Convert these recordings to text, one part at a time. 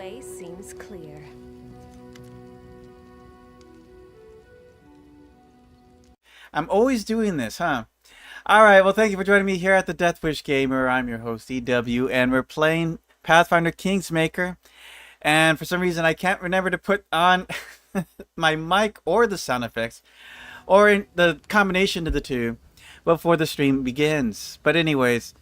way seems clear. I'm always doing this, huh? Alright, well thank you for joining me here at the Death Wish Gamer. I'm your host, EW, and we're playing Pathfinder Kingsmaker. And for some reason I can't remember to put on my mic or the sound effects, or in the combination of the two, before the stream begins. But anyways,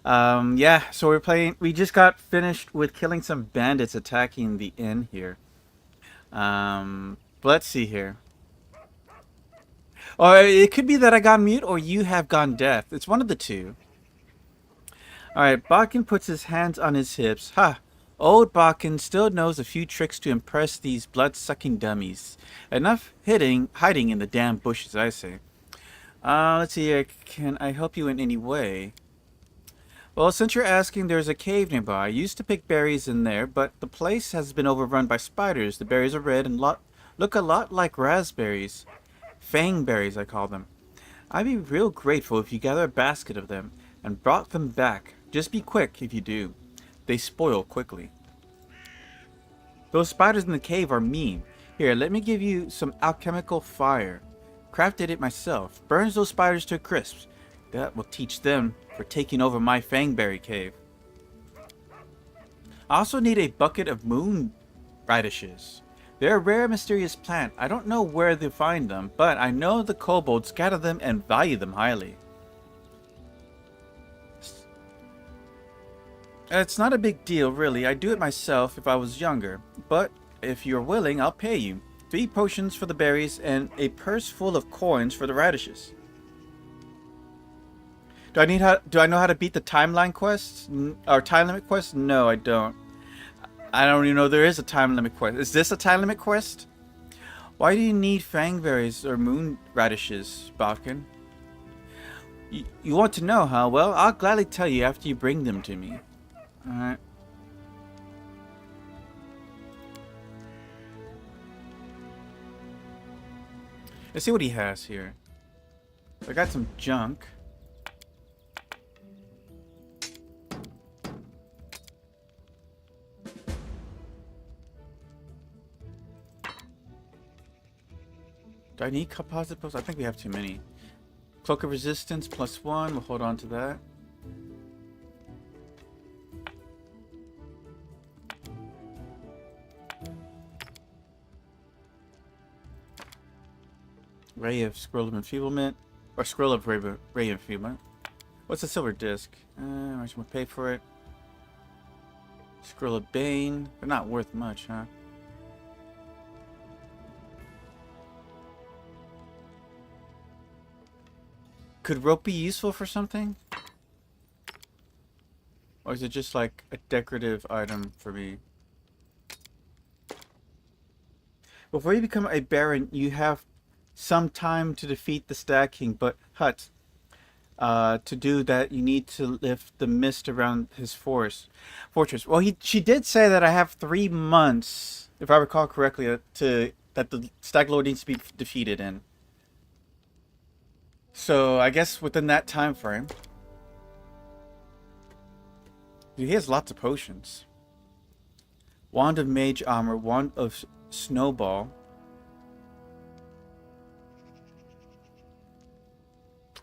yeah, so we just got finished with killing some bandits attacking the inn here. Let's see here. Or it could be that I got mute or you have gone deaf. It's one of the two. Alright, Bakken puts his hands on his hips. Ha! Old Bakken still knows a few tricks to impress these blood-sucking dummies. Enough hiding in the damn bushes, I say. Let's see here. Can I help you in any way? Well, since you're asking, there's a cave nearby. I used to pick berries in there, but the place has been overrun by spiders. The berries are red and look a lot like raspberries. Fangberries, I call them. I'd be real grateful if you gather a basket of them and brought them back. Just be quick if you do. They spoil quickly. Those spiders in the cave are mean. Here, let me give you some alchemical fire. Crafted it myself. Burns those spiders to crisps. That will teach them for taking over my Fangberry cave. I also need a bucket of moon radishes. They're a rare, mysterious plant. I don't know where to find them, but I know the kobolds gather them and value them highly. It's not a big deal, really. I'd do it myself if I was younger, but if you're willing, I'll pay you. 3 potions for the berries and a purse full of coins for the radishes. Do I know how to beat the timeline quests? Or time limit quests? No, I don't. I don't even know there is a time limit quest. Is this a time limit quest? Why do you need fangberries or moon radishes, Bakken? You want to know, huh? Well, I'll gladly tell you after you bring them to me. Alright. Let's see what he has here. I got some junk. Do I need composite posts? I think we have too many. Cloak of Resistance +1. We'll hold on to that. Ray of Scroll of Enfeeblement. Or Scroll of Ray of Enfeeblement. What's a silver disc? How much am I pay for it? Scroll of Bane. They're not worth much, huh? Could rope be useful for something? Or is it just like a decorative item for me? Before you become a baron, you have some time to defeat the Stag King, but Hut, to do that, you need to lift the mist around his fortress. Well, she did say that I have 3 months, if I recall correctly, that the Stag Lord needs to be defeated in. So I guess within that time frame. Dude, he has lots of potions. Wand of Mage Armor, Wand of Snowball.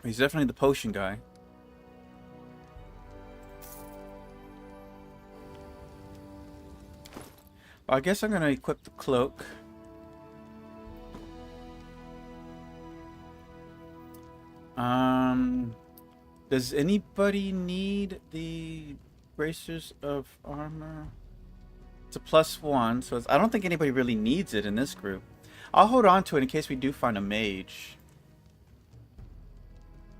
He's definitely the potion guy. Well, I guess I'm gonna equip the cloak. Does anybody need the bracers of armor? It's a +1, so I don't think anybody really needs it in this group. I'll hold on to it in case we do find a mage.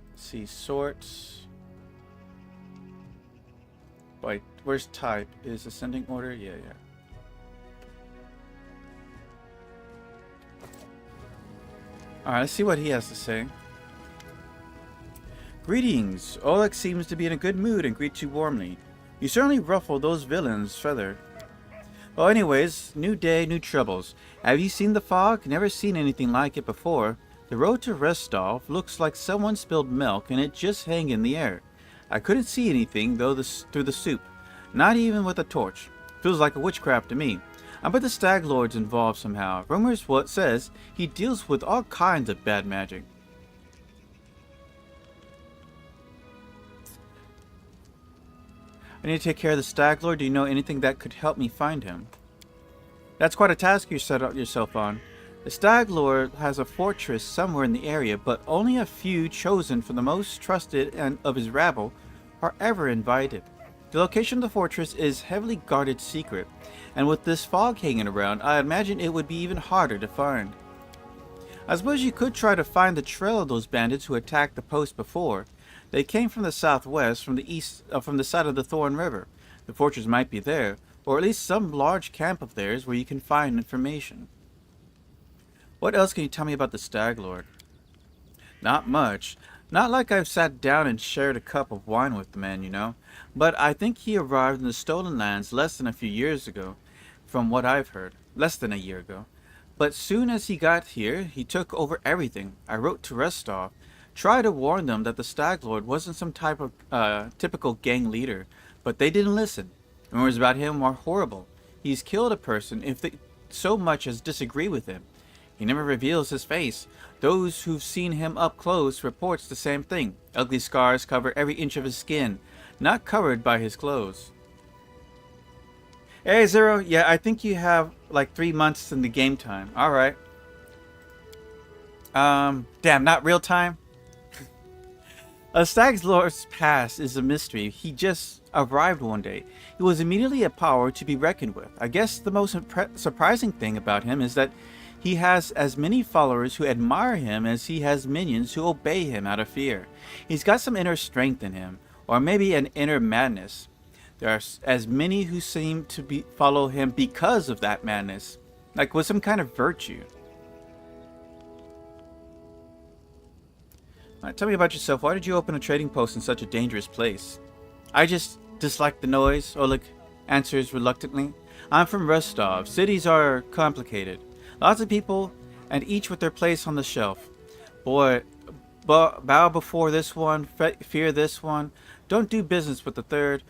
Let's see, sorts. Wait, where's type? Is ascending order? Yeah. Alright, let's see what he has to say. Greetings. Oleg seems to be in a good mood and greets you warmly. You certainly ruffle those villains' feather. Well, anyways, new day, new troubles. Have you seen the fog? Never seen anything like it before. The road to Restov looks like someone spilled milk and it just hang in the air. I couldn't see anything though through the soup, not even with a torch. Feels like a witchcraft to me. I bet the Stag Lord's involved somehow. Rumors what says he deals with all kinds of bad magic. I need to take care of the Stag Lord. Do you know anything that could help me find him? That's quite a task you set yourself on. The Stag Lord has a fortress somewhere in the area, but only a few chosen from the most trusted and of his rabble are ever invited. The location of the fortress is heavily guarded secret, and with this fog hanging around, I imagine it would be even harder to find. I suppose you could try to find the trail of those bandits who attacked the post before. They came from the southwest, from the east, from the side of the Thorn River. The fortress might be there, or at least some large camp of theirs where you can find information. What else can you tell me about the Stag Lord? Not much. Not like I've sat down and shared a cup of wine with the man, you know. But I think he arrived in the Stolen Lands less than a few years ago, from what I've heard. Less than a year ago. But soon as he got here, he took over everything. I wrote to Restov, tried to warn them that the Stag Lord wasn't some type of typical gang leader, but they didn't listen. Rumors about him are horrible. He's killed a person if they so much as disagree with him. He never reveals his face. Those who've seen him up close reports the same thing. Ugly scars cover every inch of his skin, not covered by his clothes. Hey, Zero. Yeah, I think you have like 3 months in the game time. Alright. Damn, not real time? A Stag Lord's past is a mystery. He just arrived one day. He was immediately a power to be reckoned with. I guess the most surprising thing about him is that he has as many followers who admire him as he has minions who obey him out of fear. He's got some inner strength in him, or maybe an inner madness. There are as many who seem to follow him because of that madness, like with some kind of virtue. Alright, tell me about yourself. Why did you open a trading post in such a dangerous place? I just dislike the noise, Oleg answers reluctantly. I'm from Rostov. Cities are complicated. Lots of people, and each with their place on the shelf. Boy, bow before this one, fear this one. Don't do business with the third,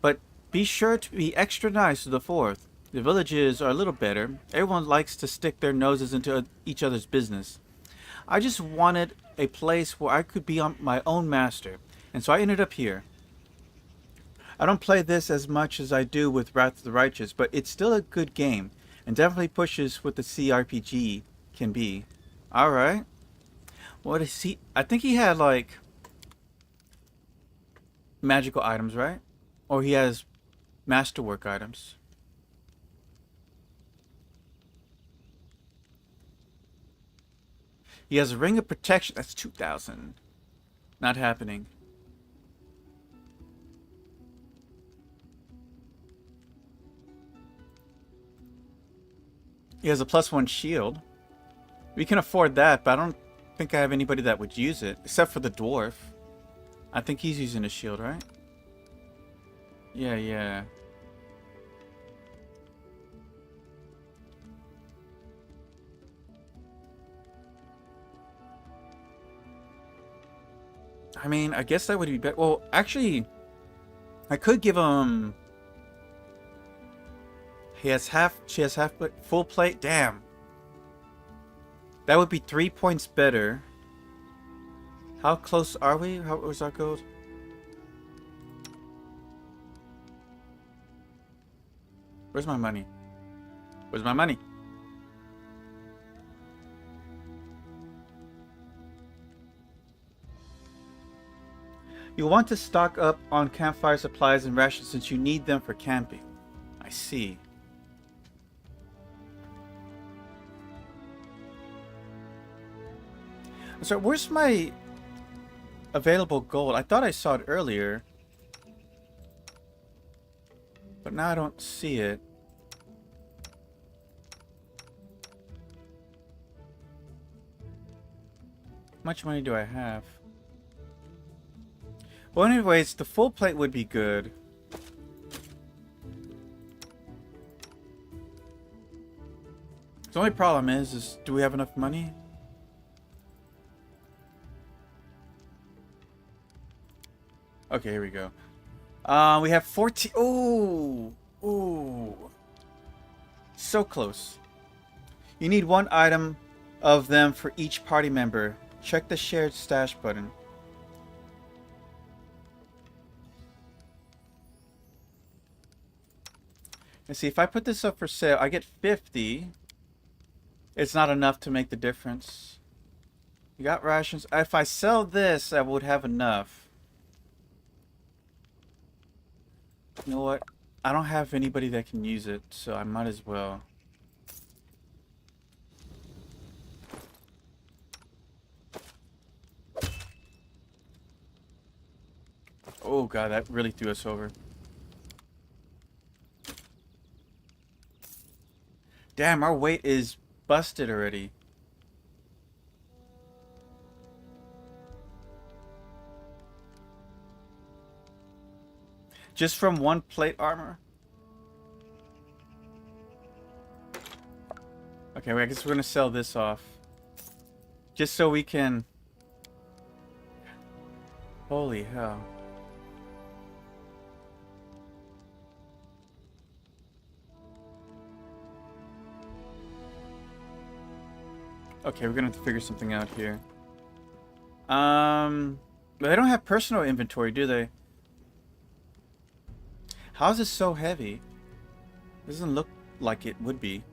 but be sure to be extra nice to the fourth. The villages are a little better. Everyone likes to stick their noses into each other's business. I just wanted a place where I could be my own master, and so I ended up here. I don't play this as much as I do with Wrath of the Righteous, but it's still a good game, and definitely pushes what the CRPG can be. Alright. What is he? I think he had, like, magical items, right? Or he has masterwork items. He has a ring of protection. That's 2,000. Not happening. He has a +1 shield. We can afford that, but I don't think I have anybody that would use it. Except for the dwarf. I think he's using a shield, right? Yeah. I mean, I guess that would be better. Well, actually, I could give him... She has half plate, full plate. Damn. That would be 3 points better. How close are we? How was our gold? Where's my money? Where's my money? You'll want to stock up on campfire supplies and rations since you need them for camping. I see. So where's my available gold? I thought I saw it earlier, but now I don't see it. How much money do I have? Well, anyways, the full plate would be good. The only problem is do we have enough money? Okay, here we go. We have 14. Oh, Ooh. So close. You need one item of them for each party member. Check the shared stash button. Let's see, if I put this up for sale, I get 50. It's not enough to make the difference. You got rations. If I sell this, I would have enough. You know what? I don't have anybody that can use it, so I might as well. Oh god, that really threw us over. Damn, our weight is busted already. Just from one plate armor? Okay, well, I guess we're gonna sell this off. Just so we can... Holy hell. Okay, we're gonna have to figure something out here. But they don't have personal inventory, do they? How is this so heavy? Doesn't look like it would be.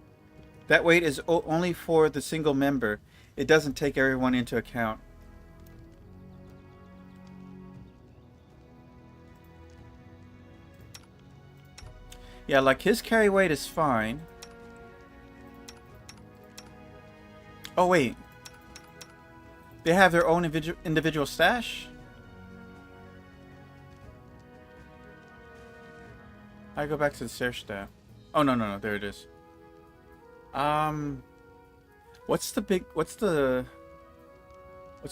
That weight is only for the single member. It doesn't take everyone into account. Yeah, like his carry weight is fine. Oh, wait. They have their own individual stash? I go back to the search staff. Oh, no, there it is. What's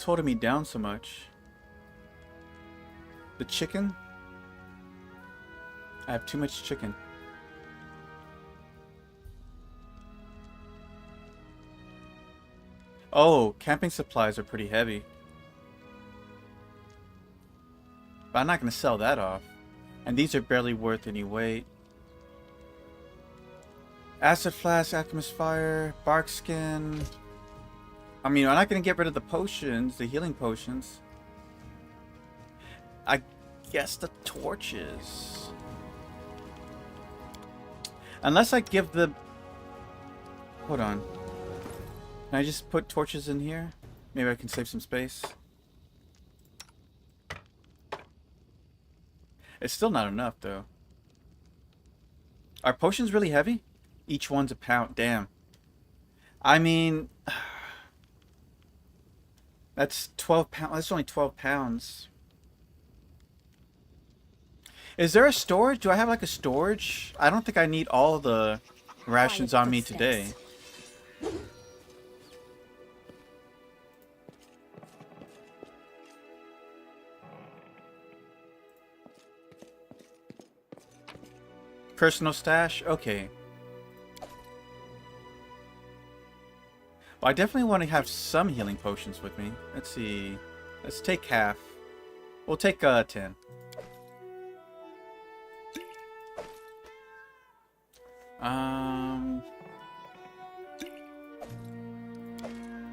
holding me down so much? The chicken? I have too much chicken. Oh, camping supplies are pretty heavy. But I'm not going to sell that off. And these are barely worth any weight. Acid flask, alchemist fire, bark skin. I mean, I'm not going to get rid of the potions, the healing potions. I guess the torches. Unless I give the... Hold on. Can I just put torches in here? Maybe I can save some space. It's still not enough, though. Are potions really heavy? Each one's a pound. Damn. I mean... That's 12 pounds. That's only 12 pounds. Is there a storage? Do I have like a storage? I don't think I need all the rations on me today. Personal stash? Okay. Well, I definitely want to have some healing potions with me. Let's see. Let's take half. We'll take 10.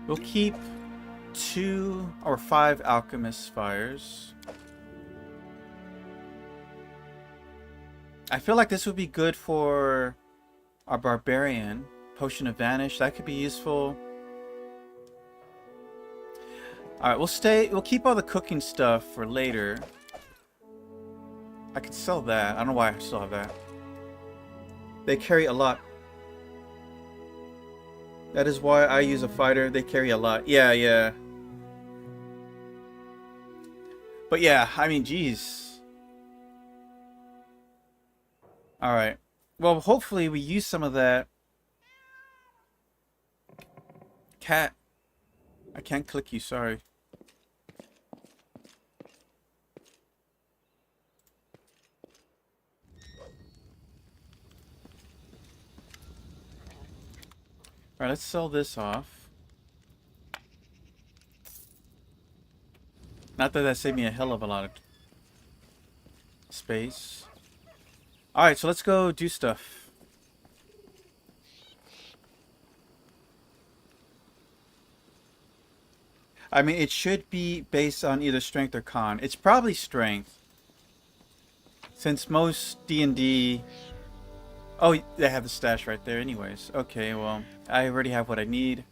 We'll keep 2 or 5 alchemist fires. I feel like this would be good for our barbarian. Potion of Vanish, that could be useful. Alright, we'll keep all the cooking stuff for later. I could sell that. I don't know why I still have that. They carry a lot. That is why I use a fighter. They carry a lot. Yeah. But yeah, I mean, geez. Alright. Well, hopefully we use some of that. Cat. I can't click you, sorry. Alright, let's sell this off. Not that saved me a hell of a lot of space. Alright, so let's go do stuff. I mean, it should be based on either strength or con. It's probably strength. Since most D&D... Oh, they have the stash right there anyways. Okay, well, I already have what I need.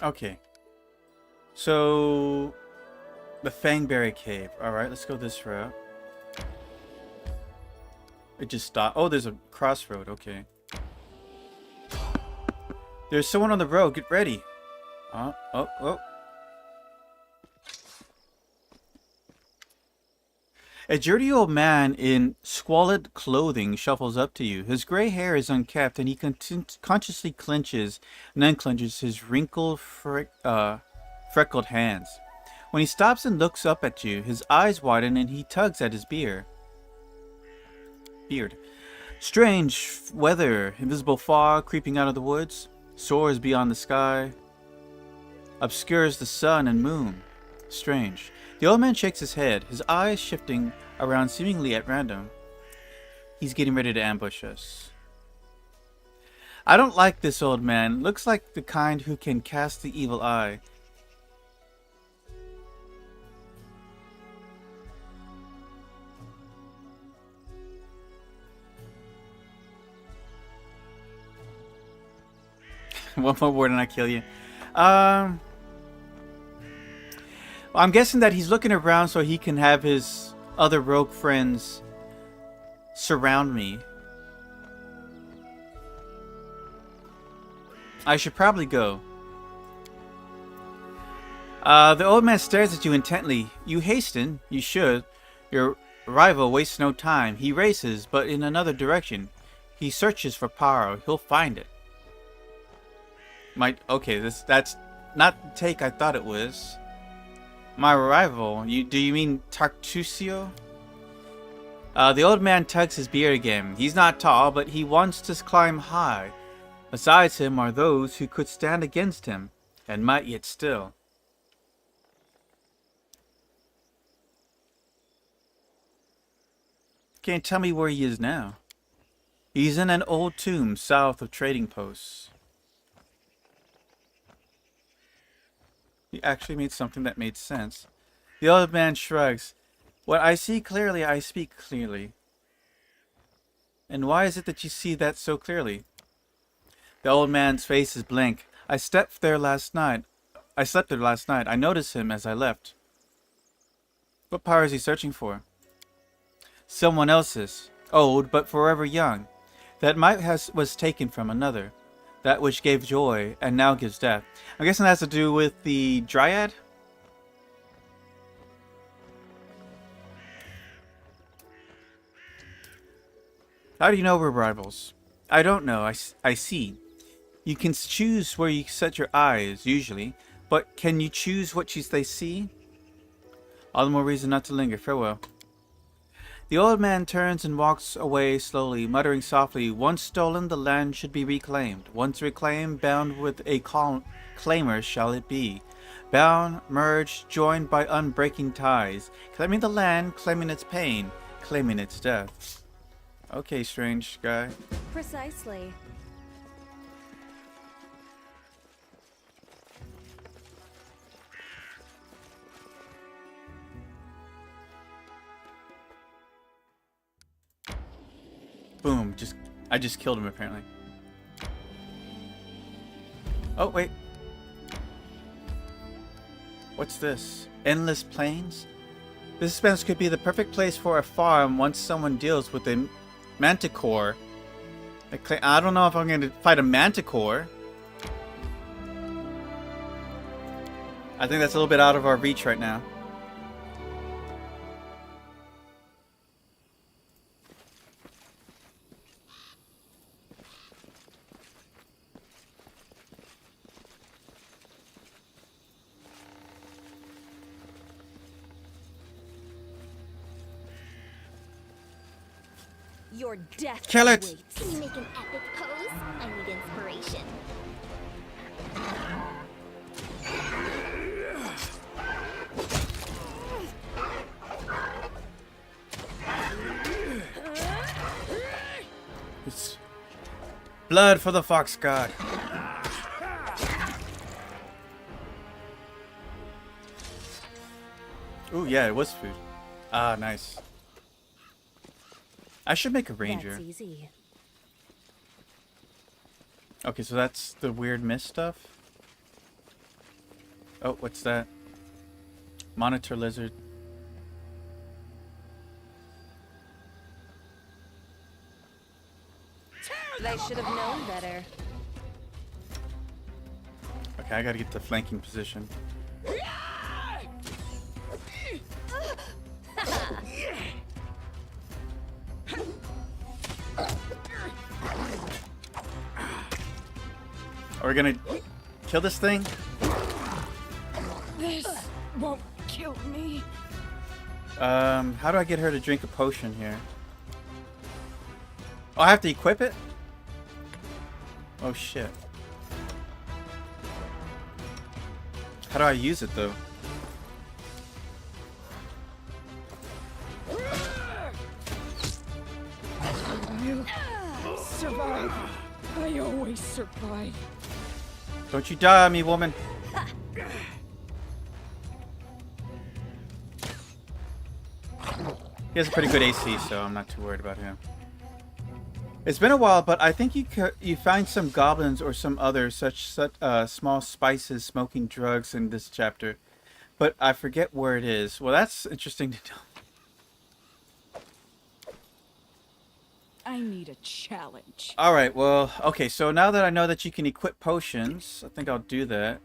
Okay. So... The Fangberry Cave. Alright, let's go this route. It just stopped. Oh, there's a crossroad. Okay. There's someone on the road. Get ready. Oh. A dirty old man in squalid clothing shuffles up to you. His gray hair is unkempt, and he consciously clenches and unclenches his wrinkled, freckled hands. When he stops and looks up at you, his eyes widen and he tugs at his beard. Strange weather, invisible fog creeping out of the woods, soars beyond the sky, obscures the sun and moon. Strange. The old man shakes his head, his eyes shifting around seemingly at random. He's getting ready to ambush us. I don't like this old man. Looks like the kind who can cast the evil eye. One more word and I kill you. Well, I'm guessing that he's looking around so he can have his other rogue friends surround me. I should probably go. The old man stares at you intently. You hasten. You should. Your rival wastes no time. He races, but in another direction. He searches for power. He'll find it. Okay, that's not the take I thought it was. My rival? Do you mean Tartusio? The old man tugs his beard again. He's not tall, but he wants to climb high. Besides him are those who could stand against him, and might yet still. Can't tell me where he is now. He's in an old tomb south of trading posts. He actually made something that made sense. The old man shrugs. When I see clearly, I speak clearly. And why is it that you see that so clearly? The old man's face is blank. I slept there last night. I noticed him as I left. What power is he searching for? Someone else's. Old, but forever young. That was taken from another. That which gave joy, and now gives death. I'm guessing that has to do with the Dryad? How do you know we're rivals? I don't know. I see. You can choose where you set your eyes, usually. But can you choose what they see? All the more reason not to linger. Farewell. The old man turns and walks away slowly, muttering softly, once stolen, the land should be reclaimed. Once reclaimed, bound with a claimer shall it be. Bound, merged, joined by unbreaking ties, claiming the land, claiming its pain, claiming its death. Okay, strange guy. Precisely. Boom, I just killed him apparently. Oh, wait. What's this? Endless plains? This expanse could be the perfect place for a farm once someone deals with a manticore. I don't know if I'm going to fight a manticore. I think that's a little bit out of our reach right now. Your death Kill it! awaits. Can you make an epic pose? I need inspiration. It's blood for the fox god. Ooh, yeah, it was food. Ah, nice. I should make a ranger. That's easy. Okay, so that's the weird mist stuff. Oh, what's that? Monitor lizard. They should have known better. Okay, I gotta get to flanking position. Are we gonna kill this thing? This won't kill me. How do I get her to drink a potion here? Oh, I have to equip it? Oh shit. How do I use it though? Survive. I always survive. Don't you die on me, woman. He has a pretty good AC, so I'm not too worried about him. It's been a while, but I think you find some goblins or some other such small spices, smoking drugs in this chapter, but I forget where it is. Well, that's interesting to know. I need a challenge. All right, well, okay, so now that I know that you can equip potions, I think I'll do that.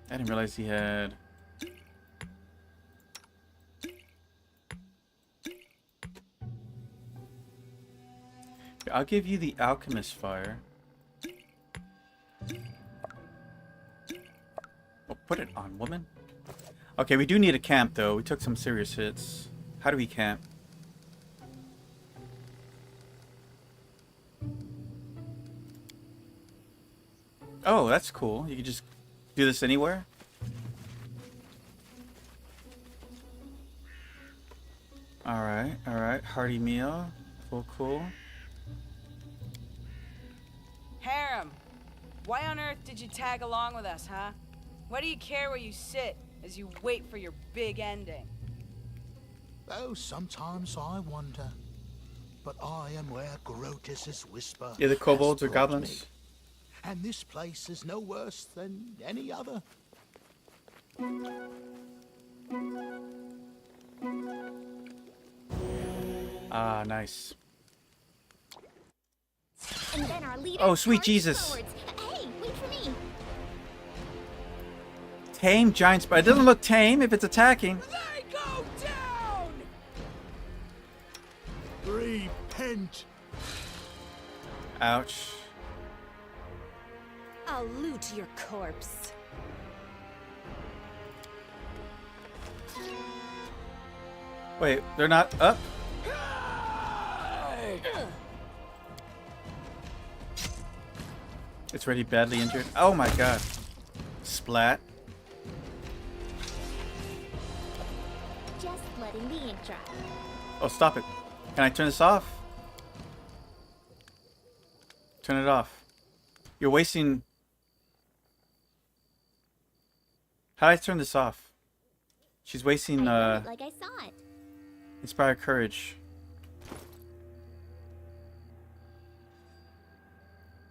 I didn't realize he had... I'll give you the alchemist fire. Oh, put it on, woman. Okay, we do need a camp, though. We took some serious hits. How do we camp? Oh, that's cool. You can just do this anywhere? Alright, alright. Hearty meal. Cool. Harem, why on earth did you tag along with us, huh? Why do you care where you sit as you wait for your big ending? Oh, sometimes I wonder. But I am where Grotus's whisper. Yeah, the kobolds or has brought goblins. me. And this place is no worse than any other. Ah, nice. And then our leader Oh, sweet charged Jesus. forwards. Hey, wait for me. Tame giant spider. It doesn't look tame if it's attacking. They go down! Repent. Ouch. I'll loot your corpse. Wait, they're not up? It's already badly injured. Oh my god. Splat. Just letting the ink dry. Oh, stop it. Can I turn this off? Turn it off. You're wasting... How do I turn this off? She's wasting, I wrote it like I saw it. Inspire courage.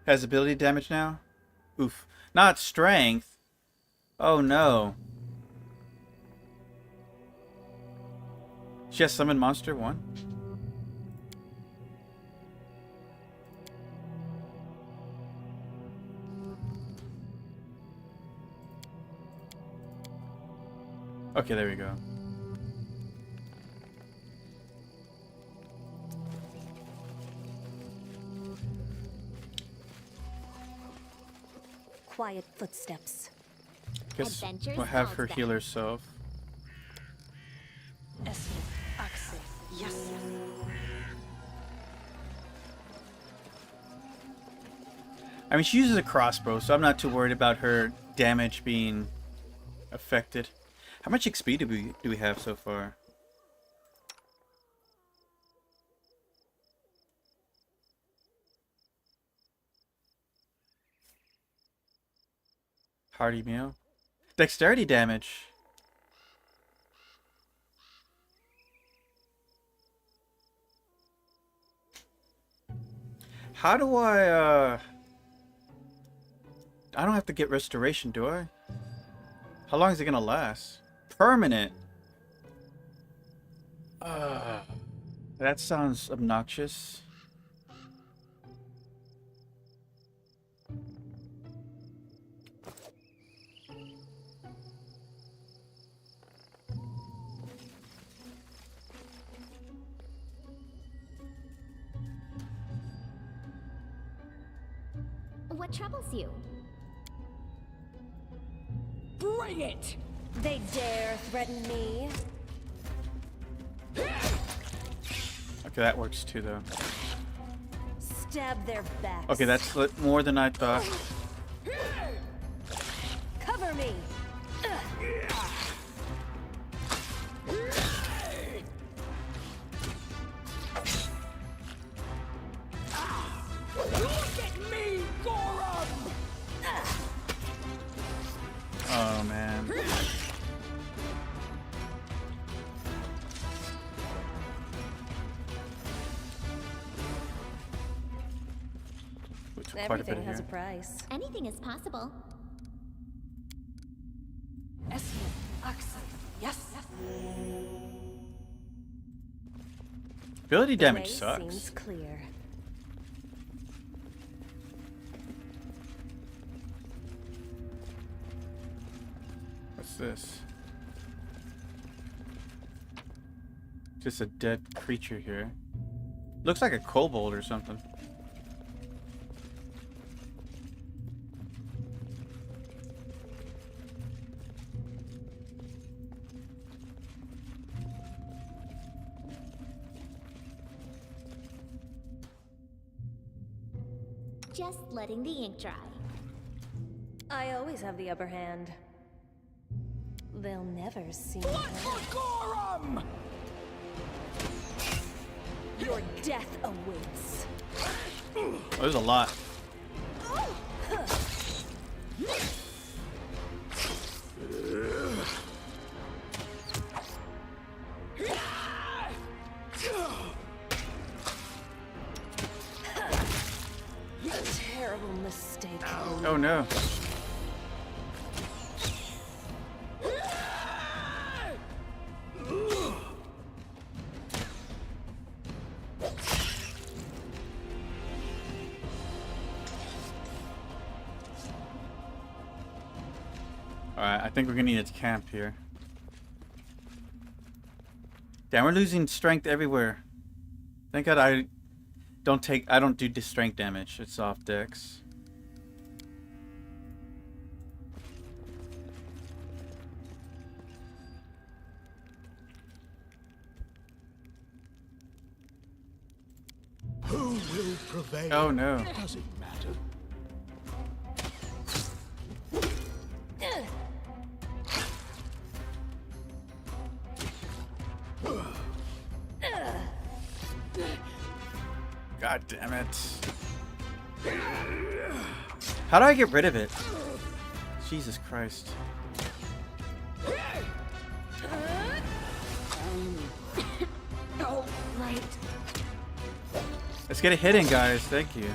Has ability damage now? Oof. Not strength. Oh no. She has summon monster 1. Okay, there we go. Quiet footsteps. Guess Adventures we'll have calls her back. heal herself. Axe I mean, she uses a crossbow, so I'm not too worried about her damage being affected. How much XP do we have so far? Hearty meal. Dexterity damage. How do I don't have to get restoration, do I? How long is it gonna last? Permanent. That sounds obnoxious. What troubles you? Bring it! They dare threaten me. Okay, that works too, though. Stab their backs. Okay, that's more than I thought. Cover me. Look at me, Gorum! Oh, man. Quite a bit Everything has a here. price. Anything is possible. Ability The damage way sucks. seems clear. What's this? Just a dead creature here. Looks like a kobold or something. Just letting the ink dry. I always have the upper hand. They'll never see me. Blood for Gorum! Your death awaits. Oh, there's a lot. Terrible mistake. Oh no. Alright, I think we're gonna need to camp here. Damn, we're losing strength everywhere. Thank God I don't do strength damage. It's off dex. Who will prevail? Oh no. Does it matter? God damn it. How do I get rid of it? Jesus Christ. Oh, right. Let's get a hit in, guys. Thank you.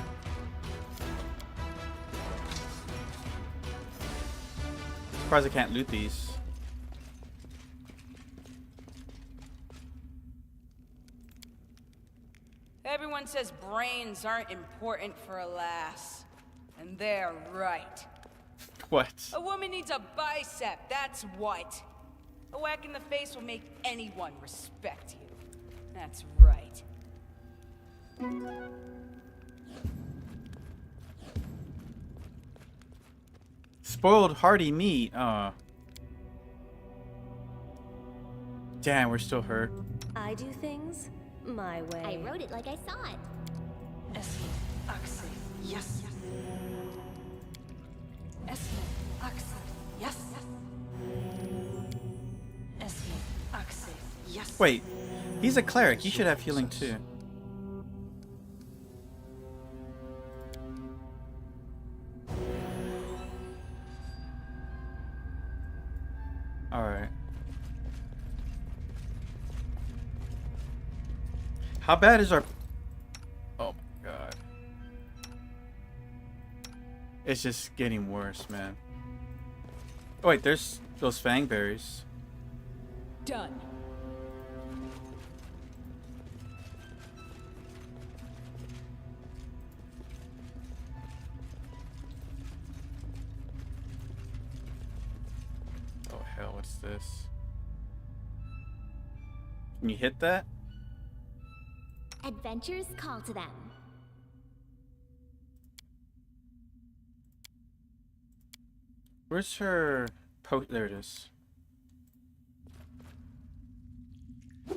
Surprised I can't loot these. Everyone says brains aren't important for a lass. And they're right. What? A woman needs a bicep, that's what. A whack in the face will make anyone respect you. That's right. Spoiled hearty meat. Aw. Damn, we're still hurt. I do things my way. I wrote it like I saw it. Yes. Esme, Axe, yes. Esme, Axe, yes. Wait, he's a cleric. He should have healing too. Alright. How bad is our... Oh my god. It's just getting worse, man. Oh wait, there's those fang berries. Done. Oh hell, what's this? Can you hit that? Adventures call to them. Where's her there it is.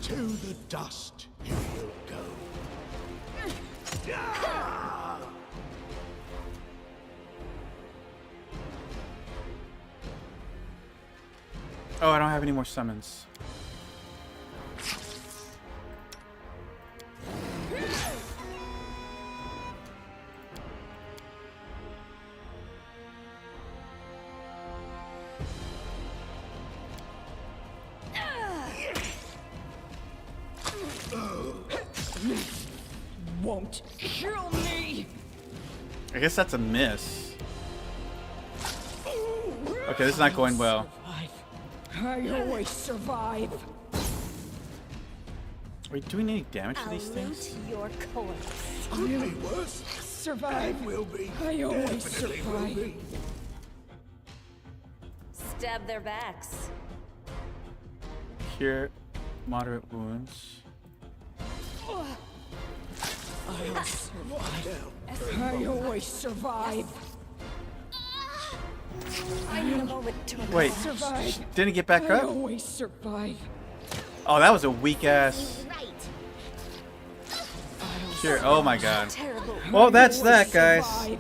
To the dust you will go. Oh, I don't have any more summons. Won't kill me. I guess that's a miss. Okay, this is not going well. I always survive. Are we doing any damage to I'll these loot things? your corpse. Could be worse. Survive. Will be. I always Definitely will survive. be. Stab their backs. Cure moderate wounds. I'll survive. I always survive. I need a moment to Wait, Survive. didn't it get back I up? always survive. Oh, that was a weak ass Right. cure. Oh my god. terrible. Well, that's Always that, guys. survive.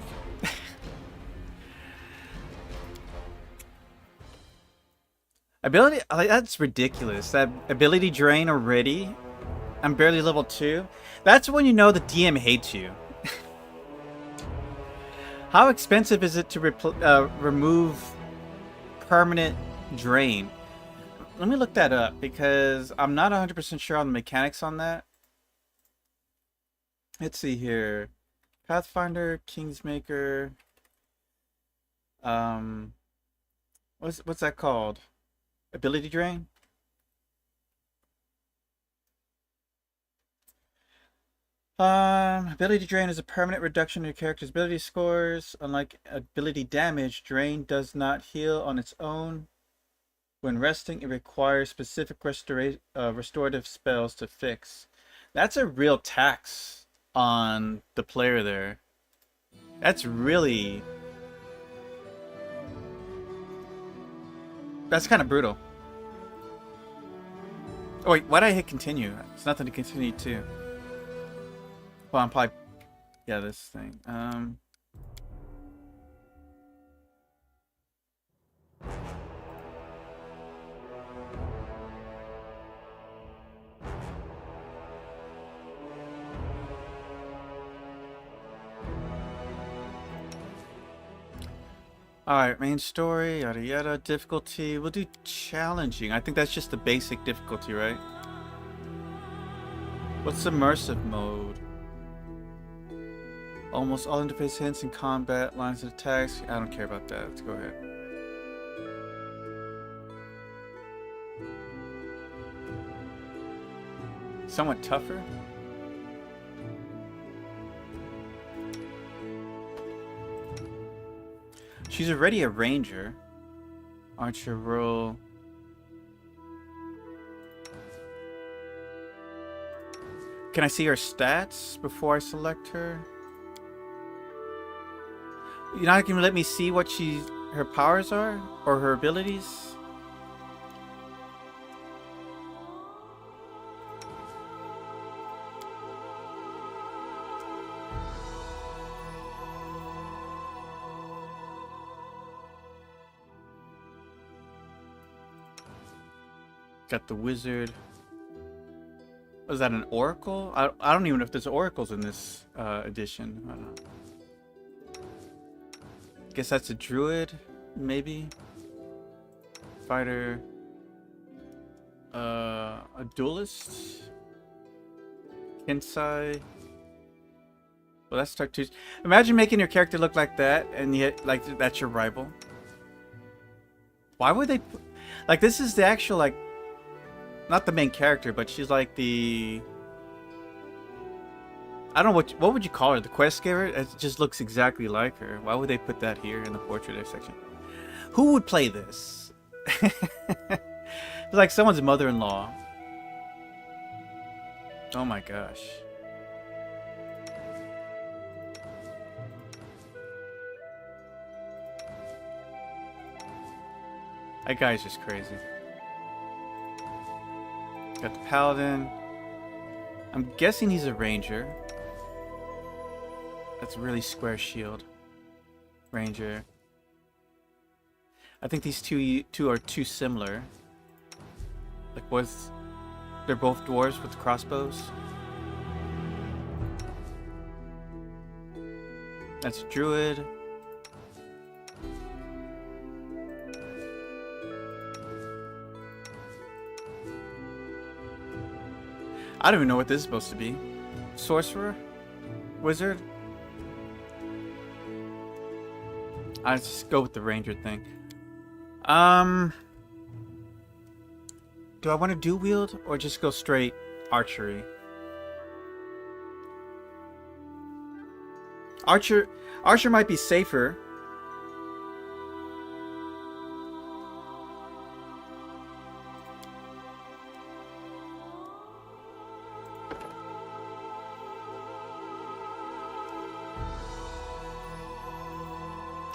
Ability, like, that's ridiculous. That ability drain already. I'm barely level 2. That's when you know the DM hates you. How expensive is it to remove permanent drain? Let me look that up because I'm not 100% sure on the mechanics on that. Let's see here. Pathfinder, Kingsmaker. What's that called? Ability drain? Ability drain is a permanent reduction in your character's ability scores. Unlike ability damage, drain does not heal on its own. When resting, it requires specific restorative spells to fix. That's a real tax on the player there. That's really... That's kind of brutal. Oh wait, why did I hit continue? It's nothing to continue to. Well, I'm probably... Yeah, this thing. Alright, main story, yada yada, difficulty. We'll do challenging. I think that's just the basic difficulty, right? What's immersive mode? Almost all interface hints in combat, lines of attacks. I don't care about that. Let's go ahead. Somewhat tougher? She's already a ranger. Archer roll. Can I see her stats before I select her? You're not gonna let me see what her powers are or her abilities? Got the wizard. Was that an oracle? I don't even know if there's oracles in this edition. I don't know. Guess that's a druid, maybe. Fighter. A duelist. Kensai. Well, that's Tartus. Imagine making your character look like that, and yet, like, that's your rival. Why would they put, like, this is the actual, like, not the main character, but she's like the, I don't know what would you call her? The quest giver? It just looks exactly like her. Why would they put that here in the portrait section? Who would play this? It's like someone's mother-in-law. Oh my gosh. That guy's just crazy. Got the paladin. I'm guessing he's a ranger. That's a really square shield. Ranger. I think these two are too similar. Like, they're both dwarves with crossbows. That's a druid. I don't even know what this is supposed to be. Sorcerer? Wizard? I just go with the ranger thing. Do I want to dual wield or just go straight archery? Archer might be safer.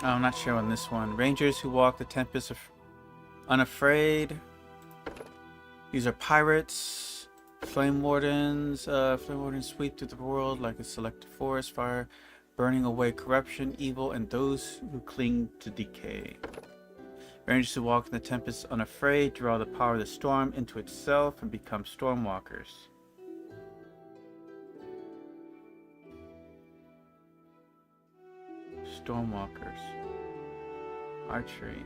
I'm not sure on this one. Rangers who walk the Tempest unafraid. These are pirates. Flame Wardens. Flame Wardens sweep through the world like a selective forest fire, burning away corruption, evil, and those who cling to decay. Rangers who walk in the Tempest unafraid draw the power of the storm into itself and become stormwalkers. Stormwalkers. Archery.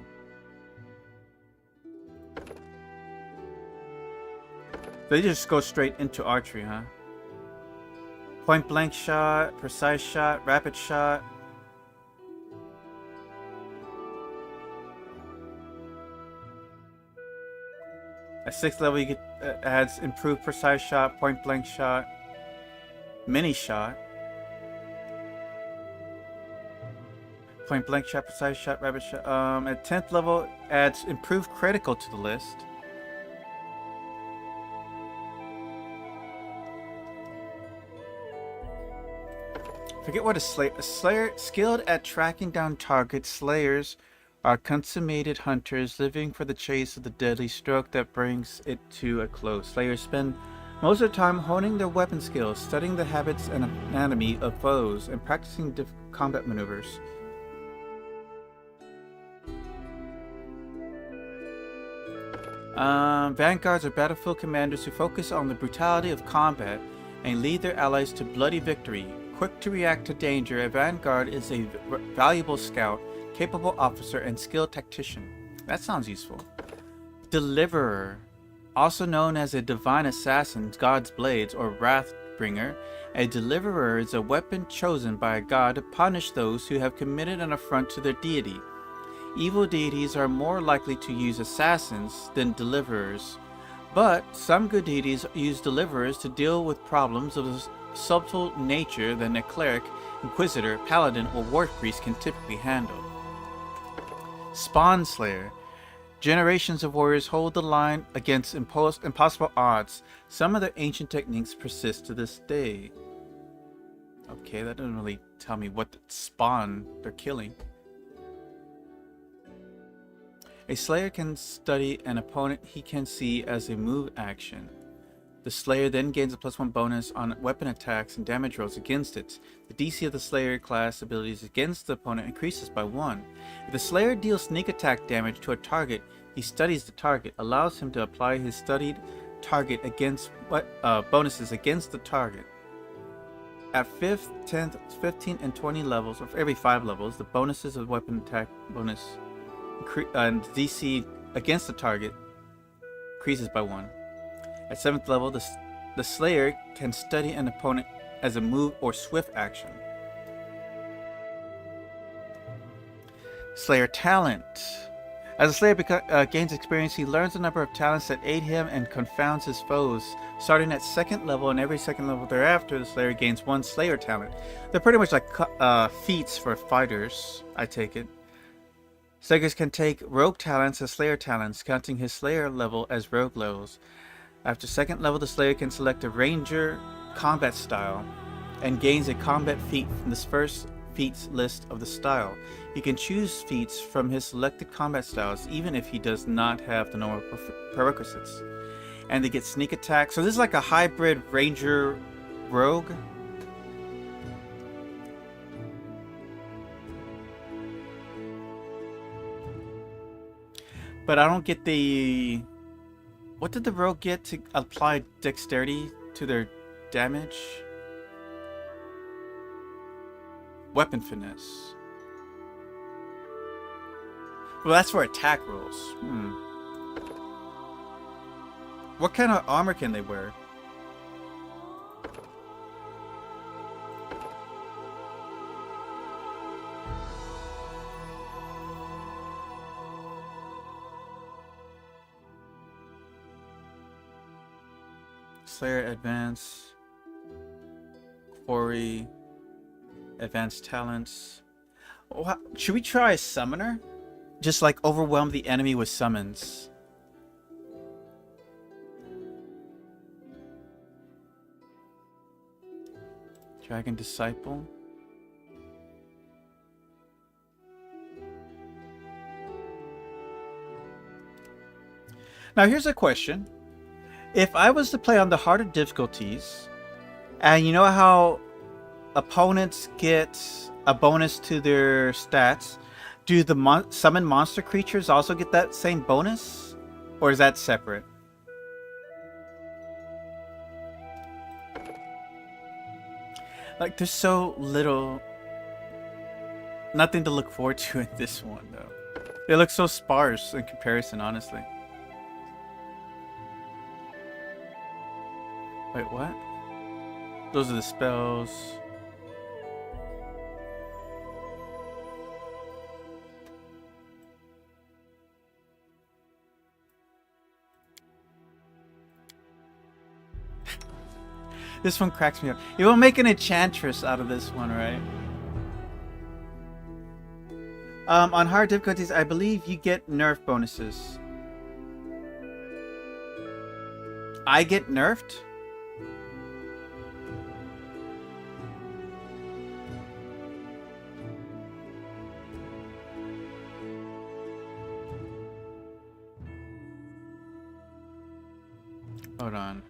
They just go straight into archery, huh? Point blank shot, precise shot, rapid shot. At 6th level, you get adds improved precise shot, point blank shot, mini shot. Point blank shot, precise shot, rapid shot. At 10th level, adds improved critical to the list. Forget what a slayer skilled at tracking down targets. Slayers are consummated hunters living for the chase of the deadly stroke that brings it to a close. Slayers spend most of their time honing their weapon skills, studying the habits and anatomy of foes, and practicing combat maneuvers. Vanguards are battlefield commanders who focus on the brutality of combat and lead their allies to bloody victory. Quick to react to danger, a vanguard is a valuable scout, capable officer, and skilled tactician. That sounds useful. Deliverer, also known as a divine assassin, God's blades, or wrathbringer. A deliverer is a weapon chosen by a god to punish those who have committed an affront to their deity. Evil deities are more likely to use assassins than deliverers, but some good deities use deliverers to deal with problems of a subtle nature than a cleric, inquisitor, paladin, or war priest can typically handle. Spawn Slayer. Generations of warriors hold the line against impossible odds. Some of their ancient techniques persist to this day. Okay, that doesn't really tell me what spawn they're killing. A Slayer can study an opponent he can see as a move action. The Slayer then gains a +1 bonus on weapon attacks and damage rolls against it. The DC of the Slayer class abilities against the opponent increases by 1. If the Slayer deals sneak attack damage to a target, he studies the target, allows him to apply his studied target against bonuses against the target. At 5th, 10th, 15th, and 20 levels, or for every 5 levels, the bonuses of weapon attack bonus and DC against the target increases by 1. At 7th level, the Slayer can study an opponent as a move or swift action. Slayer talent. As the Slayer gains experience, he learns a number of talents that aid him and confounds his foes. Starting at 2nd level and every 2nd level thereafter, the Slayer gains 1 Slayer talent. They're pretty much like feats for fighters, I take it. Slayers can take rogue talents as Slayer talents, counting his Slayer level as rogue levels. After 2nd level, the Slayer can select a Ranger combat style and gains a combat feat from this first feats list of the style. He can choose feats from his selected combat styles even if he does not have the normal prerequisites. And they get sneak attack. So this is like a hybrid Ranger rogue. But I don't get the... What did the rogue get to apply dexterity to their damage? Weapon finesse. Well, that's for attack rolls. What kind of armor can they wear? Slayer advance, quarry, advanced talents. Should we try a summoner? Just like overwhelm the enemy with summons. Dragon Disciple. Now here's a question. If I was to play on the harder difficulties, and you know how opponents get a bonus to their stats, do the summon monster creatures also get that same bonus? Or is that separate? Like, there's so little... Nothing to look forward to in this one, though. They look so sparse in comparison, honestly. Wait, what? Those are the spells. This one cracks me up. You will make an enchantress out of this one, right? On hard difficulties, I believe you get nerf bonuses. I get nerfed? Hold on.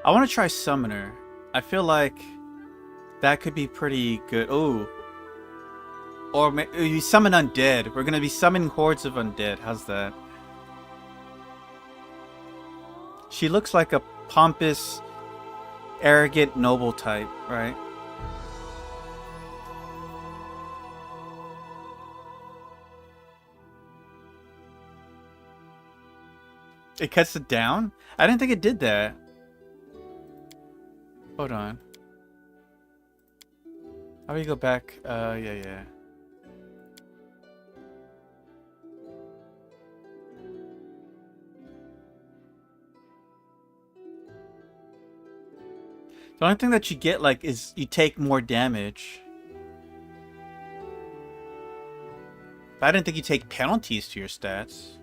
I want to try Summoner. I feel like that could be pretty good. Oh. Or you summon undead. We're going to be summoning hordes of undead. How's that? She looks like a pompous, arrogant, noble type, right? It cuts it down? I didn't think it did that. Hold on. How do you go back? Yeah. The only thing that you get, like, is you take more damage. But I didn't think you take penalties to your stats.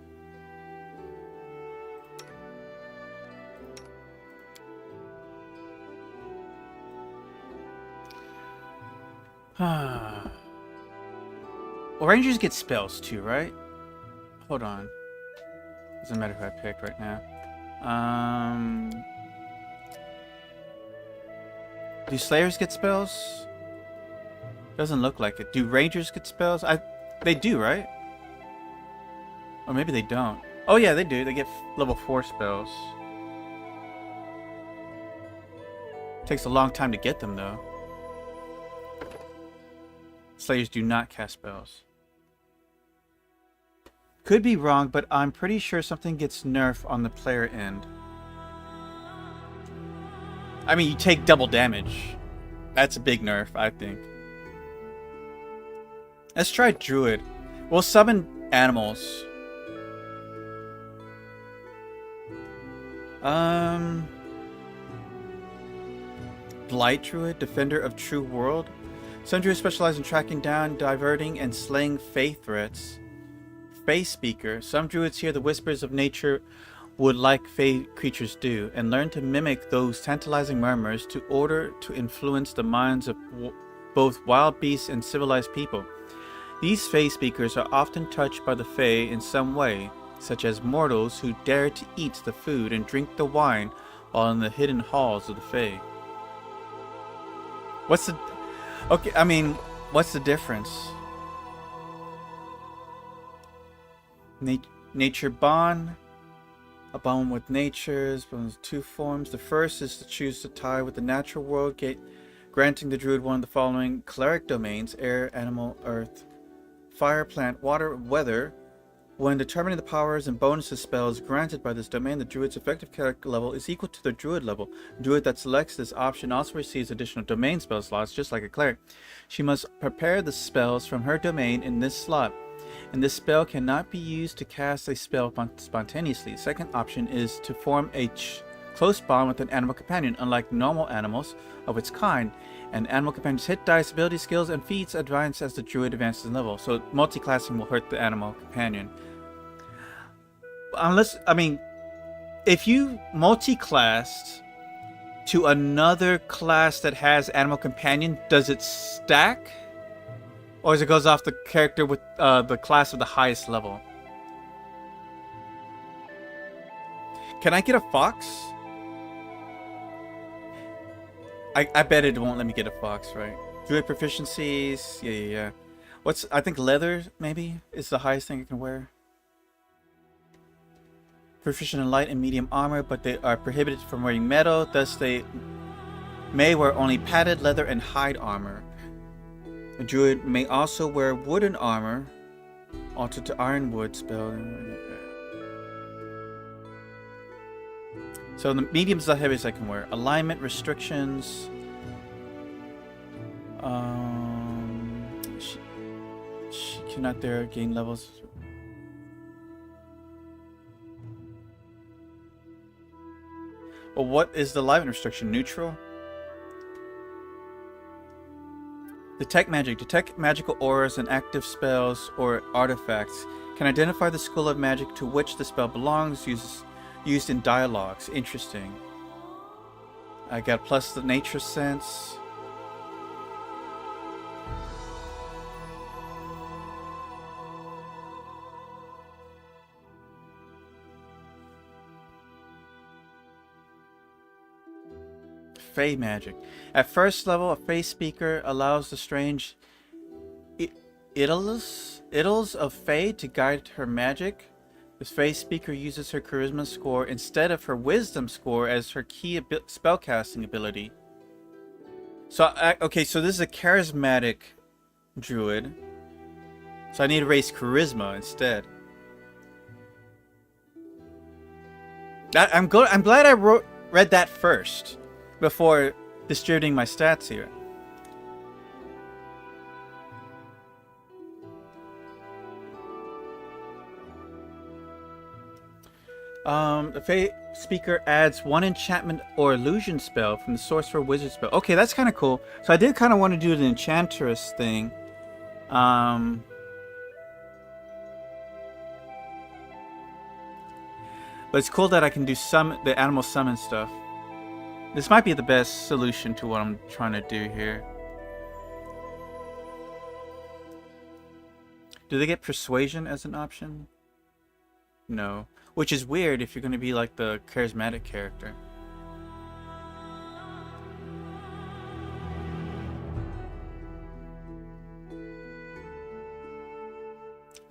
Well, Rangers get spells too, right? Hold on. Doesn't matter who I picked right now. Do Slayers get spells? Doesn't look like it. Do rangers get spells? They do, right? Or maybe they don't. Oh yeah, they do. They get level 4 spells. Takes a long time to get them though. Slayers do not cast spells. Could be wrong, but I'm pretty sure something gets nerfed on the player end. I mean, you take double damage. That's a big nerf, I think. Let's try Druid. We'll summon animals. Blight Druid, Defender of True World. Some Druids specialize in tracking down, diverting, and slaying Fae threats. Fae Speaker. Some Druids hear the whispers of nature would like Fae creatures do, and learn to mimic those tantalizing murmurs to order to influence the minds of both wild beasts and civilized people. These Fae Speakers are often touched by the Fae in some way, such as mortals who dare to eat the food and drink the wine while in the hidden halls of the Fae. What's the... Okay, I mean, what's the difference? Nature bond. A bond with nature is two forms. The first is to choose to tie with the natural world, granting the druid one of the following cleric domains: air, animal, earth, fire, plant, water, weather. When determining the powers and bonuses spells granted by this domain, the druid's effective character level is equal to the druid level. The druid that selects this option also receives additional domain spell slots, just like a cleric. She must prepare the spells from her domain in this slot, and this spell cannot be used to cast a spell spontaneously. Second option is to form a close bond with an animal companion. Unlike normal animals of its kind, an animal companion's hit dice, ability, skills, and feats advance as the druid advances in level. So multi-classing will hurt the animal companion. Unless, I mean, if you multi-classed to another class that has animal companion, does it stack? Or does it goes off the character with the class of the highest level? Can I get a fox? I bet it won't let me get a fox, right? Druid proficiencies, yeah. What's, I think leather maybe is the highest thing I can wear. Proficient in light and medium armor, but they are prohibited from wearing metal, thus they may wear only padded leather and hide armor. A druid may also wear wooden armor, altered to ironwood spell. So the medium is the heaviest I can wear. Alignment restrictions. She cannot dare gain levels. Well, what is the alignment restriction? Neutral? Detect magic. Detect magical auras and active spells or artifacts. Can identify the school of magic to which the spell belongs. Used in dialogues. Interesting. I got plus the nature sense. Fey magic. At first level, a Fey speaker allows the strange idylls of Fey to guide her magic. The Fey speaker uses her charisma score instead of her wisdom score as her key spellcasting ability. So, okay, so this is a charismatic druid. So I need to raise charisma instead. I'm glad I read that first before distributing my stats here. The Fey speaker adds one enchantment or illusion spell from the sorcerer wizard spell. Okay, that's kind of cool. So I did kind of want to do the enchantress thing. But it's cool that I can do the animal summon stuff. This might be the best solution to what I'm trying to do here. Do they get persuasion as an option? No. Which is weird if you're going to be like the charismatic character.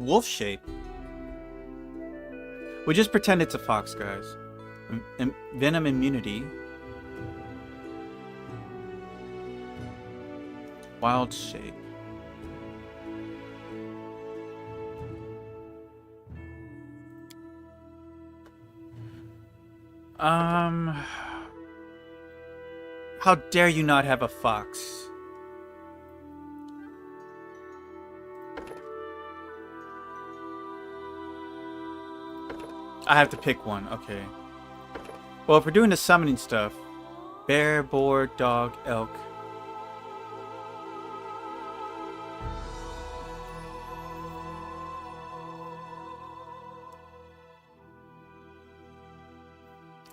wolf shape. We just pretend it's a fox, guys. Venom immunity. Wild shape. How dare you not have a fox? I have to pick one, okay. Well, if we're doing the summoning stuff, bear, boar, dog, elk.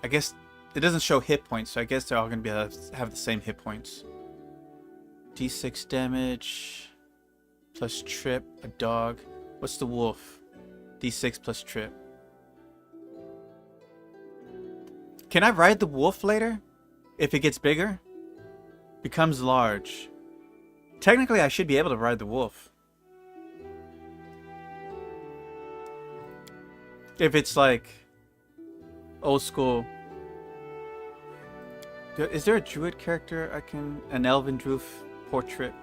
I guess it doesn't show hit points, so I guess they're all going to have the same hit points. D6 damage plus trip, a dog. What's the wolf? D6 plus trip. Can I ride the wolf later? If it gets bigger? Becomes large. Technically, I should be able to ride the wolf. If it's like old school. Is there a druid character I can... An elven druid portrait?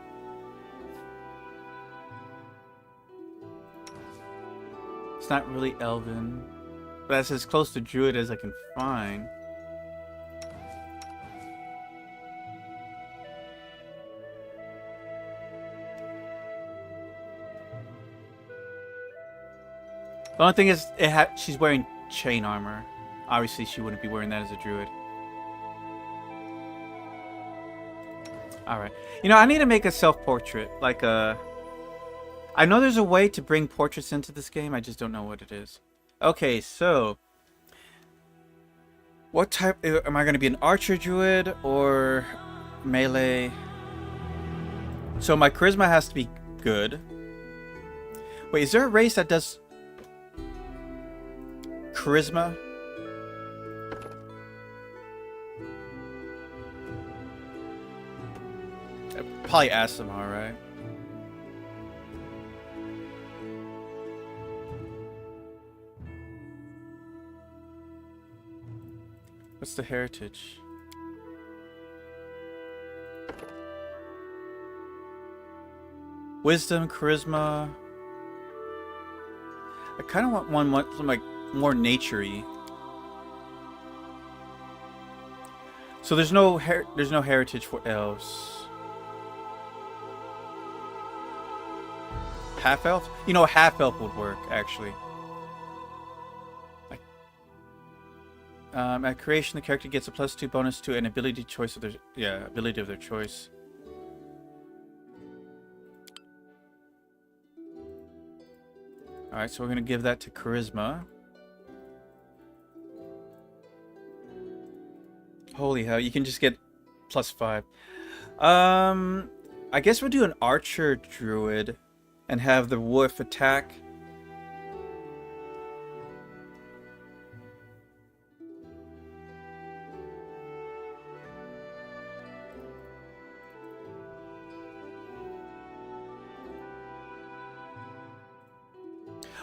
It's not really elven. But that's as close to druid as I can find. The only thing is, she's wearing chain armor. Obviously, she wouldn't be wearing that as a druid. Alright. You know, I need to make a self-portrait. Like a... I know there's a way to bring portraits into this game. I just don't know what it is. Okay, so... What type... Am I going to be an archer druid or melee? So my charisma has to be good. Wait, is there a race that does... charisma? Probably Asimar, right? What's the heritage? Wisdom, charisma. I kind of want one like more nature-y. So there's no heritage for elves. Half elf? You know, half elf would work actually. Like, at creation, the character gets a +2 bonus to an ability choice of their ability of their choice. All right, so we're gonna give that to charisma. Holy hell, you can just get +5. I guess we'll do an archer druid and have the wolf attack.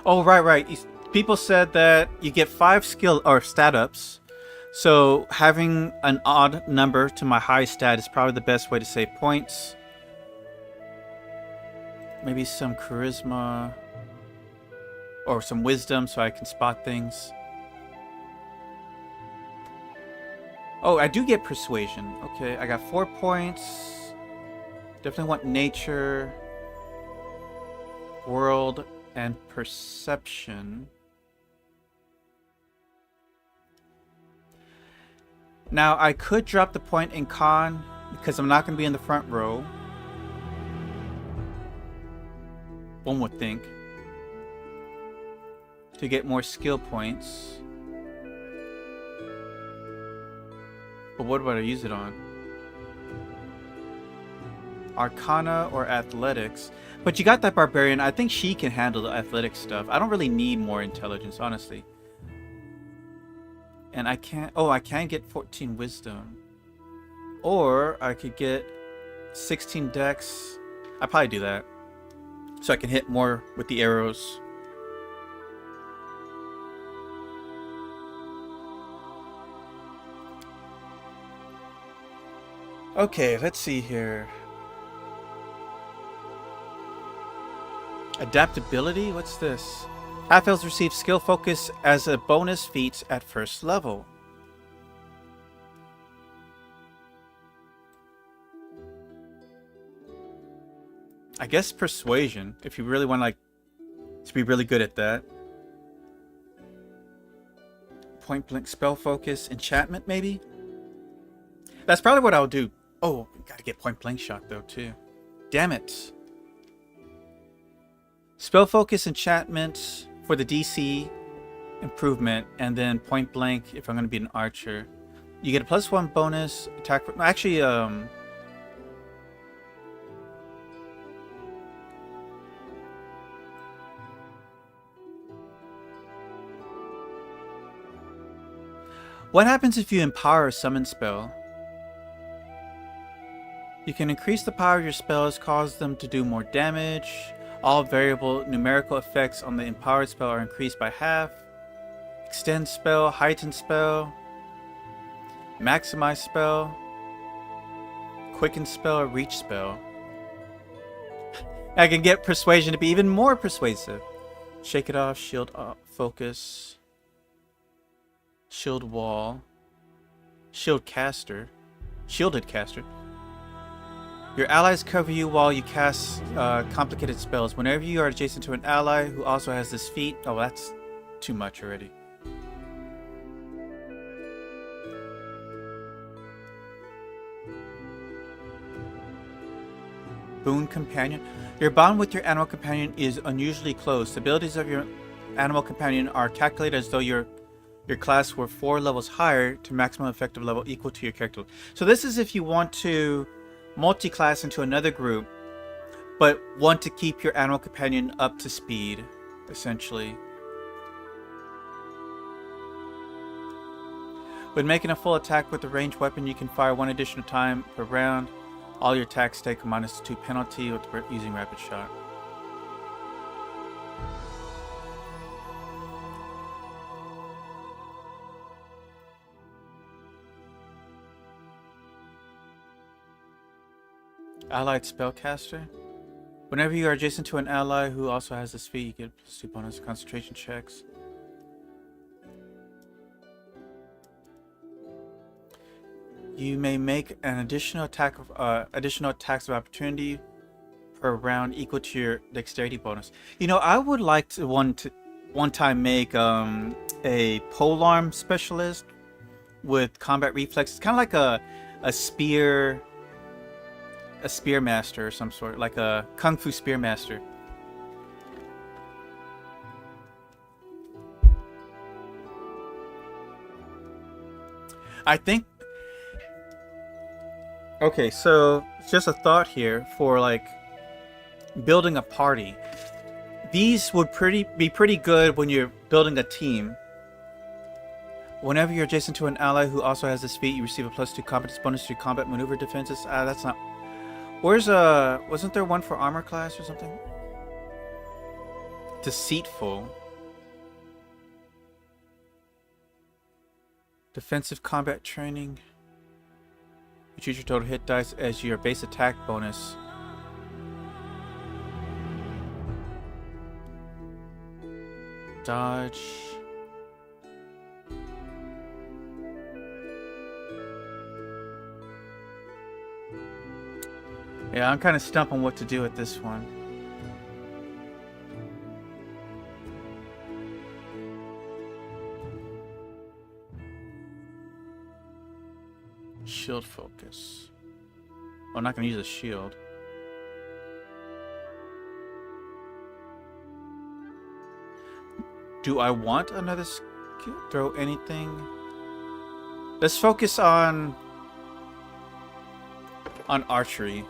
Oh, right. People said that you get 5 skill or stat ups. So having an odd number to my high stat is probably the best way to save points. Maybe some charisma or some wisdom so I can spot things. Oh, I do get persuasion. Okay, I got 4 points. Definitely want nature, world, and perception. Now, I could drop the point in con because I'm not going to be in the front row. One would think. To get more skill points. But what would I use it on? Arcana or athletics? But you got that barbarian. I think she can handle the athletic stuff. I don't really need more intelligence, honestly. And I can't... Oh, I can get 14 wisdom. Or I could get 16 dex. I'd probably do that. So I can hit more with the arrows. Okay, let's see here. Adaptability? What's this? Half-elves receive skill focus as a bonus feat at first level. I guess persuasion, if you really want to be really good at that. Point blank spell focus, enchantment maybe? That's probably what I'll do. Oh, gotta get point blank shot though too. Damn it. Spell focus, enchantment for the DC improvement, and then point blank if I'm gonna be an archer. You get a +1 bonus attack. Actually, what happens if you empower a summon spell? You can increase the power of your spells, cause them to do more damage. All variable numerical effects on the empowered spell are increased by half. Extend spell, heighten spell, maximize spell, quicken spell, reach spell. I can get persuasion to be even more persuasive. Shake it off, shield off, focus. Shield wall. Shield caster. Shielded caster. Your allies cover you while you cast complicated spells. Whenever you are adjacent to an ally who also has this feat... Oh, that's too much already. Boon companion. Your bond with your animal companion is unusually close. The abilities of your animal companion are calculated as though your class were 4 levels higher to maximum effective level equal to your character. So this is if you want to multi-class into another group, but want to keep your animal companion up to speed, essentially. When making a full attack with a ranged weapon, you can fire 1 additional time per round. All your attacks take a -2 penalty with using rapid shot. Allied spellcaster. Whenever you are adjacent to an ally who also has this feat, you get +2 bonus concentration checks. You may make an additional attacks of opportunity per round equal to your dexterity bonus. You know, I would like to one time make a polearm specialist with combat reflexes, kind of like a spear master or some sort, like a kung fu spear master. I think. Okay, so it's just a thought here for like building a party. These would be pretty good when you're building a team. Whenever you're adjacent to an ally who also has this feat, you receive a +2 competence bonus to your combat maneuver defenses. That's not. Where's wasn't there one for armor class or something? Deceitful. Defensive combat training. You choose your total hit dice as your base attack bonus. Dodge. Yeah, I'm kind of stumped on what to do with this one. Shield focus. I'm not going to use a shield. Do I want another skill? Throw anything? Let's focus on archery.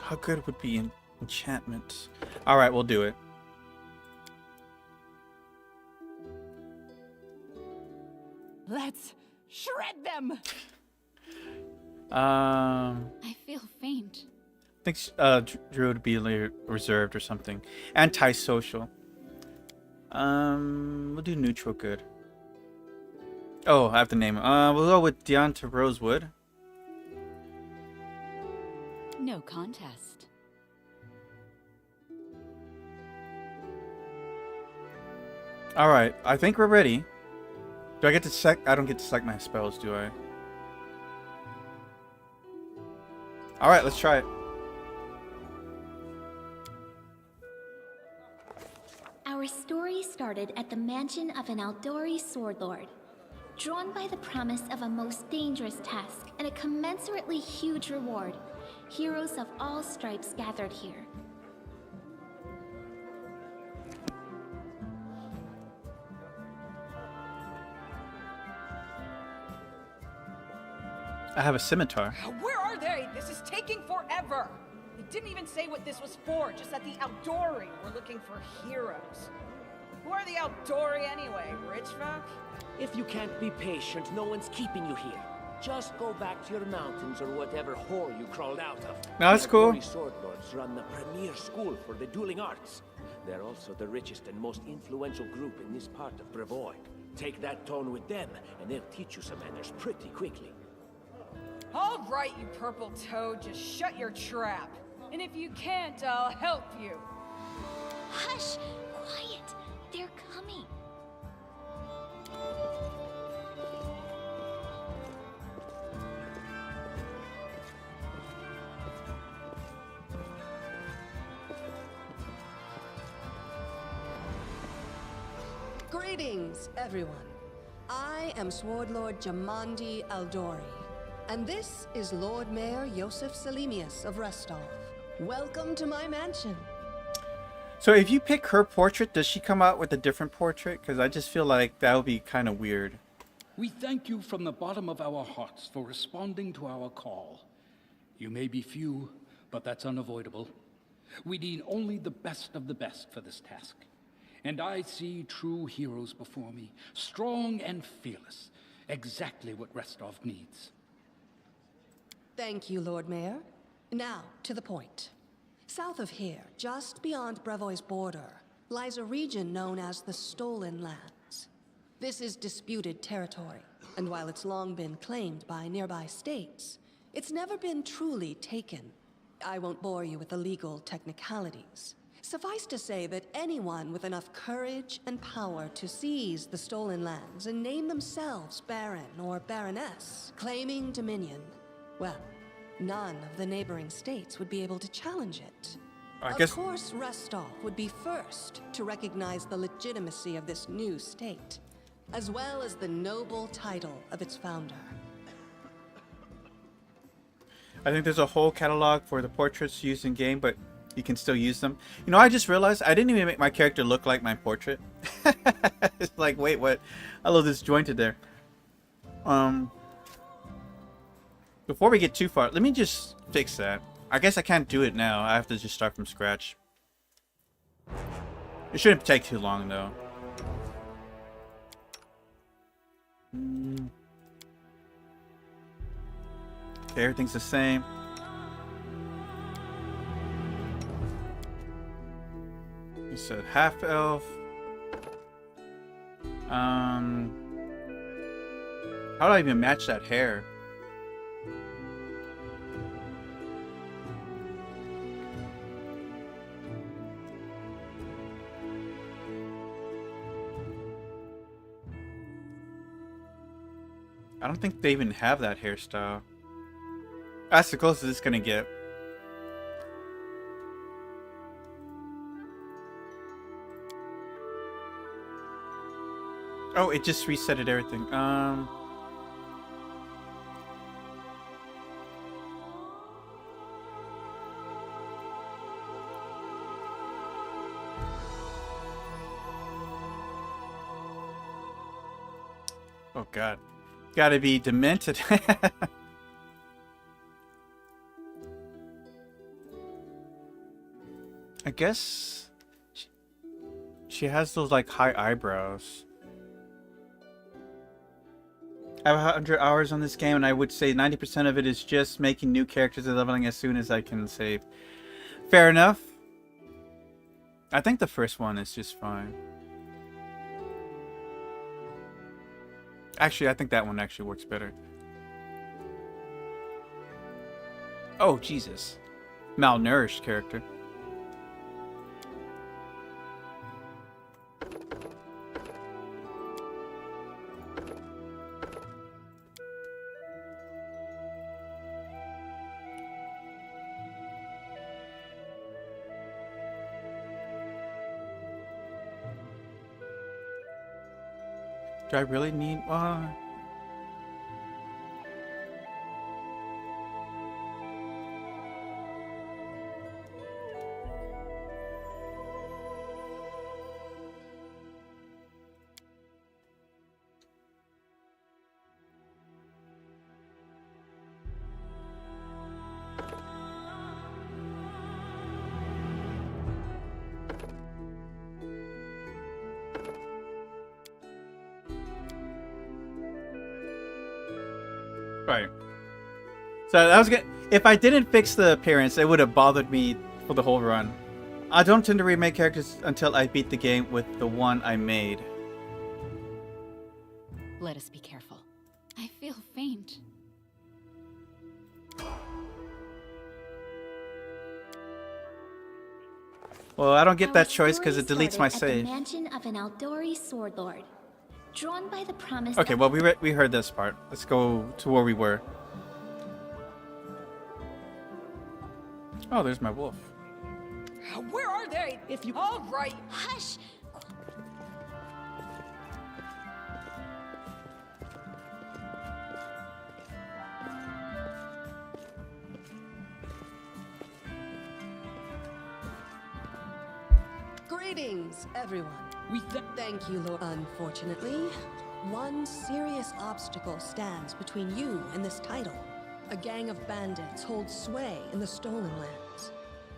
How good would be enchantment? Alright, we'll do it. Let's shred them! I I feel faint. think Drew would be reserved or something. Antisocial. We'll do neutral good. Oh, I have to name him. We'll go with Deonta Rosewood. No contest. Alright, I think we're ready. Do I get to select? I don't get to select my spells, do I? Alright, let's try it. Our story started at the mansion of an Aldori sword lord. Drawn by the promise of a most dangerous task and a commensurately huge reward, heroes of all stripes gathered here. I have a scimitar. Where are they? This is taking forever. They didn't even say what this was for, just that the Aldori were looking for heroes. Who are the Aldori anyway? Rich folk? If you can't be patient, no one's keeping you here. Just go back to your mountains or whatever hole you crawled out of. No, that's cool. The sword lords run the premier school for the dueling arts. They're also the richest and most influential group in this part of Brevoy. Take that tone with them, and they'll teach you some manners pretty quickly. All right, you purple toad, just shut your trap. And if you can't, I'll help you. Hush! Quiet! They're coming. Greetings, everyone. I am Sword Lord Jamandi Aldori, and this is Lord Mayor Yosef Salimius of Restov. Welcome to my mansion. So if you pick her portrait, does she come out with a different portrait? Because I just feel like that would be kind of weird. We thank you from the bottom of our hearts for responding to our call. You may be few, but that's unavoidable. We need only the best of the best for this task. And I see true heroes before me, strong and fearless, exactly what Restov needs. Thank you, Lord Mayor. Now, to the point. South of here, just beyond Brevoy's border, lies a region known as the Stolen Lands. This is disputed territory, and while it's long been claimed by nearby states, it's never been truly taken. I won't bore you with the legal technicalities. Suffice to say that anyone with enough courage and power to seize the Stolen Lands and name themselves Baron or Baroness, claiming dominion, well, none of the neighboring states would be able to challenge it. Of course, Restov would be first to recognize the legitimacy of this new state, as well as the noble title of its founder. I think there's a whole catalog for the portraits used in game, but you can still use them. You know, I just realized I didn't even make my character look like my portrait. It's like, wait, what? I love this jointed there. Before we get too far, let me just fix that. I guess I can't do it now. I have to just start from scratch. It shouldn't take too long, though. Okay, everything's the same. It's a half elf. How do I even match that hair? I don't think they even have that hairstyle. That's the closest it's gonna get. Oh, it just resetted everything. Oh god. Gotta be demented. I guess she has those like high eyebrows. I have 100 hours on this game, and I would say 90% of it is just making new characters and leveling as soon as I can save. Fair enough. I think the first one is just fine. Actually, I think that one actually works better. Oh, Jesus. Malnourished character. Do I really need one? Right. So I was gonna, if I didn't fix the appearance, it would have bothered me for the whole run. I don't tend to remake characters until I beat the game with the one I made. Let us be careful. I feel faint. Well, I don't get Our that choice because it story deletes my started save. at the mansion of an Aldori sword lord. Drawn by the promise Okay, of well we heard this part. Let's go to where we were. Oh, there's my wolf. Where are they? If you- All right. Hush! Greetings, everyone. We Thank you, Lord. Unfortunately, one serious obstacle stands between you and this title. A gang of bandits holds sway in the Stolen Lands.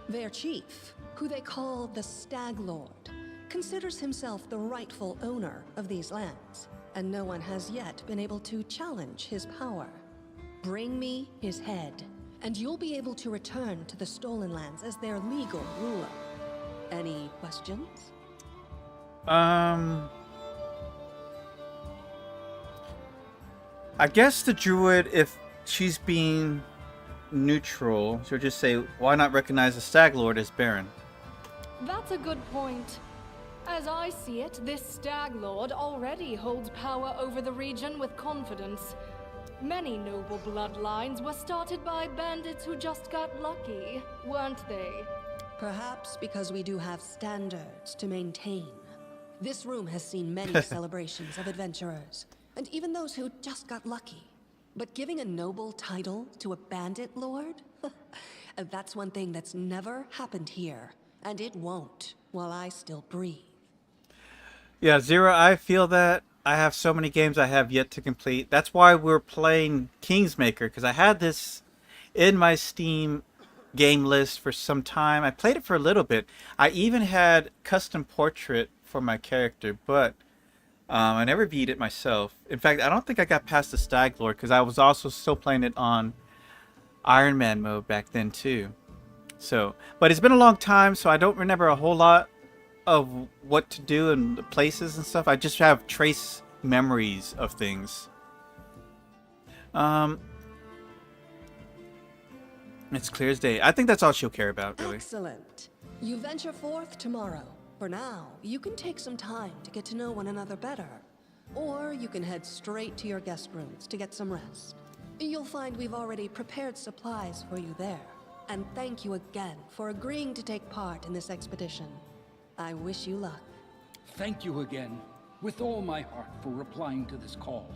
Their chief, who they call the Stag Lord, considers himself the rightful owner of these lands, and no one has yet been able to challenge his power. Bring me his head, and you'll be able to return to the Stolen Lands as their legal ruler. Any questions? I guess the druid, if she's being neutral, she'll just say, why not recognize the Stag Lord as Baron? That's a good point. As I see it, this Stag Lord already holds power over the region with confidence. Many noble bloodlines were started by bandits who just got lucky, weren't they? Perhaps because we do have standards to maintain. This room has seen many celebrations of adventurers, and even those who just got lucky. But giving a noble title to a bandit lord? That's one thing that's never happened here, and it won't while I still breathe. Yeah, Zero, I feel that. I have so many games I have yet to complete. That's why we're playing Kingsmaker, because I had this in my Steam game list for some time. I played it for a little bit. I even had custom portrait for my character, but I never beat it myself. In fact, I don't think I got past the Stag Lord because I was also still playing it on Iron Man mode back then too. So, but it's been a long time, so I don't remember a whole lot of what to do and the places and stuff. I just have trace memories of things. It's clear as day. I think that's all she'll care about, really. Excellent. You venture forth tomorrow. For now, you can take some time to get to know one another better. Or you can head straight to your guest rooms to get some rest. You'll find we've already prepared supplies for you there. And thank you again for agreeing to take part in this expedition. I wish you luck. Thank you again, with all my heart, for replying to this call.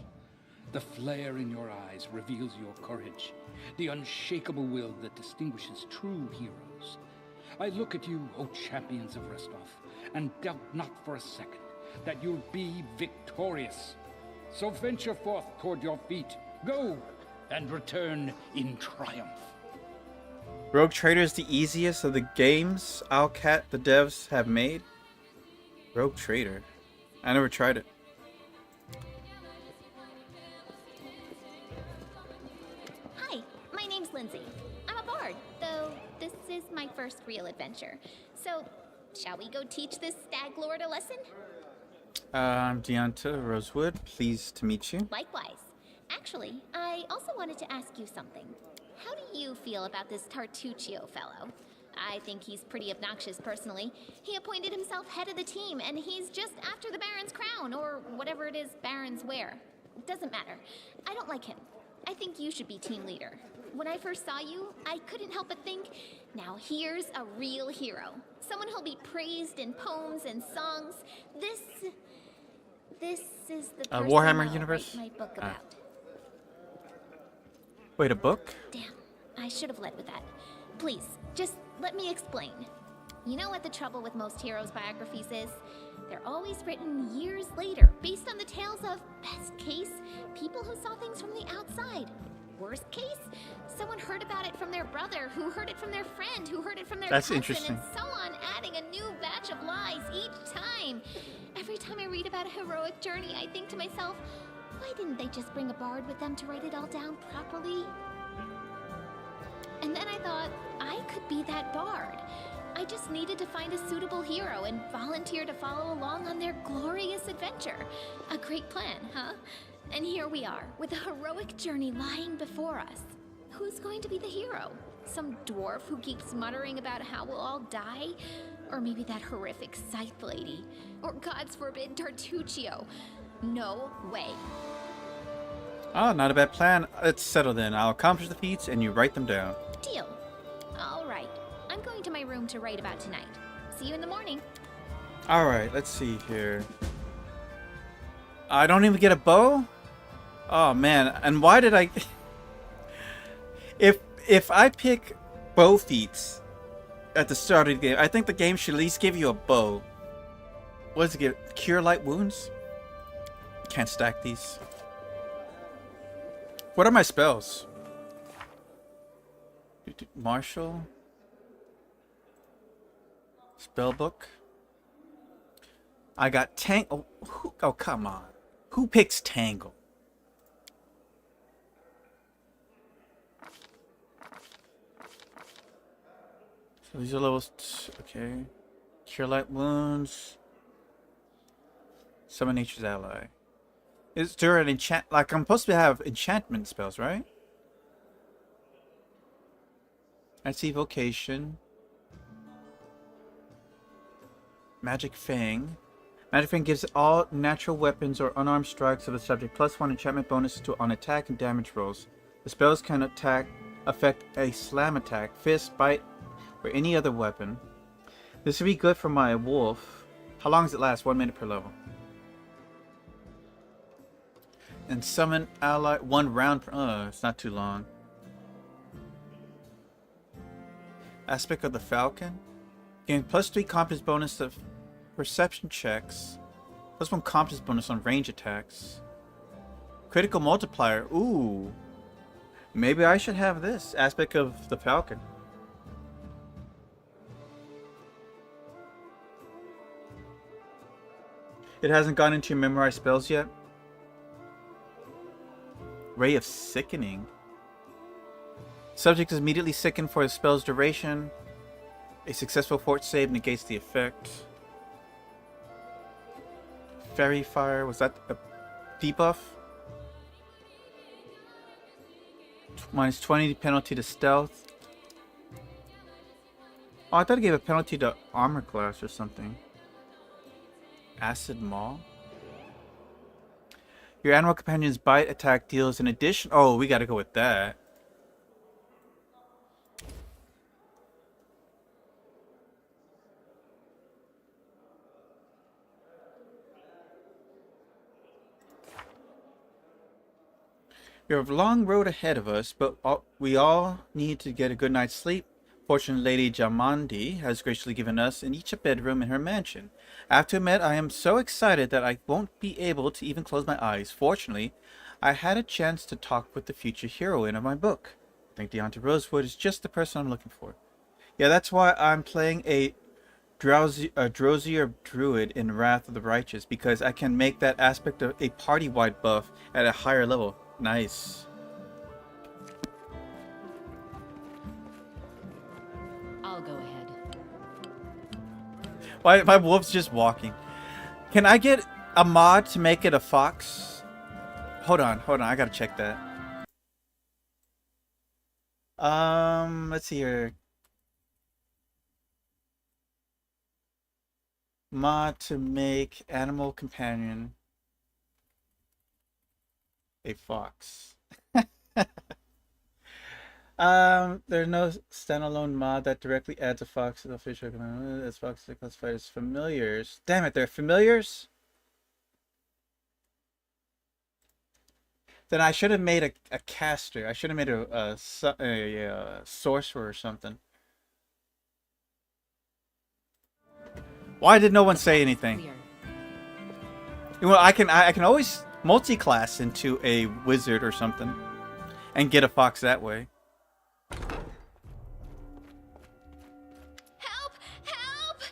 The flare in your eyes reveals your courage, the unshakable will that distinguishes true heroes. I look at you, O champions of Restov, and doubt not for a second that you'll be victorious. So venture forth toward your feet, go, and return in triumph. Rogue Trader is the easiest of the games Owlcat the devs have made. Rogue Trader. I never tried it. Hi, my name's Lindsay. I'm a bard, though this is my first real adventure. So, shall we go teach this Stag Lord a lesson? I'm Deonta Rosewood. Pleased to meet you. Likewise. Actually, I also wanted to ask you something. How do you feel about this Tartuccio fellow? I think he's pretty obnoxious personally. He appointed himself head of the team, and he's just after the Baron's crown, or whatever it is barons wear. Doesn't matter. I don't like him. I think you should be team leader. When I first saw you, I couldn't help but think, now here's a real hero. Someone who'll be praised in poems and songs. This is the person Warhammer I'll universe? write my book about. Wait, a book? Damn, I should have led with that. Please, just let me explain. You know what the trouble with most heroes' biographies is? They're always written years later, based on the tales of, best case, people who saw things from the outside. Worst case, someone heard about it from their brother, who heard it from their friend, who heard it from their cousin, interesting. and so on, adding a new batch of lies each time. Every time I read about a heroic journey, I think to myself, why didn't they just bring a bard with them to write it all down properly? And then I thought, I could be that bard. I just needed to find a suitable hero and volunteer to follow along on their glorious adventure. A great plan, huh? And here we are, with a heroic journey lying before us. Who's going to be the hero? Some dwarf who keeps muttering about how we'll all die? Or maybe that horrific scythe lady? Or God's forbid, Tartuccio? No way. Oh, not a bad plan. Let's settle then. I'll accomplish the feats and you write them down. Deal. All right. I'm going to my room to write about tonight. See you in the morning. Alright, let's see here. I don't even get a bow? Oh man, and why did I... If I pick bow feats at the start of the game, I think the game should at least give you a bow. What does it give? Cure light wounds? Can't stack these. What are my spells? Marshal? Spellbook? I got Tangle. Oh, come on. Who picks Tangle? So these are levels. Okay. Cure light wounds. Summon nature's ally. Is there an enchant? Like, I'm supposed to have enchantment spells, right? I see vocation. Magic Fang. Magic Fang gives all natural weapons or unarmed strikes of the subject +1 enchantment bonus on attack and damage rolls. The spells can affect a slam attack, fist, bite, or any other weapon. This would be good for my wolf. How long does it last? 1 minute per level. And summon ally 1 round per... it's not too long. Aspect of the Falcon. Gain +3 competence bonus of perception checks. +1 competence bonus on range attacks. Critical multiplier. Ooh. Maybe I should have this. Aspect of the Falcon. It hasn't gone into your memorized spells yet. Ray of Sickening. Subject is immediately sickened for the spell's duration. A successful fort save negates the effect. Fairy Fire, was that a debuff? -20 penalty to stealth. Oh, I thought it gave a penalty to armor class or something. Acid Maw. Your animal companion's bite attack deals an addition. Oh, we gotta go with that. We have a long road ahead of us, but we all need to get a good night's sleep. Fortunately, Lady Jamandi has graciously given us in each a bedroom in her mansion. I have to admit, I am so excited that I won't be able to even close my eyes. Fortunately, I had a chance to talk with the future heroine of my book. I think Deonta Rosewood is just the person I'm looking for. Yeah, that's why I'm playing a drowsier druid in Wrath of the Righteous, because I can make that aspect of a party-wide buff at a higher level. Nice. I'll go ahead. Why my wolf's just walking. Can I get a mod to make it a fox? Hold on, I gotta check that. Let's see here. Mod to make animal companion a fox. There's no standalone mod that directly adds a fox to the official command. As foxes are classified as familiars. Damn it, they're familiars? Then I should have made a caster. I should have made a sorcerer or something. Why did no one say anything? Clear. Well, I can always multi-class into a wizard or something and get a fox that way. Help! Help!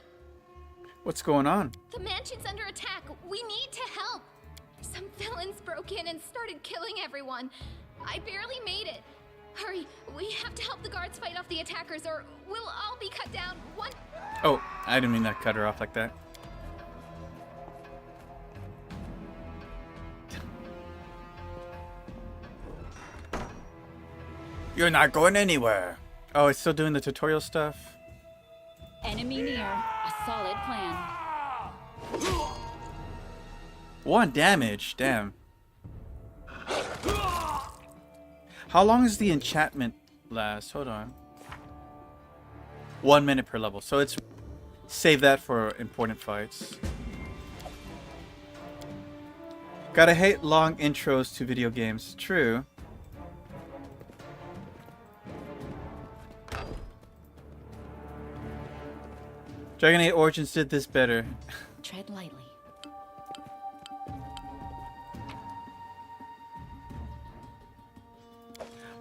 What's going on? The mansion's under attack. We need to help. Some villains broke in and started killing everyone. I barely made it. Hurry, we have to help the guards fight off the attackers or we'll all be cut down. One... Oh, I didn't mean to cut her off like that. You're not going anywhere. Oh, it's still doing the tutorial stuff? Enemy near. A solid plan. 1 damage, damn. How long does the enchantment last? Hold on. 1 minute per level. So it's save that for important fights. Gotta hate long intros to video games. True. Dragon Age Origins did this better. Tread lightly.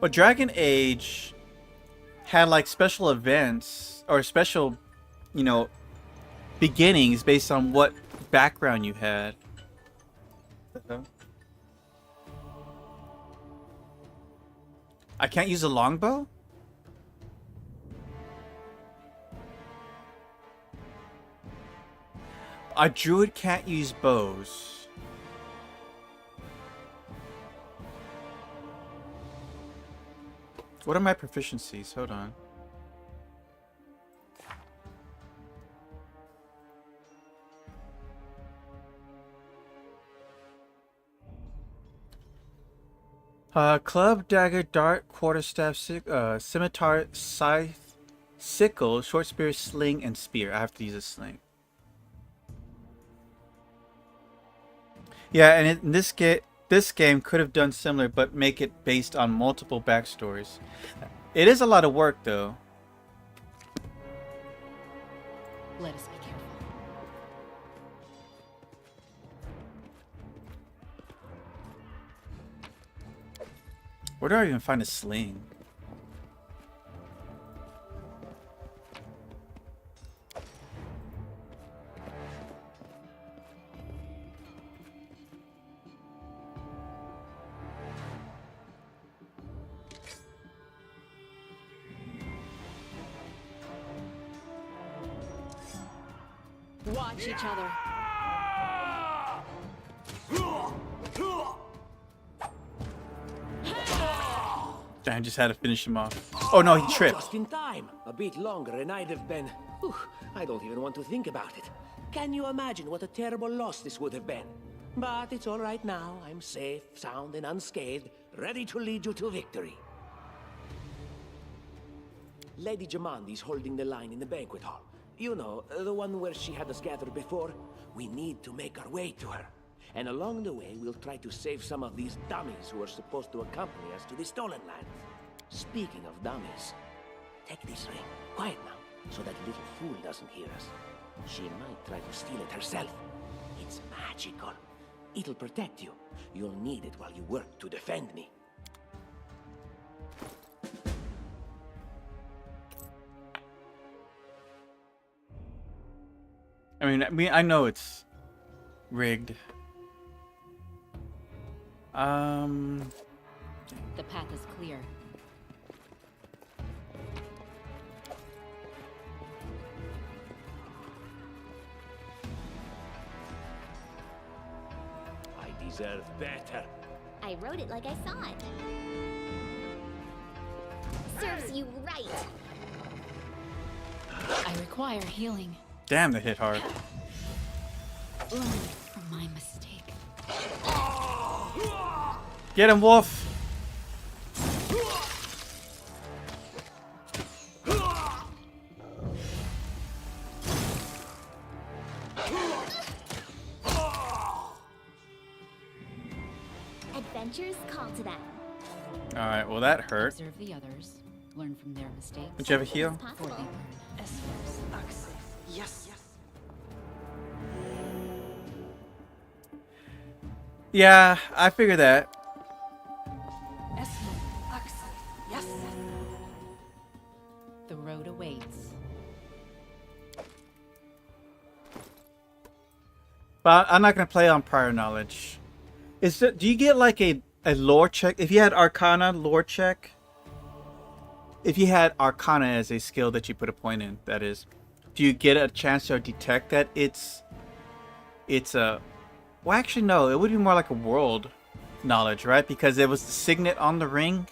Well, Dragon Age had like special events or special, you know, beginnings based on what background you had. I can't use a longbow? A druid can't use bows. What are my proficiencies? Hold on. Club, dagger, dart, quarterstaff, scimitar, scythe, sickle, short spear, sling, and spear. I have to use a sling. Yeah, and in this game could have done similar, but make it based on multiple backstories. It is a lot of work, though. Let us be careful. Where do I even find a sling? Watch each other. I just had to finish him off. Oh no, he tripped. Just in time. A bit longer and I'd have been... Whew, I don't even want to think about it. Can you imagine what a terrible loss this would have been? But it's all right now. I'm safe, sound, and unscathed, ready to lead you to victory. Lady Jamandi's holding the line in the banquet hall. You know, the one where she had us gathered before. We need to make our way to her. And along the way, we'll try to save some of these dummies who are supposed to accompany us to the stolen land. Speaking of dummies, take this ring. Quiet now, so that little fool doesn't hear us. She might try to steal it herself. It's magical. It'll protect you. You'll need it while you work to defend me. I know it's rigged. The path is clear. deserve better. I wrote it like I saw it. Serves you right. I require healing. Damn, they hit hard. Learn from my mistake. Get him, Wolf! Adventures call to them. Alright, well that hurt. Observe the others. Learn from their mistakes. Did you have a heal? Before they learn. Yes. Yeah, I figured that. Yes. The road awaits. But I'm not gonna play on prior knowledge. Do you get like a lore check? If you had Arcana lore check, if you had Arcana as a skill that you put a point in, that is, do you get a chance to detect that it's a? Well, actually, no. It would be more like a world knowledge, right? Because it was the signet on the ring.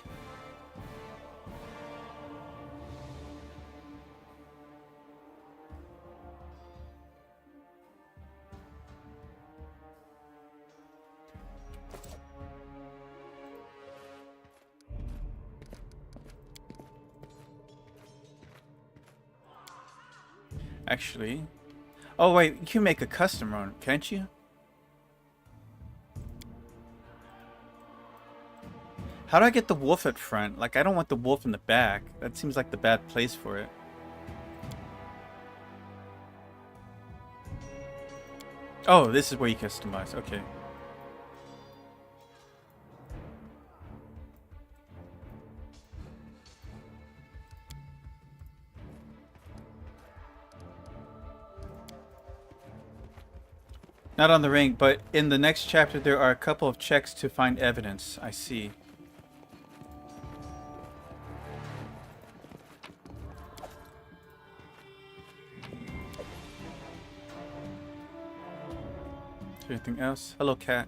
Actually, oh wait, you can make a custom run, can't you? How do I get the wolf at front? Like, I don't want the wolf in the back. That seems like the bad place for it. Oh, this is where you customize. Okay. Not on the ring, but in the next chapter there are a couple of checks to find evidence. I see. Is there anything else? Hello, cat.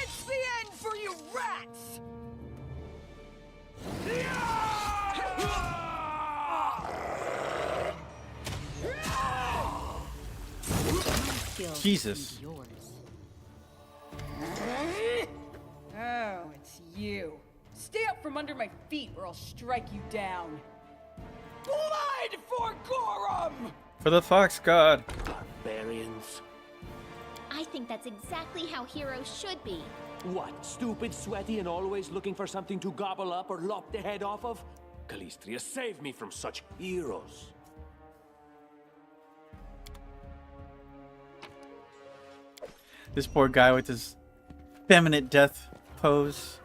It's the end for you rats! Jesus. Yours. Oh, it's you. Stay up from under my feet or I'll strike you down. Blood for Gorum! For the fox god. Barbarians. I think that's exactly how heroes should be. What, stupid, sweaty, and always looking for something to gobble up or lop the head off of? Calistria, save me from such heroes. This poor guy with his feminine death pose.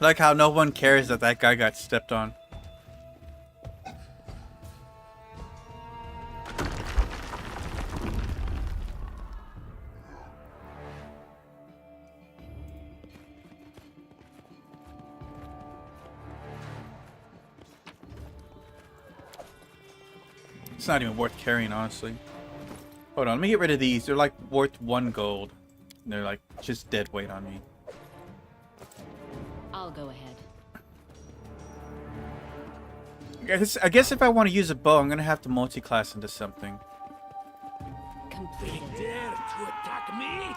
Like how no one cares that that guy got stepped on. It's not even worth carrying, honestly. Hold on, let me get rid of these. They're like worth 1 gold. And they're like just dead weight on me. I'll go ahead. I guess if I want to use a bow, I'm gonna have to multi-class into something. Completed. Dare to attack me?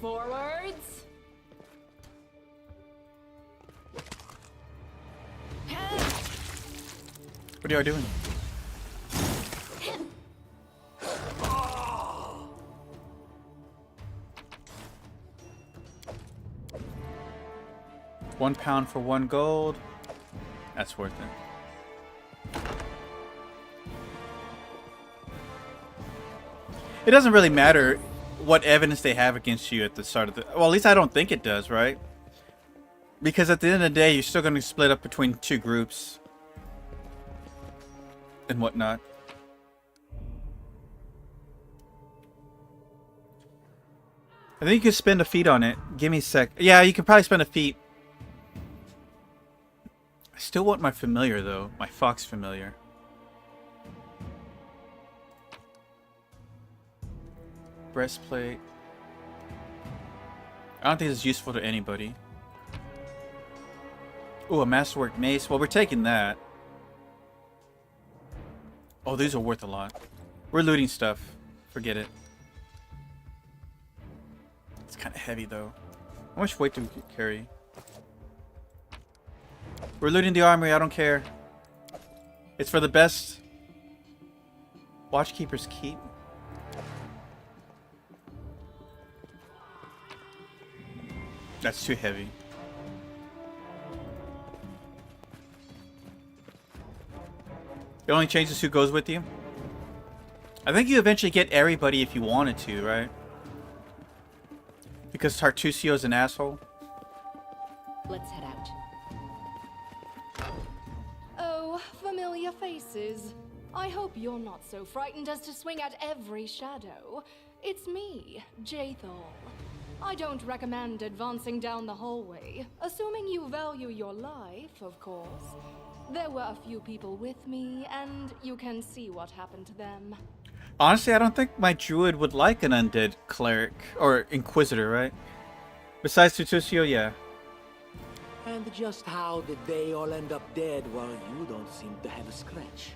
Forwards. What are y'all doing? £1 for 1 gold. That's worth it. It doesn't really matter what evidence they have against you at the start of the... Well, at least I don't think it does, right? Because at the end of the day, you're still going to split up between 2 groups. And whatnot. I think you could spend a feat on it. Give me a sec. Yeah, you could probably spend a feat. I still want my familiar, though. My fox familiar. Breastplate. I don't think it's useful to anybody. Ooh, a masterwork mace. Well, we're taking that. Oh, these are worth a lot. We're looting stuff. Forget it. It's kind of heavy, though. How much weight do we carry? We're looting the armory. I don't care. It's for the best. Watchkeeper's Keep. That's too heavy. It only changes who goes with you. I think you eventually get everybody if you wanted to, right? Because Tartusio's an asshole. Let's head out. Oh, familiar faces. I hope you're not so frightened as to swing at every shadow. It's me, Jaethal. I don't recommend advancing down the hallway, assuming you value your life, of course. There were a few people with me, and you can see what happened to them. Honestly, I don't think my druid would like an undead cleric or inquisitor, right? Besides Tartusio, yeah. And just how did they all end up dead while you don't seem to have a scratch?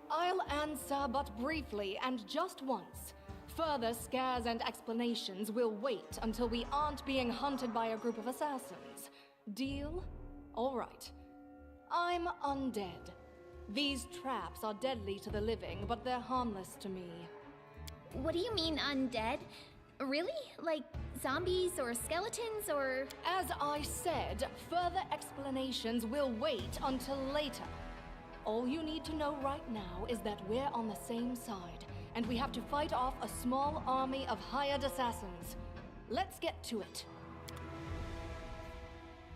I'll answer but briefly and just once. Further scares and explanations will wait until we aren't being hunted by a group of assassins. Deal? All right. I'm undead. These traps are deadly to the living, but they're harmless to me. What do you mean, undead? Really? Like zombies or skeletons or... As I said, further explanations will wait until later. All you need to know right now is that we're on the same side, and we have to fight off a small army of hired assassins. Let's get to it.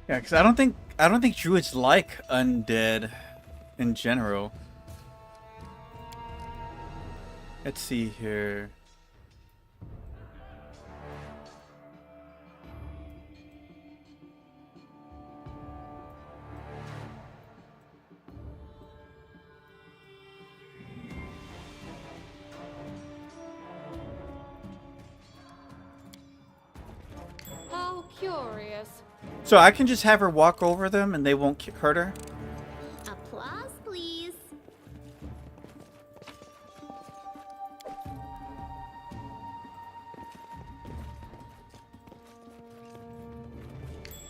Yeah, because I don't think druids like undead in general. Let's see here. How curious. So I can just have her walk over them and they won't hurt her? Applause, please.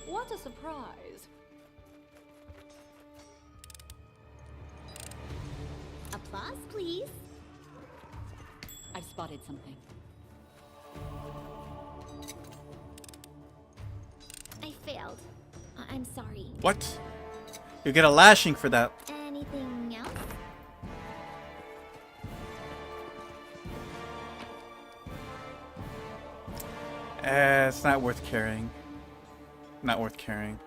What a surprise. Applause, please. I've spotted something. I failed. I'm sorry. What? You get a lashing for that. Anything else? It's not worth carrying. Not worth carrying.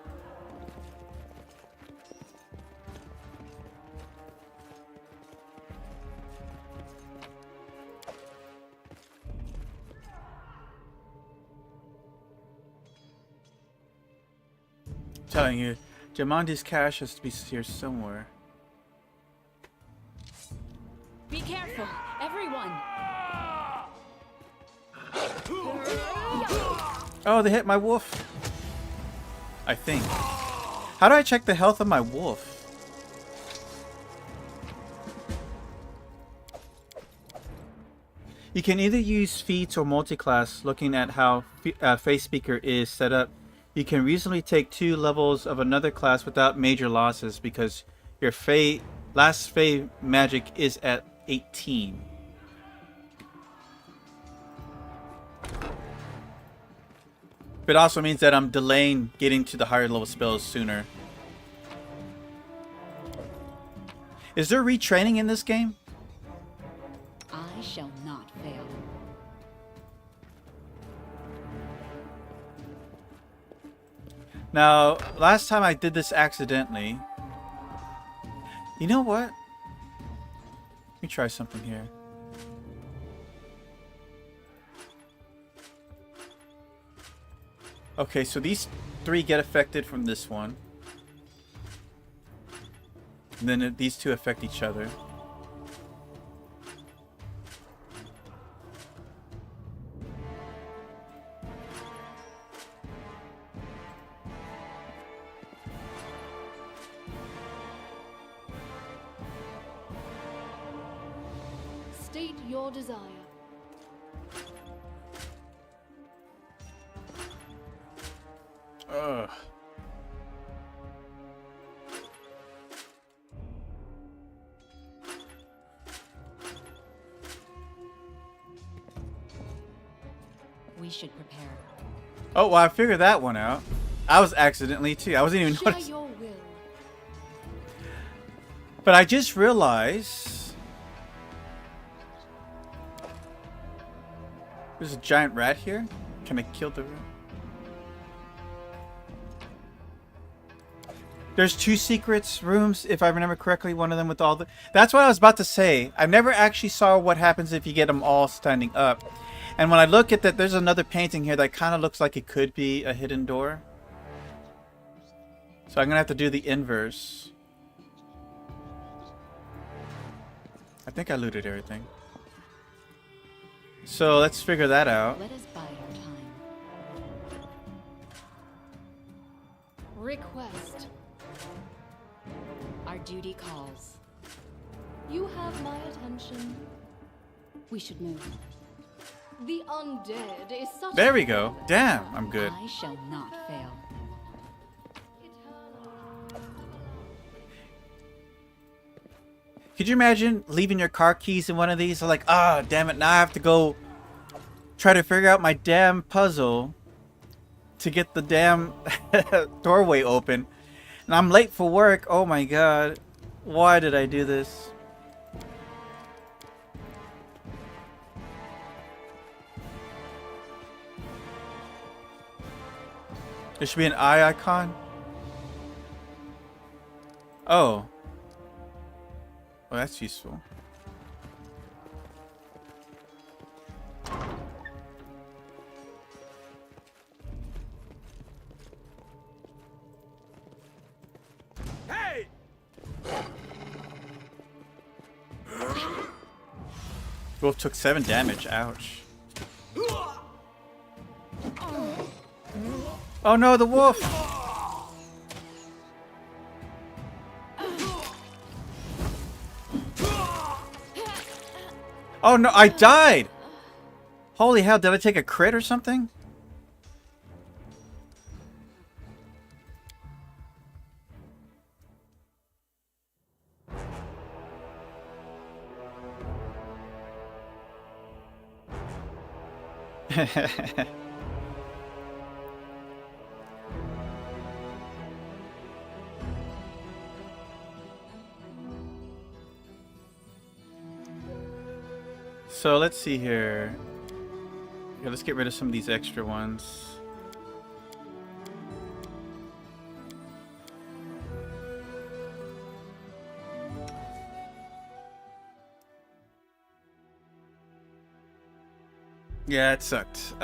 Telling you, Jamandi's cache has to be here somewhere. Be careful, everyone! Oh, they hit my wolf. I think. How do I check the health of my wolf? You can either use feats or multiclass. Looking at how Face Speaker is set up, you can reasonably take 2 levels of another class without major losses because your last Fey magic is at 18. But it also means that I'm delaying getting to the higher level spells sooner. Is there retraining in this game? I shall not fail. Now, last time I did this accidentally. You know what? Let me try something here. Okay, so these 3 get affected from this one. And then these 2 affect each other. State your desire. Ugh. We should prepare. Oh, well, I figured that one out. I was accidentally too. I wasn't even Share noticing. your will. But I just realized there's a giant rat here. Can I kill the rat? There's 2 secrets rooms, if I remember correctly. One of them with all the... That's what I was about to say. I never actually saw what happens if you get them all standing up. And when I look at that, there's another painting here that kind of looks like it could be a hidden door. So I'm going to have to do the inverse. I think I looted everything. So let's figure that out. Let us bide our time. Request. Our duty calls. You have my attention. We should move. The undead is such There a we go. Damn, I'm good. I shall not fail. Could you imagine leaving your car keys in one of these? Like, ah, damn it, now I have to go try to figure out my damn puzzle to get the damn doorway open. And I'm late for work. Oh my god. Why did I do this? There should be an eye icon. Oh. Well, that's useful. Hey! Wolf took 7 damage. Ouch. Oh no, the wolf! Oh no, I died! Holy hell, did I take a crit or something? So let's see here. Yeah, let's get rid of some of these extra ones. Yeah, it sucked.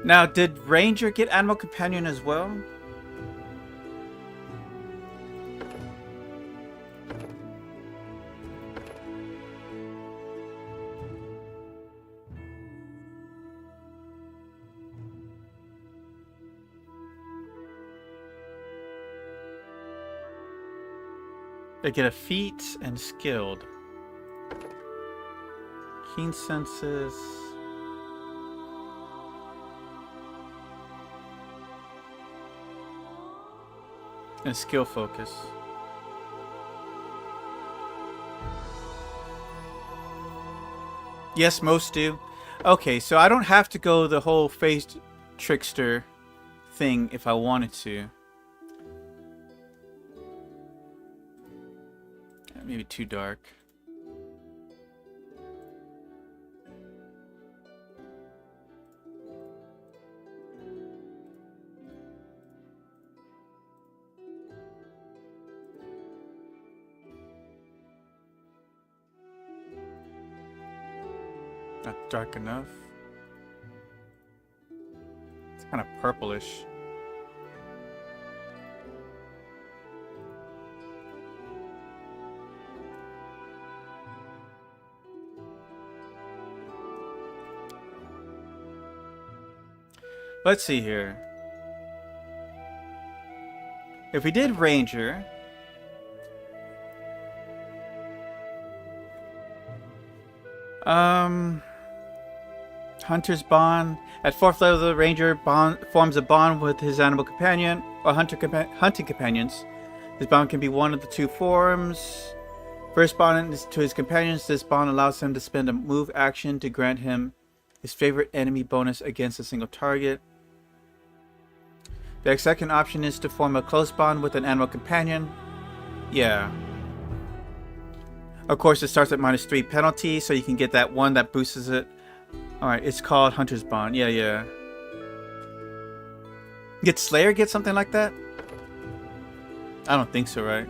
Now, did Ranger get Animal Companion as well? They get a feat and skilled. Keen senses. And skill focus. Yes, most do. Okay, so I don't have to go the whole face trickster thing if I wanted to. Maybe too dark. Not dark enough. It's kind of purplish. Let's see here. If we did Ranger, Hunter's Bond. At 4th level, the Ranger forms a bond with his animal companion or hunting companions. This bond can be one of the two forms. First bond is to his companions. This bond allows him to spend a move action to grant him his favorite enemy bonus against a single target. The second option is to form a close bond with an animal companion. Yeah. Of course, it starts at -3 penalty, so you can get that one that boosts it. Alright, it's called Hunter's Bond. Yeah. Get Slayer get something like that? I don't think so, right?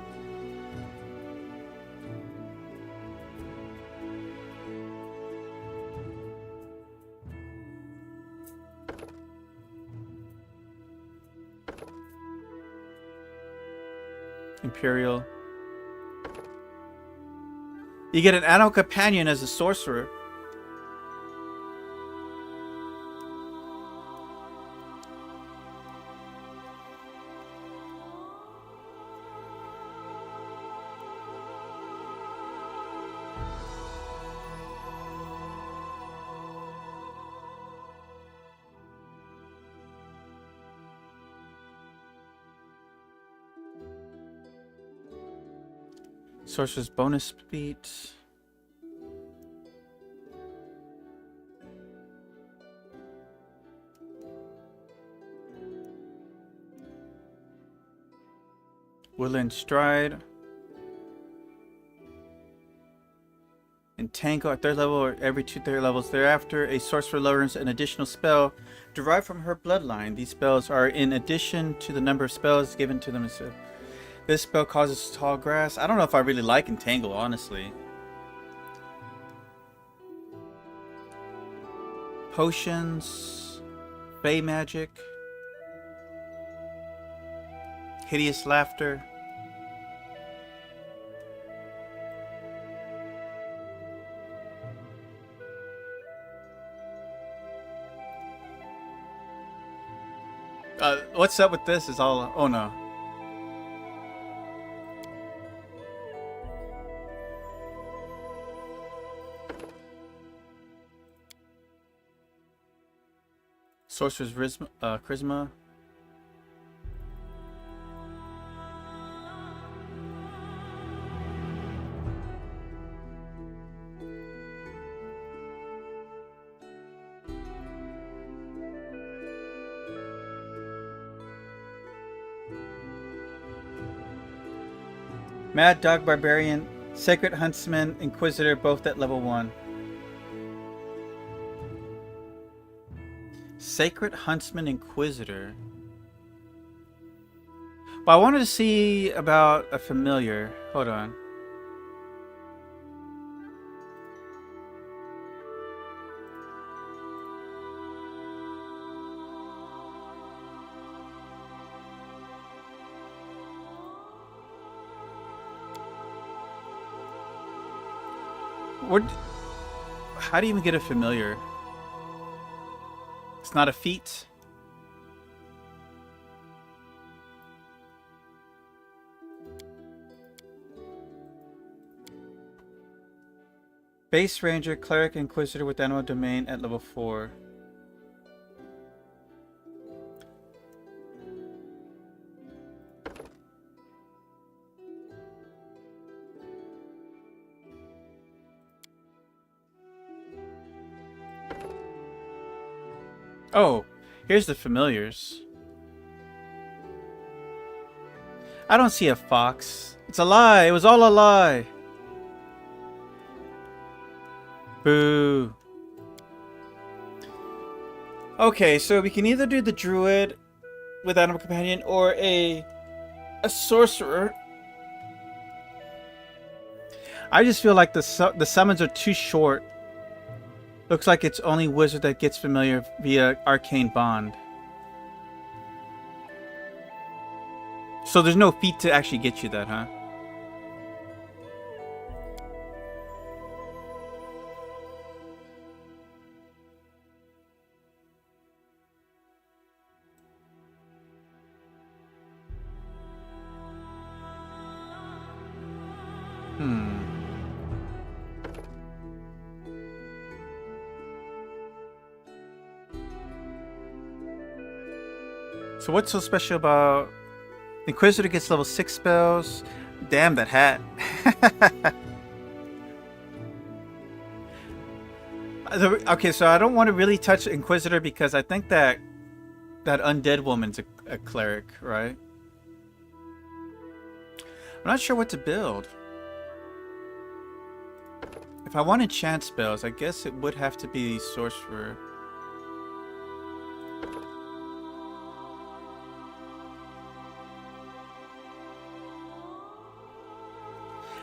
Imperial. You get an animal companion as a sorcerer. Sorcerer's bonus speed. Woodland Stride. Entangle at 3rd level or every 2 3rd levels thereafter. A sorcerer learns an additional spell derived from her bloodline. These spells are in addition to the number of spells given to them. This spell causes tall grass. I don't know if I really like Entangle, honestly. Potions. Bay Magic. Hideous Laughter. What's up with this is all... Oh no. Sorcerer's Charisma. Mad Dog Barbarian, Sacred Huntsman, Inquisitor, both at level 1. Sacred Huntsman, Inquisitor. But I wanted to see about a familiar. Hold on. How do you even get a familiar? It's not a feat. Base Ranger, Cleric, Inquisitor with Animal Domain at level 4. Oh, here's the familiars. I don't see a fox. It's a lie. It was all a lie. Boo. Okay, so we can either do the druid with animal companion or a sorcerer. I just feel like the summons are too short. Looks like it's only wizard that gets familiar via arcane bond. So there's no feat to actually get you that, huh? So what's so special about Inquisitor gets level 6 spells? Damn, that hat. Okay, so I don't want to really touch Inquisitor because I think that undead woman's a cleric, right? I'm not sure what to build. If I want enchant spells, I guess it would have to be sorcerer.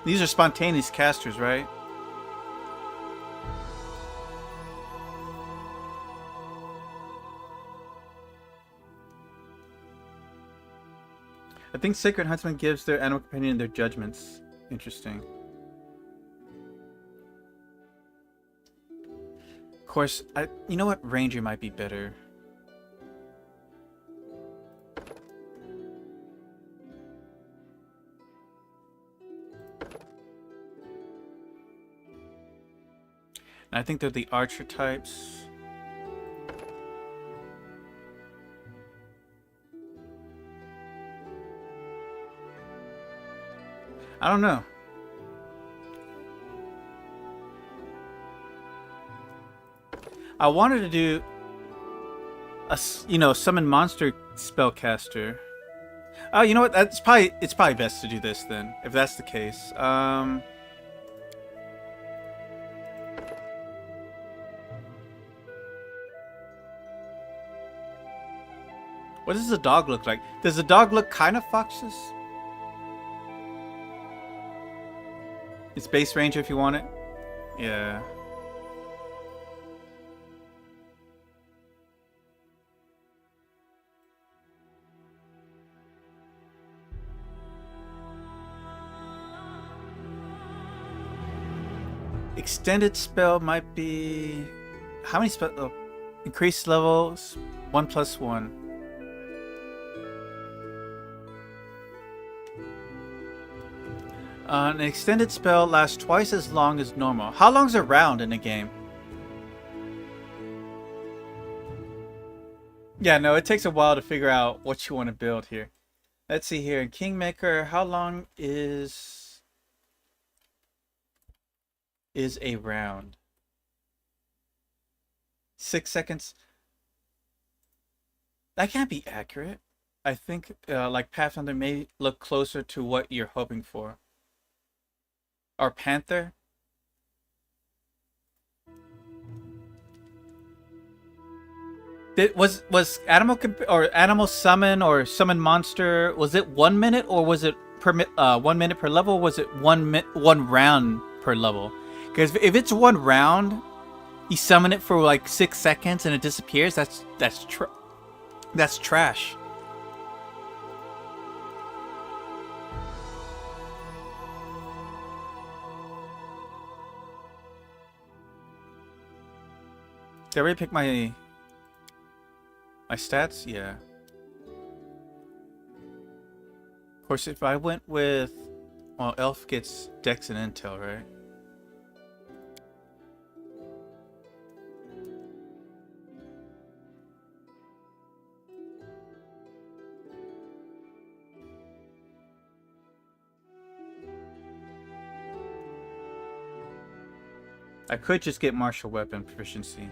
These are spontaneous casters, right? I think Sacred Huntsman gives their animal companion their judgments. Interesting. Of course, you know what? Ranger might be better. I think they're the archer types. I don't know. I wanted to do a, summon monster spellcaster. Oh, you know what? It's probably best to do this then, if that's the case. What does the dog look like? Does the dog look kind of foxes? It's base ranger if you want it. Yeah. Extended spell might be... How many spells? Oh, increased levels, 1+1. An extended spell lasts twice as long as normal. How long's a round in a game? Yeah, no, it takes a while to figure out what you want to build here. Let's see here. In Kingmaker, how long is a round? 6 seconds? That can't be accurate. I think like Pathfinder may look closer to what you're hoping for. Or Panther? Was animal summon or summon monster, was it 1 minute or was it 1 minute per level? Was it one round per level? Because if it's 1 round, you summon it for like 6 seconds and it disappears. That's trash. Did I already pick my stats? Yeah. Of course, if I went with... Well, Elf gets Dex and Intel, right? I could just get martial weapon proficiency.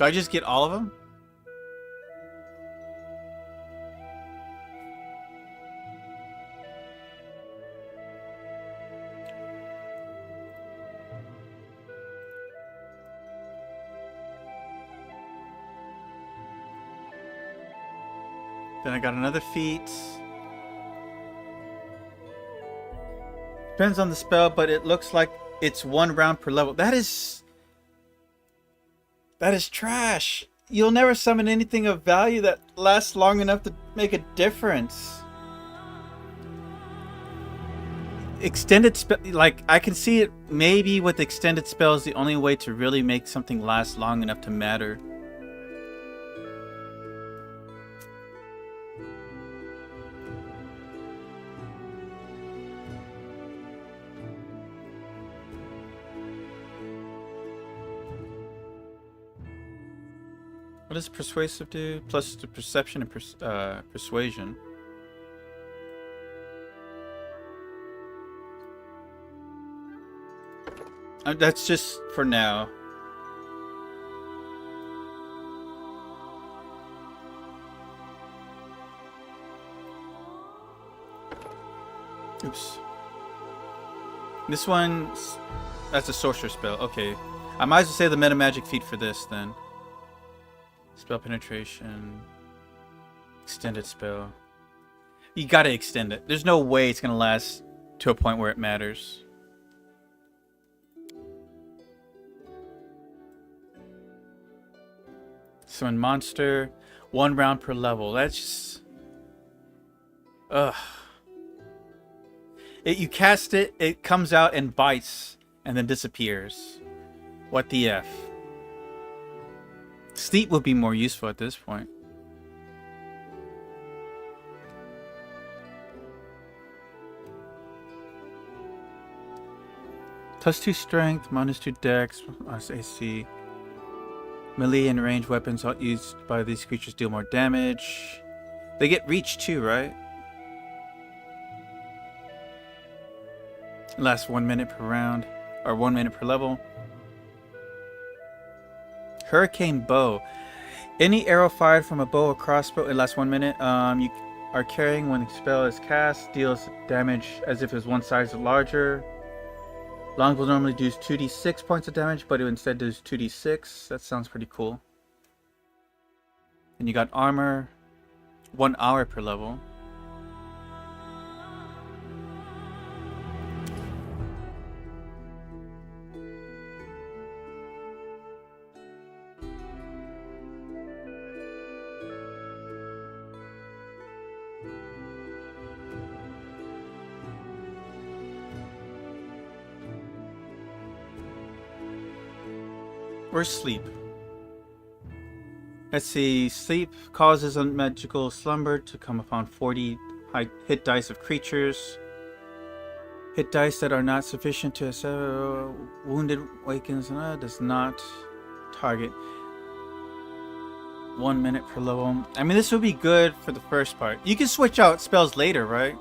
Do I just get all of them? Then I got another feat. Depends on the spell, but it looks like it's 1 round per level. That is trash. You'll never summon anything of value that lasts long enough to make a difference. Extended spell, like I can see it maybe with extended spells, the only way to really make something last long enough to matter. What does persuasive do? Plus the perception and persuasion. That's just for now. Oops. This one, that's a sorcerer spell. Okay. I might as well say the meta magic feat for this then. Spell penetration. Extended spell. You gotta extend it. There's no way it's gonna last to a point where it matters. So in monster, 1 round per level. That's just... Ugh. You cast it, it comes out and bites, and then disappears. What the F? Sleep would be more useful at this point. +2 strength, -2 dex, AC. Melee and ranged weapons used by these creatures deal more damage. They get reach too, right? Lasts 1 minute per round, or 1 minute per level. Hurricane bow. Any arrow fired from a bow or crossbow, it lasts 1 minute. You are carrying when the spell is cast, deals damage as if it was one size larger. Longbow normally does 2d6 points of damage, but it instead does 2d6. That sounds pretty cool. And you got armor, 1 hour per level. Or sleep. Let's see. Sleep causes a magical slumber to come upon 40 hit dice of creatures. Hit dice that are not sufficient to wounded awakens does not target. 1 minute per level. I mean, this would be good for the first part. You can switch out spells later, right?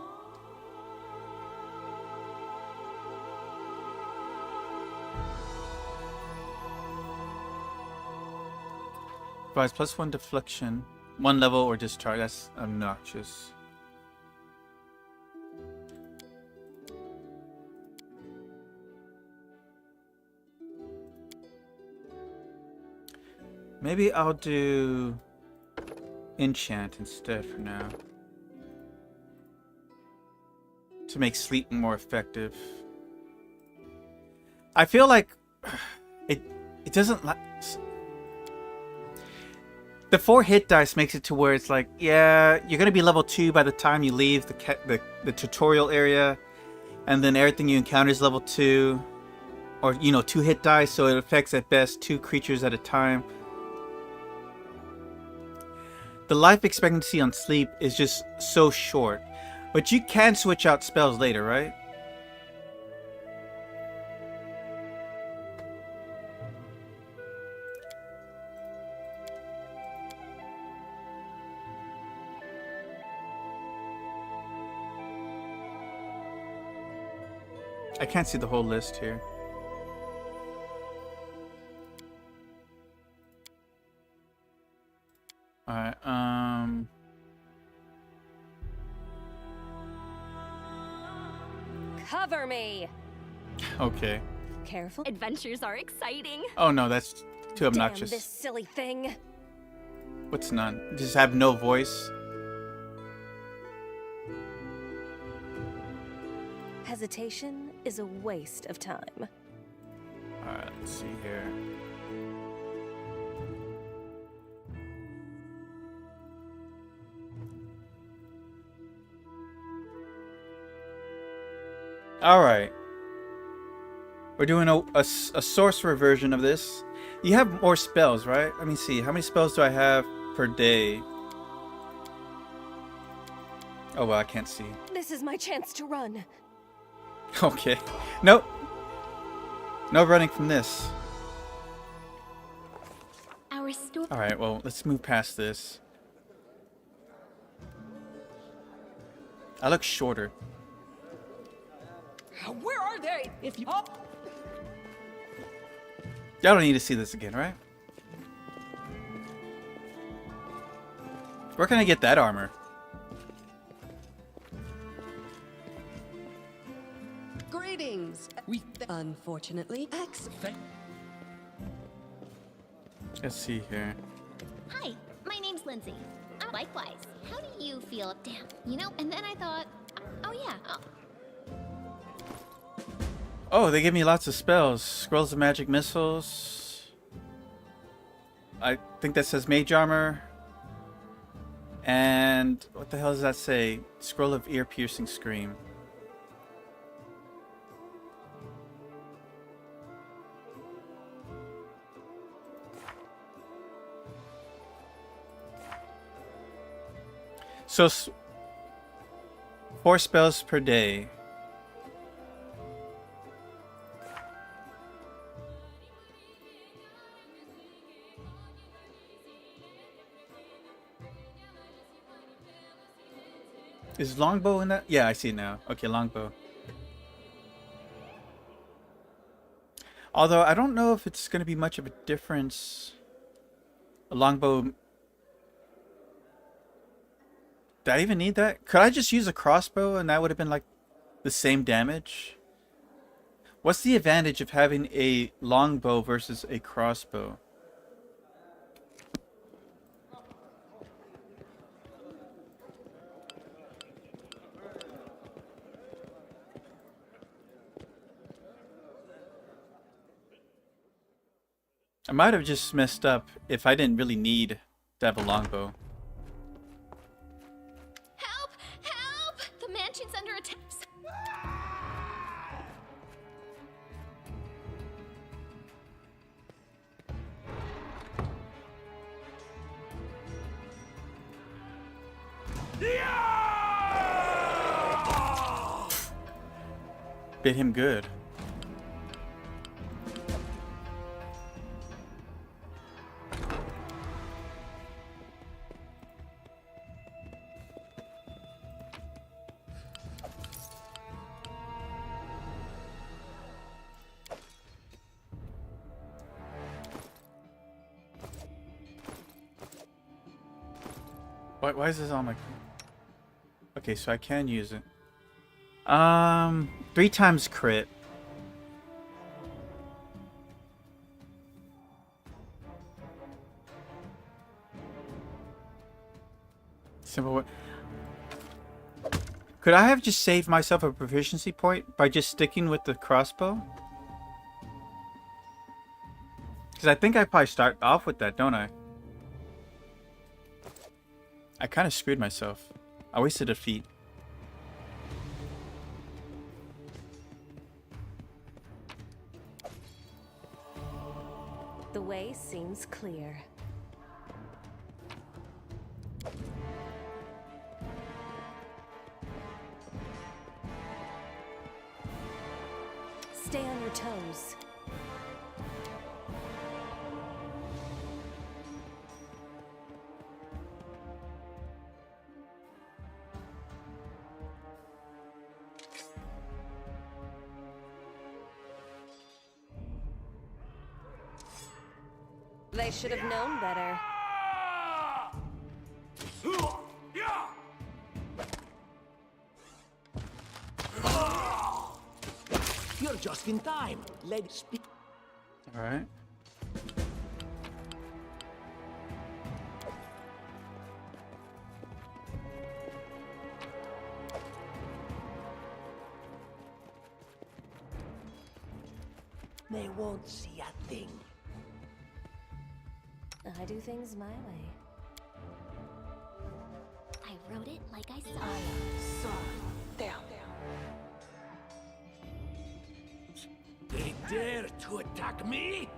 Provides +1 deflection, 1 level or discharge. That's obnoxious. Maybe I'll do enchant instead for now, to make sleep more effective. I feel like it doesn't. The 4 hit dice makes it to where it's like, yeah, you're gonna be level 2 by the time you leave the tutorial area, and then everything you encounter is level 2, or 2 hit dice, so it affects at best 2 creatures at a time. The life expectancy on sleep is just so short, but you can switch out spells later, right? I can't see the whole list here. Alright, Cover me! okay. Careful. Adventures are exciting. Oh no, that's too Damn obnoxious. this silly thing. What's none? Just have no voice? Hesitation is a waste of time. Alright, let's see here. Alright. We're doing a sorcerer version of this. You have more spells, right? Let me see. How many spells do I have per day? Oh, well, I can't see. This is my chance to run. Okay. Nope. No running from this. Our story. Alright, well, let's move past this. I look shorter. Where are they? If you- Oh, Y'all don't need to see this again, right? Where can I get that armor? Greetings. We Unfortunately, thank. Let's see here. Hi, my name's Lindsay. Likewise. How do you feel? Damn. You know, and then I thought, oh yeah. Oh, they give me lots of spells. Scrolls of magic missiles. I think that says mage armor. And what the hell does that say? Scroll of ear piercing scream. So 4 spells per day. Is longbow in that? Yeah, I see it now. Okay, longbow. Although I don't know if it's going to be much of a difference. A longbow. Did I even need that? Could I just use a crossbow and that would have been like the same damage? What's the advantage of having a longbow versus a crossbow? I might have just messed up if I didn't really need to have a longbow. Help! Help! The mansion's under attack. Bit him good. Why is this on my... Okay, so I can use it. 3 times crit. Simple way. Could I have just saved myself a proficiency point by just sticking with the crossbow? Because I think I probably start off with that, don't I? I kind of screwed myself. I wasted a feat. The way seems clear. Stay on your toes. They should have known better. just in time. Let's speak. All right. They won't see a thing. I do things my way. I wrote it like I saw it. They dare to attack me?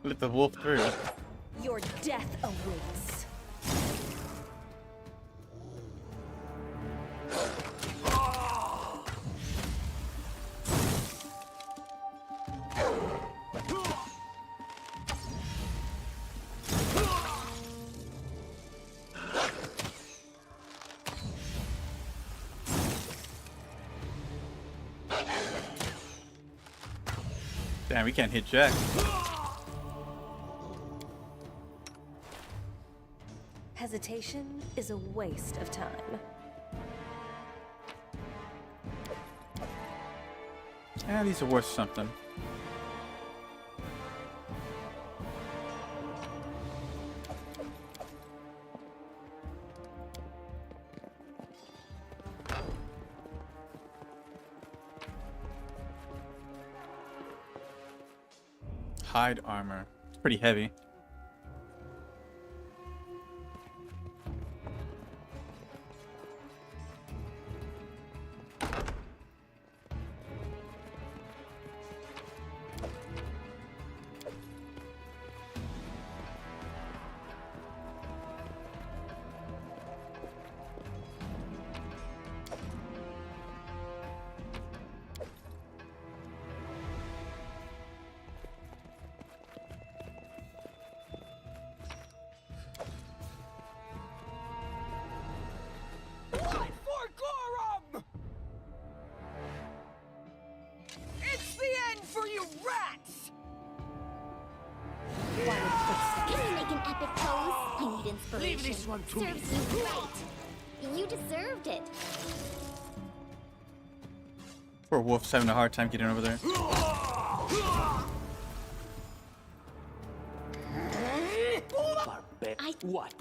Let the wolf through. Your death awaits. Damn, we can't hit Jack. Hesitation is a waste of time. Yeah, these are worth something. Hide armor. It's pretty heavy. Blood for Gorum! It's the end for you rats! Can you make an epic pose? I need inspiration. Leave this one to me. Serves you right. You deserved it. Poor wolf's having a hard time getting over there. What?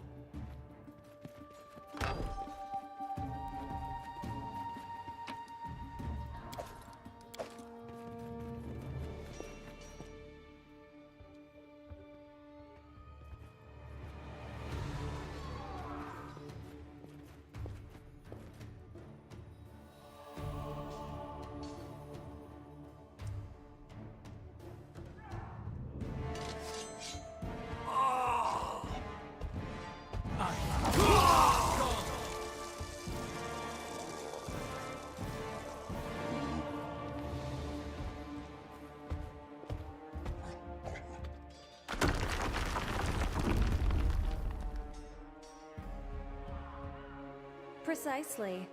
Precisely.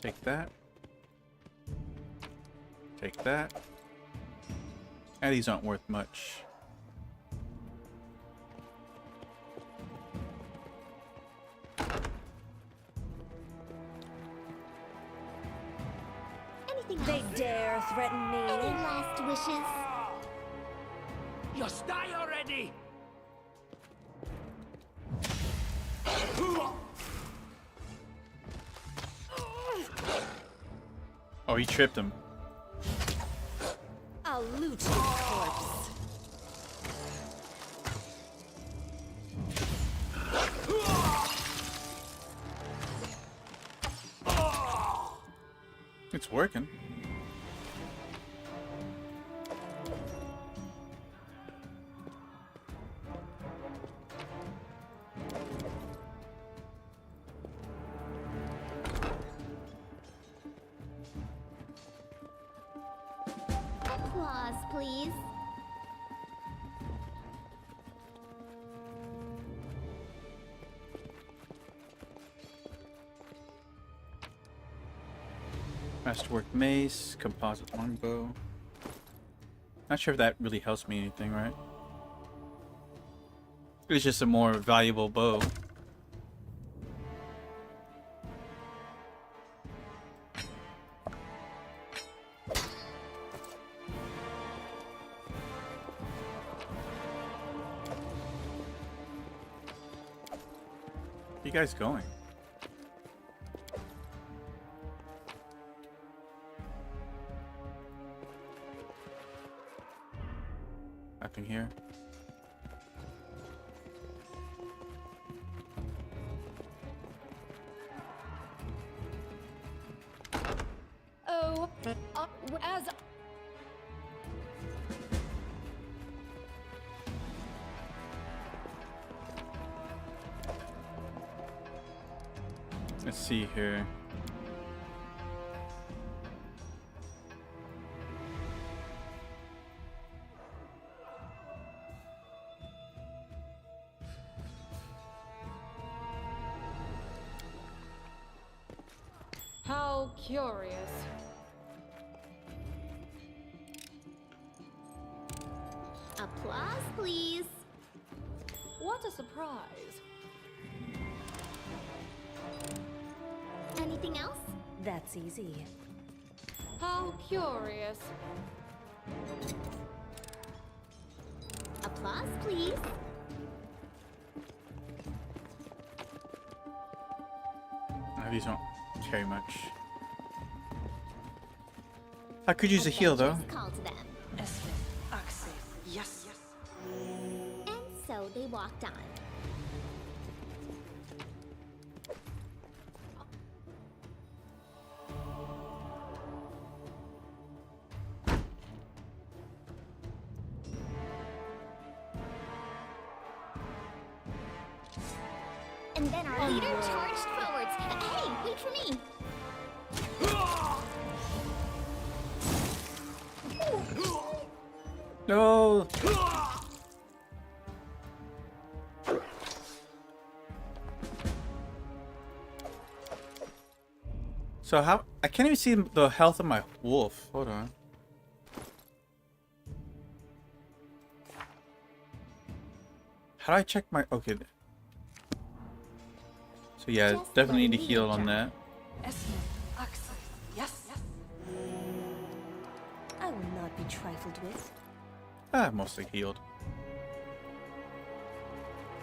Take that. Take that. And these aren't worth much. Anything They else? dare threaten me. Any last wishes? Just die already! Oh, he tripped him. I'll loot his corpse. It's working. Applause, please. Masterwork mace, composite longbow. Not sure if that really helps me anything, right? It's just a more valuable bow. Where you guys going? Nothing here. Oh, as Let's see here. how curious. Applause, please. What a surprise. Anything else? That's easy. How curious. Applause, please. These don't carry much. I could use a heal though. Adventurers call to them. Yes. And so they walked on. And then our leader charged forwards. Hey, wait for me! No. So how I can't even see the health of my wolf. Hold on. How do I check my okay? So yeah, Just definitely let need to me heal on check. that. Yes. I will not be trifled with. Ah, mostly healed.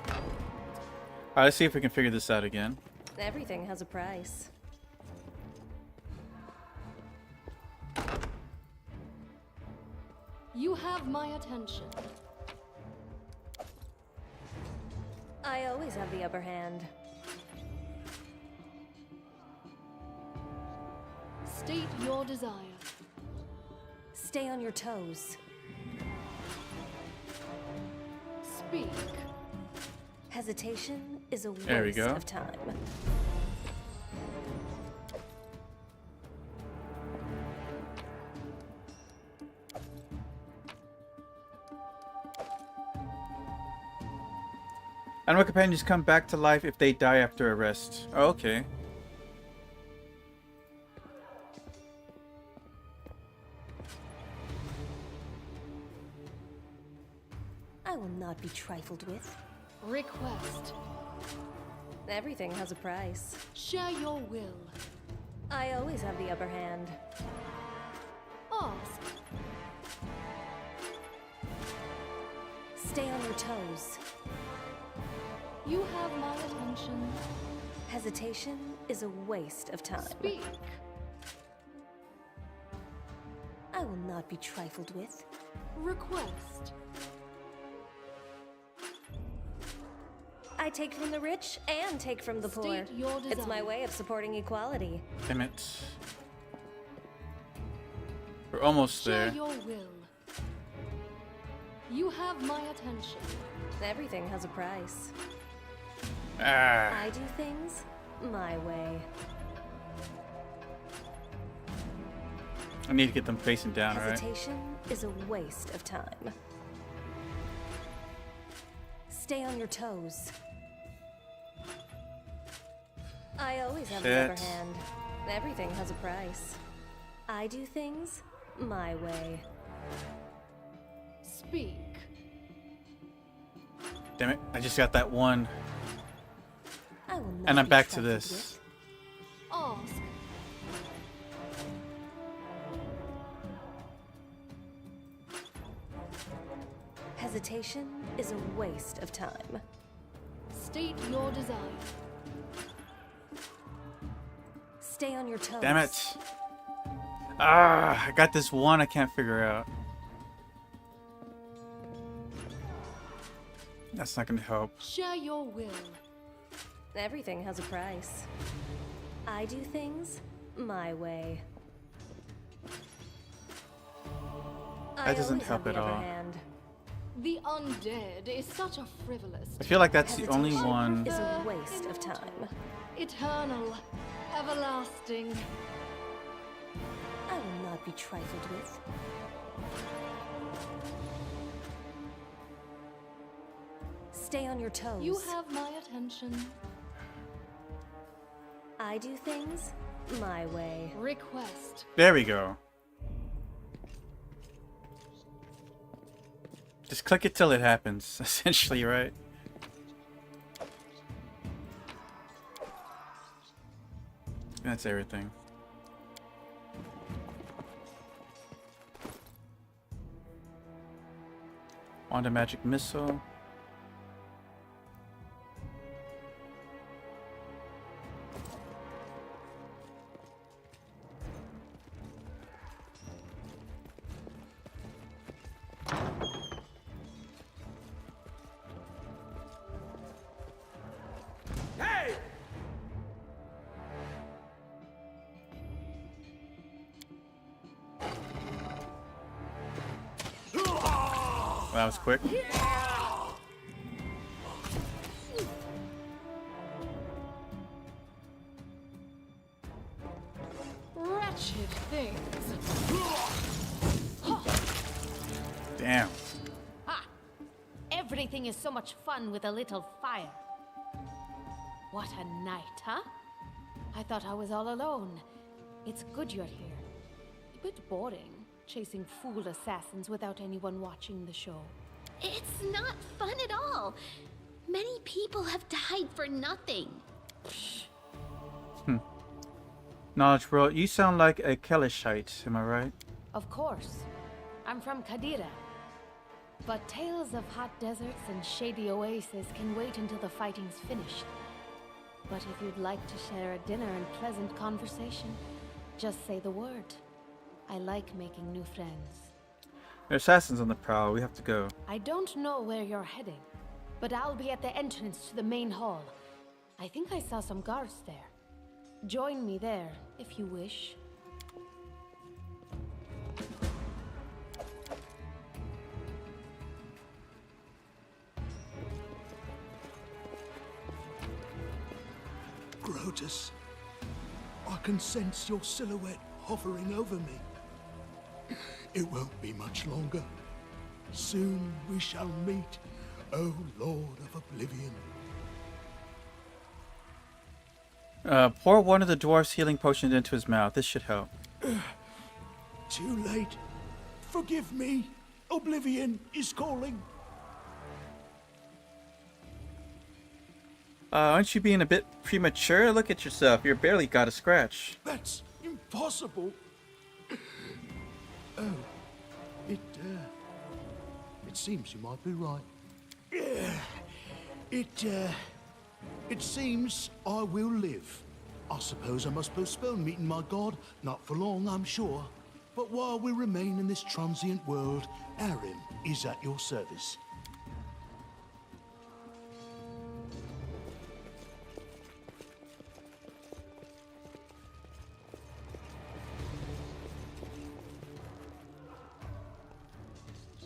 Alright, let's see if we can figure this out again. Everything has a price. You have my attention. I always have the upper hand. State your desire. Stay on your toes. Speak. Hesitation is a There we waste go. of time. Animal companions come back to life if they die after a rest. Oh, okay. I will not be trifled with. Request. Everything has a price. Share your will. I always have the upper hand. Ask. Stay on your toes. You have my attention. Hesitation is a waste of time. Speak. I will not be trifled with. Request. I take from the rich and take from the poor. State your It's my desire. way of supporting equality. Damn it. We're almost Share there. your will. You have my attention. Everything has a price. Ah. I do things my way. I need to get them facing down, right? Hesitation is a waste of time. Stay on your toes. I always have the upper Shit. hand. Everything has a price. I do things my way. Speak. Damn it, I just got that one. I will not And I'm be back to trifled this. with. Ask. Hesitation is a waste of time. State your desire. Stay on your toes. Damn it. Ah, I got this one I can't figure out. That's not gonna help. Share your will. Everything has a price. I do things my way. That doesn't always help have at the upper all. hand. The undead is such a frivolous. I feel like that's the only Hesitation one. is a waste of time. Eternal, everlasting. I will not be trifled with. Stay on your toes. You have my attention. I do things my way. Request. There we go. Just click it till it happens, essentially, right? That's everything. Wand of Magic Missile. Well, that was quick. Wretched things. Damn. Ha! Everything is so much fun with a little fire. What a night, huh? I thought I was all alone. It's good you're here. A bit boring, chasing fool assassins without anyone watching the show. It's not fun at all. Many people have died for nothing. Knowledge World, you sound like a Kelishite, am I right? Of course. I'm from Kadira. But tales of hot deserts and shady oases can wait until the fighting's finished. But if you'd like to share a dinner and pleasant conversation, just say the word. I like making new friends. There are assassins on the prowl, we have to go. I don't know where you're heading, but I'll be at the entrance to the main hall. I think I saw some guards there. Join me there, if you wish. Grotus, I can sense your silhouette hovering over me. It won't be much longer. Soon we shall meet, O Lord of Oblivion. Pour one of the dwarf's healing potions into his mouth. This should help. Too late. Forgive me. Oblivion is calling. Aren't you being a bit premature? Look at yourself. You're barely got a scratch. That's impossible. Oh, it seems you might be right. It seems I will live. I suppose I must postpone meeting my god. Not for long, I'm sure. But while we remain in this transient world, Aaron is at your service.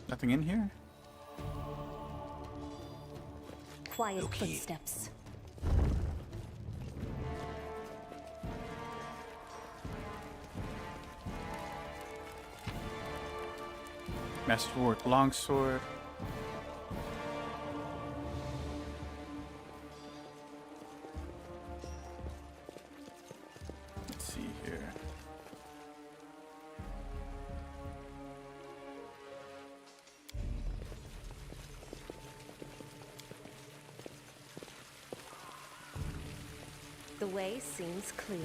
Nothing in here? Quiet Look here. footsteps. Masterwork longsword. Let's see here. The way seems clear.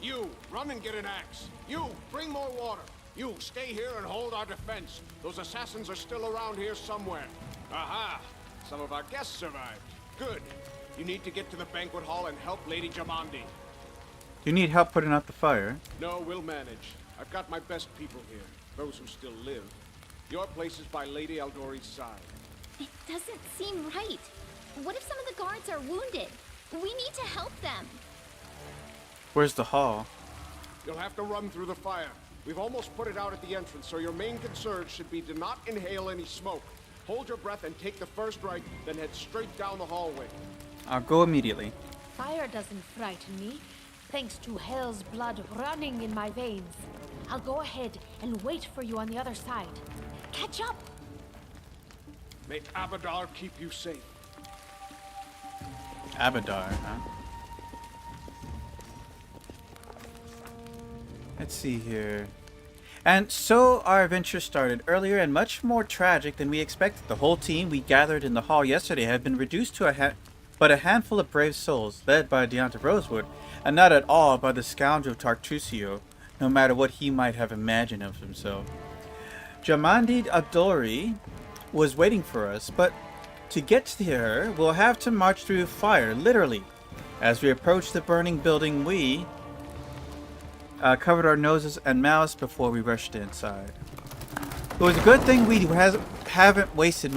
You, run and get an axe. You, bring more water. You, stay here and hold our defense. Those assassins are still around here somewhere. Aha! Some of our guests survived. Good. You need to get to the banquet hall and help Lady Jamandi. You need help putting out the fire? No, we'll manage. I've got my best people here. Those who still live. Your place is by Lady Aldori's side. It doesn't seem right. What if some of the guards are wounded? We need to help them. Where's the hall? You'll have to run through the fire. We've almost put it out at the entrance, so your main concern should be to not inhale any smoke. Hold your breath and take the first right, then head straight down the hallway. I'll go immediately. Fire doesn't frighten me, thanks to hell's blood running in my veins. I'll go ahead and wait for you on the other side. Catch up! May Abadar keep you safe. Abadar, huh? Let's see here. And so our adventure started earlier and much more tragic than we expected. The whole team we gathered in the hall yesterday had been reduced to but a handful of brave souls, led by Deonta Rosewood, and not at all by the scoundrel Tartusio, no matter what he might have imagined of himself. Jamandi Adori was waiting for us, but to get to her, we'll have to march through fire, literally. As we approached the burning building, we covered our noses and mouths before we rushed inside. It was a good thing we haven't wasted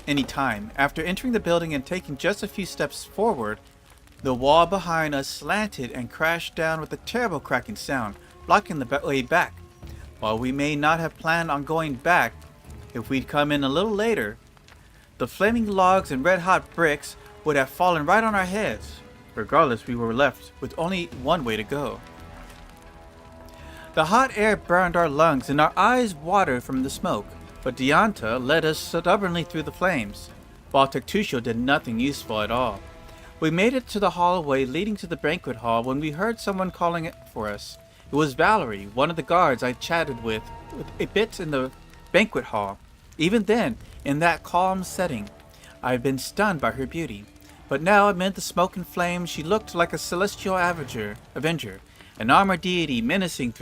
any time. After entering the building and taking just a few steps forward, the wall behind us slanted and crashed down with a terrible cracking sound, blocking the way back. While we may not have planned on going back if we'd come in a little later, the flaming logs and red-hot bricks would have fallen right on our heads. Regardless, we were left with only one way to go. The hot air burned our lungs and our eyes watered from the smoke, but Deonta led us stubbornly through the flames, while Tartusio did nothing useful at all. We made it to the hallway leading to the banquet hall when we heard someone calling it for us. It was Valerie, one of the guards I chatted with a bit in the banquet hall. Even then, in that calm setting, I had been stunned by her beauty. But now, amid the smoke and flames, she looked like a celestial avenger, an armored deity menacing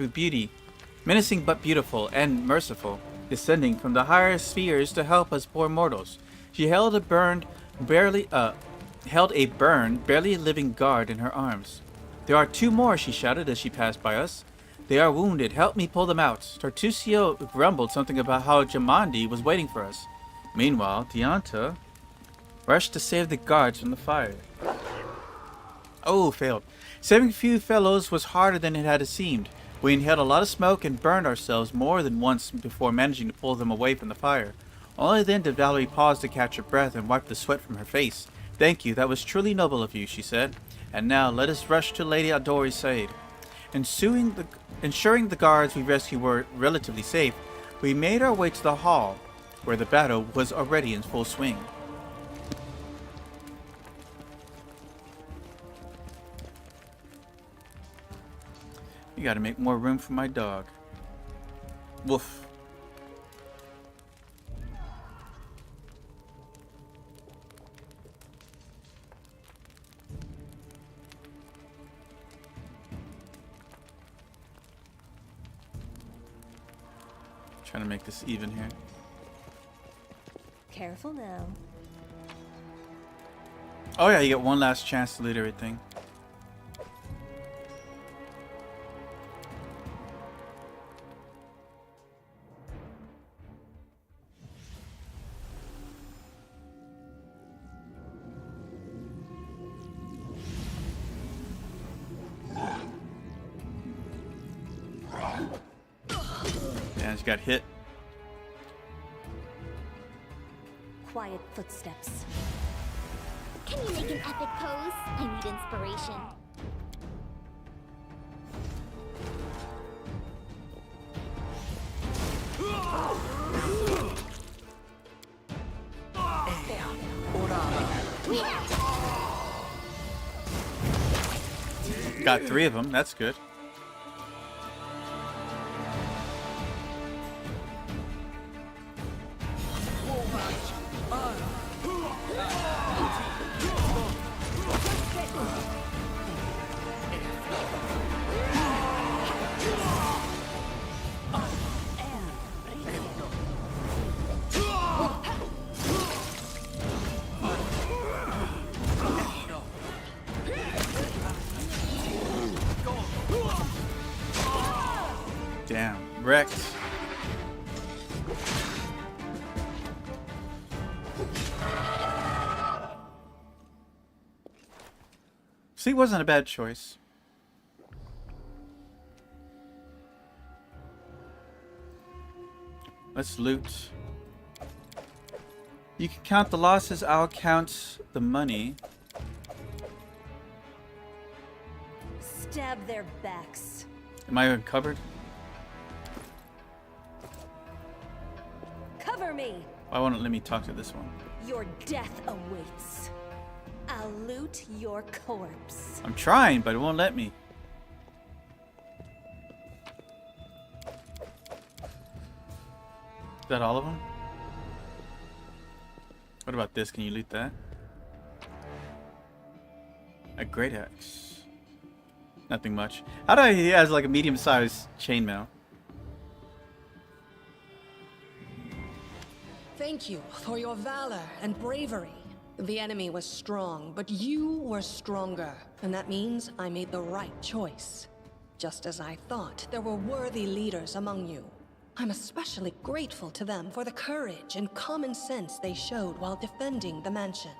but beautiful and merciful, descending from the higher spheres to help us poor mortals. She held a burned, barely living guard in her arms. "There are two more," she shouted as she passed by us. "They are wounded. Help me pull them out." Tartusio grumbled something about how Jamandi was waiting for us. Meanwhile, Deonta rushed to save the guards from the fire. Oh, failed. Saving a few fellows was harder than it had seemed. We inhaled a lot of smoke and burned ourselves more than once before managing to pull them away from the fire. Only then did Valerie pause to catch her breath and wipe the sweat from her face. "Thank you, that was truly noble of you," she said. "And now let us rush to Lady Aldori's side." Ensuring the guards we rescued were relatively safe, we made our way to the hall, where the battle was already in full swing. You gotta make more room for my dog. Woof. Trying to make this even here. Careful now. Oh yeah, you get one last chance to loot everything. Yeah, she got hit. Quiet footsteps. Can you make an epic pose? I need inspiration. Got 3 of them, that's good. wrecked. See, wasn't a bad choice. Let's loot. You can count the losses, I'll count the money. Stab their backs. Am I covered? Cover me! Why won't it let me talk to this one? Your death awaits. I'll loot your corpse. I'm trying, but it won't let me. Is that all of them? What about this? Can you loot that? A great axe. Nothing much. How do he has like a medium-sized chainmail? Thank you for your valor and bravery. The enemy was strong, but you were stronger. And that means I made the right choice. Just as I thought, there were worthy leaders among you. I'm especially grateful to them for the courage and common sense they showed while defending the mansion.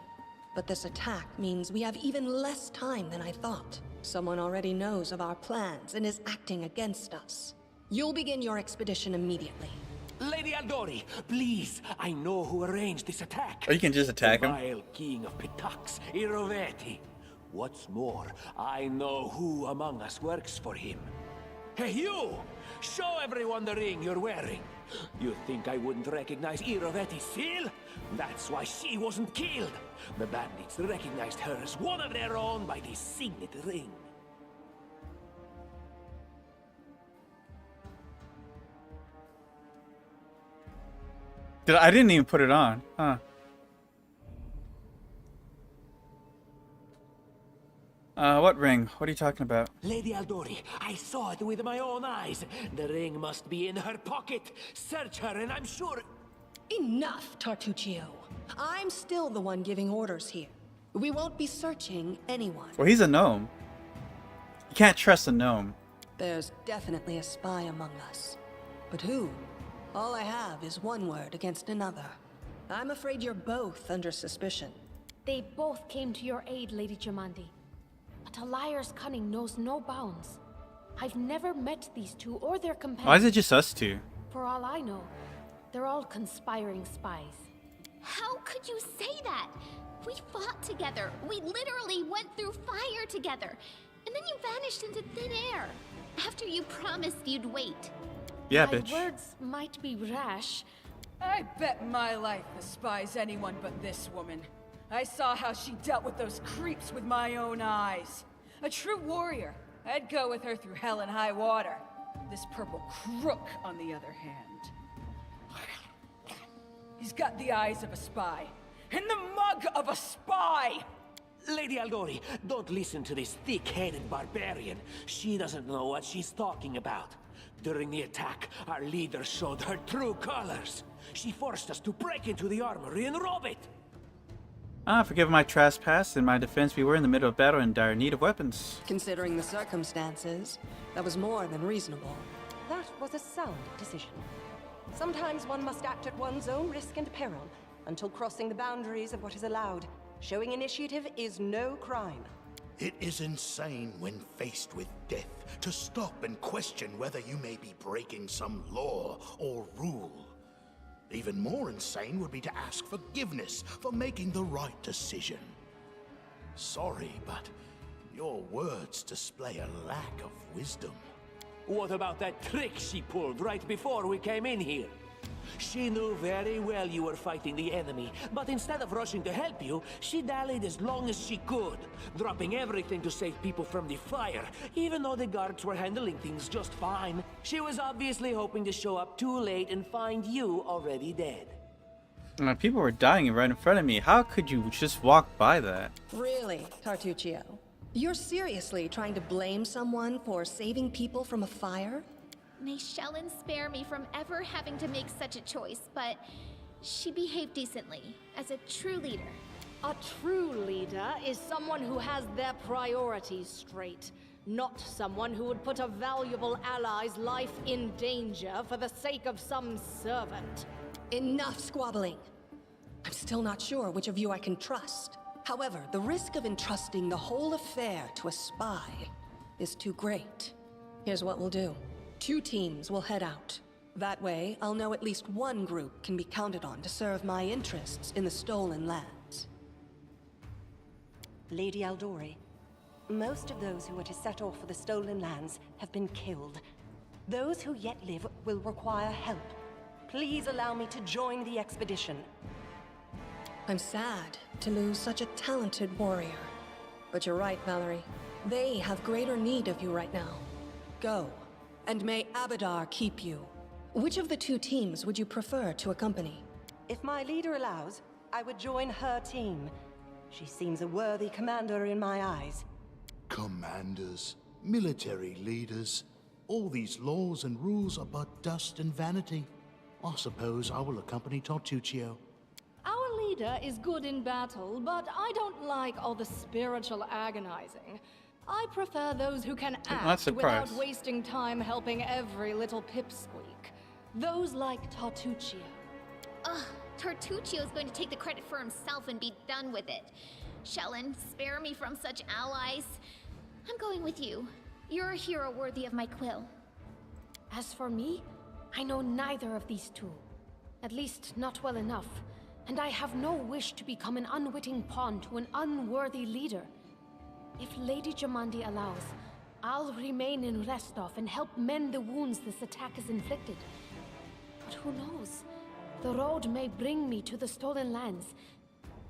But this attack means we have even less time than I thought. Someone already knows of our plans and is acting against us. You'll begin your expedition immediately. Lady Aldori, please, I know who arranged this attack. Or you can just attack him. The vile king of Pitax, Iroveti. What's more, I know who among us works for him. Hey, you! Show everyone the ring you're wearing. You think I wouldn't recognize Iroveti's seal? That's why she wasn't killed. The bandits recognized her as one of their own by this signet ring. I didn't even put it on. Huh. What ring? What are you talking about? Lady Aldori, I saw it with my own eyes. The ring must be in her pocket. Search her and I'm sure... Enough, Tartuccio. I'm still the one giving orders here. We won't be searching anyone. Well, he's a gnome. You can't trust a gnome. There's definitely a spy among us. But who? All I have is one word against another. I'm afraid you're both under suspicion. They both came to your aid, Lady Jamandi. But a liar's cunning knows no bounds. I've never met these two or their companions. Why is it just us two? For all I know, they're all conspiring spies. How could you say that? We fought together. We literally went through fire together. And then you vanished into thin air. After you promised you'd wait. Yeah, My bitch. words might be rash. I bet my life despises anyone but this woman. I saw how she dealt with those creeps with my own eyes. A true warrior. I'd go with her through hell and high water. This purple crook, on the other hand. He's got the eyes of a spy. And the mug of a spy! Lady Aldori, don't listen to this thick-headed barbarian. She doesn't know what she's talking about. During the attack, our leader showed her true colors. She forced us to break into the armory and rob it. Forgive my trespass. In my defense, we were in the middle of battle and in dire need of weapons. Considering the circumstances, that was more than reasonable. That was a sound decision. Sometimes one must act at one's own risk and peril, until crossing the boundaries of what is allowed. Showing initiative is no crime. It is insane when faced with death to stop and question whether you may be breaking some law or rule. Even more insane would be to ask forgiveness for making the right decision. Sorry, but your words display a lack of wisdom. What about that trick she pulled right before we came in here? She knew very well you were fighting the enemy, but instead of rushing to help you, she dallied as long as she could, dropping everything to save people from the fire, even though the guards were handling things just fine. She was obviously hoping to show up too late and find you already dead. People were dying right in front of me. How could you just walk by that? Really, Tartuccio? You're seriously trying to blame someone for saving people from a fire? May Shellen spare me from ever having to make such a choice, but she behaved decently, as a true leader. A true leader is someone who has their priorities straight. Not someone who would put a valuable ally's life in danger for the sake of some servant. Enough squabbling. I'm still not sure which of you I can trust. However, the risk of entrusting the whole affair to a spy is too great. Here's what we'll do. 2 teams will head out. That way, I'll know at least one group can be counted on to serve my interests in the stolen lands. Lady Aldori, most of those who are to set off for the stolen lands have been killed. Those who yet live will require help. Please allow me to join the expedition. I'm sad to lose such a talented warrior. But you're right, Valerie. They have greater need of you right now. Go, and may Abadar keep you. Which of the 2 teams would you prefer to accompany? If my leader allows, I would join her team. She seems a worthy commander in my eyes. Commanders, military leaders, all these laws and rules are but dust and vanity. I suppose I will accompany Tartuccio. Our leader is good in battle, but I don't like all the spiritual agonizing. I prefer those who can act without wasting time helping every little pipsqueak. Those like Tartuccio. Ugh, Tartuccio's going to take the credit for himself and be done with it. Shellen, spare me from such allies. I'm going with you. You're a hero worthy of my quill. As for me, I know neither of these 2. At least not well enough. And I have no wish to become an unwitting pawn to an unworthy leader. If Lady Jamandi allows, I'll remain in Restov and help mend the wounds this attack has inflicted. But who knows? The road may bring me to the stolen lands,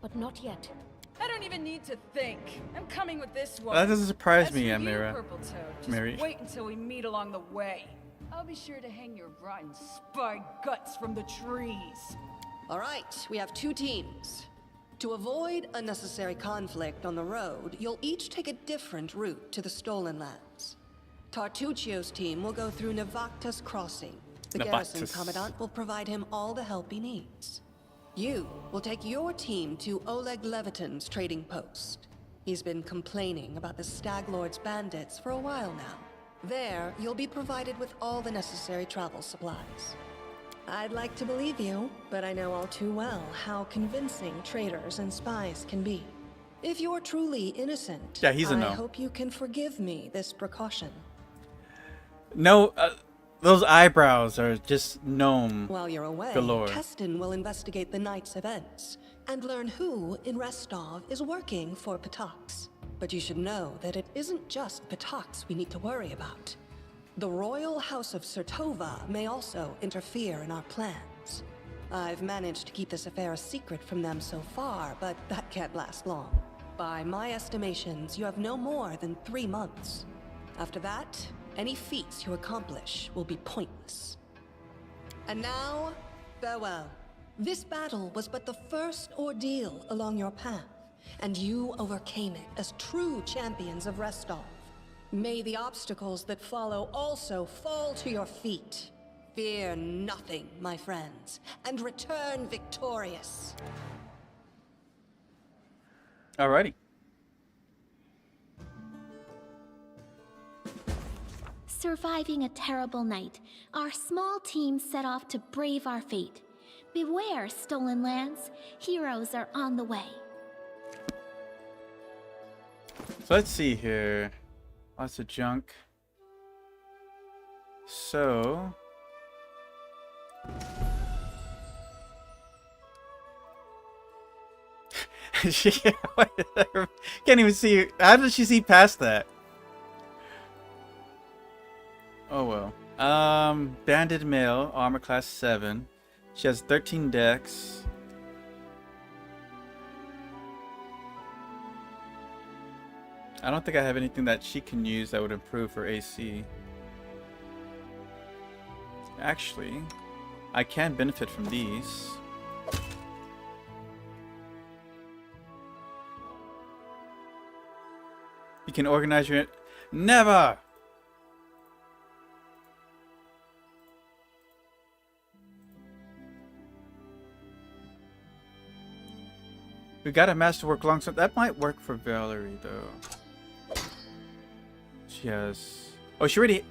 but not yet. I don't even need to think. I'm coming with this one. That doesn't surprise As me, for Amira. You, Purple Toad, just Mary. wait until we meet along the way. I'll be sure to hang your rotten spy guts from the trees. All right, we have 2 teams. To avoid unnecessary conflict on the road, you'll each take a different route to the stolen lands. Tartuccio's team will go through Navacta's crossing. The garrison commandant will provide him all the help he needs. You will take your team to Oleg Levitin's trading post. He's been complaining about the Stag Lord's bandits for a while now. There, you'll be provided with all the necessary travel supplies. I'd like to believe you, but I know all too well how convincing traitors and spies can be. If you're truly innocent, yeah, he's a no. I hope you can forgive me this precaution. No, those eyebrows are just gnome While you're away, galore. Keston will investigate the night's events and learn who in Restov is working for Patox. But you should know that it isn't just Patox we need to worry about. The royal house of Sertova may also interfere in our plans. I've managed to keep this affair a secret from them so far, but that can't last long. By my estimations, you have no more than 3 months. After that, any feats you accomplish will be pointless. And now, farewell. This battle was but the first ordeal along your path, and you overcame it as true champions of Restov. May the obstacles that follow also fall to your feet. Fear nothing, my friends, and return victorious. Alrighty. Surviving a terrible night, our small team set off to brave our fate. Beware, stolen lands. Heroes are on the way. So let's see here. Lots of junk. So can't even see. How did she see past that? Oh well. Banded male, armor class 7. She has 13 dex. I don't think I have anything that she can use that would improve her AC. Actually, I can benefit from these. You can organize your... Never! We got a masterwork longsword. That might work for Valerie, though. She has... Oh, she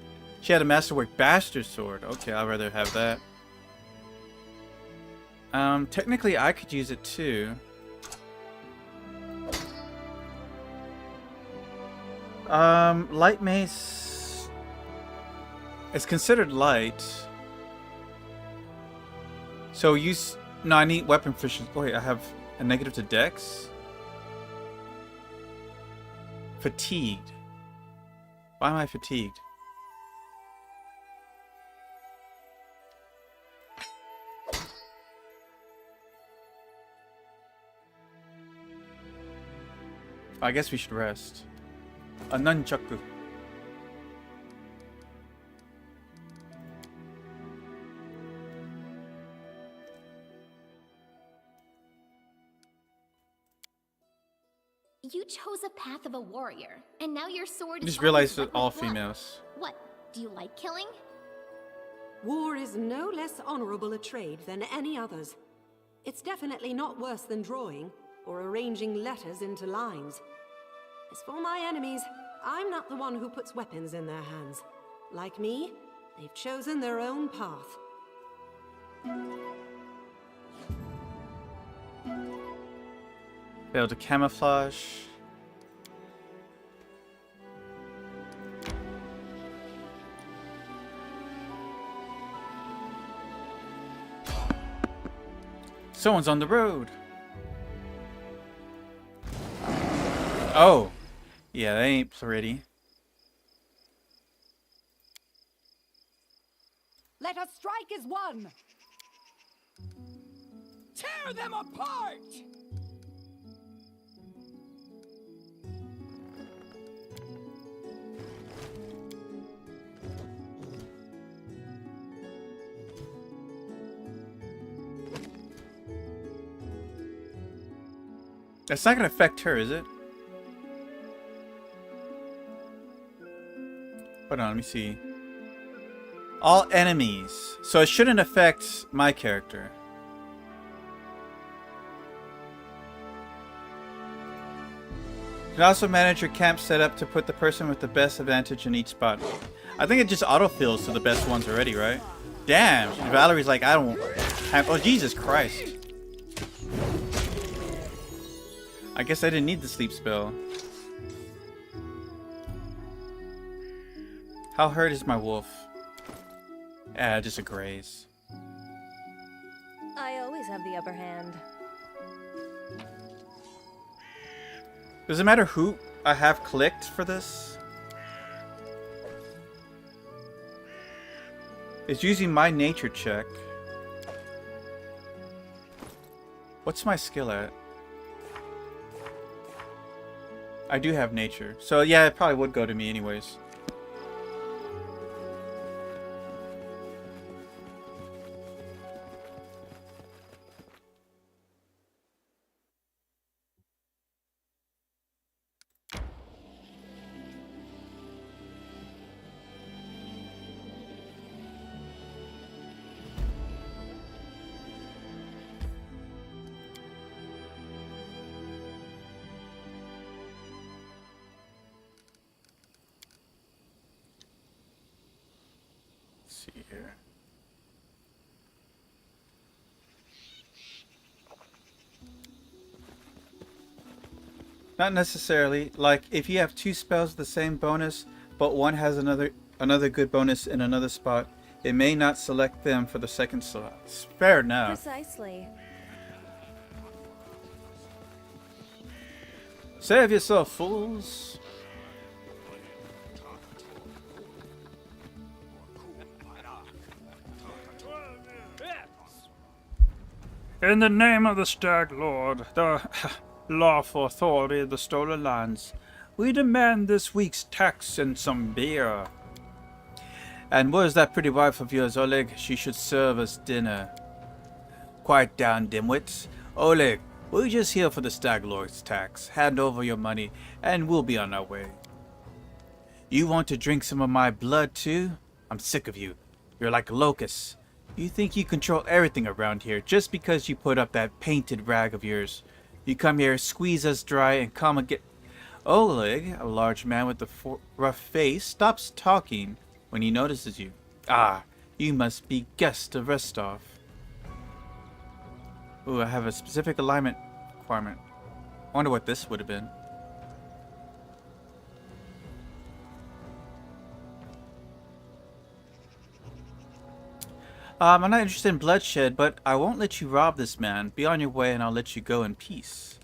had a Masterwork Bastard Sword. Okay, I'd rather have that. Technically I could use it too. Light Mace... It's considered light. So use... No, I need weapon proficiency. Oh wait, I have a negative to Dex? Fatigued. Why am I fatigued? I guess we should rest. A nunchaku. You chose a path of a warrior, and now your sword I is just realized always that all wet with blood. females. What? Do you like killing? War is no less honorable a trade than any others. It's definitely not worse than drawing or arranging letters into lines. As for my enemies, I'm not the one who puts weapons in their hands. Like me, they've chosen their own path. Failed to camouflage. Someone's on the road. Oh. Yeah, they ain't pretty. Let us strike as one! Tear them apart! That's not gonna affect her, is it? Hold on, let me see. All enemies. So it shouldn't affect my character. You can also manage your camp setup to put the person with the best advantage in each spot. I think it just autofills to the best ones already, right? Damn, Valerie's like, I don't have... Oh, Jesus Christ. I guess I didn't need the sleep spell. How hurt is my wolf? Just a graze. I always have the upper hand. Does it matter who I have clicked for this? It's using my nature check. What's my skill at? I do have nature. So yeah, it probably would go to me anyways. See here. Not necessarily. Like if you have two spells with the same bonus, but one has another good bonus in another spot, it may not select them for the second slot. Fair enough. Precisely. Save yourself, fools. In the name of the Stag Lord, the lawful authority of the Stolen Lands, we demand this week's tax and some beer. And where's that pretty wife of yours, Oleg? She should serve us dinner. Quiet down, dimwits. Oleg, we're just here for the Stag Lord's tax. Hand over your money, and we'll be on our way. You want to drink some of my blood, too? I'm sick of you. You're like locusts. You think you control everything around here just because you put up that painted rag of yours. You come here, squeeze us dry, and come and get... Oleg, a large man with a rough face, stops talking when he notices you. Ah, you must be guest of Restov. Ooh, I have a specific alignment requirement. I wonder what this would have been. I'm not interested in bloodshed, but I won't let you rob this man. Be on your way and I'll let you go in peace.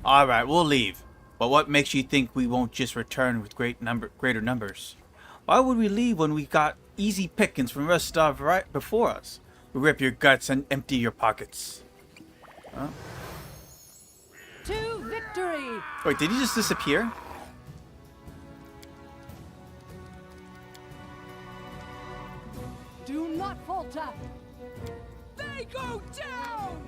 Alright, we'll leave. But what makes you think we won't just return with greater numbers? Why would we leave when we got easy pickings from Rostov right before us? We rip your guts and empty your pockets. Huh? To victory! Wait, did he just disappear? Do not falter! They go down!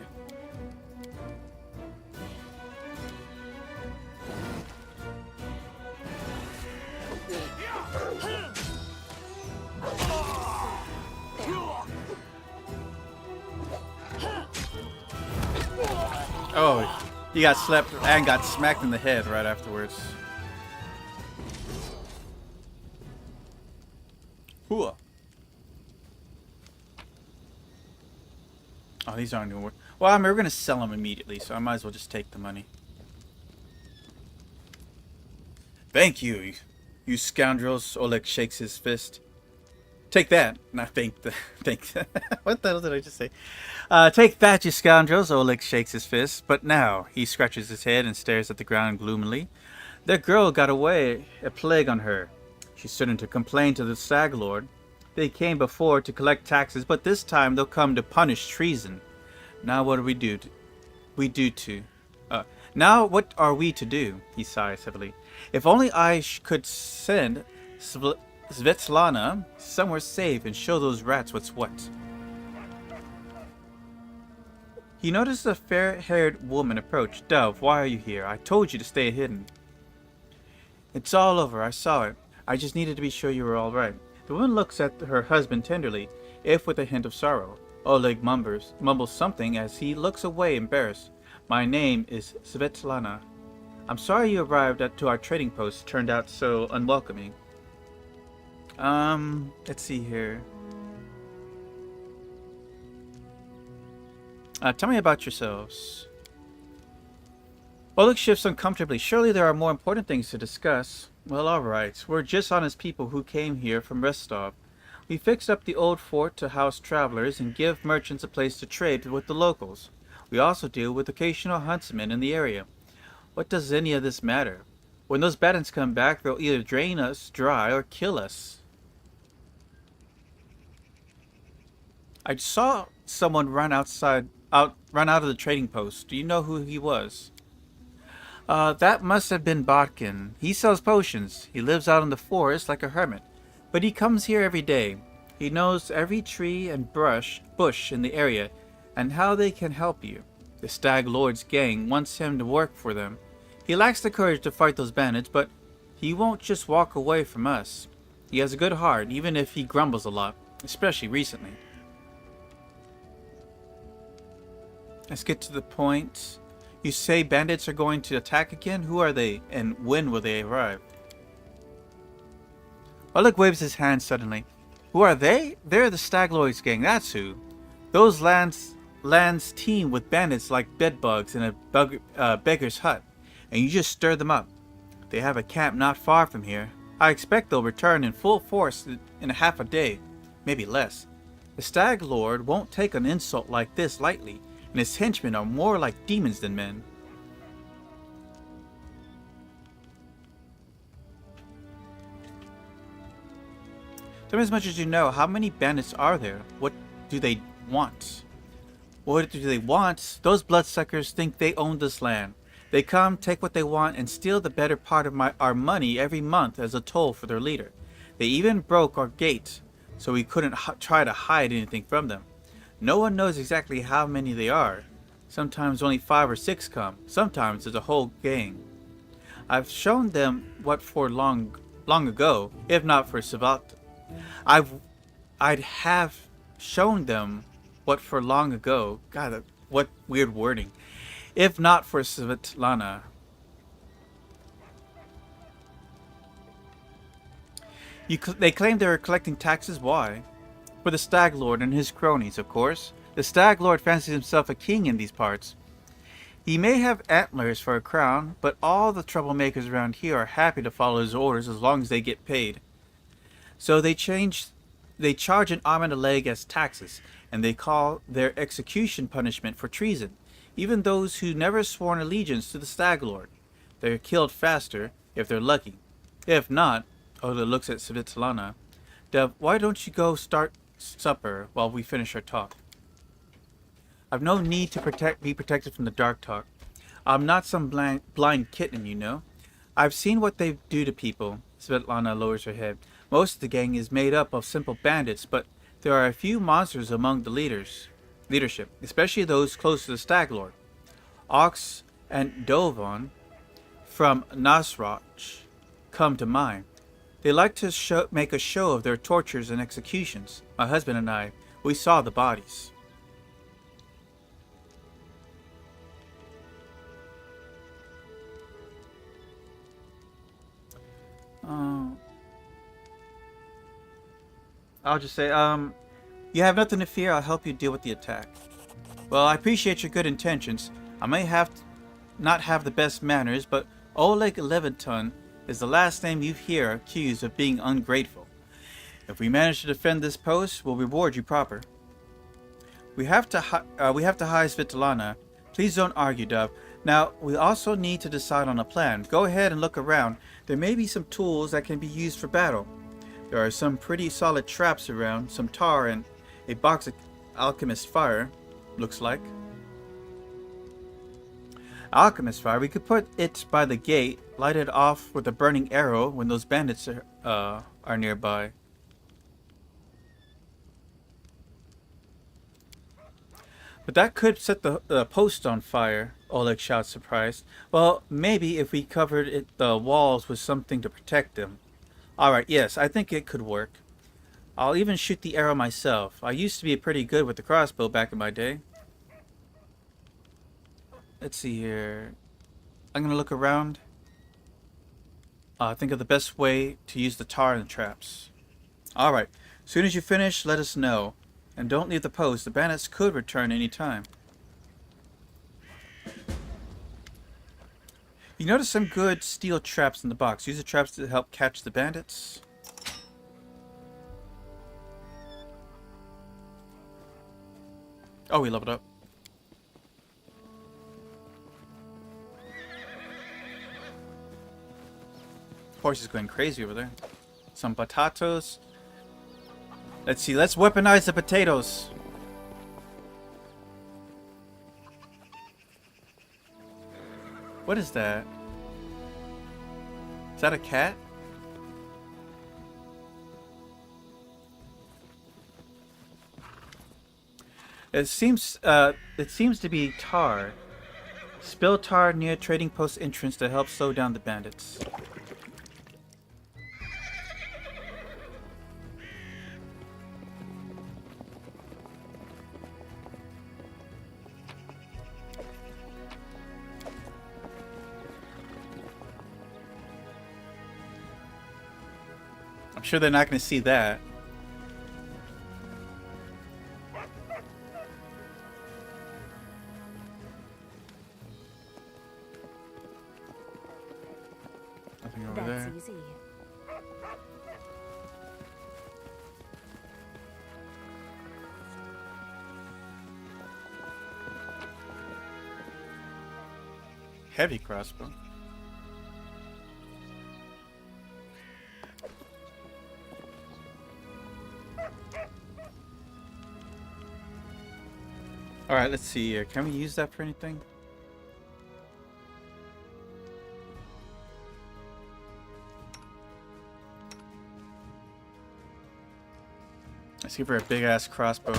Oh, he got slept and got smacked in the head right afterwards. Hooah. Oh, these aren't gonna work. Well, I mean, we're gonna sell them immediately, so I might as well just take the money. Thank you, you scoundrels. Oleg shakes his fist. Take that. Not thank the. What the hell did I just say? Take that, you scoundrels. Oleg shakes his fist. But now, he scratches his head and stares at the ground gloomily. Their girl got away, a plague on her. She's certain to complain to the Stag Lord. They came before to collect taxes, but this time they'll come to punish treason. Now what do we do? Now what are we to do? He sighs heavily. If only I could send Svetlana somewhere safe and show those rats what's what. He noticed a fair-haired woman approach. Dove, why are you here? I told you to stay hidden. It's all over. I saw it. I just needed to be sure you were all right. The woman looks at her husband tenderly, if with a hint of sorrow. Oleg mumbles something as he looks away embarrassed. My name is Svetlana. I'm sorry you arrived to our trading post turned out so unwelcoming. Let's see here. Tell me about yourselves. Oleg shifts uncomfortably. Surely there are more important things to discuss. Well, alright. We're just honest people who came here from Rostov. We fixed up the old fort to house travelers and give merchants a place to trade with the locals. We also deal with occasional huntsmen in the area. What does any of this matter? When those bandits come back, they'll either drain us dry or kill us. I saw someone run out of the trading post. Do you know who he was? That must have been Botkin. He sells potions. He lives out in the forest like a hermit. But he comes here every day. He knows every tree and bush in the area and how they can help you. The Stag Lord's gang wants him to work for them. He lacks the courage to fight those bandits, but he won't just walk away from us. He has a good heart, even if he grumbles a lot, especially recently. Let's get to the point. You say bandits are going to attack again? Who are they, and when will they arrive? Oleg waves his hand suddenly. Who are they? They're the Stag Lord's gang, that's who. Those lands teem with bandits like bedbugs in a beggar's hut, and you just stir them up. They have a camp not far from here. I expect they'll return in full force in half a day, maybe less. The Stag Lord won't take an insult like this lightly, and his henchmen are more like demons than men. Tell me as much as you know. How many bandits are there? What do they want? What do they want? Those bloodsuckers think they own this land. They come, take what they want, and steal the better part of our money every month as a toll for their leader. They even broke our gate, so we couldn't try to hide anything from them. No one knows exactly how many they are. Sometimes only 5 or 6 come. Sometimes there's a whole gang. I've shown them what for long ago, if not for Savat. I'd have shown them what for long ago. God, what weird wording. If not for Svetlana. They claim they were collecting taxes. Why? For the Stag Lord and his cronies, of course. The Stag Lord fancies himself a king in these parts. He may have antlers for a crown, but all the troublemakers around here are happy to follow his orders as long as they get paid. So they charge an arm and a leg as taxes, and they call their execution punishment for treason. Even those who never sworn allegiance to the Stag Lord. They're killed faster, if they're lucky. If not, Oda looks at Svetlana. Dev, why don't you go start supper while we finish our talk? I've no need to be protected from the dark talk. I'm not some blind kitten, you know. I've seen what they do to people. Svetlana lowers her head. Most of the gang is made up of simple bandits, but there are a few monsters among the leadership, especially those close to the Stag Lord. Ox and Dovon from Nasrach come to mind. They like to make a show of their tortures and executions. My husband and I, we saw the bodies. I'll just say, you have nothing to fear. I'll help you deal with the attack. Well, I appreciate your good intentions. I may not have the best manners, but Oleg Leviton is the last name you hear accused of being ungrateful. If we manage to defend this post, we'll reward you proper. We have to hire Svetlana. Please don't argue, Dove. Now, we also need to decide on a plan. Go ahead and look around. There may be some tools that can be used for battle. There are some pretty solid traps around, some tar and a box of alchemist fire, looks like. Alchemist fire, we could put it by the gate, light it off with a burning arrow when those bandits are nearby. But that could set the post on fire, Oleg shouts, surprised. Well, maybe if we covered the walls with something to protect them. Alright, yes, I think it could work. I'll even shoot the arrow myself. I used to be pretty good with the crossbow back in my day. Let's see here. I'm gonna look around. Think of the best way to use the tar and the traps. Alright, as soon as you finish, let us know. And don't leave the post. The bandits could return any time. You notice some good steel traps in the box. Use the traps to help catch the bandits. Oh, we leveled up. Horse is going crazy over there. Some potatoes. Let's see. Let's weaponize the potatoes. What is that? Is that a cat? It seems to be tar. Spill tar near trading post entrance to help slow down the bandits. I'm sure they're not going to see that. Nothing over there. That's easy. Heavy crossbow. Alright, let's see here. Can we use that for anything? Let's see for a big ass crossbow.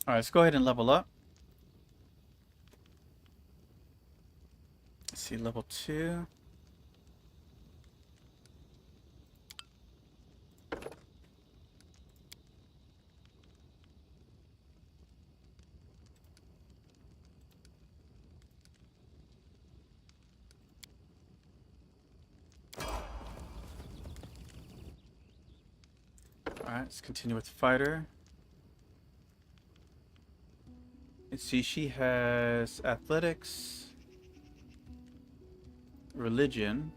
Alright, let's go ahead and level up. Let's see, level 2. Alright, let's continue with the fighter. Let's see, she has athletics, religion.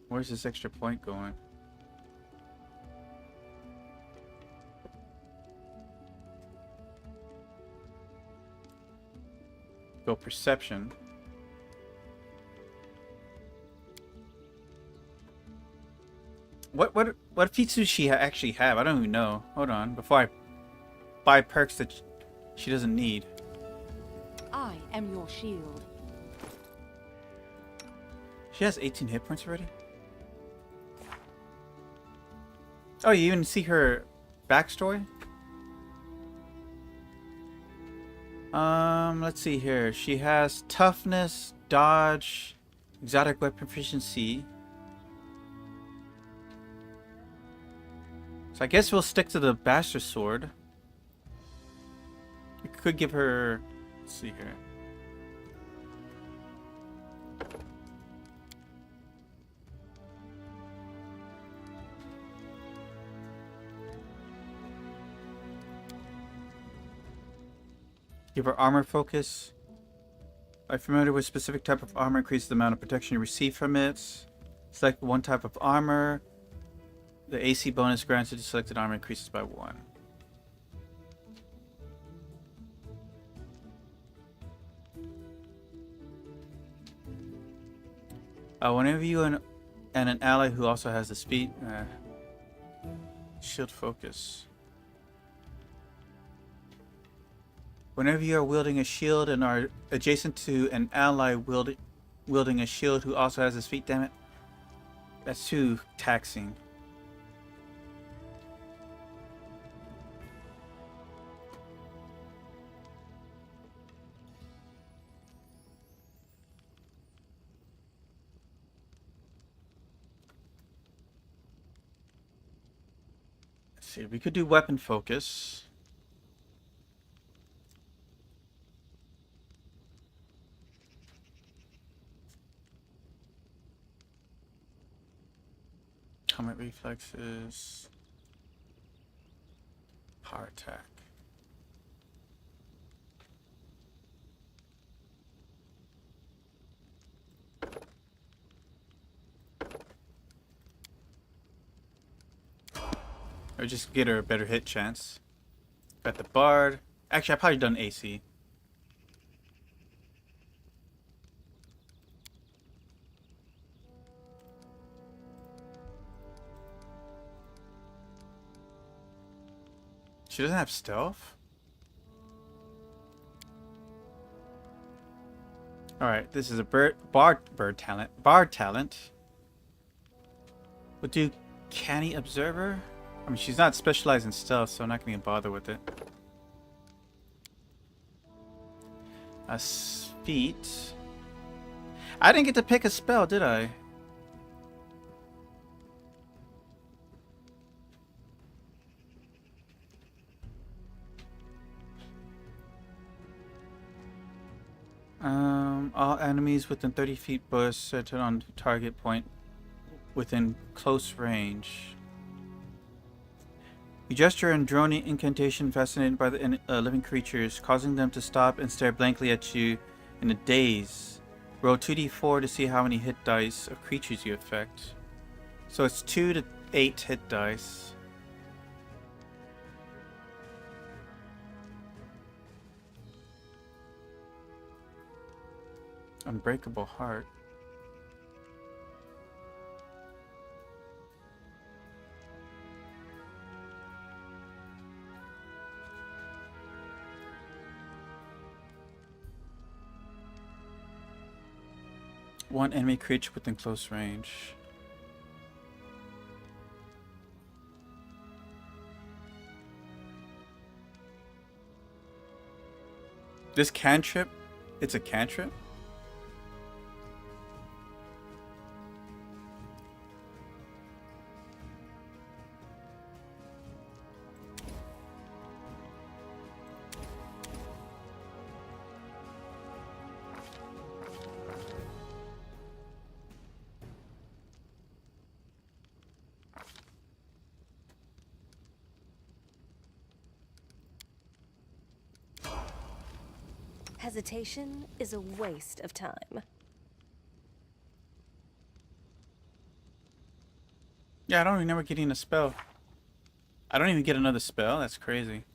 Where's this extra point going? Go perception. What feats does she actually have? I don't even know. Hold on, before I buy perks that she doesn't need. I am your shield. She has 18 hit points already? Oh, you even see her backstory? Let's see here. She has toughness, dodge, exotic weapon proficiency. So I guess we'll stick to the Bastard Sword. We could give her... Let's see here. Give her armor focus. Are familiar with specific type of armor, increases the amount of protection you receive from it. Select one type of armor. The AC bonus granted to selected armor increases by 1. Whenever you and an ally who also has this feat, shield focus. Whenever you are wielding a shield and are adjacent to an ally wielding a shield who also has this feat, damn it. That's too taxing. Let's see, we could do weapon focus. Combat reflexes. Power attack. Or just get her a better hit chance. Got the Bard. Actually, I've probably done AC. She doesn't have stealth? Alright, this is a bard talent. We'll do Canny Observer. I mean, she's not specialized in stealth, so I'm not going to bother with it. A feat. I didn't get to pick a spell, did I? All enemies within 30 feet burst centered on target point within close range. You gesture and droning incantation fascinated by the living creatures, causing them to stop and stare blankly at you in a daze. Roll 2d4 to see how many hit dice of creatures you affect. So it's 2 to 8 hit dice. Unbreakable Heart. One enemy creature within close range. This cantrip, it's a cantrip? hesitation is a waste of time. Yeah, I don't remember getting a spell. I don't even get another spell. That's crazy.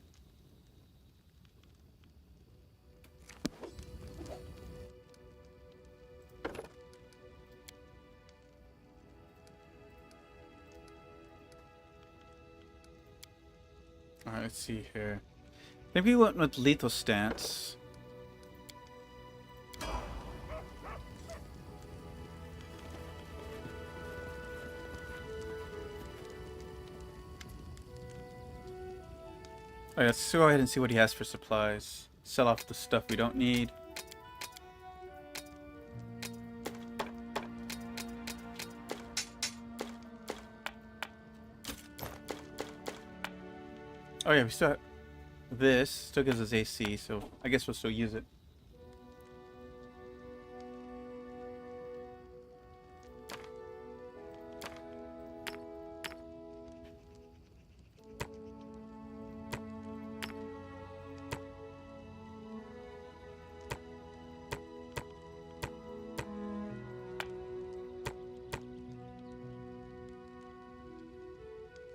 Alright, let's see here. Maybe we went with lethal stance. Alright, let's go ahead and see what he has for supplies. Sell off the stuff we don't need. Oh yeah, we still have this. Still gives us AC, so I guess we'll still use it.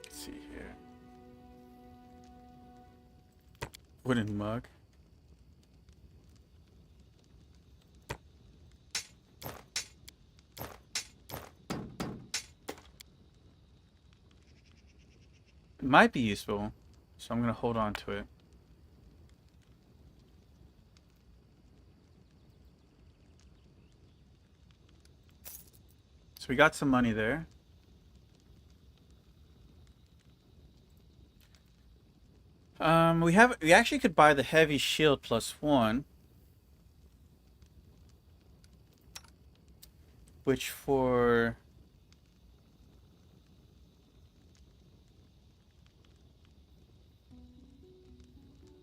Let's see here. Wooden mug. It might be useful, so I'm gonna hold on to it. So we got some money there. We actually could buy the heavy shield +1, which for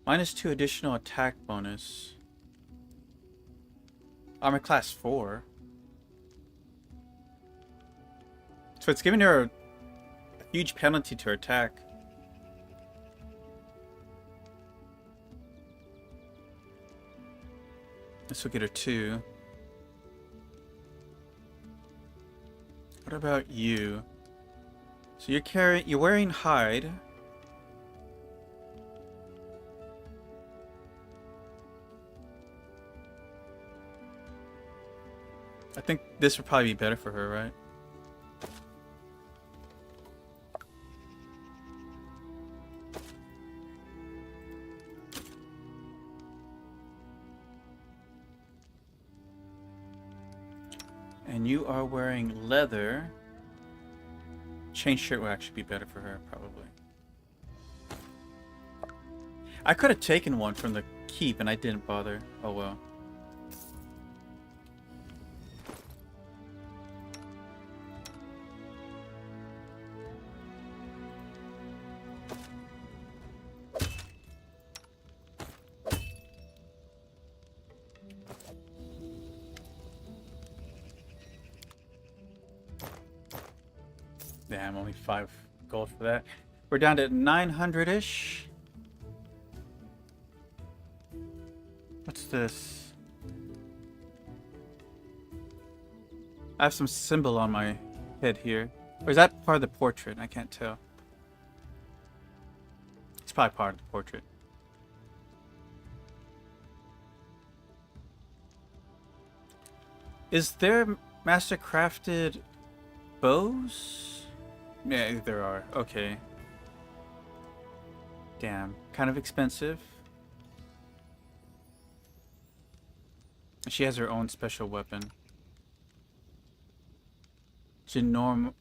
-2 additional attack bonus. Armor class 4. So it's giving her a huge penalty to her attack. This will get her 2. What about you? So you're wearing hide. I think this would probably be better for her, right? And you are wearing leather. Chain shirt would actually be better for her, probably. I could have taken one from the keep and I didn't bother. Oh well. Damn, only 5 gold for that. We're down to 900-ish. What's this? I have some symbol on my head here. Or is that part of the portrait? I can't tell. It's probably part of the portrait. Is there master crafted bows? Yeah, there are. Okay. Damn. Kind of expensive. She has her own special weapon. Ginormous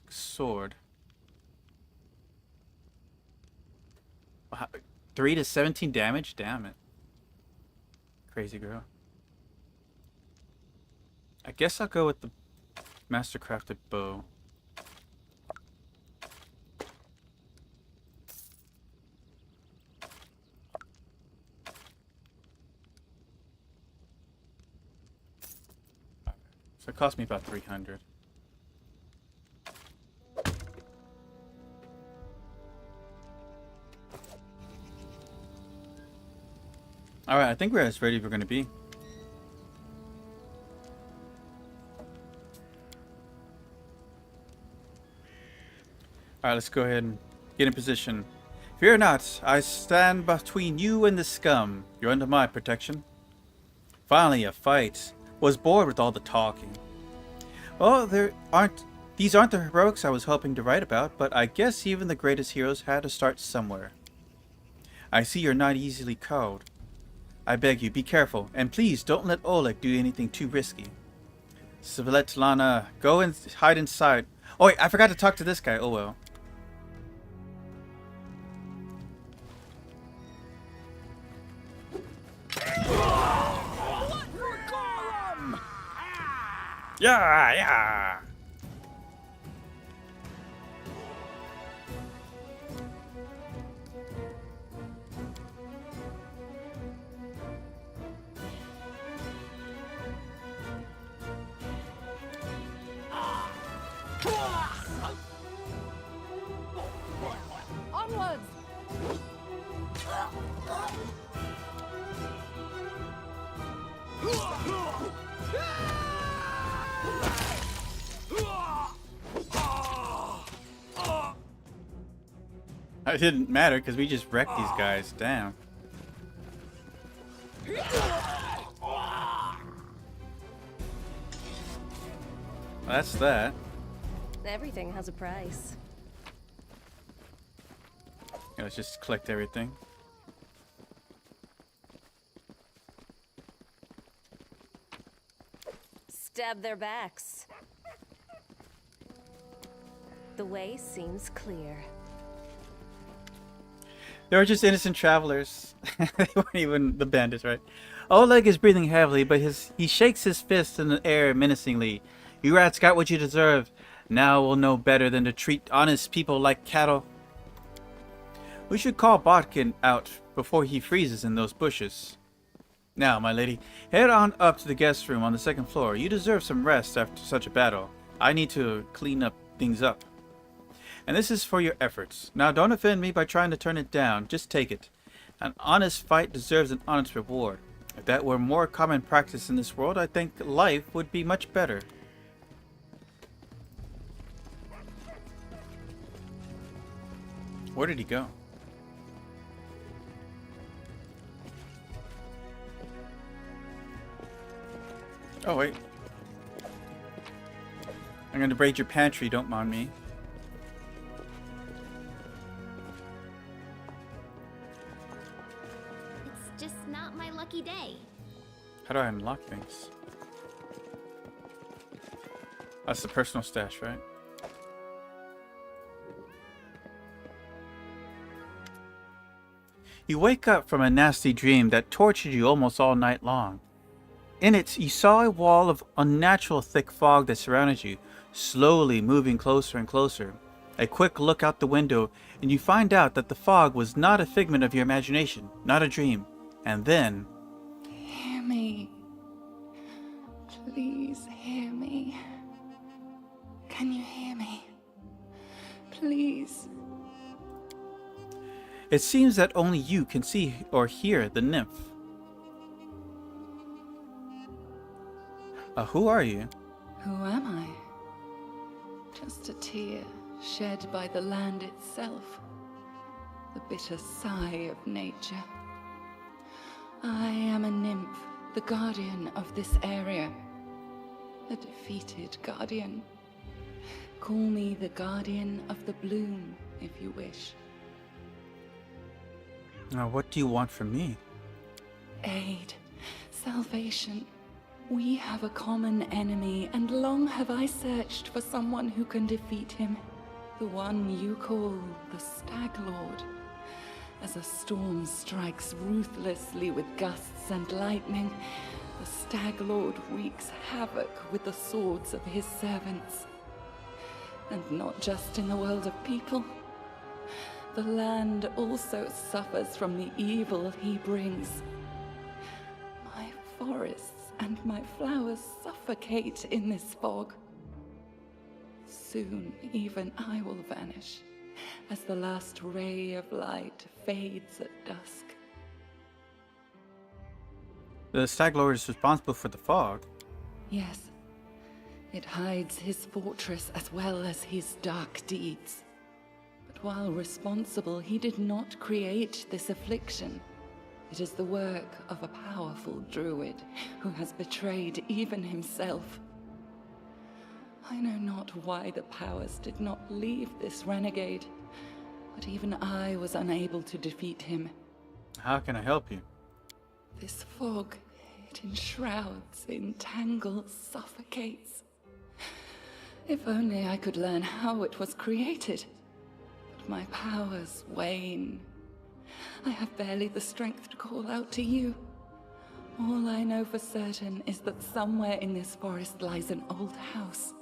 sword. 3 to 17 damage? Damn it. Crazy girl. I guess I'll go with the mastercrafted bow. So it cost me about 300. Alright, I think we're as ready as we're going to be. Alright, let's go ahead and get in position. Fear not, I stand between you and the scum. You're under my protection. Finally, a fight. Was bored with all the talking. Well, these aren't the heroics I was hoping to write about, but I guess even the greatest heroes had to start somewhere. I see you're not easily cowed. I beg you, be careful, and please don't let Oleg do anything too risky. Svetlana, go and hide inside. Oh wait, I forgot to talk to this guy. Oh well. Yeah, yeah. Onwards! It didn't matter because we just wrecked these guys down. That's that. Everything has a price. Yeah, let's just collect everything. Stab their backs. The way seems clear. They were just innocent travelers. They weren't even the bandits, right? Oleg is breathing heavily, but he shakes his fist in the air menacingly. You rats got what you deserve. Now we'll know better than to treat honest people like cattle. We should call Botkin out before he freezes in those bushes. Now, my lady, head on up to the guest room on the second floor. You deserve some rest after such a battle. I need to clean things up. And this is for your efforts. Now, don't offend me by trying to turn it down. Just take it. An honest fight deserves an honest reward. If that were more common practice in this world, I think life would be much better. Where did he go? Oh, wait. I'm going to raid your pantry, don't mind me. It's just not my lucky day. How do I unlock things? That's the personal stash, right? You wake up from a nasty dream that tortured you almost all night long. In it, you saw a wall of unnatural thick fog that surrounded you, slowly moving closer and closer. A quick look out the window, and you find out that the fog was not a figment of your imagination, not a dream. And then... Hear me. Please hear me. Can you hear me? Please. It seems that only you can see or hear the nymph. Who are you? Who am I? Just a tear shed by the land itself. The bitter sigh of nature. I am a nymph, the guardian of this area. A defeated guardian. Call me the guardian of the bloom, if you wish. Now, what do you want from me? Aid. Salvation. We have a common enemy, and long have I searched for someone who can defeat him. The one you call the Stag Lord. As a storm strikes ruthlessly with gusts and lightning, the Stag Lord wreaks havoc with the swords of his servants. And not just in the world of people. The land also suffers from the evil he brings. My forests and my flowers suffocate in this fog. Soon even I will vanish, as the last ray of light fades at dusk. The Stag Lord is responsible for the fog. Yes. It hides his fortress as well as his dark deeds. But while responsible, he did not create this affliction. It is the work of a powerful druid who has betrayed even himself. I know not why the powers did not leave this renegade, but even I was unable to defeat him. How can I help you? This fog, it enshrouds, entangles, suffocates. If only I could learn how it was created. But my powers wane. I have barely the strength to call out to you. All I know for certain is that somewhere in this forest lies an old house,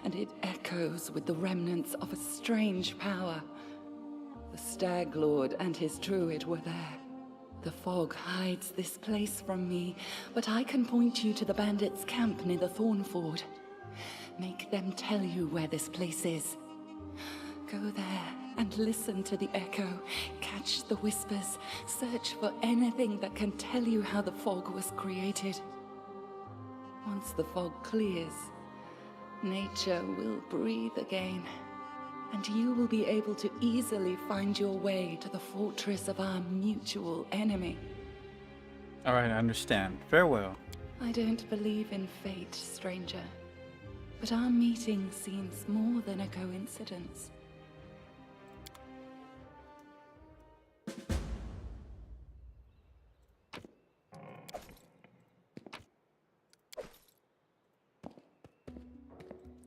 and it echoes with the remnants of a strange power. The Stag Lord and his druid were there. The fog hides this place from me, but I can point you to the bandits' camp near the Thornford. Make them tell you where this place is. Go there and listen to the echo, catch the whispers, search for anything that can tell you how the fog was created. Once the fog clears, nature will breathe again, and you will be able to easily find your way to the fortress of our mutual enemy. All right, I understand. Farewell. I don't believe in fate, stranger, but our meeting seems more than a coincidence.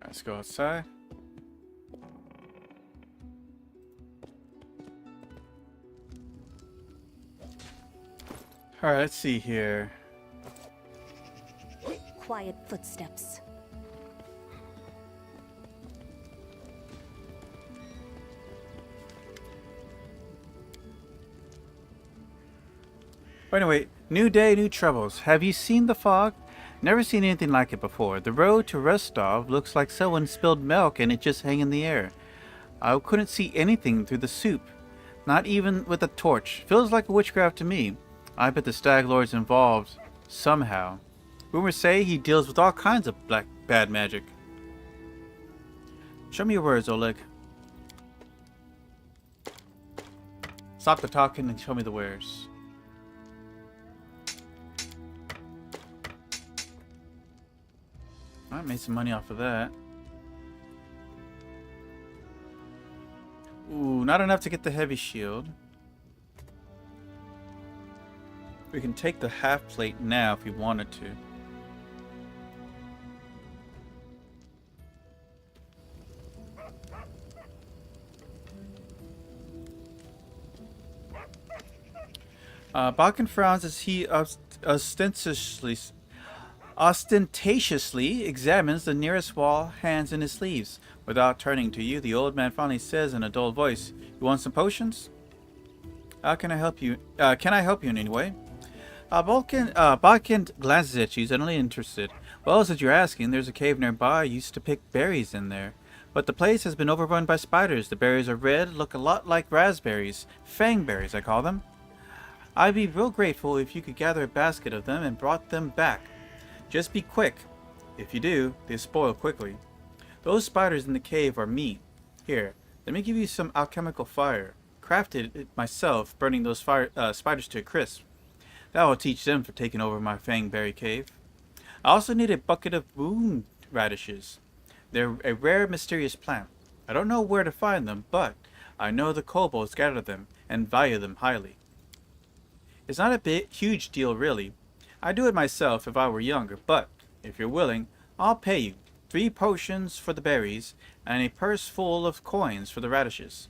Let's go outside. All right, let's see here. Quiet footsteps. But anyway, new day, new troubles. Have you seen the fog? Never seen anything like it before. The road to Rostov looks like someone spilled milk and it just hang in the air. I couldn't see anything through the soup. Not even with a torch. Feels like a witchcraft to me. I bet the Stag Lord's involved somehow. Rumors say he deals with all kinds of bad magic. Show me your words, Oleg. Stop the talking and show me the wares. I made some money off of that. Ooh, not enough to get the heavy shield. We can take the half plate now if we wanted to. Bakken frowns as he ostentatiously examines the nearest wall, hands in his sleeves. Without turning to you, the old man finally says in a dull voice, "You want some potions? How can I help you? Can I help you in any way?" Bakken glances at you, suddenly interested. "Well, since you're asking, there's a cave nearby. I used to pick berries in there. But the place has been overrun by spiders. The berries are red, look a lot like raspberries. Fangberries, I call them. I'd be real grateful if you could gather a basket of them and brought them back. Just be quick. If you do, they spoil quickly. Those spiders in the cave are me. Here, let me give you some alchemical fire. Crafted it myself, burning those spiders to a crisp. That will teach them for taking over my Fangberry cave. I also need a bucket of moon radishes. They're a rare, mysterious plant. I don't know where to find them, but I know the kobolds gather them and value them highly. It's not a huge deal, really. I'd do it myself if I were younger, but if you're willing, I'll pay you 3 potions for the berries and a purse full of coins for the radishes."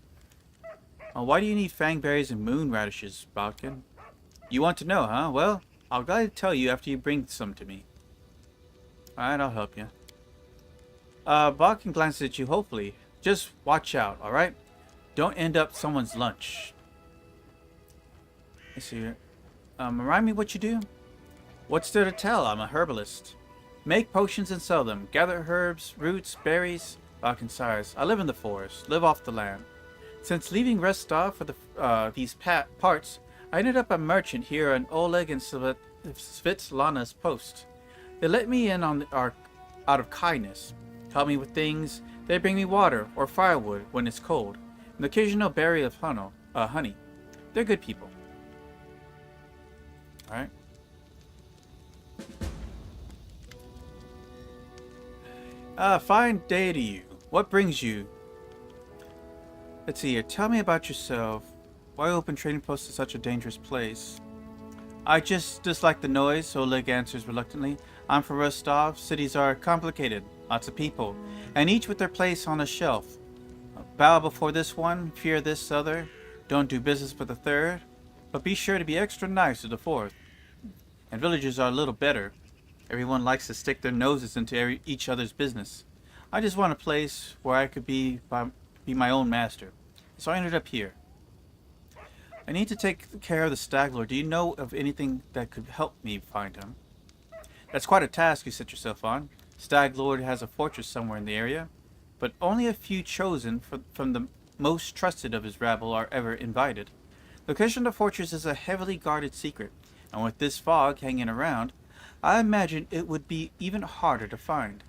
Why do you need fangberries and moon radishes, Bakken? You want to know, huh? Well, I'll gladly tell you after you bring some to me. Alright, I'll help you. Bakken glances at you hopefully. Just watch out, alright? Don't end up someone's lunch. Let's see here. Remind me what you do? What's there to tell? I'm a herbalist. Make potions and sell them. Gather herbs, roots, berries. Bakken sighs. I live in the forest. Live off the land. Since leaving Rostov for these parts, I ended up a merchant here in Oleg and Svetlana's post. They let me in on out of kindness, help me with things. They bring me water or firewood when it's cold, an occasional berry of honey. They're good people. All right. Fine day to you. What brings you? Let's see here. Tell me about yourself. Why open trading posts in such a dangerous place? I just dislike the noise, Oleg answers reluctantly. I'm from Rostov. Cities are complicated. Lots of people. And each with their place on a shelf. Bow before this one, fear this other. Don't do business with the third. But be sure to be extra nice to the fourth. And villagers are a little better. Everyone likes to stick their noses into each other's business. I just want a place where I could be my own master. So I ended up here. I need to take care of the Stag Lord. Do you know of anything that could help me find him? That's quite a task you set yourself on. Stag Lord has a fortress somewhere in the area, but only a few chosen from the most trusted of his rabble are ever invited. The location of the fortress is a heavily guarded secret, and with this fog hanging around, I imagine it would be even harder to find.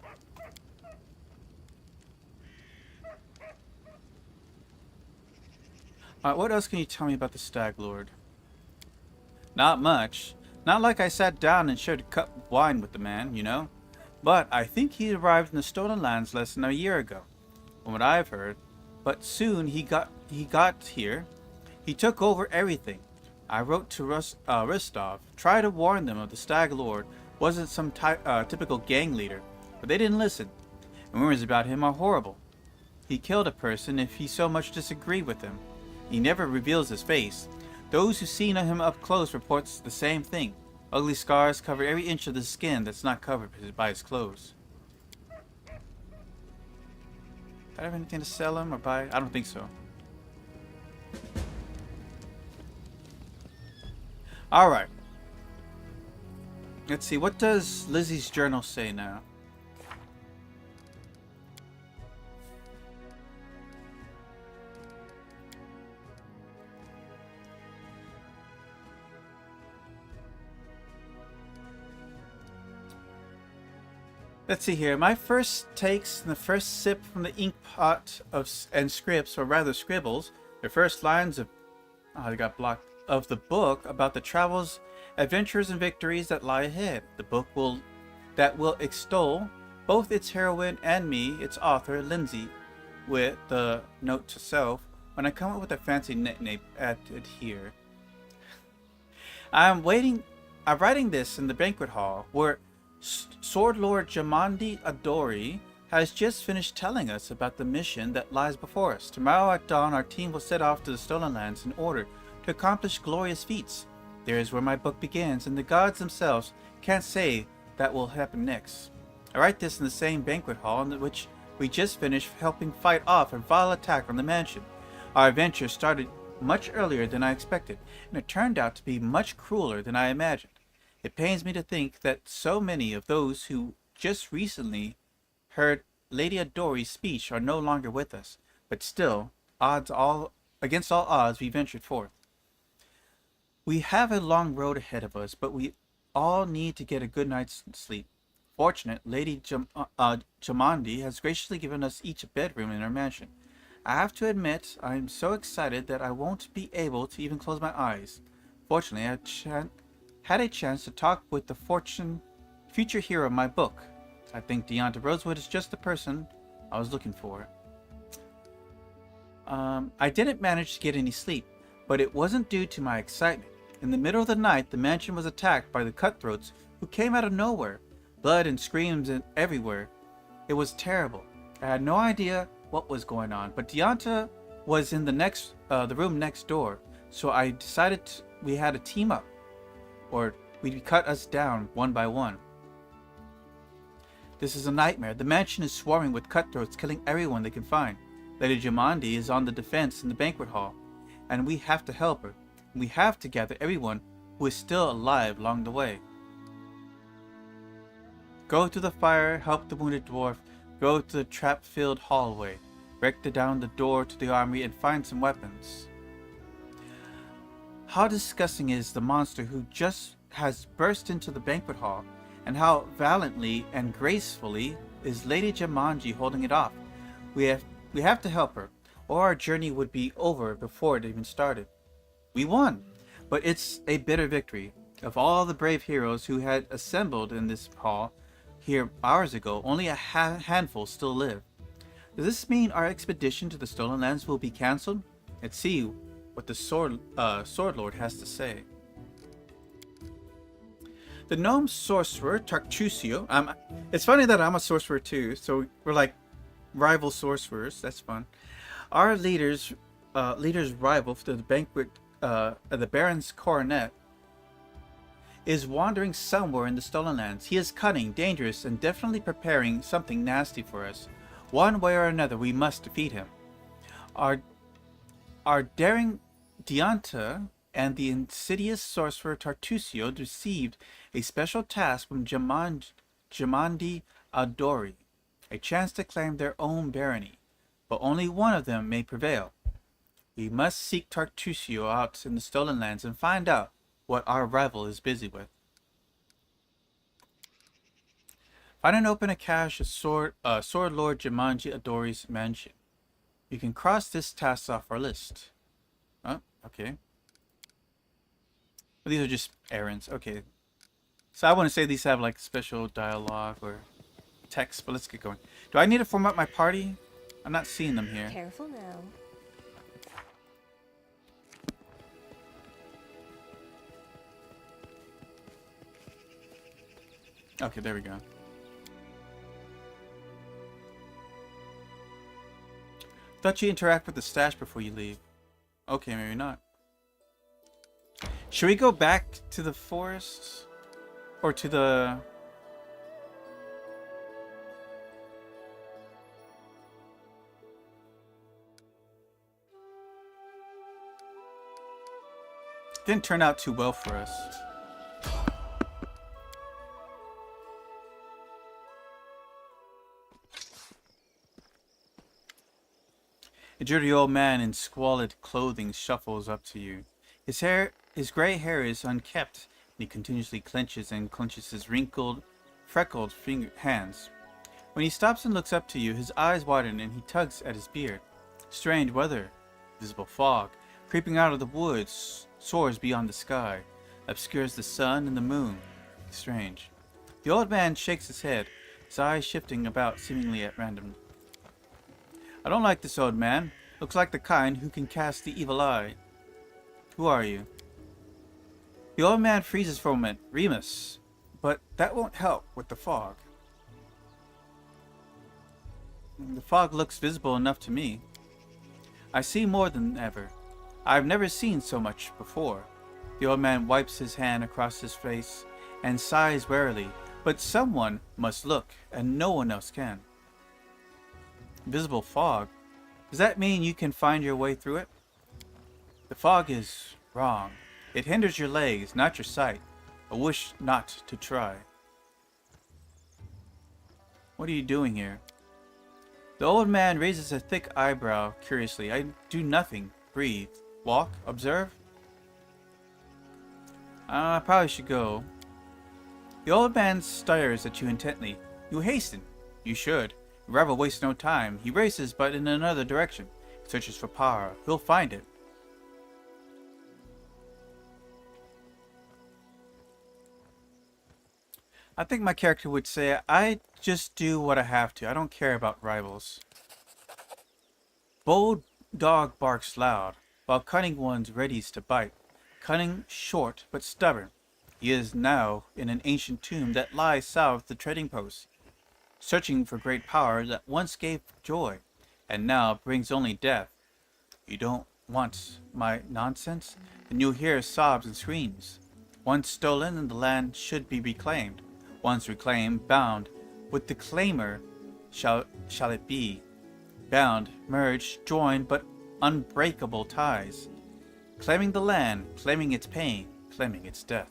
Alright, what else can you tell me about the Stag Lord? Not much. Not like I sat down and shared a cup of wine with the man, you know. But I think he arrived in the Stolen Lands less than a year ago, from what I've heard. But soon he got here. He took over everything. I wrote to Rostov, tried to warn them of the Stag Lord wasn't some typical gang leader, but they didn't listen. And rumors about him are horrible. He killed a person if he so much disagreed with him. He never reveals his face. Those who seen him up close reports the same thing. Ugly scars cover every inch of the skin that's not covered by his clothes. Do I have anything to sell him or buy? I don't think so. Alright. Let's see, what does Lizzie's journal say now? Let's see here. My first takes and the first sip from the ink pot and scripts, or rather scribbles, the first lines of they got blocked, of the book about the travels, adventures, and victories that lie ahead. The book that will extol both its heroine and me, its author, Lindsay, with the note to self. When I come up with a fancy nickname, add it here. I'm writing this in the banquet hall, where Sword Lord Jamandi Adori has just finished telling us about the mission that lies before us. Tomorrow at dawn, our team will set off to the Stolen Lands in order to accomplish glorious feats. There is where my book begins, and the gods themselves can't say that will happen next. I write this in the same banquet hall in which we just finished helping fight off a vile attack on the mansion. Our adventure started much earlier than I expected, and it turned out to be much crueler than I imagined. It pains me to think that so many of those who just recently heard Lady Adori's speech are no longer with us, but still, against all odds, we ventured forth. We have a long road ahead of us, but we all need to get a good night's sleep. Fortunate, Lady Jamandi has graciously given us each a bedroom in her mansion. I have to admit, I am so excited that I won't be able to even close my eyes. Fortunately, I had a chance to talk with the future hero of my book. I think Deonta Rosewood is just the person I was looking for. I didn't manage to get any sleep, but it wasn't due to my excitement. In the middle of the night, the mansion was attacked by the cutthroats who came out of nowhere. Blood and screams everywhere. It was terrible. I had no idea what was going on, but Deonta was in the room next door, so I decided we had to team up, or we'd cut us down one by one. This is a nightmare. The mansion is swarming with cutthroats, killing everyone they can find. Lady Jamandi is on the defense in the banquet hall, and we have to help her. We have to gather everyone who is still alive along the way. Go to the fire, help the wounded dwarf, go to the trap-filled hallway, break down the door to the armory, and find some weapons. How disgusting is the monster who just has burst into the banquet hall, and how valiantly and gracefully is Lady Jumanji holding it off. We have to help her, or our journey would be over before it even started. We won, but it's a bitter victory. Of all the brave heroes who had assembled in this hall here hours ago, only a handful still live. Does this mean our expedition to the Stolen Lands will be cancelled? Let's see what the Sword Lord has to say. The gnome sorcerer Tartusio. It's funny that I'm a sorcerer too, so we're like rival sorcerers. That's fun. Our leader's rival for the banquet, the Baron's coronet, is wandering somewhere in the Stolen Lands. He is cunning, dangerous, and definitely preparing something nasty for us. One way or another, we must defeat him. Our daring Dianta and the insidious sorcerer Tartusio received a special task from Jamandi Adori, a chance to claim their own barony, but only one of them may prevail. We must seek Tartusio out in the Stolen Lands and find out what our rival is busy with. Find and open a cache of Sword Lord Jumanji Adori's mansion. You can cross this task off our list. Oh, okay. But these are just errands. Okay. So I want to say these have like special dialogue or text, but let's get going. Do I need to form up my party? I'm not seeing them here. Careful now. Okay, there we go. Thought you interact with the stash before you leave. Okay, maybe not. Should we go back to the forest? Or to the... Didn't turn out too well for us. A dirty old man in squalid clothing shuffles up to you. His gray hair is unkempt, and he continuously clenches his wrinkled, freckled hands. When he stops and looks up to you, his eyes widen and he tugs at his beard. Strange weather. Visible fog, creeping out of the woods, soars beyond the sky, obscures the sun and the moon. Strange. The old man shakes his head, his eyes shifting about seemingly at random. I don't like this old man. Looks like the kind who can cast the evil eye. Who are you? The old man freezes for a moment. Remus. But that won't help with the fog. The fog looks visible enough to me. I see more than ever. I've never seen so much before. The old man wipes his hand across his face and sighs wearily. But someone must look, and no one else can. Visible fog. Does that mean you can find your way through it? The fog is wrong. It hinders your legs, not your sight. I wish not to try. What are you doing here? The old man raises a thick eyebrow curiously. I do nothing. Breathe. Walk. Observe. I probably should go. The old man stares at you intently. You hasten. You should. Your rival wastes no time. He races, but in another direction. He searches for power. He'll find it. I think my character would say, I just do what I have to. I don't care about rivals. Bold dog barks loud, while cunning ones readies to bite. Cunning, short, but stubborn. He is now in an ancient tomb that lies south of the trading post, searching for great power that once gave joy, and now brings only death. You don't want my nonsense? Then you'll hear sobs and screams. Once stolen, and the land should be reclaimed. Once reclaimed, bound, with the claimer shall it be. Bound, merged, joined, but unbreakable ties. Claiming the land, claiming its pain, claiming its death.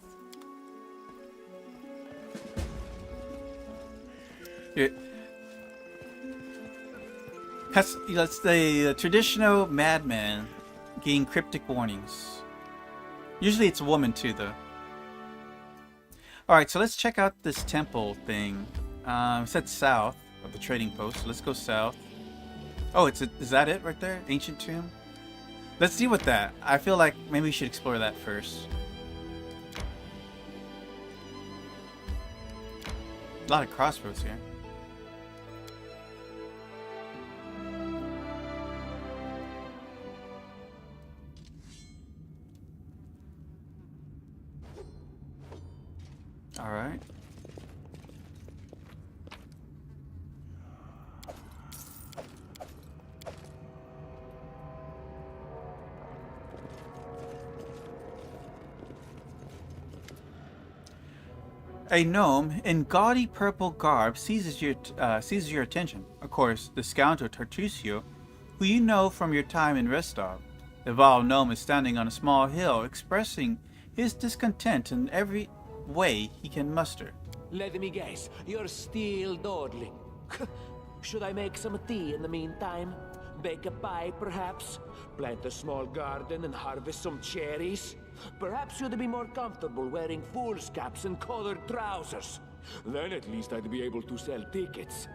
That's the traditional madman getting cryptic warnings. Usually it's a woman too, though. Alright, so let's check out this temple thing. It said south of the trading post. So let's go south. Oh, is that it right there? Ancient tomb? Let's deal with that. I feel like maybe we should explore that first. A lot of crossroads here. All right. A gnome in gaudy purple garb seizes your attention. Of course, the scoundrel Tartusio, who you know from your time in Restov. The vile gnome is standing on a small hill, expressing his discontent in every way he can muster. Let me guess, you're still dawdling. Should I make some tea in the meantime? Bake a pie, perhaps? Plant a small garden and harvest some cherries? Perhaps you'd be more comfortable wearing fool's caps and colored trousers. Then at least I'd be able to sell tickets.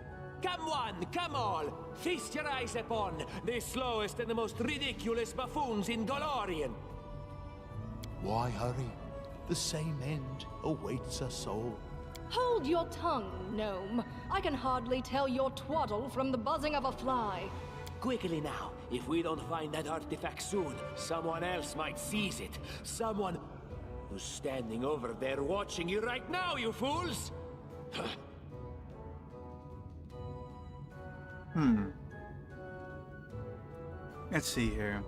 Come one, come all! Feast your eyes upon the slowest and the most ridiculous buffoons in Golorian! Why hurry? The same end awaits us all. Hold your tongue, gnome. I can hardly tell your twaddle from the buzzing of a fly. Quickly now, if we don't find that artifact soon, someone else might seize it. Someone who's standing over there watching you right now, you fools! Let's see here.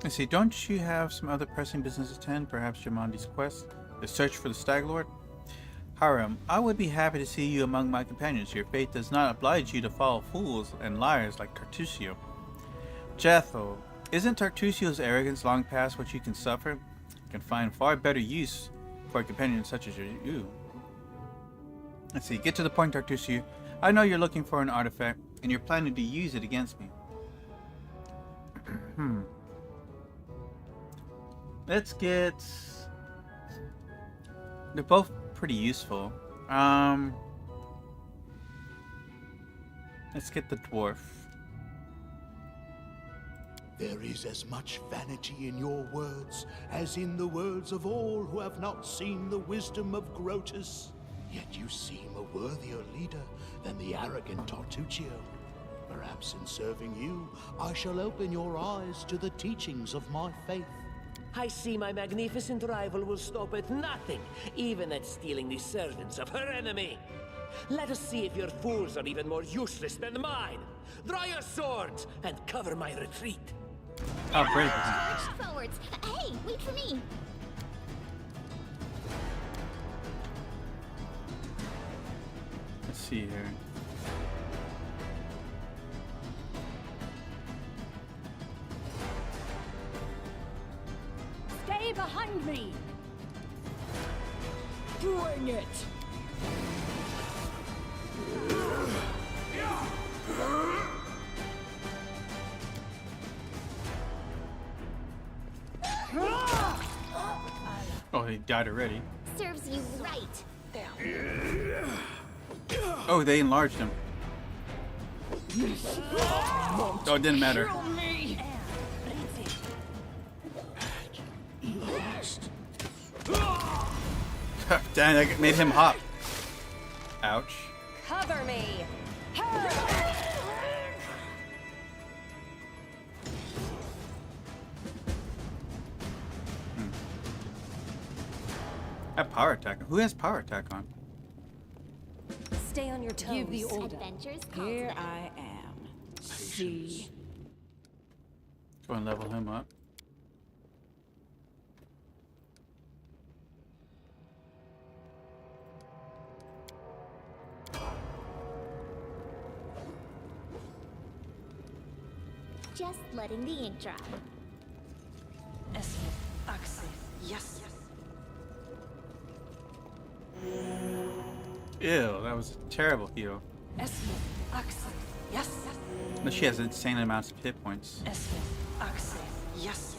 Let's see, don't you have some other pressing business to attend? Perhaps Jamandi's quest? The search for the Stag Lord? Hiram, I would be happy to see you among my companions. Your fate does not oblige you to follow fools and liars like Tartusio. Jethro, isn't Tartusio's arrogance long past what you can suffer? You can find far better use for a companion such as you. Let's see, get to the point, Tartusio. I know you're looking for an artifact, and you're planning to use it against me. Let's get... They're both pretty useful. Let's get the dwarf. There is as much vanity in your words as in the words of all who have not seen the wisdom of Grotus. Yet you seem a worthier leader than the arrogant Tartuccio. Perhaps in serving you, I shall open your eyes to the teachings of my faith. I see my magnificent rival will stop at nothing, even at stealing the servants of her enemy. Let us see if your fools are even more useless than mine. Draw your swords and cover my retreat. Oh, great. Forwards. Hey, wait for me. Let's see here. Stay behind me! Bring it! Oh, he died already. Serves you right. Oh, they enlarged him. Oh, it didn't matter. Damn, that made him hop. Ouch. Cover me! That power attack. Who has power attack on? Stay on your toes. Give the order. Adventures call Here to them. I am. See. Go and level him up. Just letting the ink dry. Yes. Ew, that was a terrible heal. Yes. But she has insane amounts of hit points. Yes. Yes.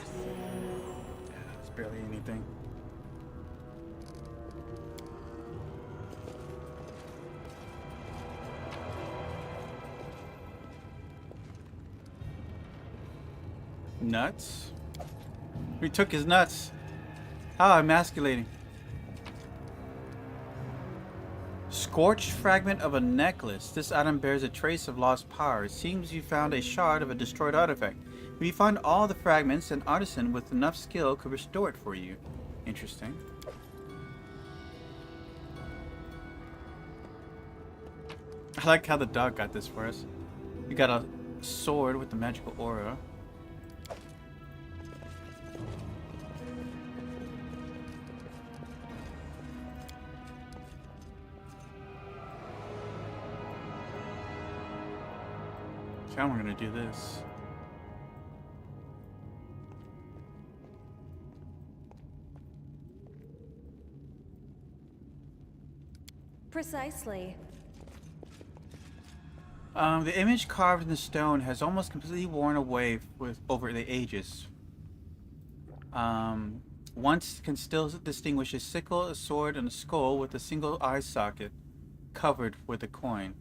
It's barely anything. Nuts? We took his nuts. How emasculating. Scorched fragment of a necklace. This item bears a trace of lost power. It seems you found a shard of a destroyed artifact. If you find all the fragments, an artisan with enough skill could restore it for you. Interesting. I like how the dog got this for us. We got a sword with the magical aura. Now we're gonna do this. Precisely. The image carved in the stone has almost completely worn away over the ages. Once can still distinguish a sickle, a sword, and a skull with a single eye socket covered with a coin.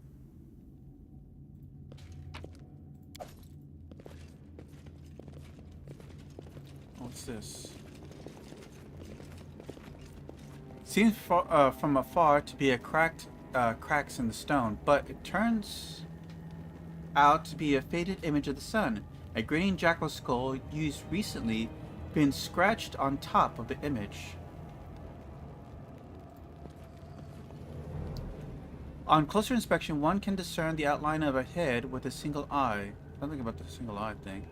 What's this? Seems from afar to be a cracks in the stone, but it turns out to be a faded image of the sun. A grinning jackal skull used recently been scratched on top of the image. On closer inspection, one can discern the outline of a head with a single eye. Something about the single eye thing.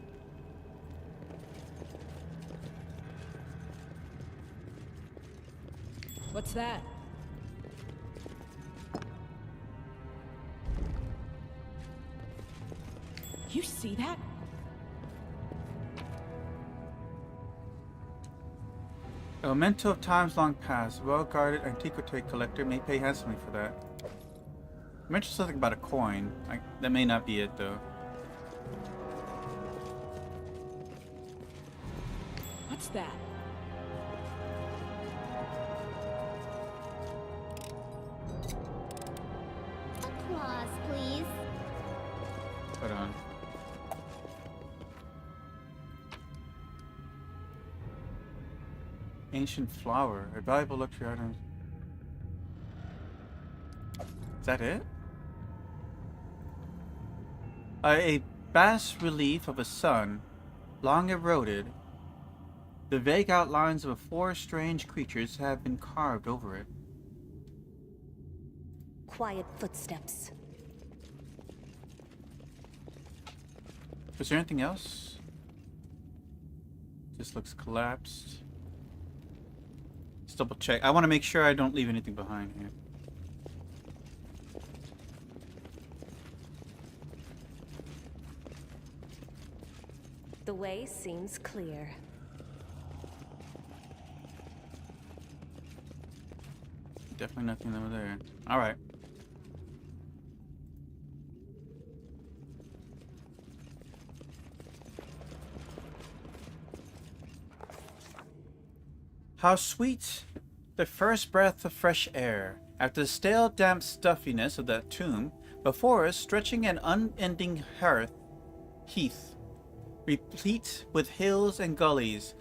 What's that? You see that? A memento of times long past. Well-guarded antiquity collector may pay handsomely for that. I mentioned something about a coin. That may not be it, though. What's that? Applause, please. Hold on. Ancient flower. A valuable luxury item. Is that it? A bas-relief of a sun, long eroded. The vague outlines of four strange creatures have been carved over it. Quiet footsteps. Is there anything else? This looks collapsed. Let's double check. I want to make sure I don't leave anything behind here. The way seems clear. Definitely nothing over there. Alright. How sweet the first breath of fresh air. After the stale, damp stuffiness of that tomb, before us stretching an unending heath, replete with hills and gullies,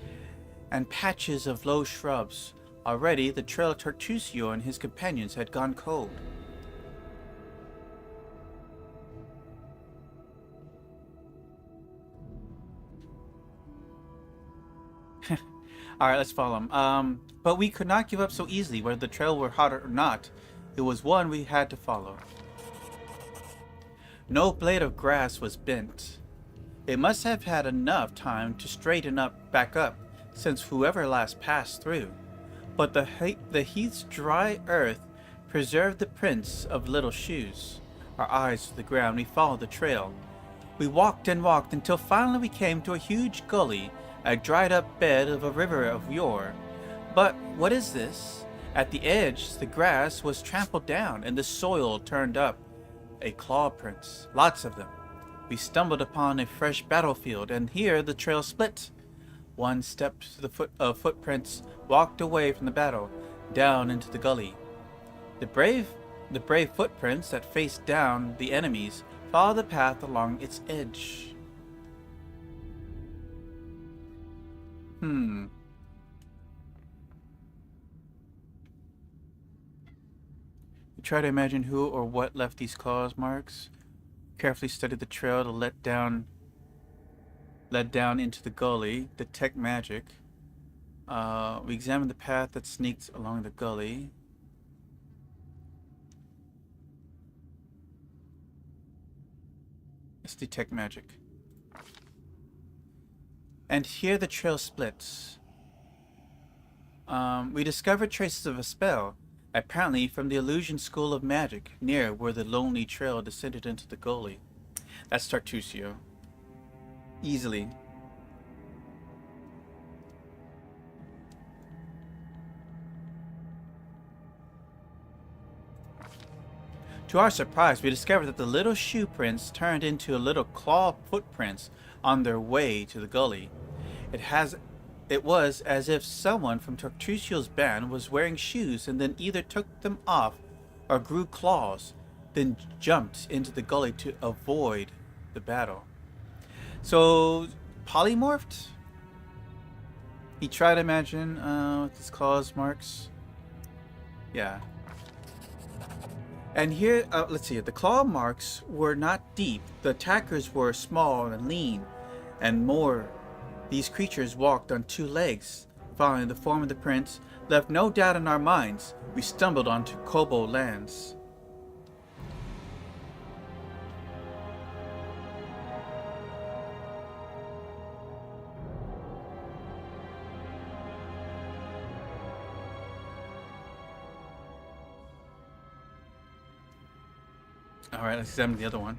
and patches of low shrubs. Already the trail of Tartusio and his companions had gone cold. Alright, let's follow him. But we could not give up so easily, whether the trail were hot or not. It was one we had to follow. No blade of grass was bent. It must have had enough time to straighten back up, since whoever last passed through. But the heath's dry earth preserved the prints of little shoes. Our eyes to the ground, we followed the trail. We walked and walked until finally we came to a huge gully, a dried-up bed of a river of yore. But what is this? At the edge, the grass was trampled down and the soil turned up. Claw prints, lots of them. we stumbled upon a fresh battlefield, and here the trail split. One stepped to the footprints walked away from the battle, down into the gully. The brave footprints that faced down the enemies followed the path along its edge. Try to imagine who or what left these claws marks. Carefully study the trail to led down into the gully. Detect magic. We examine the path that sneaked along the gully. Let's detect magic. And here the trail splits. We discovered traces of a spell, apparently from the Illusion School of Magic, near where the lonely trail descended into the gully. That's Tartusio. Easily. To our surprise, we discovered that the little shoe prints turned into little claw footprints on their way to the gully. It was as if someone from Tartusio's band was wearing shoes and then either took them off or grew claws, then jumped into the gully to avoid the battle. So, polymorphed? He tried to imagine with his claws marks. Yeah. And here, let's see, the claw marks were not deep. The attackers were small and lean, and more. These creatures walked on two legs. Following the form of the prints, left no doubt in our minds. We stumbled onto Kobold lands. Alright, let's examine the other one.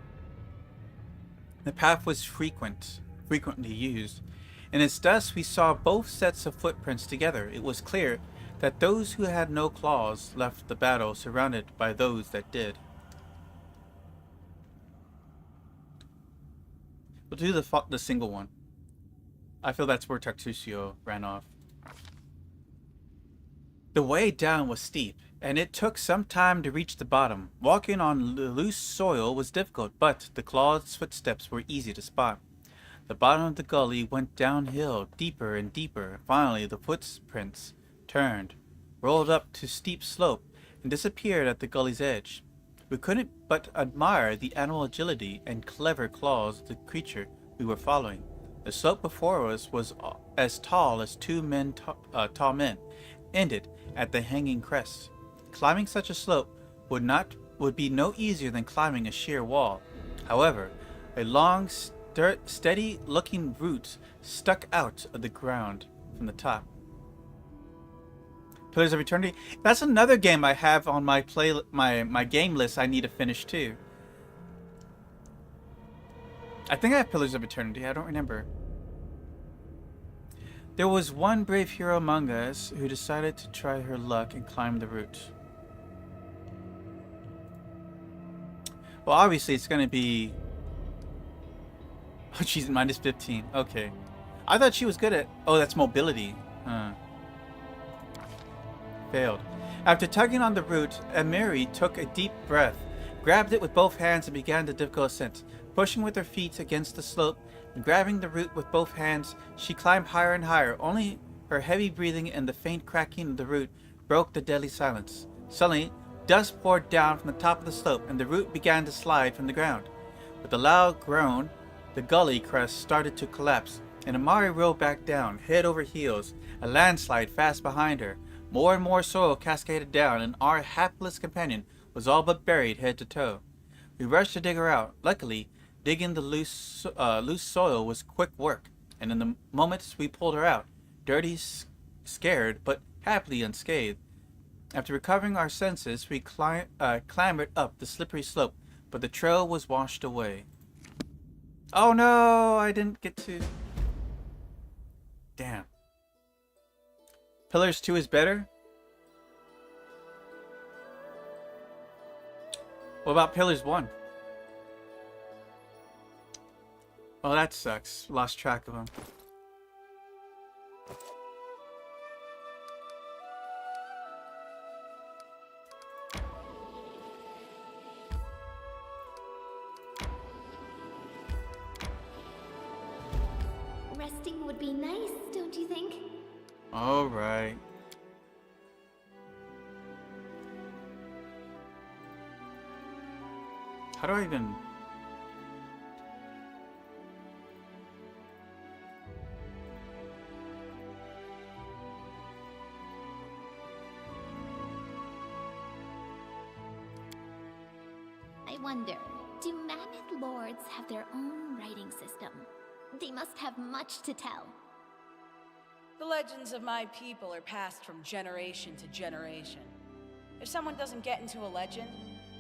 The path was frequently used. In its dust, we saw both sets of footprints together. It was clear that those who had no claws left the battle surrounded by those that did. We'll do the single one. I feel that's where Tartusio ran off. The way down was steep, and it took some time to reach the bottom. Walking on loose soil was difficult, but the claw's footsteps were easy to spot. The bottom of the gully went downhill, deeper and deeper. Finally, the footprints turned, rolled up to steep slope, and disappeared at the gully's edge. We couldn't but admire the animal agility and clever claws of the creature we were following. The slope before us was as tall as two tall men, ended at the hanging crest. Climbing such a slope would be no easier than climbing a sheer wall. However, a long, steady-looking root stuck out of the ground from the top. Pillars of Eternity. That's another game I have on my my game list. I need to finish too. I think I have Pillars of Eternity. I don't remember. There was one brave hero among us who decided to try her luck and climb the root. Well, obviously it's going to be... Oh, she's minus 15. Okay. I thought she was good at... Oh, that's mobility. Failed. After tugging on the root, Emiri took a deep breath, grabbed it with both hands and began the difficult ascent. Pushing with her feet against the slope and grabbing the root with both hands, she climbed higher and higher. Only her heavy breathing and the faint cracking of the root broke the deadly silence. Suddenly, dust poured down from the top of the slope and the root began to slide from the ground. With a loud groan, the gully crest started to collapse, and Amari rolled back down, head over heels, a landslide fast behind her. More and more soil cascaded down, and our hapless companion was all but buried head to toe. We rushed to dig her out. Luckily, digging the loose soil was quick work, and in the moments we pulled her out, dirty, scared, but happily unscathed. After recovering our senses, we clambered up the slippery slope, but the trail was washed away. Oh no, I didn't get to... Damn. Pillars 2 is better? What about Pillars 1? Oh, that sucks. Lost track of him. Resting would be nice, don't you think? All right. How do I even... I wonder, do Mammoth Lords have their own writing system? They must have much to tell. The legends of my people are passed from generation to generation. If someone doesn't get into a legend,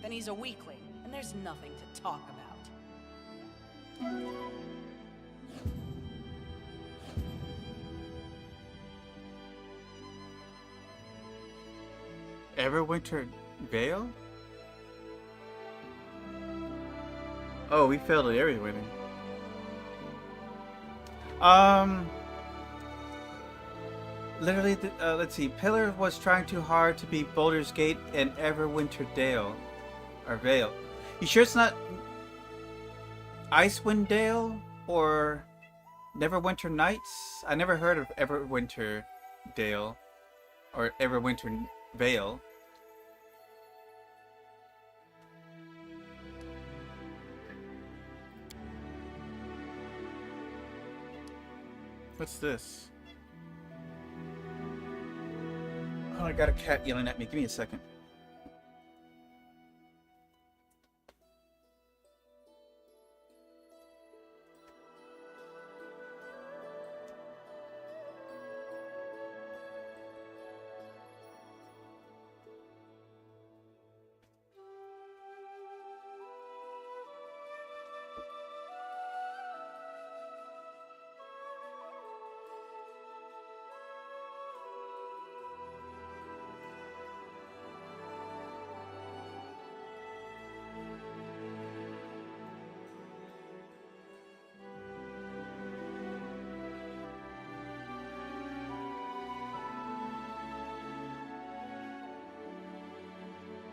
then he's a weakling, and there's nothing to talk about. Everwinter Vale? Oh, we failed at area winning. Literally, let's see. Pillar was trying too hard to beat Boulder's Gate and Everwinter Dale. Or Vale. You sure it's not Icewind Dale or Neverwinter Nights? I never heard of Everwinter Dale or Everwinter Vale. What's this? Oh, I got a cat yelling at me. Give me a second.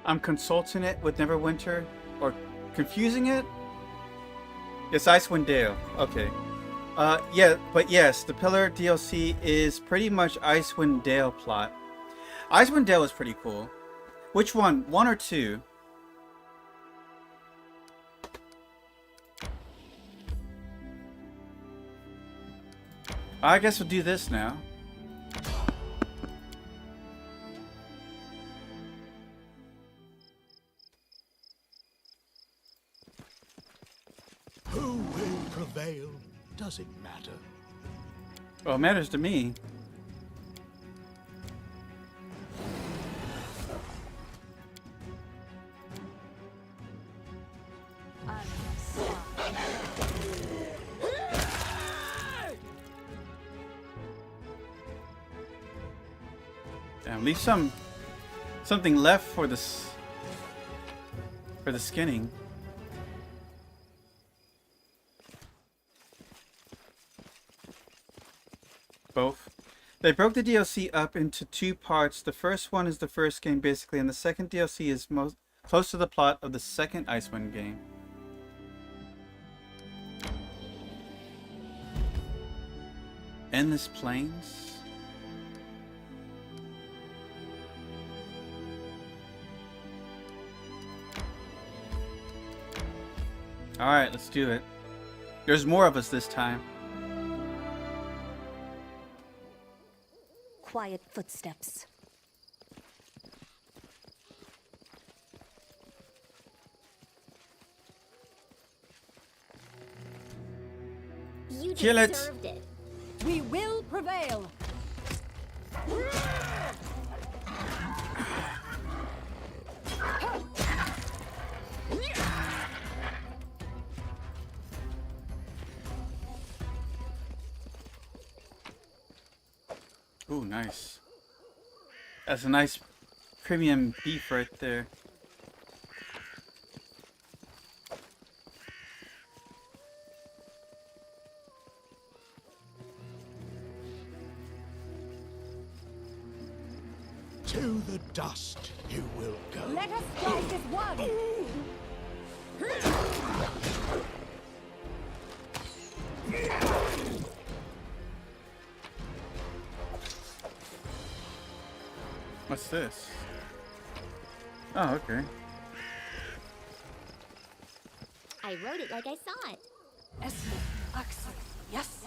I'm consulting it with Neverwinter, or confusing it? It's Icewind Dale. Okay. Yeah, but yes, the Pillar DLC is pretty much Icewind Dale plot. Icewind Dale is pretty cool. Which one? 1 or 2? I guess we'll do this now. Who will prevail? Does it matter? Well, it matters to me. Damn, leave something left for the skinning. Both. They broke the DLC up into 2 parts. The first one is the first game, basically, and the second DLC is most close to the plot of the second Icewind game. Endless Plains? Alright, let's do it. There's more of us this time. Quiet footsteps. You Kill it. deserved it. We will prevail. Ooh, nice. That's a nice premium beef right there. dust you will go. Let us strike as one! What's this? Oh, okay. I wrote it like I saw it. Yes.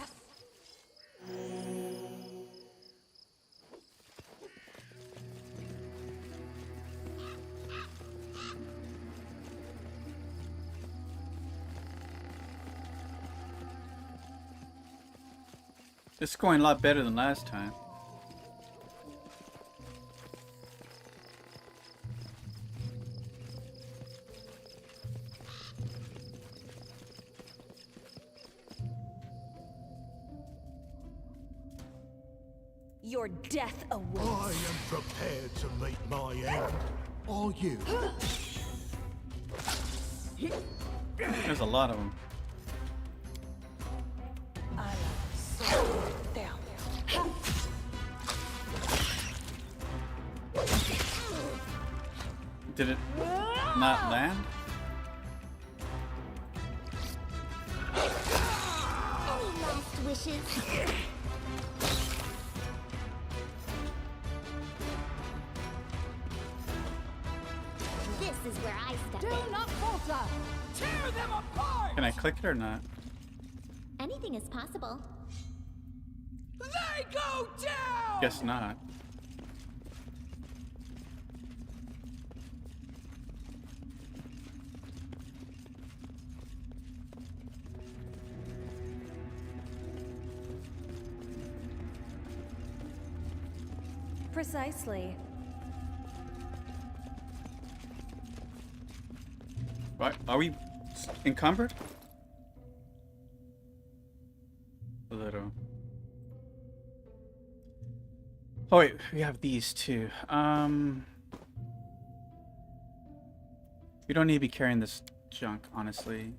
This is going a lot better than last time. Your death awaits. I am prepared to meet my end. Are you? There's a lot of them. Did it not land? Any last wishes? This is where I step in. Do not falter! Tear them apart! Can I click it or not? Anything is possible. They go down! Guess not. Precisely. What? Are we encumbered? A little. Oh wait, we have these too. We don't need to be carrying this junk, honestly.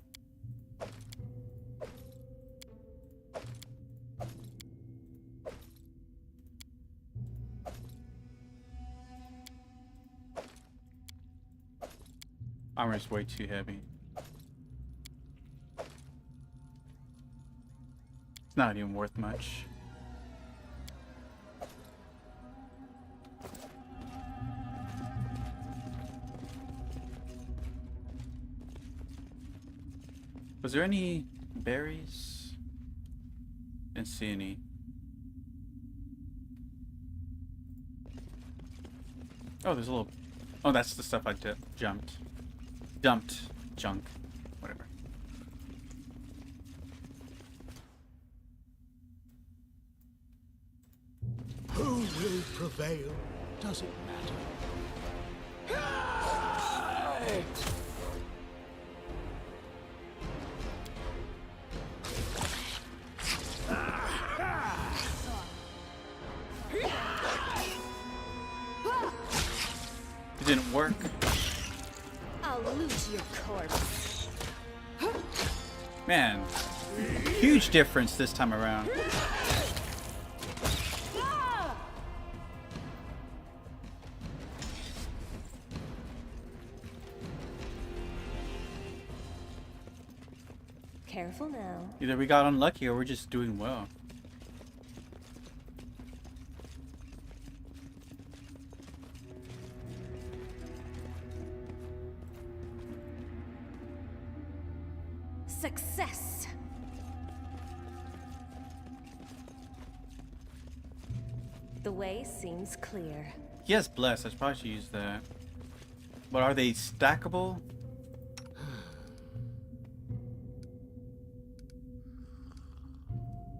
Armor is way too heavy. It's not even worth much. Was there any berries? Didn't see any. Oh, there's a little... Oh, that's the stuff I dumped junk, whatever. Who will prevail? Does it matter? It didn't work. I'll loot your corpse. Man, huge difference this time around. Careful now. Either we got unlucky or we're just doing well. Success! The way seems clear. Yes, bless. I probably should use that. But are they stackable?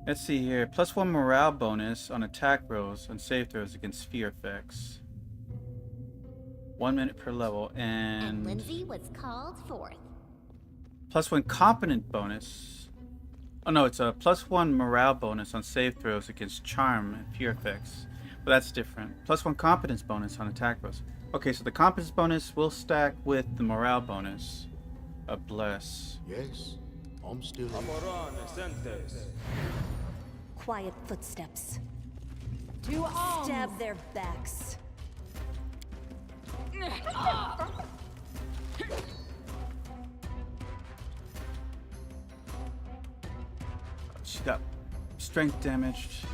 Let's see here. +1 morale bonus on attack rolls and save throws against fear effects. 1 minute per level, And Lindsay was called forth. +1 competent bonus. Oh no, it's a +1 morale bonus on save throws against charm and fear effects. But that's different. +1 competence bonus on attack rolls. Okay, so the competence bonus will stack with the morale bonus. A bless. Yes, I'm still Quiet footsteps. To arms! Stab their backs. She got strength damaged.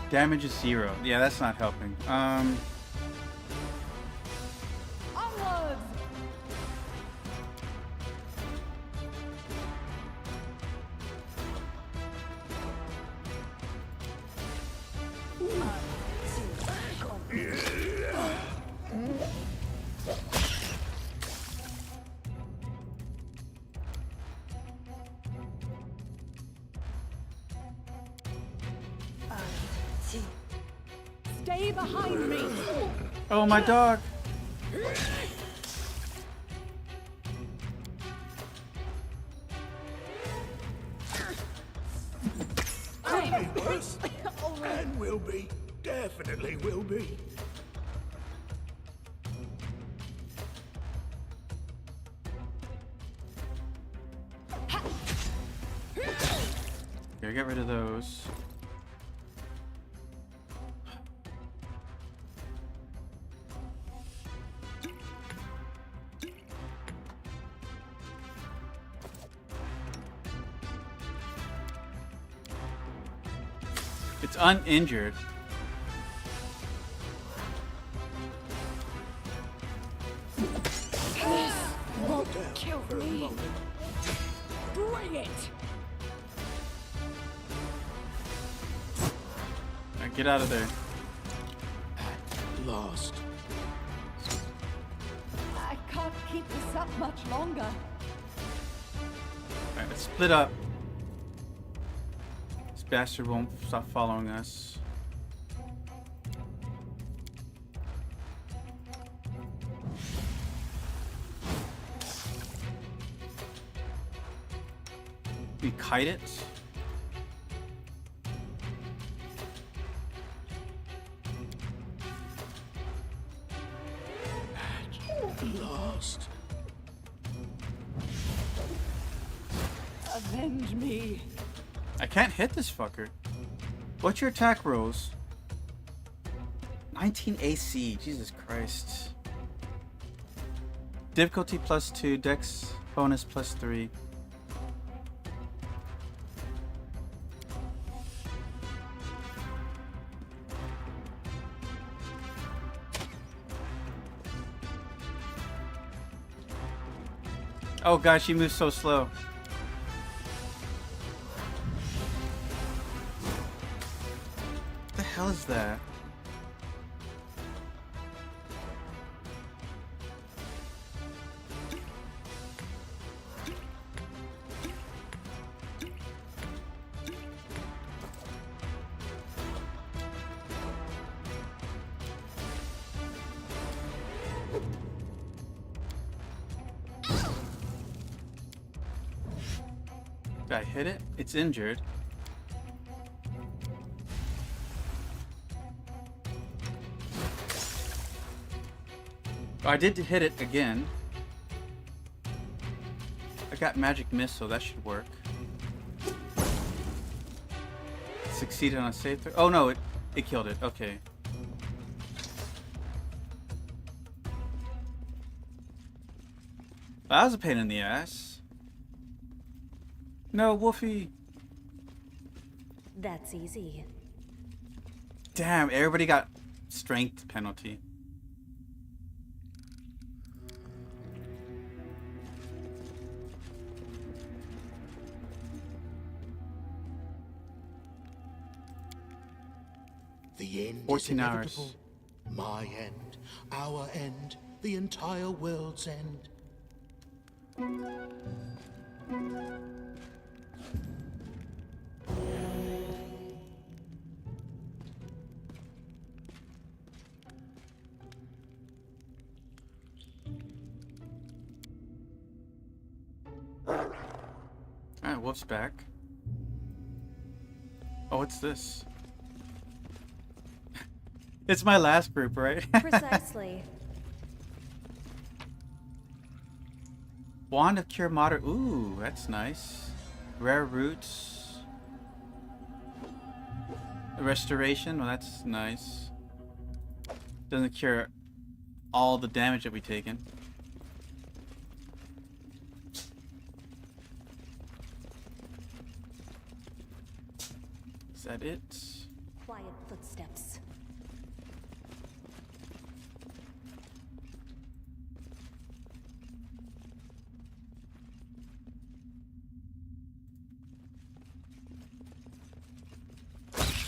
Damage is 0. Yeah, that's not helping. Onwards! Stay behind me! Oh, my dog! Could be worse. And will be. Definitely will be. Here, get rid of those. It's uninjured. This won't kill me. Bring it! Alright, get out of there. Lost. I can't keep this up much longer. Alright, let's split up. This bastard won't stop following us. We kite it. Lost. Avenge me. I can't hit this fucker. What's your attack rolls? 19 AC. Jesus Christ. Difficulty +2. Dex bonus +3. Oh god, she moves so slow. What the hell is that? Did I hit it? It's injured. Oh, I did hit it again. I got magic missile, that should work. Succeeded on a save throw. Oh no, it killed it. Okay. That was a pain in the ass. No, Wolfie. That's easy. Damn, everybody got strength penalty. The end 14 is inevitable. hours. My end, our end, the entire world's end. Alright, Wolf's back. Oh, what's this? It's my last group, right? Precisely. Wand of Cure Moderate. Ooh, that's nice. Rare Roots. Restoration. Well, that's nice. Doesn't cure all the damage that we've taken. Is that it? Quiet footsteps.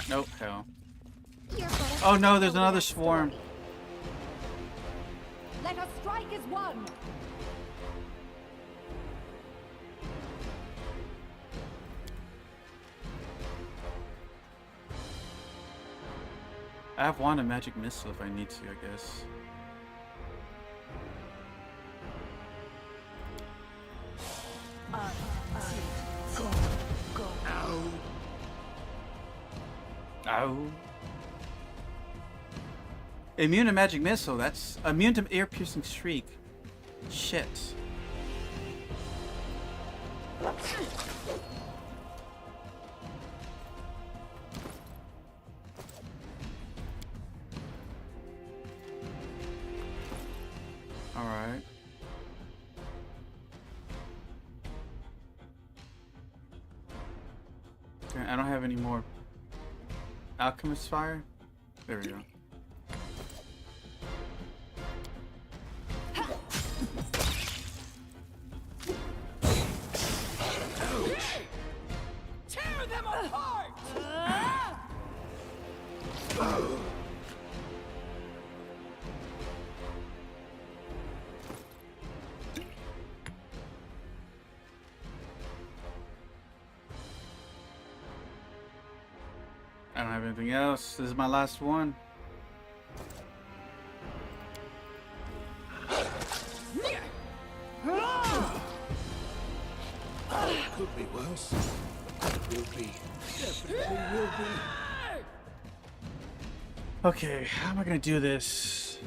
Nope, hell. Oh no, there's another swarm. Let us strike as one. I have Wand of Magic Missile if I need to, I guess. Go. Ow. Ow. Immune to Magic Missile, that's immune to Ear Piercing Shriek. Shit. Alright. Okay, I don't have any more Alchemist Fire. There we go. Tear them apart! I don't have anything else. This is my last one. Could be worse. Will be. Definitely will be. Okay, how am I gonna do this?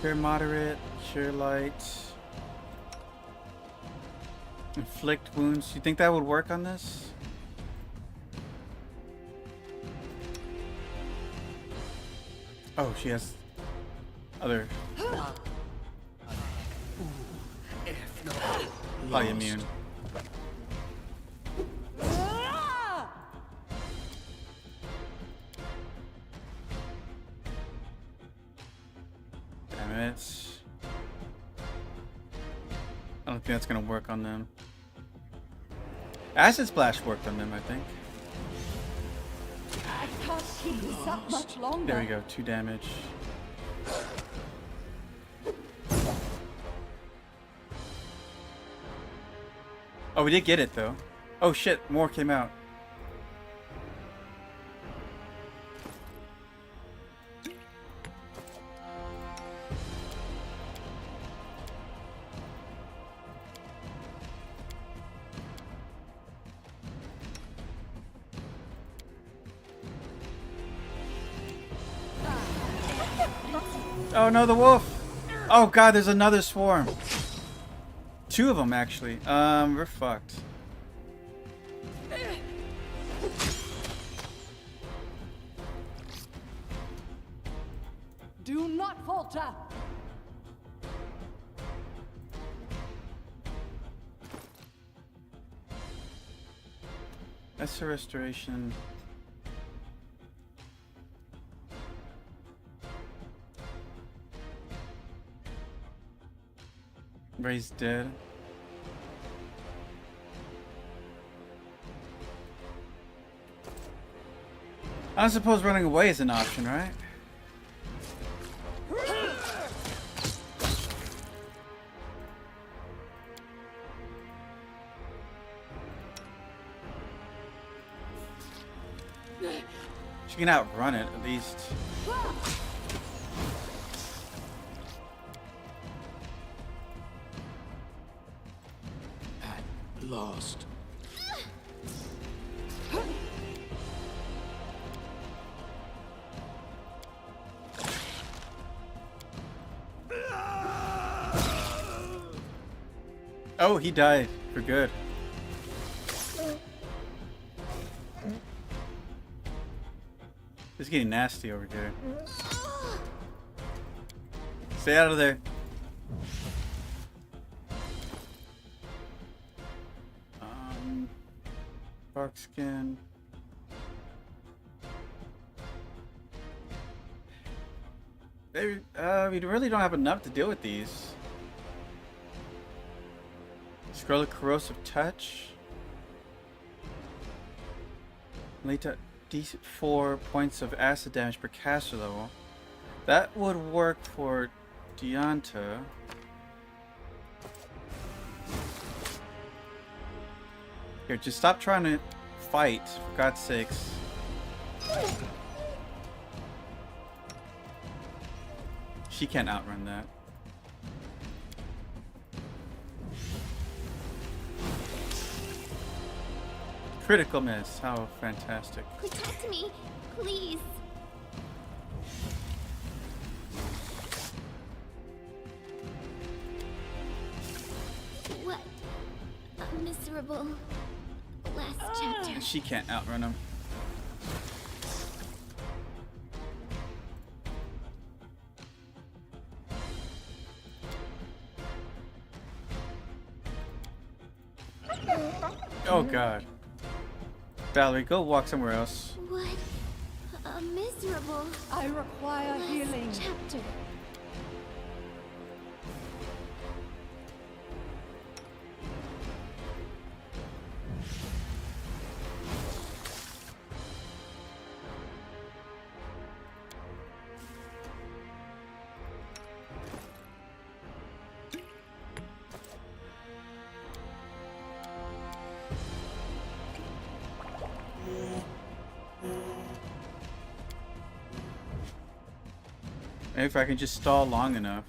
Cure Moderate, Cure Light. Inflict Wounds. You think that would work on this? Oh, she has other probably immune. Damn it. I don't think that's gonna work on them. Acid Splash worked on them, I think. I can't keep this up much longer. There we go, 2 damage. Oh, we did get it though. Oh shit, more came out. Oh no, the wolf! Oh god, there's another swarm. 2 of them actually. We're fucked. Do not falter. That's a restoration. Ray's dead. I suppose running away is an option, right? She can outrun it, at least. At last. Oh, he died for good. It's getting nasty over here. Stay out of there. Bark skin. We really don't have enough to deal with these. Scroll of corrosive touch. Later, D4 points of acid damage per caster level. That would work for Deonta. Here, just stop trying to fight, for God's sakes. She can't outrun that. Critical miss. How fantastic. Protect me, please. What a miserable last chapter. She can't outrun him. Oh God. Valerie, go walk somewhere else. What a miserable I require last healing. chapter. Maybe if I can just stall long enough.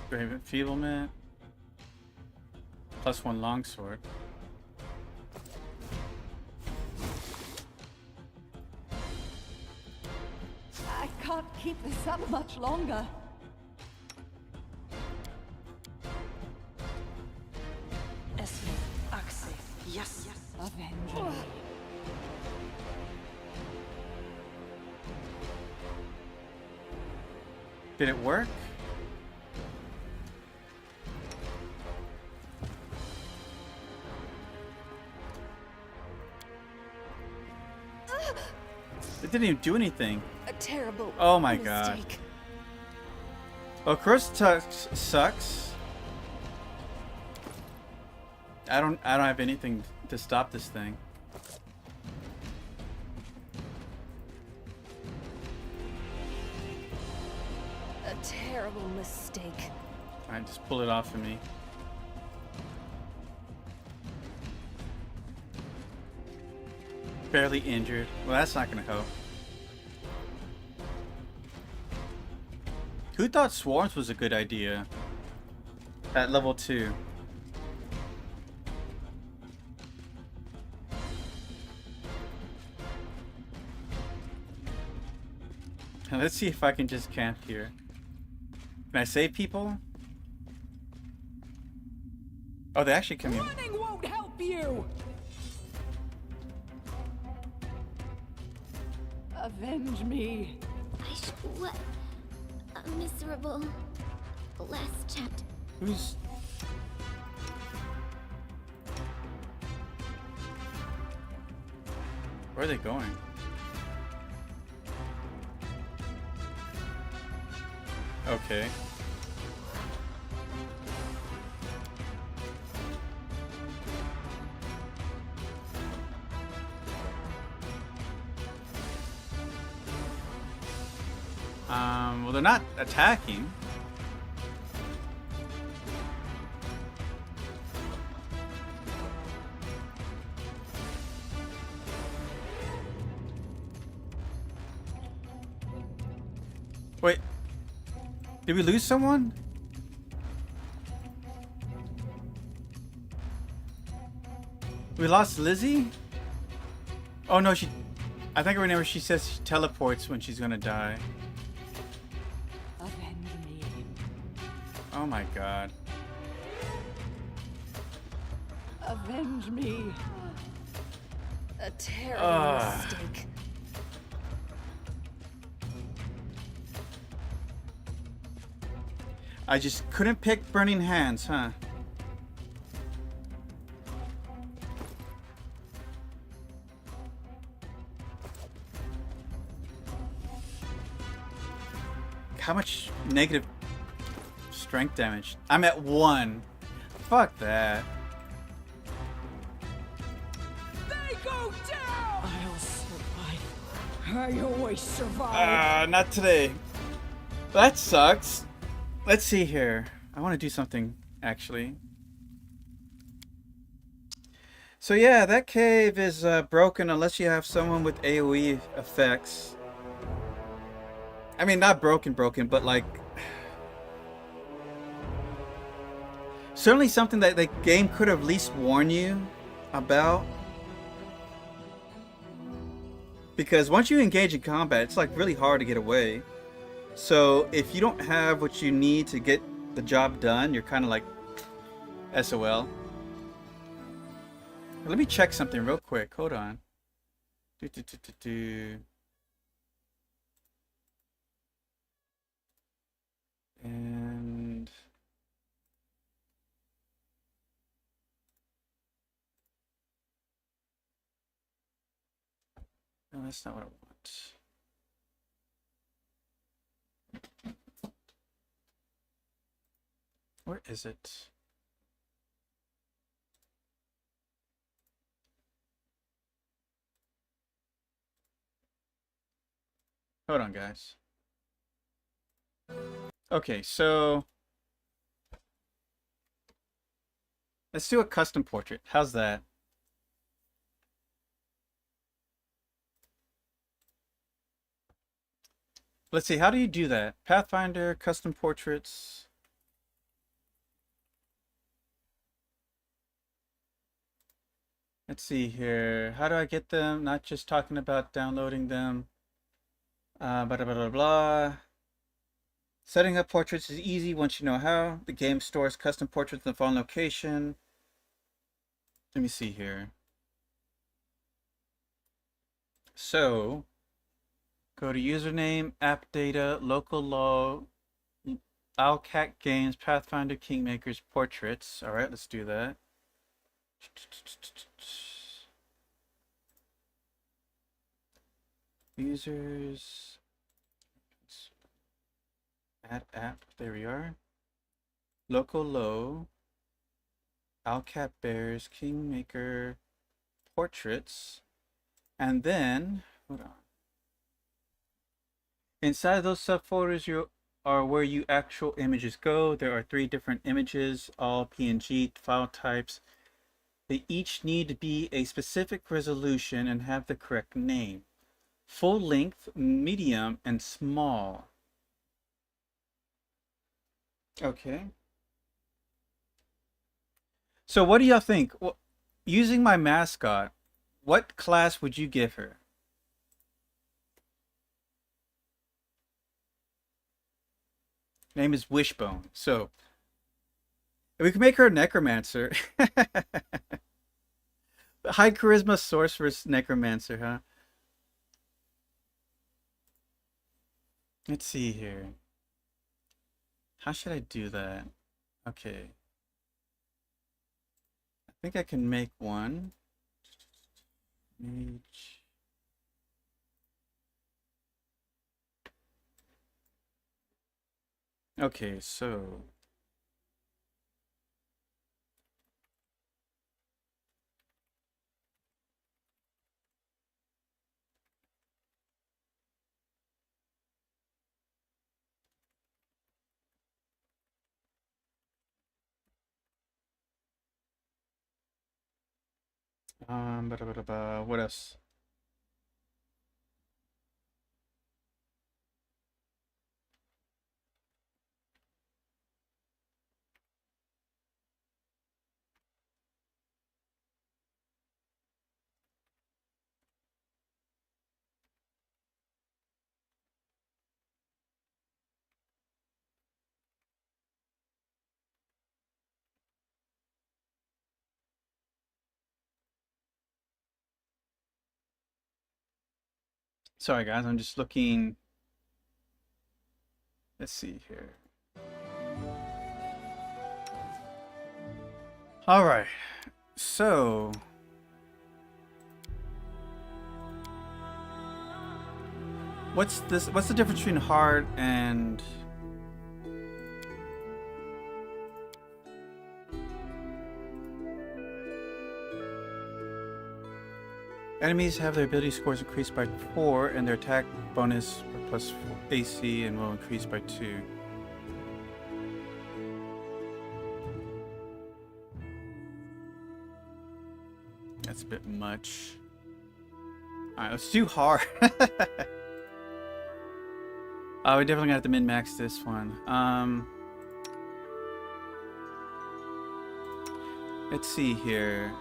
Brave Enfeeblement. +1 longsword. I can't keep this up much longer. Yes. Avenge me. Did it work? It didn't even do anything. A terrible Oh my mistake. God. Well, Corrosive Touch sucks. I don't have anything to stop this thing. A terrible mistake. Alright, just pull it off of me. Barely injured. Well, that's not gonna help. Who thought swarms was a good idea? At level 2. And let's see if I can just camp here. Can I save people? Oh, they actually come in. Running won't help you! Avenge me. What a miserable last chapter. Who's... Where are they going? Okay. Well, they're not attacking. Wait. Did we lose someone? We lost Lizzie? Oh no, she... I think I remember she says she teleports when she's gonna die. Avenge me. Oh my god. Avenge me. A terrible mistake. I just couldn't pick Burning Hands, huh? How much negative strength damage? I'm at 1. Fuck that. They go down! I'll survive. I always survive. Not today. That sucks. Let's see here. I want to do something, actually. So yeah, that cave is broken unless you have someone with AoE effects. I mean, not broken, but like... certainly something that the game could have at least warned you about. Because once you engage in combat, it's like really hard to get away. So if you don't have what you need to get the job done, you're kind of like SOL. Let me check something real quick. Hold on. And no, that's not what I want. Where is it? Hold on, guys. Okay, so let's do a custom portrait. How's that? Let's see, how do you do that? Pathfinder, custom portraits. Let's see here. How do I get them? Not just talking about downloading them. Blah, blah, blah, blah. Setting up portraits is easy once you know how. The game stores custom portraits in the following location. Let me see here. So, go to username, app data, local law, Owlcat Games, Pathfinder, Kingmakers, portraits. All right, let's do that. Users, add app, there we are. Local low, Owlcat Bears, Kingmaker, portraits, and then, hold on. Inside those subfolders are where your actual images go. There are 3 different images, all PNG file types. They each need to be a specific resolution and have the correct name. Full length, medium, and small. Okay. So what do y'all think? Well, using my mascot, what class would you give her? Name is Wishbone. So we can make her a necromancer. High charisma sorceress necromancer, huh? Let's see here. How should I do that? Okay. I think I can make one. Mage. Okay, so what else? Sorry guys, I'm just looking. Let's see here. All right, so what's this? What's the difference between hard and enemies have their ability scores increased by 4 and their attack bonus plus 4 AC and will increase by 2. That's a bit much. Alright, let's do hard. Oh, we're definitely gonna have to min-max this one. Let's see here.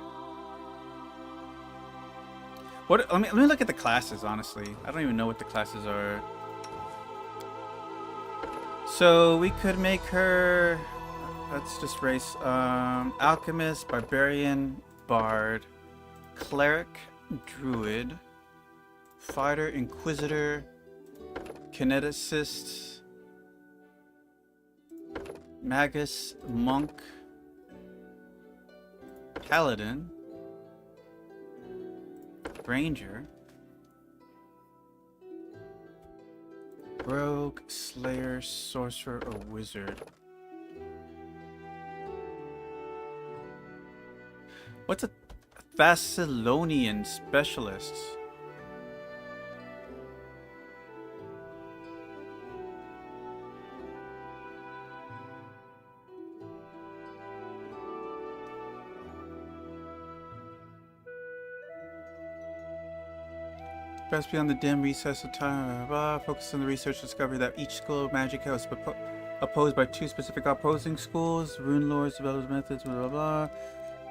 What? Let me look at the classes. Honestly, I don't even know what the classes are. So we could make her. Let's just race. Alchemist, barbarian, bard, cleric, druid, fighter, inquisitor, kineticist, magus, monk, paladin, ranger, rogue, slayer, sorcerer, or wizard. What's a Thessalonian specialist? Best beyond the dim recess of time. Focus on the research discovery that each school of magic is opposed by 2 specific opposing schools. Rune lords develop methods. Blah blah blah.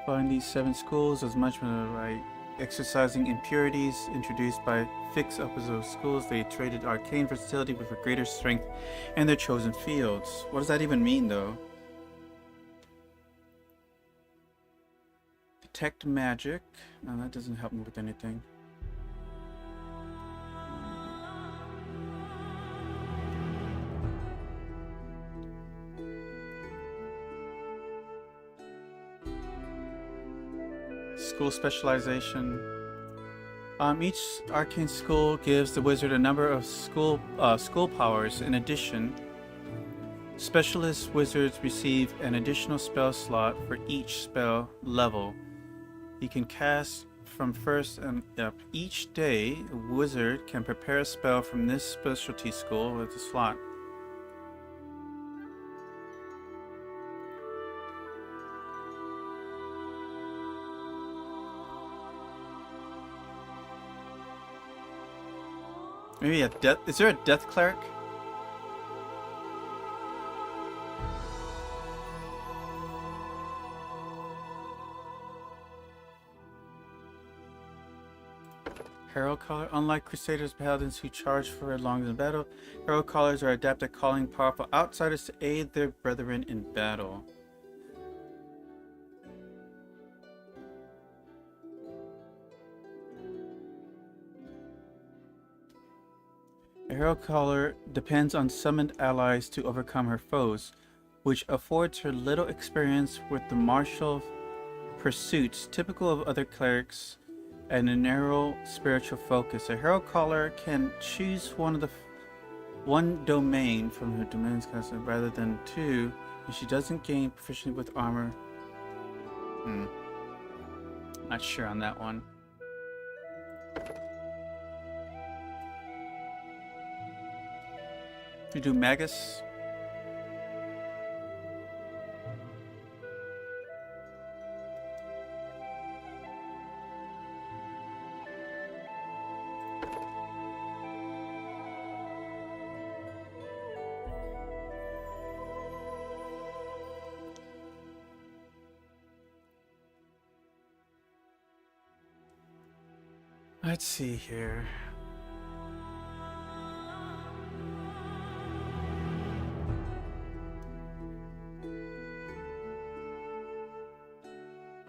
Find these 7 schools as much by exercising impurities introduced by fixed opposite schools. They traded arcane versatility with a greater strength in their chosen fields. What does that even mean, though? Detect magic. No, that doesn't help me with anything. School specialization. Each arcane school gives the wizard a number of school powers. In addition, specialist wizards receive an additional spell slot for each spell level. You can cast from first and up. Each day, a wizard can prepare a spell from this specialty school with a slot. Maybe a death. Is there a death cleric? Herald Caller. Unlike Crusaders Paladins who charge for long in battle, Herald Callers are adept at calling powerful outsiders to aid their brethren in battle. A Herald Caller depends on summoned allies to overcome her foes, which affords her little experience with the martial pursuits typical of other clerics and a narrow spiritual focus. A Herald Caller can choose one domain from her domains class rather than 2 if she doesn't gain proficiency with armor. Not sure on that one. We do Magus. Let's see here.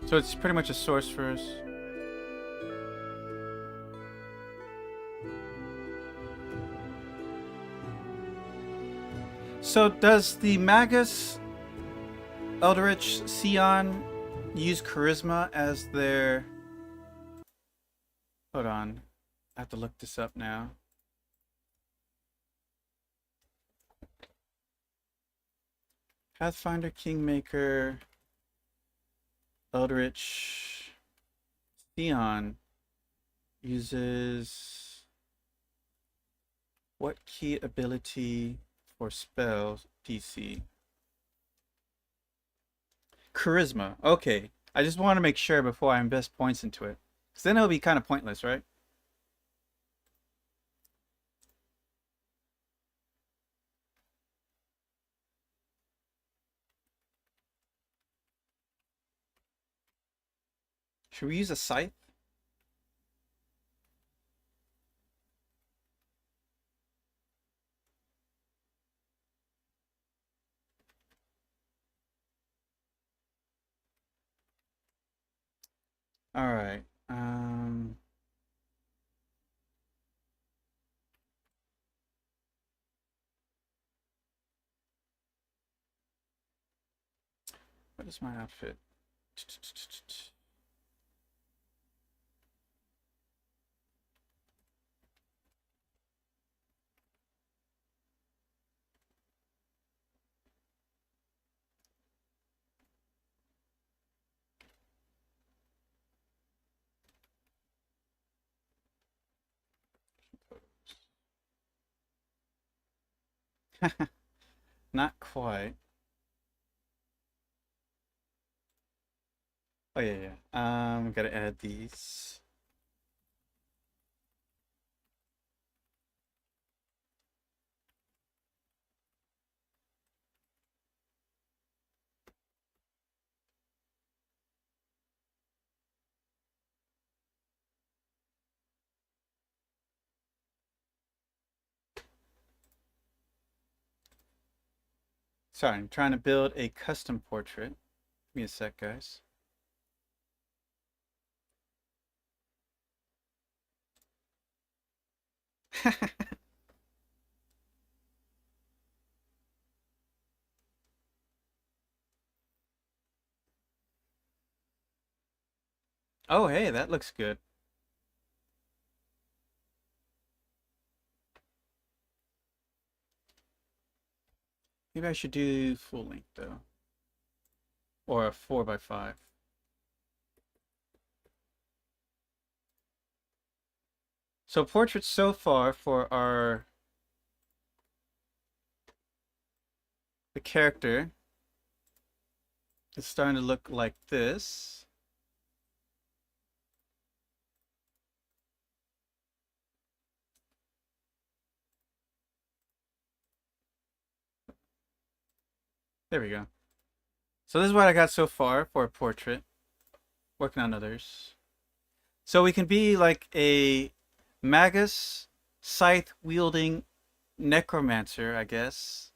So it's pretty much a sorceress. So does the Magus Eldritch Sion use charisma as their... Hold on. I have to look this up now. Pathfinder, Kingmaker, Eldritch Sion uses what key ability for spells DC? Charisma. Okay. I just want to make sure before I invest points into it. Because then it'll be kind of pointless, right? Should we use a scythe? All right. What is my outfit? Not quite. Oh yeah. Gotta add these. Sorry, I'm trying to build a custom portrait. Give me a sec, guys. Oh, hey, that looks good. Maybe I should do full length though. Or a 4x5. So portraits so far for the character is starting to look like this. There we go. So this is what I got so far for a portrait. Working on others. So we can be like a magus scythe wielding necromancer, I guess.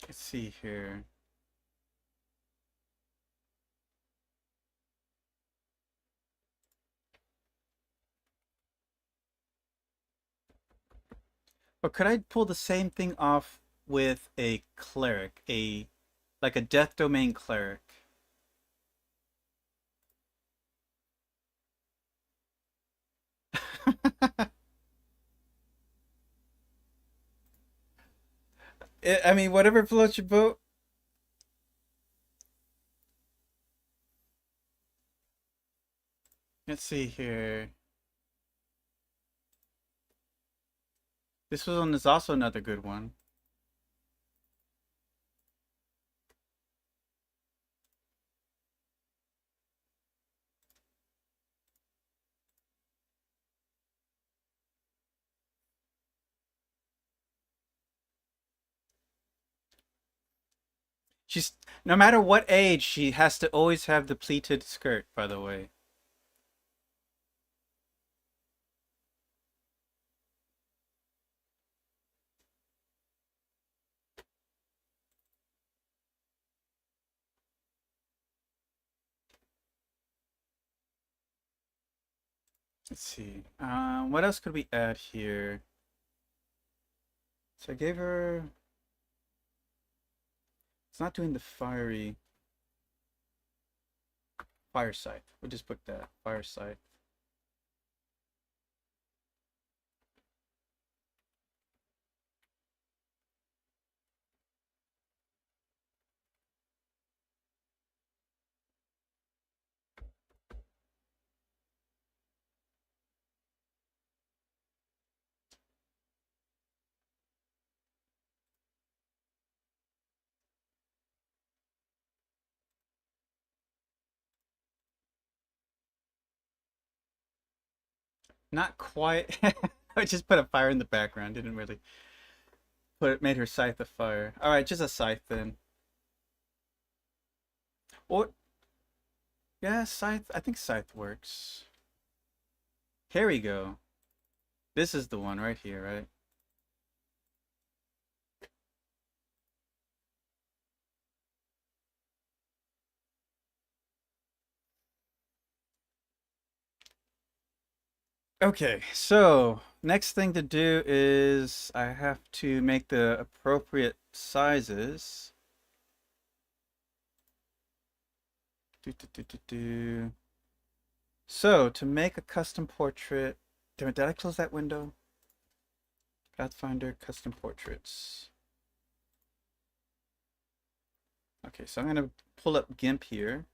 Let's see here. Or could I pull the same thing off with a cleric, like a death domain cleric? I mean, whatever floats your boat. Let's see here. This one is also another good one. She's no matter what age, she has to always have the pleated skirt, by the way. Let's see. What else could we add here? So I gave her. It's not doing the fire scythe. We'll just put that fire scythe. Not quite. I just put a fire in the background. Didn't really made her scythe a fire. All right, just a scythe then. Or yeah, scythe. I think scythe works. Here we go. This is the one right here, right? Okay, so next thing to do is I have to make the appropriate sizes. So to make a custom portrait, did I close that window? Pathfinder custom portraits. Okay, so I'm gonna pull up GIMP here.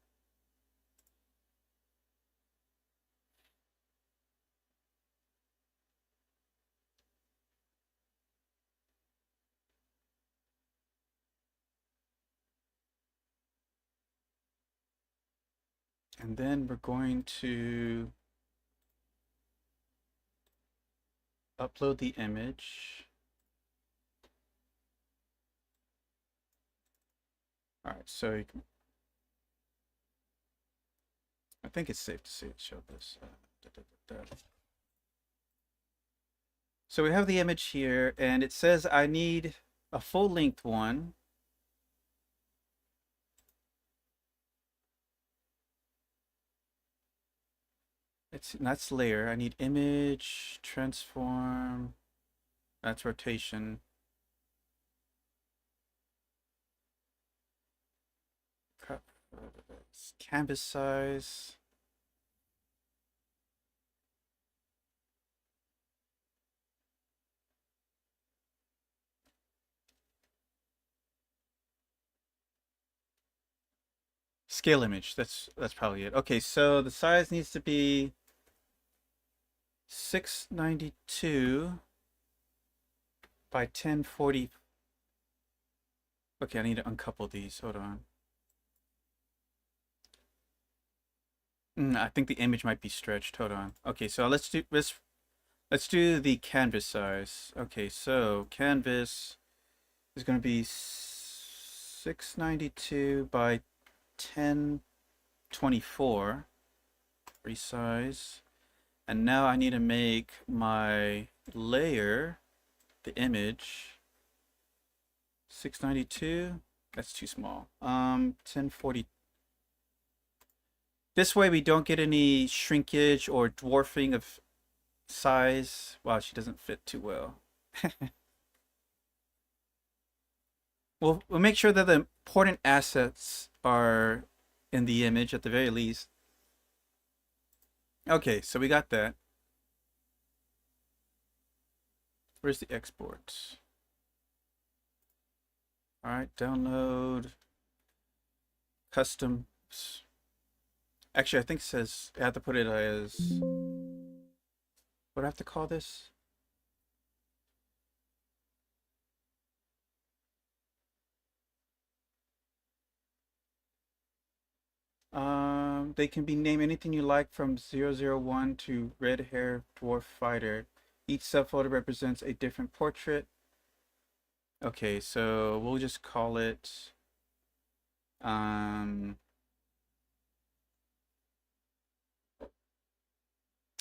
And then we're going to upload the image. All right, so you can, I think it's safe to say show this. So we have the image here, and it says I need a full-length one. That's layer. I need image, transform. That's rotation. Canvas size. Scale image. That's probably it. Okay, so the size needs to be 692 by 1040. Okay, I need to uncouple these. Hold on. I think the image might be stretched. Hold on. Okay, so let's do the canvas size. Okay, so canvas is going to be 692 by 1024. Resize. And now I need to make my layer, the image, 692. That's too small. 1040. This way we don't get any shrinkage or dwarfing of size. Wow, she doesn't fit too well. We'll make sure that the important assets are in the image at the very least. Okay, so we got that. Where's the export? All right, download. Customs. Actually, I think it says I have to put it as. What do I have to call this? They can be named anything you like from 001 to Red Hair Dwarf Fighter. Each subfolder represents a different portrait. Okay, so we'll just call it Um.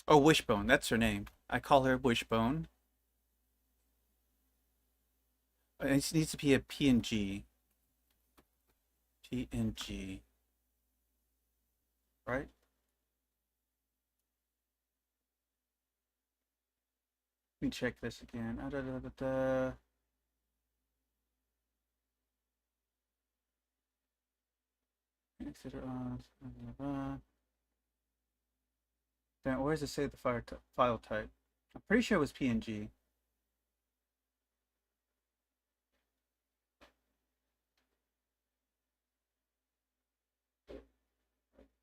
Oh, Wishbone. That's her name. I call her Wishbone. It needs to be a PNG. PNG. Right? Let me check this again. Consider Then where does it say the file type? I'm pretty sure it was PNG.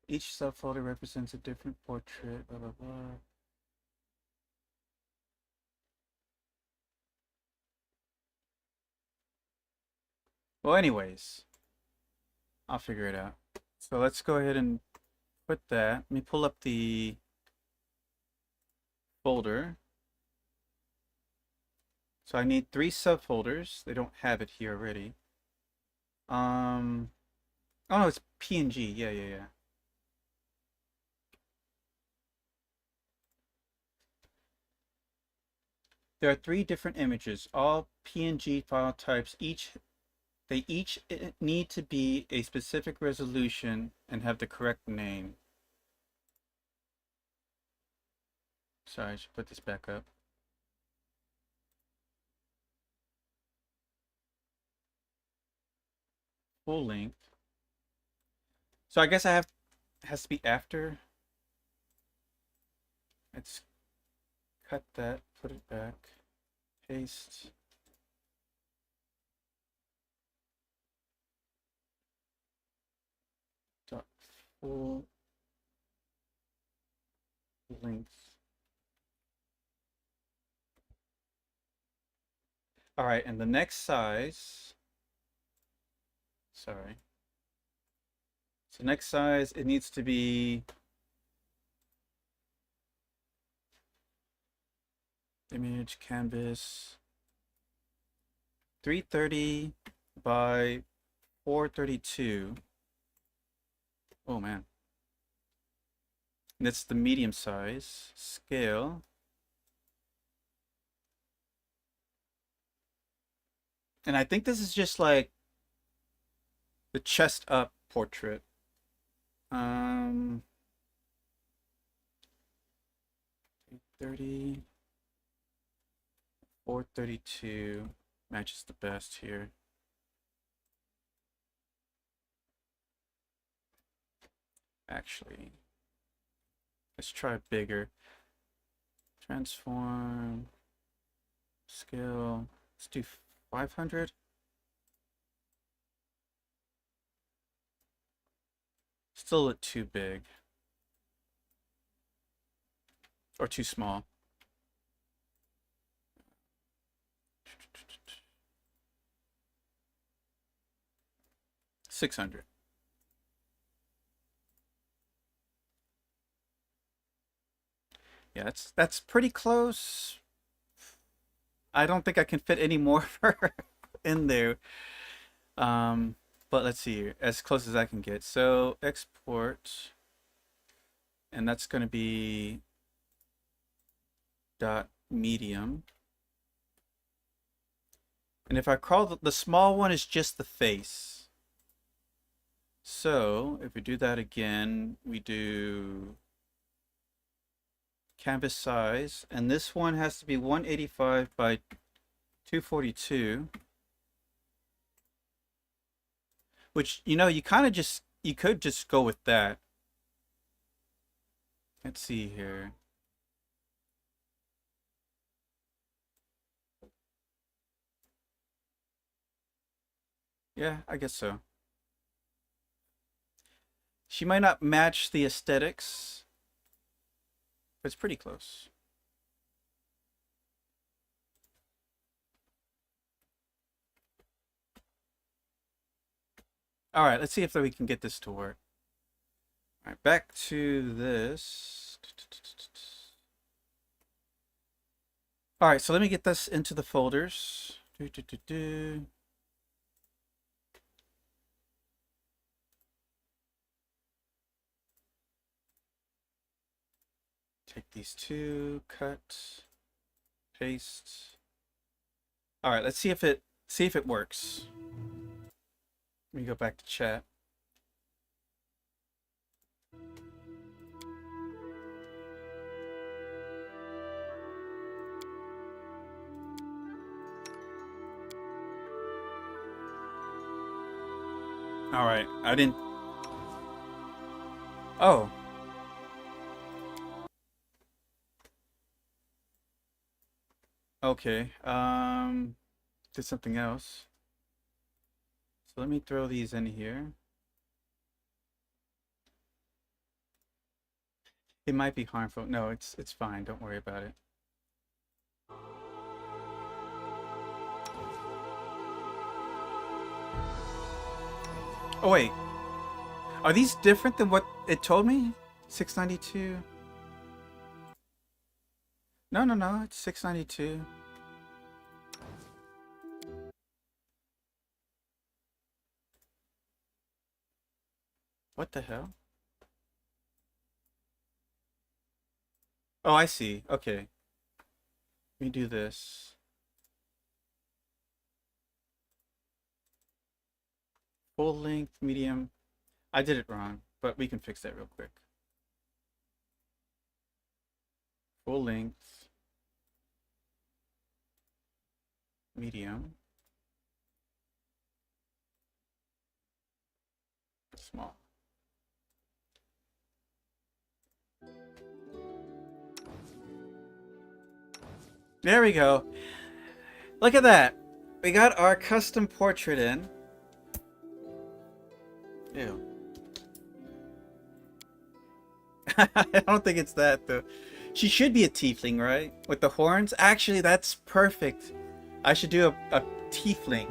Each subfolder represents a different portrait. Blah blah blah. Well, anyways, I'll figure it out. So let's go ahead and put that. Let me pull up the folder. So I need 3 subfolders. They don't have it here already. Oh no, it's PNG. Yeah. There are 3 different images, all PNG file types. They each need to be a specific resolution and have the correct name. Sorry, I should put this back up. Full length. So I guess has to be after. Let's cut that, put it back, paste. Dot full length. All right, and the next size. Sorry. So next size, it needs to be image canvas 330 by 432. Oh man. And that's the medium size. Scale. And I think this is just like the chest up portrait. 30, 432 matches the best here. Actually, let's try bigger. Transform, scale, let's do 500. Still look too big. Or too small. $600. Yeah, that's pretty close. I don't think I can fit any more in there. But let's see here, as close as I can get. So export, and that's going to be dot medium. And if I call the small one is just the face. So if we do that again, we do canvas size, and this one has to be 185 by 242. Which, you know, you could just go with that. Let's see here. Yeah, I guess so. She might not match the aesthetics, but it's pretty close. All right, let's see if we can get this to work. All right, back to this. All right, so let me get this into the folders. Take these two, cut, paste. All right, let's see if it works. Let me go back to chat. All right, I didn't. Oh. Okay. Did something else. So let me throw these in here. It might be harmful. No, it's fine. Don't worry about it. Oh wait. Are these different than what it told me? 692. No, it's 692. What the hell? Oh, I see. Okay. Let me do this. Full length, medium. I did it wrong, but we can fix that real quick. Full length, medium, small. There we go. Look at that. We got our custom portrait in. Ew. I don't think it's that though. She should be a tiefling, right? With the horns? Actually, that's perfect. I should do a tiefling.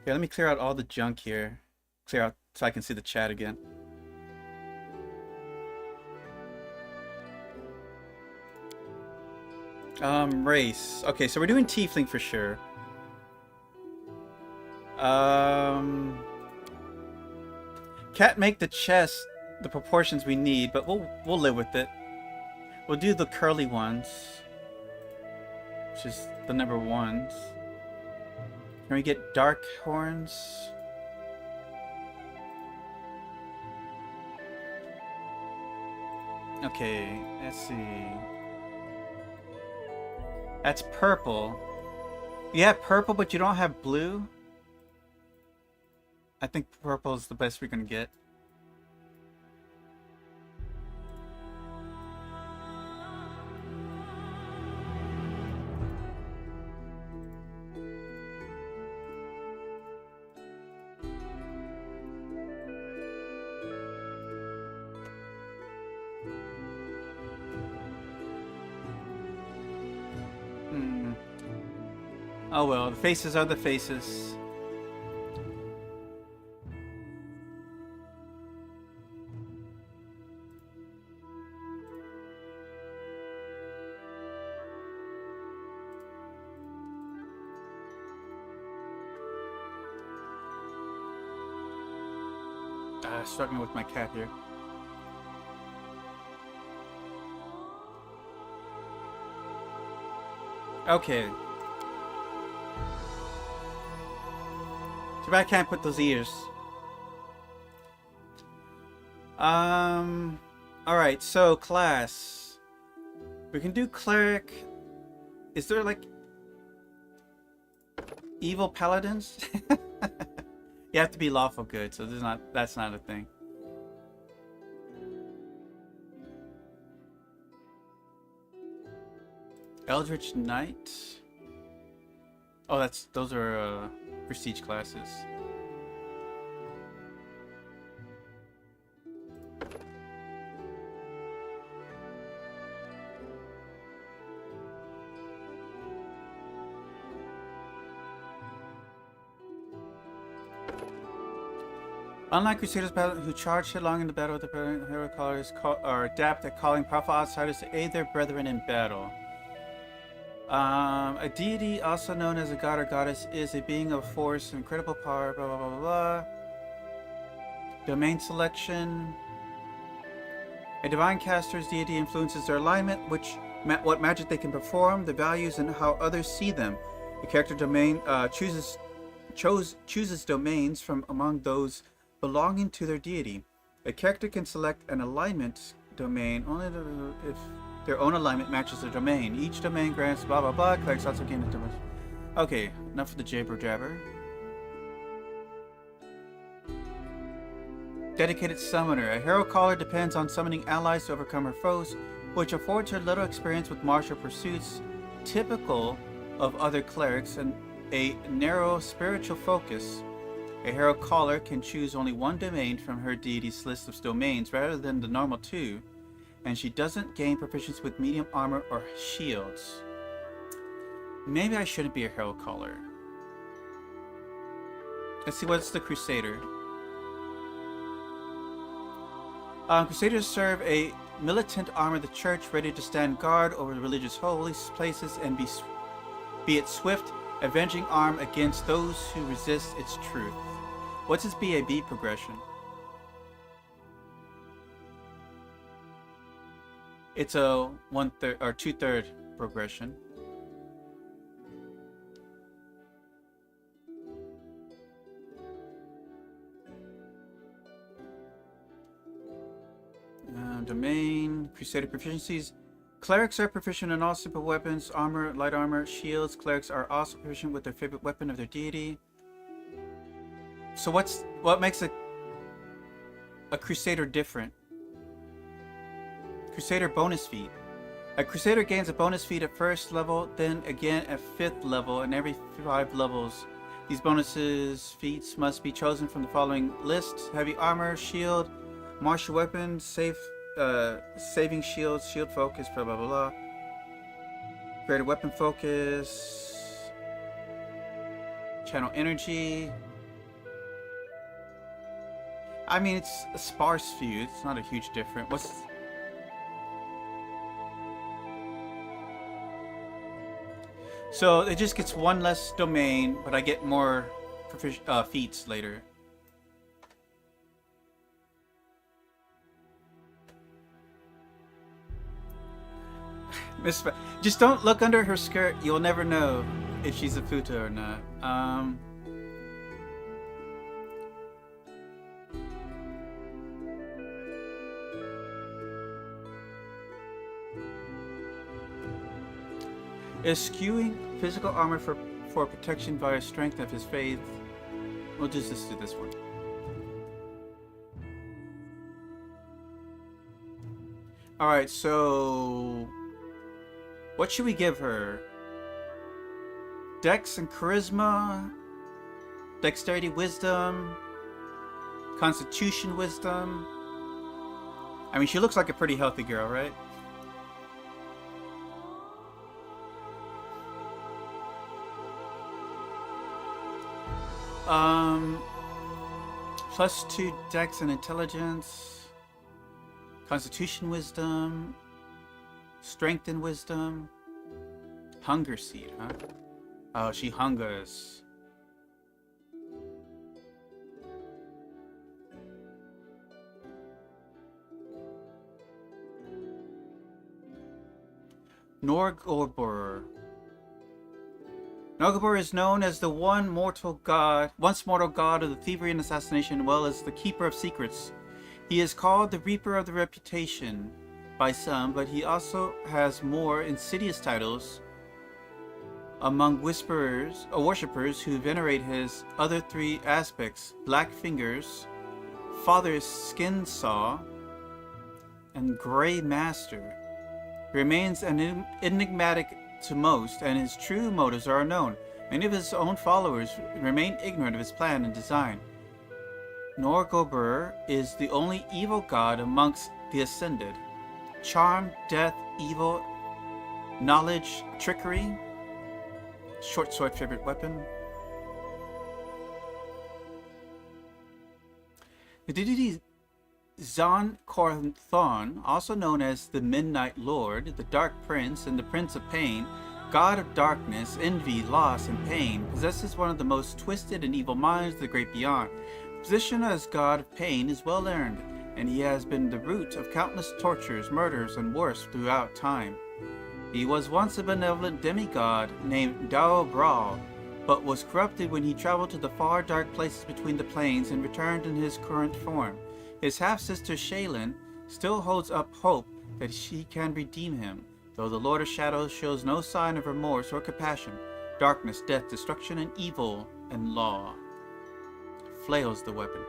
Here, let me clear out all the junk here. Clear out so I can see the chat again. Race. Okay, so we're doing tiefling for sure. Can't make the chest the proportions we need, but we'll live with it. We'll do the curly ones, which is the number ones. Can we get dark horns? Okay, let's see. That's purple. You have purple, but you don't have blue? I think purple is the best we're gonna get. Oh well, the faces are the faces. Struggling with my cat here. Okay. Too bad I can't put those ears. Alright, so class. We can do cleric. Is there like evil paladins? You have to be lawful good, so that's not a thing. Eldritch Knight. Oh, those are prestige classes. Unlike Crusaders who charge headlong in the battle with the hero callers are adept at calling powerful outsiders to aid their brethren in battle. A deity, also known as a god or goddess, is a being of force and incredible power, blah blah blah blah blah. Domain selection. A divine caster's deity influences their alignment, what magic they can perform, the values, and how others see them. The character domain chooses domains from among those belonging to their deity. A character can select an alignment domain only if their own alignment matches their domain. Each domain grants blah blah blah. Clerics also gain a domain. Okay, enough of the jabber jabber. Dedicated summoner. A hero caller depends on summoning allies to overcome her foes, which affords her little experience with martial pursuits, typical of other clerics, and a narrow spiritual focus. A hero caller can choose only one domain from her deity's list of domains rather than the normal two, and she doesn't gain proficiency with medium armor or shields. Maybe I shouldn't be a hero caller. Let's see, what's the Crusader? Crusaders serve a militant arm of the church, ready to stand guard over the religious holy places and be its swift, avenging arm against those who resist its truth. What's its BAB progression? It's a 1/3 or 2/3 progression. Domain, Crusader proficiencies. Clerics are proficient in all simple weapons, armor, light armor, shields. Clerics are also proficient with their favorite weapon of their deity. So what makes a Crusader different? Crusader bonus feat. A Crusader gains a bonus feat at first level, then again at 5th level, and every 5 levels. These bonuses feats must be chosen from the following list: heavy armor, shield, martial weapons, saving shields, shield focus, blah blah blah. Greater weapon focus, channel energy. I mean, it's a sparse few. It's not a huge difference. So it just gets one less domain, but I get more feats later. Just don't look under her skirt. You'll never know if she's a futa or not. Eschewing physical armor for protection via strength of his faith. We'll just do this one. Alright, so what should we give her? Dex and charisma, dexterity, wisdom, constitution, wisdom. I mean, she looks like a pretty healthy girl, right? +2 dex and intelligence, constitution, wisdom, strength and wisdom, hunger seed, huh? Oh, she hungers. Norgobor. Norgobor is known as the once mortal god of the thievery and assassination, as well as the keeper of secrets. He is called the Reaper of the Reputation by some, but he also has more insidious titles among worshippers who venerate his other 3 aspects: Black Fingers, Father's Skin Saw, and Grey Master. He remains enigmatic to most, and his true motives are unknown. Many of his own followers remain ignorant of his plan and design. Norgobor is the only evil god amongst the Ascended. Charm, death, evil, knowledge, trickery. Short sword favorite weapon. The deity Zon Korthon, also known as the Midnight Lord, the Dark Prince, and the Prince of Pain, god of darkness, envy, loss, and pain, possesses one of the most twisted and evil minds of the great beyond. The position as god of pain is well earned. and he has been the root of countless tortures, murders, and worse throughout time. He was once a benevolent demigod named Dao Brawl, but was corrupted when he traveled to the far dark places between the planes and returned in his current form. His half-sister Shaylin still holds up hope that she can redeem him, though the Lord of Shadows shows no sign of remorse or compassion. Darkness, death, destruction, and evil, and law. Flail's the weapon.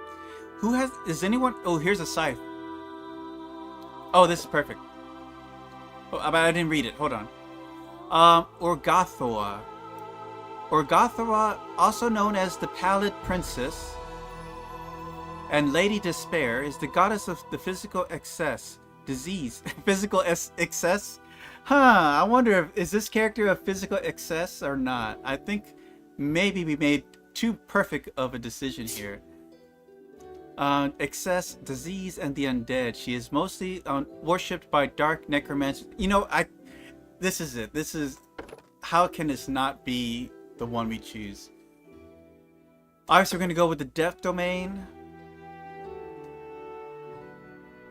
Who has... Is anyone... Oh, here's a scythe. Oh, this is perfect. Oh, but I didn't read it. Hold on. Orgothoa. Orgothoa, also known as the Pallid Princess and Lady Despair, is the goddess of the physical excess. Disease. Physical excess? Huh, I wonder if... Is this character a physical excess or not? I think maybe we made too perfect of a decision here. Excess, disease, and the undead. She is mostly worshipped by dark necromancers. You know, this is it. This is... How can this not be the one we choose? Alright, so we're going to go with the death domain.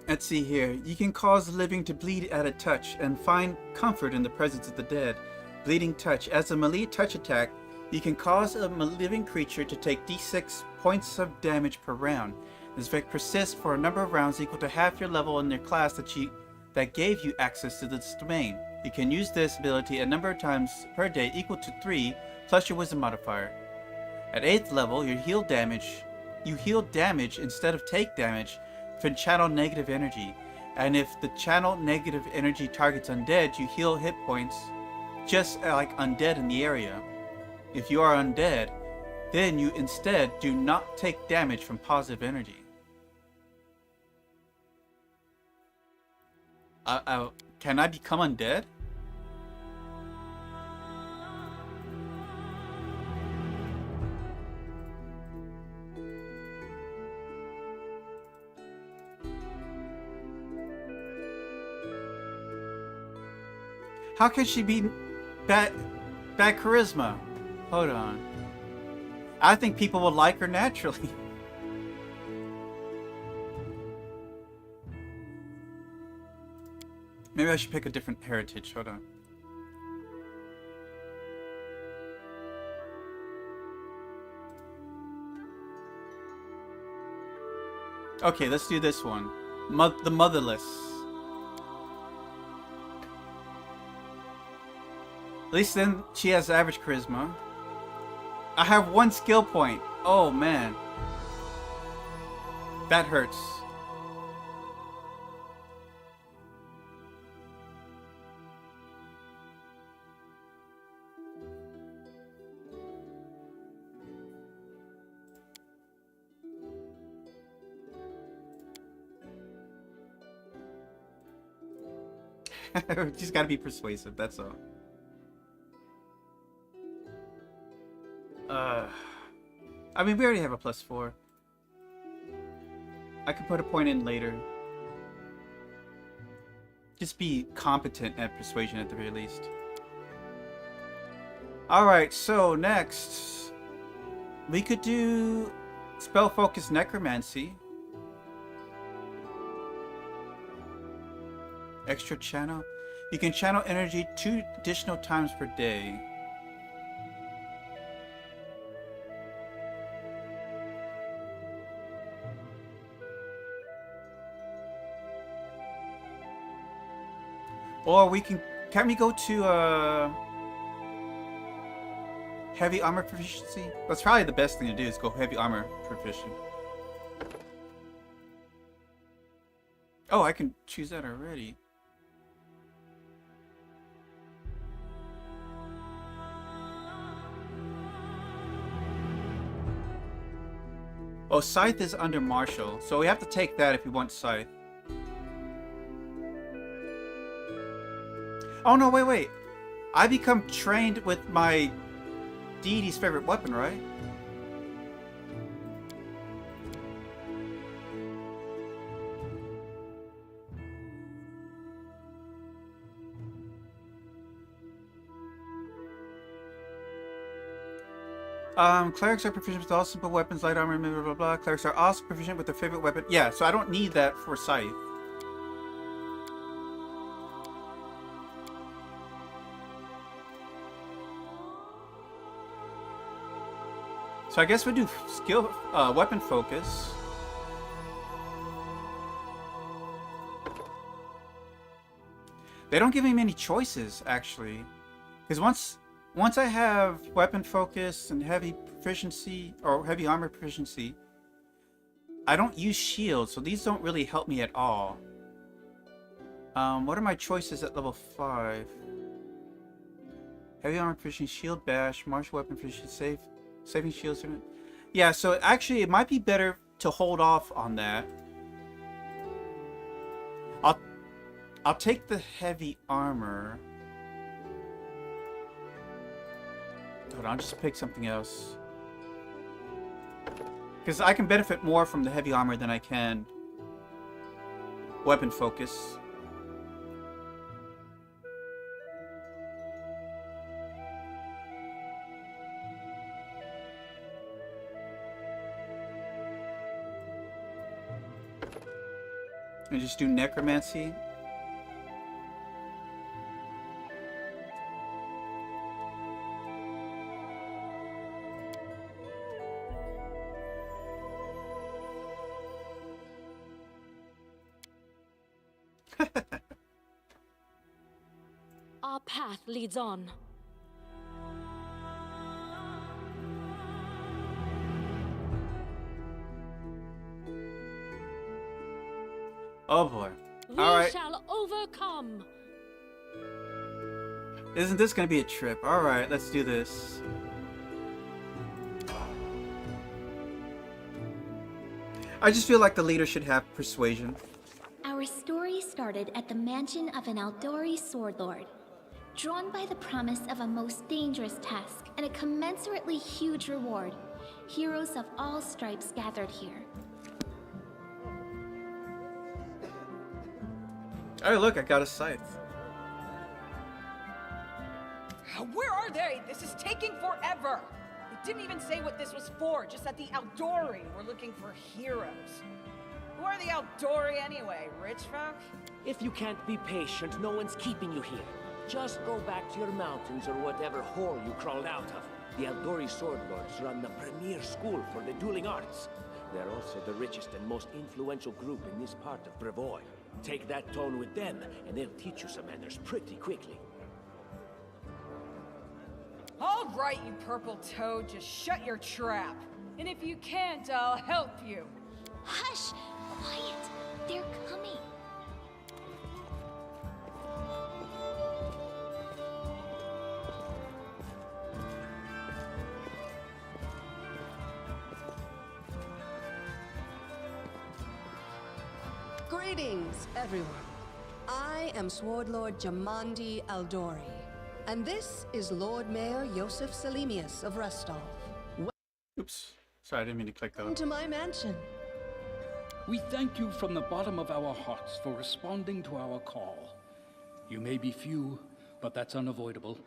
Let's see here. You can cause the living to bleed at a touch and find comfort in the presence of the dead. Bleeding touch. As a melee touch attack, you can cause a living creature to take d6 points of damage per round. This effect persists for a number of rounds equal to half your level in your class that gave you access to this domain. You can use this ability a number of times per day equal to 3 plus your wisdom modifier. At 8th level, you heal damage instead of take damage from channel negative energy. And if the channel negative energy targets undead, you heal hit points just like undead in the area. If you are undead, then you instead do not take damage from positive energy. Can I become undead? How can she be bad charisma? Hold on. I think people will like her naturally. Maybe I should pick a different heritage. Hold on. Okay, let's do this one. The Motherless. At least then she has average charisma. I have 1 skill point. Oh man. That hurts. Just gotta be persuasive, that's all. I mean, we already have a +4. I could put a point in later. Just be competent at persuasion at the very least. Alright, so next we could do spell focus necromancy. Extra channel. You can channel energy 2 additional times per day. Or we can we go to heavy armor proficiency? That's probably the best thing to do is go heavy armor proficient. Oh, I can choose that already. Oh, Scythe is under Martial, so we have to take that if we want Scythe. Oh no, wait. I become trained with my deity's favorite weapon, right? Clerics are proficient with all simple weapons, light armor, blah, blah, blah, blah. Clerics are also proficient with their favorite weapon. Yeah, so I don't need that for Scythe. So I guess we do skill, weapon focus. They don't give me many choices, actually. Because once I have weapon focus and heavy proficiency, or heavy armor proficiency, I don't use shields, so these don't really help me at all. What are my choices at level 5? Heavy armor proficiency, shield bash, martial weapon proficiency, saving shields. Yeah, so actually it might be better to hold off on that. I'll take the heavy armor. Hold on, I'll just pick something else. Because I can benefit more from the heavy armor than I can weapon focus. And just do necromancy. Our path leads on. Oh boy. We Alright. shall overcome. Isn't this gonna be a trip? Alright, let's do this. I just feel like the leader should have persuasion. Our story started at the mansion of an Aldori sword lord. Drawn by the promise of a most dangerous task and a commensurately huge reward, heroes of all stripes gathered here. Oh look, I got a scythe. Where are they? This is taking forever! It didn't even say what this was for, just that the Aldori were looking for heroes. Who are the Aldori anyway? Rich folk? If you can't be patient, no one's keeping you here. Just go back to your mountains or whatever hole you crawled out of. The Aldori Sword Lords run the premier school for the dueling arts. They're also the richest and most influential group in this part of Brevoy. Take that tone with them, and they'll teach you some manners pretty quickly. All right, you purple toad, just shut your trap. And if you can't, I'll help you. Hush! Quiet! They're coming. Greetings, everyone. I am Sword Lord Jamandi Aldori, and this is Lord Mayor Yosef Salimius of Restov. Oops. Sorry, I didn't mean to click Welcome that. to my mansion. We thank you from the bottom of our hearts for responding to our call. You may be few, but that's unavoidable.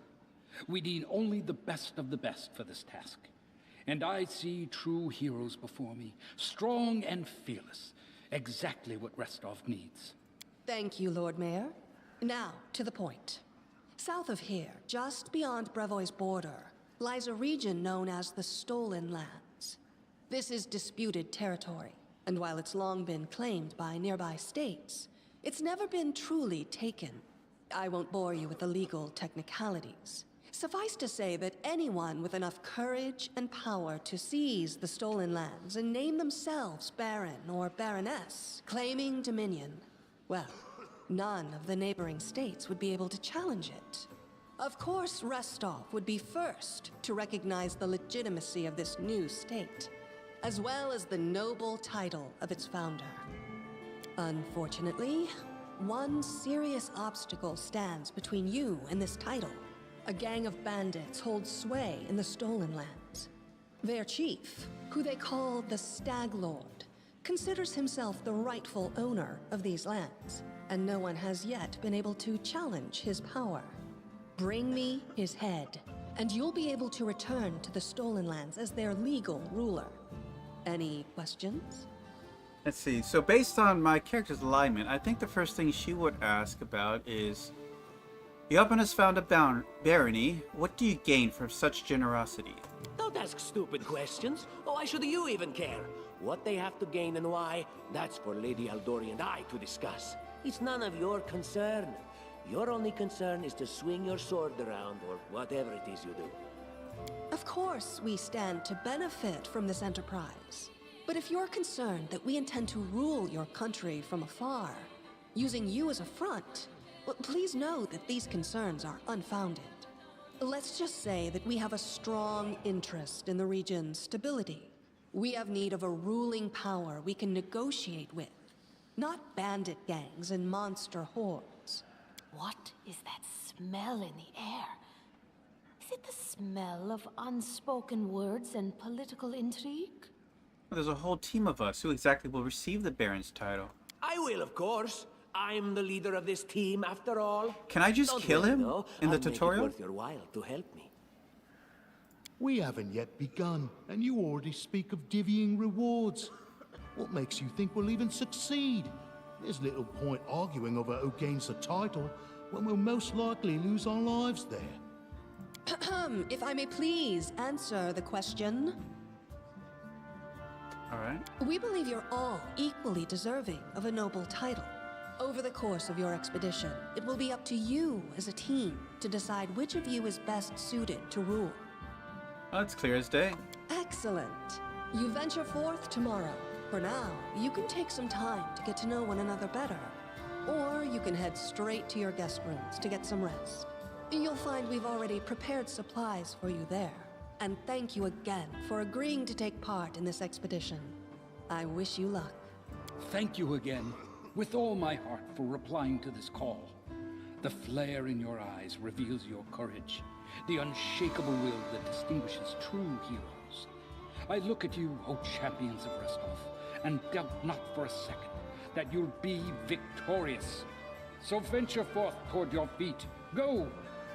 We need only the best of the best for this task. And I see true heroes before me, strong and fearless. Exactly what Restov needs. Thank you, Lord Mayor. Now, to the point. South of here, just beyond Brevoy's border, lies a region known as the Stolen Lands. This is disputed territory, and while it's long been claimed by nearby states, it's never been truly taken. I won't bore you with the legal technicalities. Suffice to say that anyone with enough courage and power to seize the stolen lands and name themselves Baron or Baroness, claiming dominion, well, none of the neighboring states would be able to challenge it. Of course, Restov would be first to recognize the legitimacy of this new state, as well as the noble title of its founder. Unfortunately, one serious obstacle stands between you and this title. A gang of bandits holds sway in the Stolen Lands. Their chief, who they call the Stag Lord, considers himself the rightful owner of these lands, and no one has yet been able to challenge his power. Bring me his head, and you'll be able to return to the Stolen Lands as their legal ruler. Any questions? Let's see. So based on my character's alignment, I think the first thing she would ask about is, the Open has found a barony. What do you gain from such generosity? Don't ask stupid questions. Why should you even care? What they have to gain and why, that's for Lady Aldori and I to discuss. It's none of your concern. Your only concern is to swing your sword around, or whatever it is you do. Of course, we stand to benefit from this enterprise. But if you're concerned that we intend to rule your country from afar, using you as a front, well, please know that these concerns are unfounded. Let's just say that we have a strong interest in the region's stability. We have need of a ruling power we can negotiate with, not bandit gangs and monster hordes. What is that smell in the air? Is it the smell of unspoken words and political intrigue? There's a whole team of us. Who exactly will receive the Baron's title? I will, of course. I'm the leader of this team, after all. Can I just kill him in the tutorial? Make it worth your while to help me. We haven't yet begun, and you already speak of divvying rewards. What makes you think we'll even succeed? There's little point arguing over who gains the title when we'll most likely lose our lives there. If I may please answer the question. All right. We believe you're all equally deserving of a noble title. Over the course of your expedition, it will be up to you as a team to decide which of you is best suited to rule. Oh, it's clear as day. Excellent. You venture forth tomorrow. For now, you can take some time to get to know one another better. Or you can head straight to your guest rooms to get some rest. You'll find we've already prepared supplies for you there. And thank you again for agreeing to take part in this expedition. I wish you luck. Thank you again, with all my heart, for replying to this call. The flare in your eyes reveals your courage, the unshakable will that distinguishes true heroes. I look at you, O champions of Restov, and doubt not for a second that you'll be victorious. So venture forth toward your feet, go,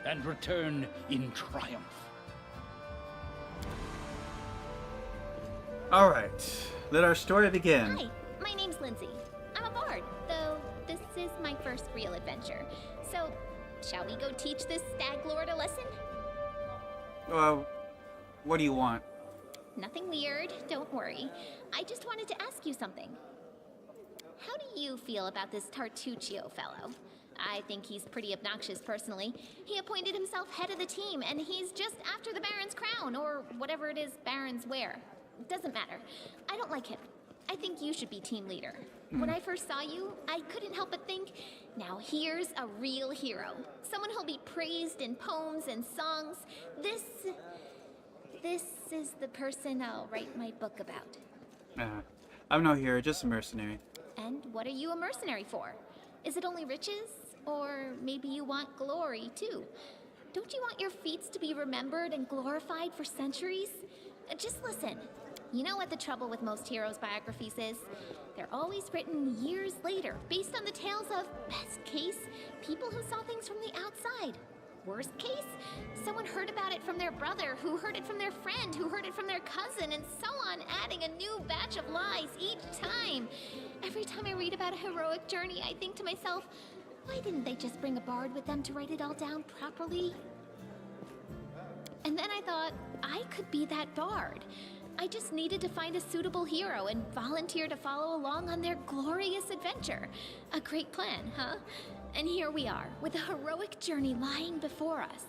and return in triumph. All right, let our story begin. Hi, my name's Lindsay. I'm a bard, though this is my first real adventure. So, shall we go teach this stag lord a lesson? What do you want? Nothing weird, don't worry. I just wanted to ask you something. How do you feel about this Tartuccio fellow? I think he's pretty obnoxious personally. He appointed himself head of the team, and he's just after the Baron's crown, or whatever it is barons wear. Doesn't matter. I don't like him. I think you should be team leader. When I first saw you, I couldn't help but think, now here's a real hero. Someone who'll be praised in poems and songs. This is the person I'll write my book about. I'm no hero, just a mercenary. And what are you a mercenary for? Is it only riches? Or maybe you want glory, too? Don't you want your feats to be remembered and glorified for centuries? Just listen. You know what the trouble with most heroes' biographies is? They're always written years later, based on the tales of, best case, people who saw things from the outside. Worst case, someone heard about it from their brother, who heard it from their friend, who heard it from their cousin, and so on, adding a new batch of lies each time. Every time I read about a heroic journey, I think to myself, why didn't they just bring a bard with them to write it all down properly? And then I thought, I could be that bard. I just needed to find a suitable hero and volunteer to follow along on their glorious adventure. A great plan, huh? And here we are, with a heroic journey lying before us.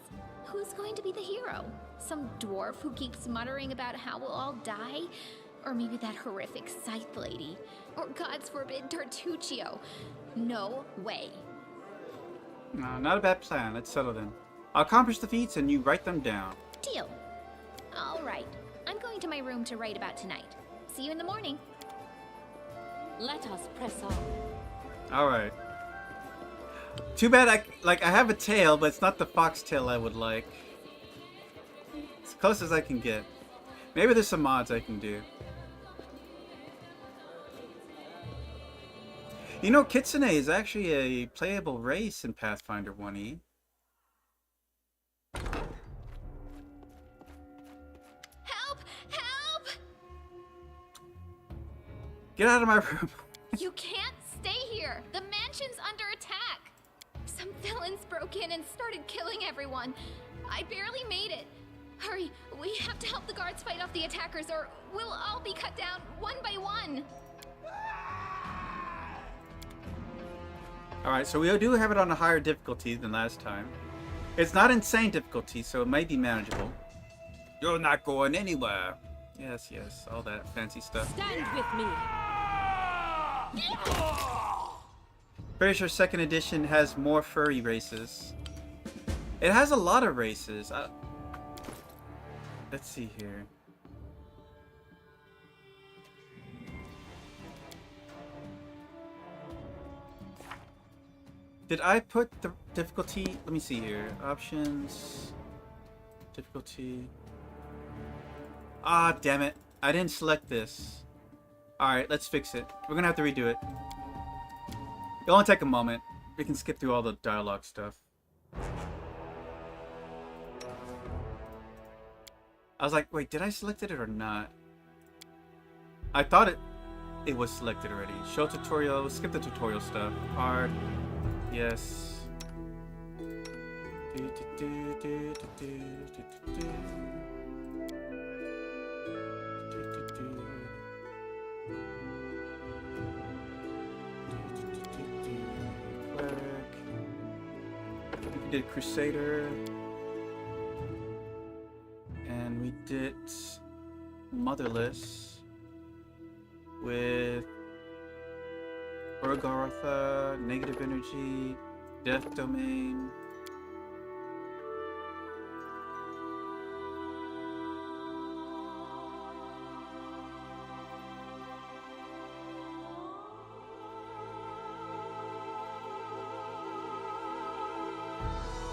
Who's going to be the hero? Some dwarf who keeps muttering about how we'll all die? Or maybe that horrific scythe lady? Or, God's forbid, Tartuccio? No way. No, not a bad plan. Let's settle then. I'll accomplish the feats and you write them down. Deal. All right. I'm going to my room to write about tonight. See you in the morning. Let us press on. All right. Too bad I have a tail, but it's not the foxtail I would like. It's as close as I can get. Maybe there's some mods I can do. You know, Kitsune is actually a playable race in Pathfinder 1E. Get out of my room. You can't stay here. The mansion's under attack. Some villains broke in and started killing everyone. I barely made it. Hurry, we have to help the guards fight off the attackers or we'll all be cut down one by one. Alright, so we do have it on a higher difficulty than last time. It's not insane difficulty, so it may be manageable. You're not going anywhere. Yes, yes, all that fancy stuff. Stand with me. Pretty sure 2nd edition has more furry races. It has a lot of races. Let's see here. Did I put the difficulty? Let me see here. Options. Difficulty. Ah, damn it. I didn't select this. Alright, let's fix it. We're gonna have to redo it. It'll only take a moment. We can skip through all the dialogue stuff. I was like, wait, did I select it or not? I thought it was selected already. Show tutorial. Skip the tutorial stuff. Hard. Yes. Cleric. We did Crusader. And we did Motherless with Urgartha, Negative Energy, Death Domain.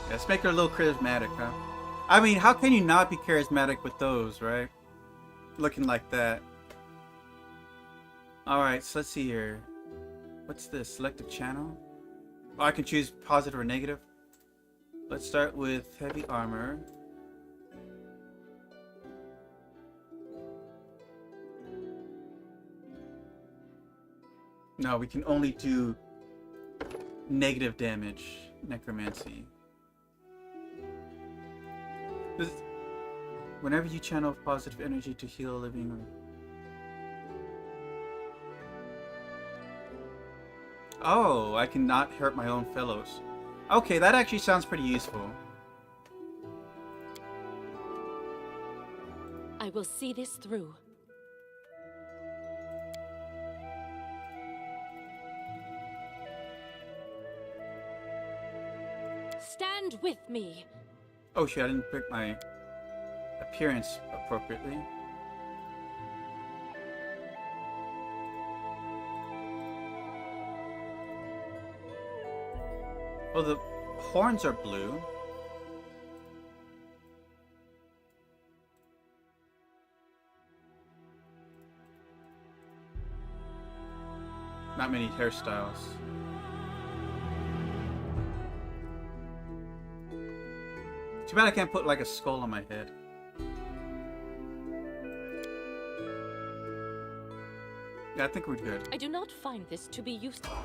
Yeah, let's make her a little charismatic, huh? I mean, how can you not be charismatic with those, right? Looking like that. Alright, so let's see here. What's this? Selective channel? Oh, I can choose positive or negative. Let's start with heavy armor. No, we can only do negative damage. Necromancy. Whenever you channel positive energy to heal a living or... Oh, I cannot hurt my own fellows. Okay, that actually sounds pretty useful. I will see this through. Stand with me. Oh shit, I didn't pick my appearance appropriately. Oh, the horns are blue. Not many hairstyles. Too bad I can't put like a skull on my head. Yeah, I think we're good. I do not find this to be useful.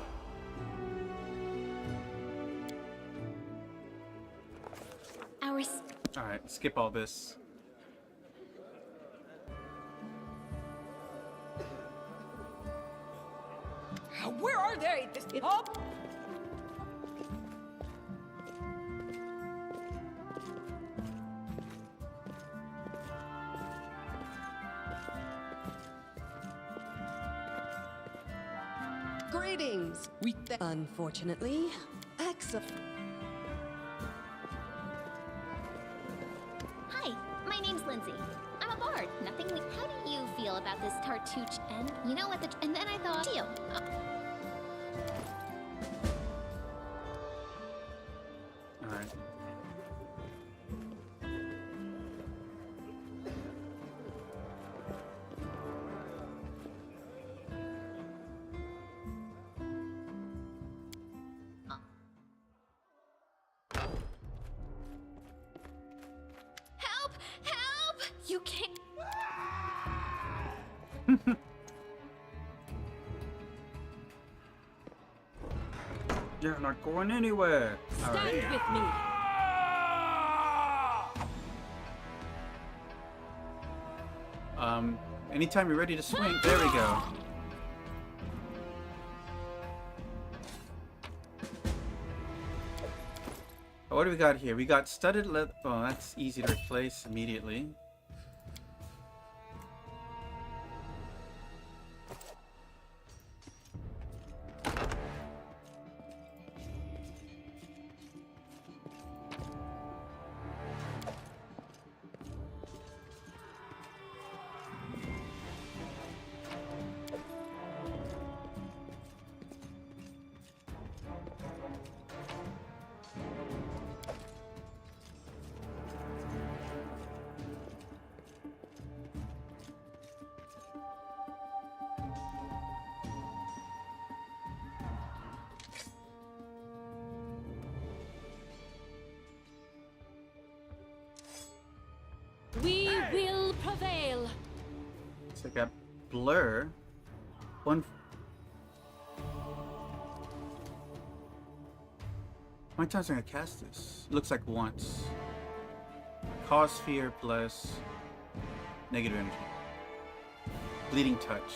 Alright, skip all this. Where are they? This up? Greetings. Unfortunately, excellent. Hi, my name's Lindsay. I'm a bard. Nothing. How do you feel about this Tartouche? And you know what? And then I thought, deal. All right. Help! Help! You can't. You're not going anywhere. All Stand right. with me. Anytime you're ready to swing, there we go. What do we got here? We got studded leather. Oh, that's easy to replace immediately. We will prevail. So I got blur. One. How many times am I gonna cast this? It looks like once. Cause fear plus negative energy. Bleeding touch.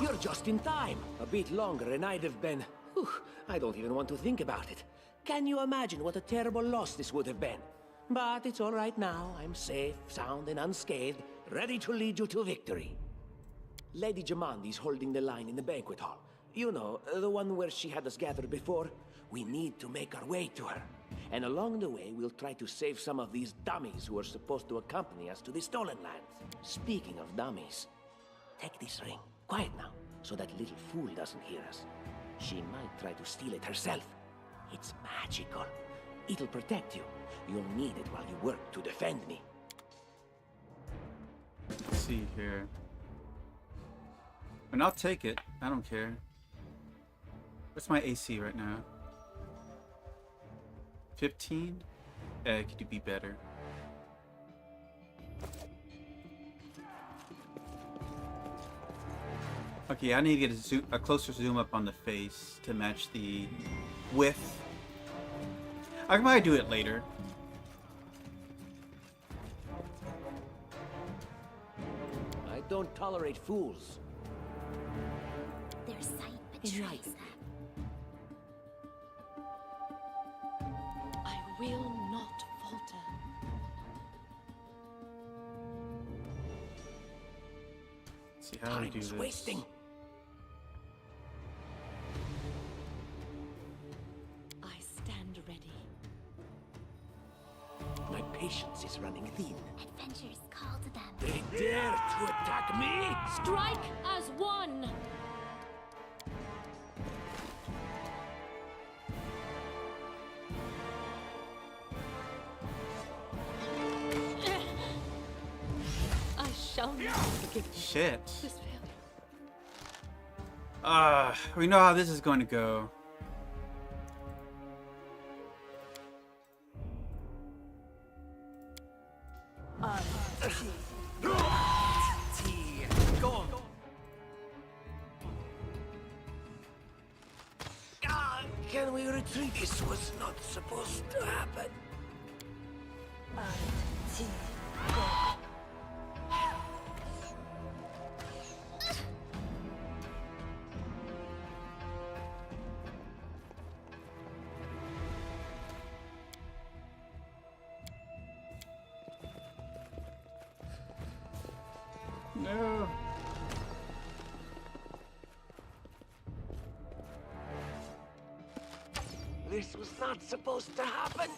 You're just in time. A bit longer and I'd have been... Whew, I don't even want to think about it. Can you imagine what a terrible loss this would have been? But it's all right now. I'm safe, sound, and unscathed, ready to lead you to victory. Lady Jamandi's holding the line in the banquet hall. You know, the one where she had us gathered before. We need to make our way to her. And along the way, we'll try to save some of these dummies who are supposed to accompany us to the Stolen Lands. Speaking of dummies, take this ring. Quiet now, so that little fool doesn't hear us. She might try to steal it herself. It's magical. It'll protect you. You'll need it while you work to defend me. Let's see here. And I'll take it. I don't care. What's my AC right now? 15? Yeah, could be better. Okay, I need to get a closer zoom up on the face to match the width. I might do it later. I don't tolerate fools. Their sight betrays them. I will not falter. Let's see how we do this. Wasting. I stand ready. My patience is running thin. Adventures call to them. They dare to attack me? Strike as one. I shall not forgive you. Shit. This failure. We know how this is going to go. Can we retreat? This was not supposed to happen. No. This was not supposed to happen.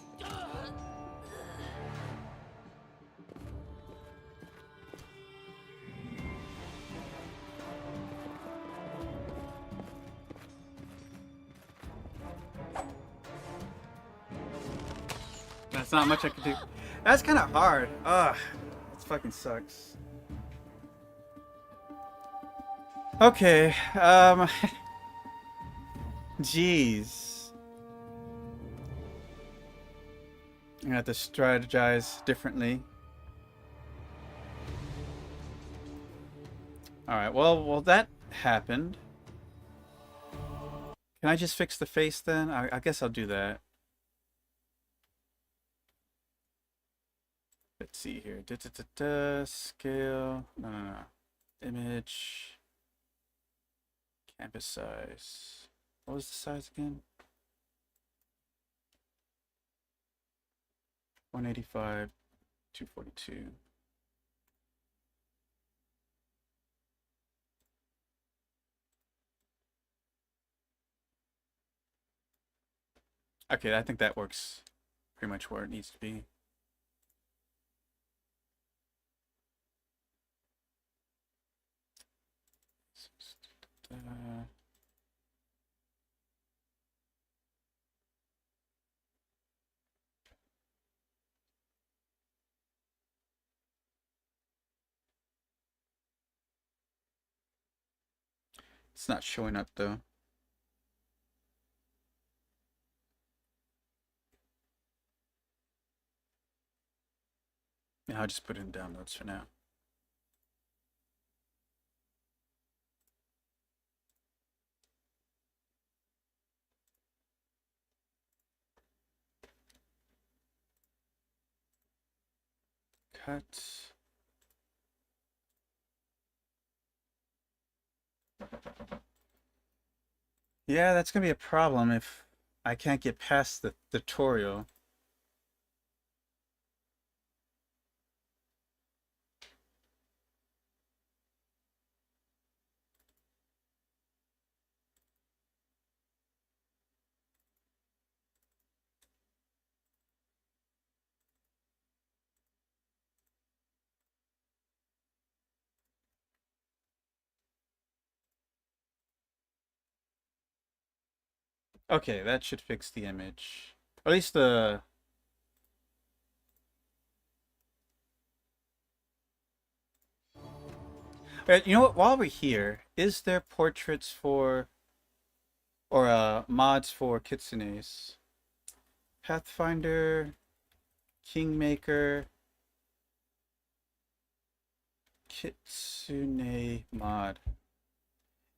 That's not much I can do. That's kind of hard. Ugh. This fucking sucks. Okay. Jeez. I have to strategize differently. Alright, well, that happened. Can I just fix the face then? I guess I'll do that. Let's see here. Scale. No. Image. Canvas size. What was the size again? 185, 242. Okay, I think that works pretty much where it needs to be. It's not showing up though. Yeah, I'll just put it in downloads for now. Cut. Yeah, that's gonna be a problem if I can't get past the tutorial. Okay, that should fix the image. Or at least the... You know what? While we're here, is there portraits for... or mods for kitsunes? Pathfinder, Kingmaker, Kitsune mod.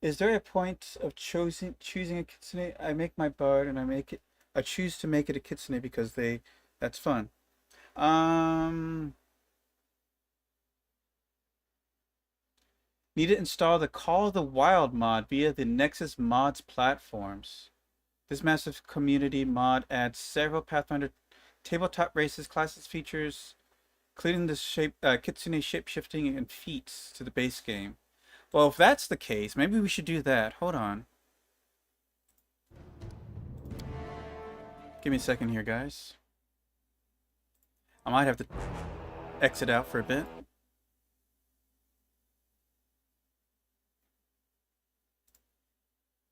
Is there a point of choosing a kitsune? I make my bard and I choose to make it a kitsune because that's fun. Need to install the Call of the Wild mod via the Nexus mods platforms. This massive community mod adds several Pathfinder tabletop races, classes, features, including the kitsune shape-shifting and feats to the base game. Well, if that's the case, maybe we should do that. Hold on. Give me a second here, guys. I might have to exit out for a bit.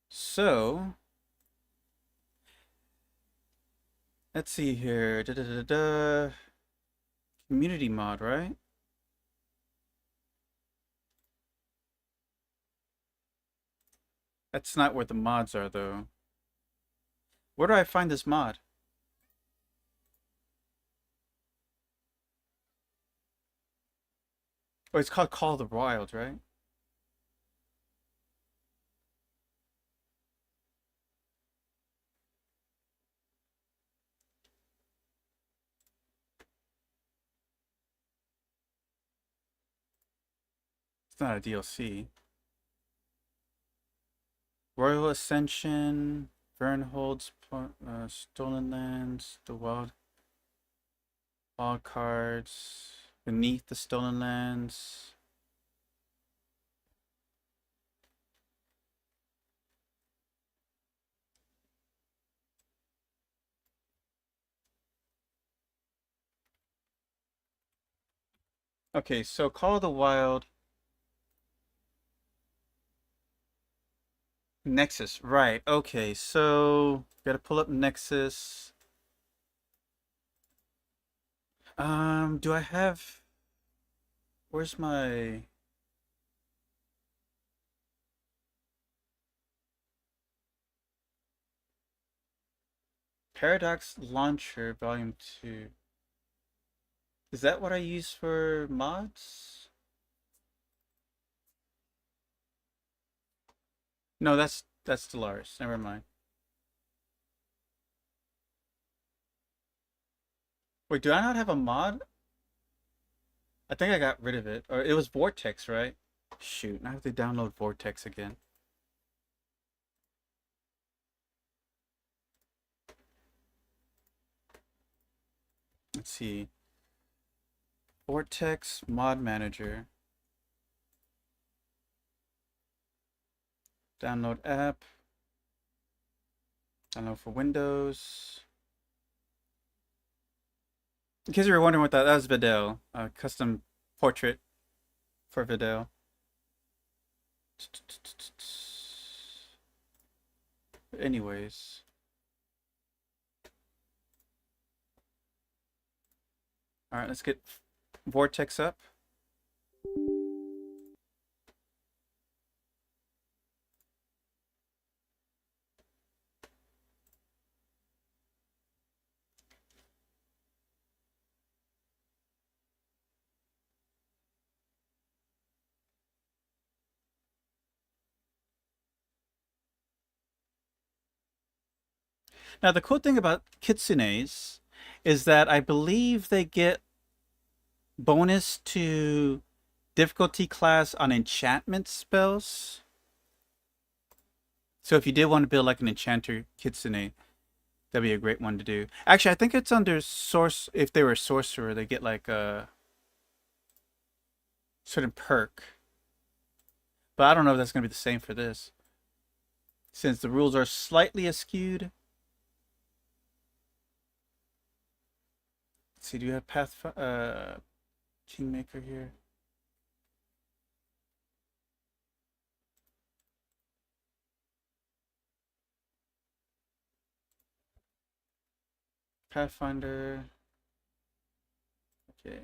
So, let's see here. Community mod, right? That's not where the mods are, though. Where do I find this mod? Oh, it's called Call of the Wild, right? It's not a DLC. Royal Ascension, Vernhold's Stolen Lands, the Wild Cards, Beneath the Stolen Lands. Okay, so Call of the Wild. Nexus, right. Okay, so gotta pull up Nexus. Do I have... Where's my... Paradox Launcher Volume 2. Is that what I use for mods? No, that's Stellaris. Never mind. Wait, do I not have a mod? I think I got rid of it. Or it was Vortex, right? Shoot, now I have to download Vortex again. Let's see. Vortex Mod Manager. Download app. Download for Windows. In case you were wondering what that was, Videl. A custom portrait for Videl. Anyways. Alright, let's get Vortex up. Now, the cool thing about kitsunes is that I believe they get bonus to difficulty class on enchantment spells. So if you did want to build like an enchanter kitsune, that'd be a great one to do. Actually, I think it's under source. If they were a sorcerer, they get like a certain perk. But I don't know if that's going to be the same for this, since the rules are slightly askewed. Let's see, do you have Kingmaker here? Pathfinder. Okay.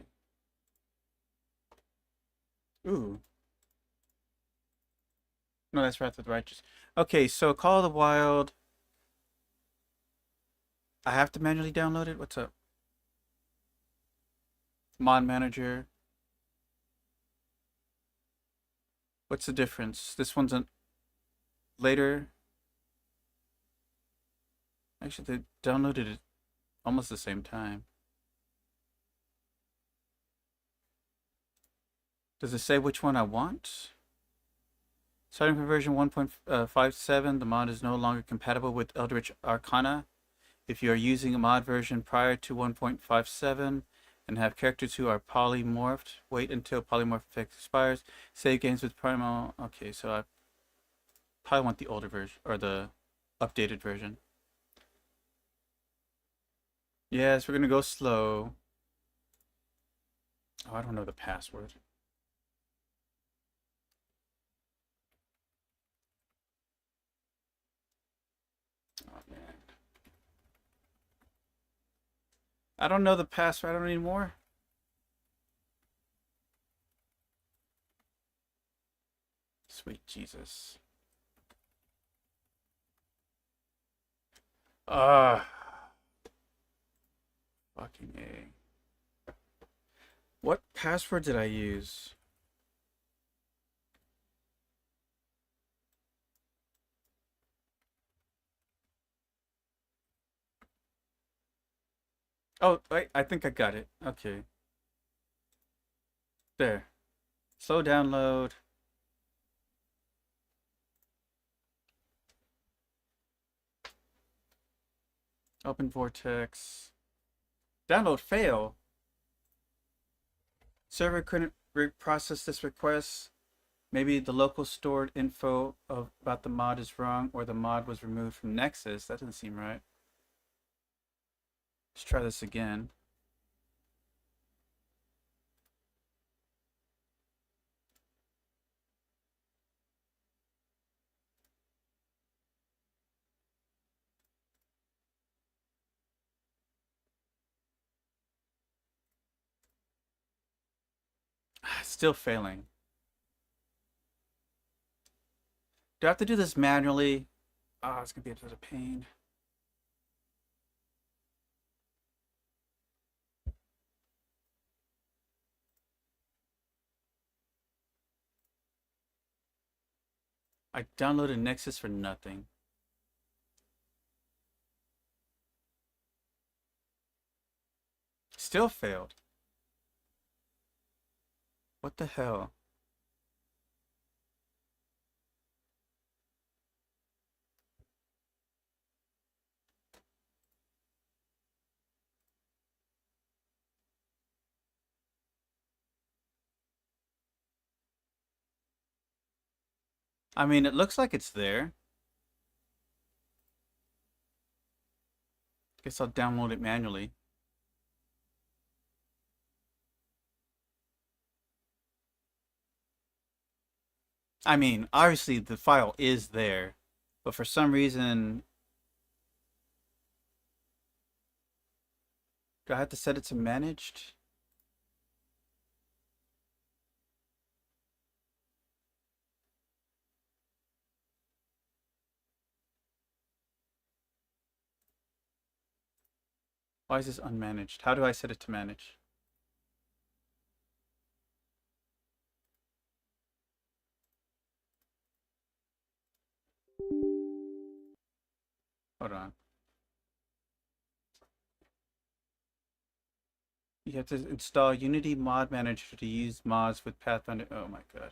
Ooh. No, that's Wrath of the Righteous. Okay, so Call of the Wild. I have to manually download it? What's up? Mod Manager. What's the difference? This one's later. Actually, they downloaded it almost the same time. Does it say which one I want? Starting from version 1.57, the mod is no longer compatible with Eldritch Arcana. If you are using a mod version prior to 1.57 and have characters who are polymorphed, wait until polymorph effect expires. Save games with primal. Okay, so I probably want the older version or the updated version. Yes, we're gonna go slow. Oh, I don't know the password. Oh man. I don't know the password. I don't need more. Sweet Jesus. Fucking A. What password did I use? Oh, wait, I think I got it. Okay. There. Slow download. Open Vortex. Download fail. Server couldn't process this request. Maybe the local stored info about the mod is wrong, or the mod was removed from Nexus. That doesn't seem right. Let's try this again. Still failing. Do I have to do this manually? Oh, it's gonna be a bit of pain. I downloaded Nexus for nothing. still failed. What the hell? I mean, it looks like it's there. Guess I'll download it manually. I mean, obviously the file is there, but for some reason, do I have to set it to managed? Why is this unmanaged? How do I set it to manage? Hold on. You have to install Unity Mod Manager to use mods with Pathfinder. Oh my god.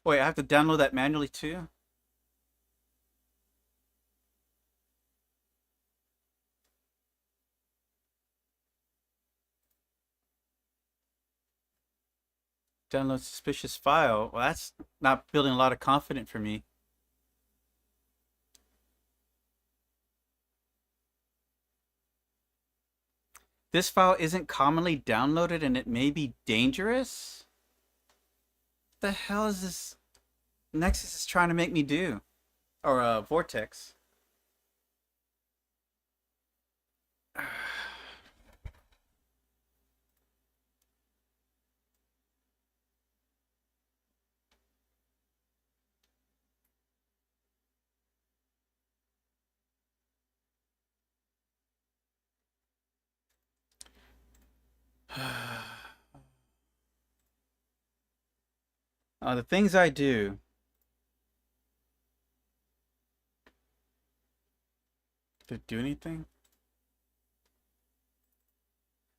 Wait, I have to download that manually too? Download suspicious file. Well, that's not building a lot of confidence for me. This file isn't commonly downloaded and it may be dangerous? What the hell is this Nexus is trying to make me do? Or Vortex. The things I do. Did it do anything?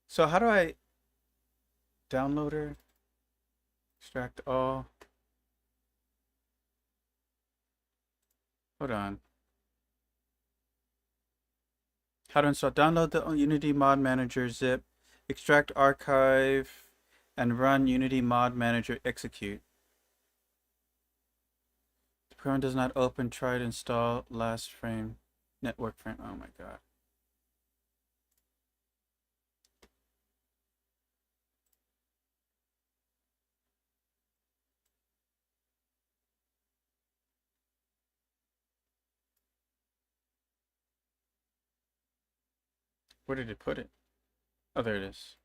So how do I downloader? Extract all. Hold on. How to install? Download the Unity Mod Manager zip, extract archive, and run Unity Mod Manager execute. The program does not open. Try to install last frame, network frame. Oh my god. Where did it put it? Oh, there it is.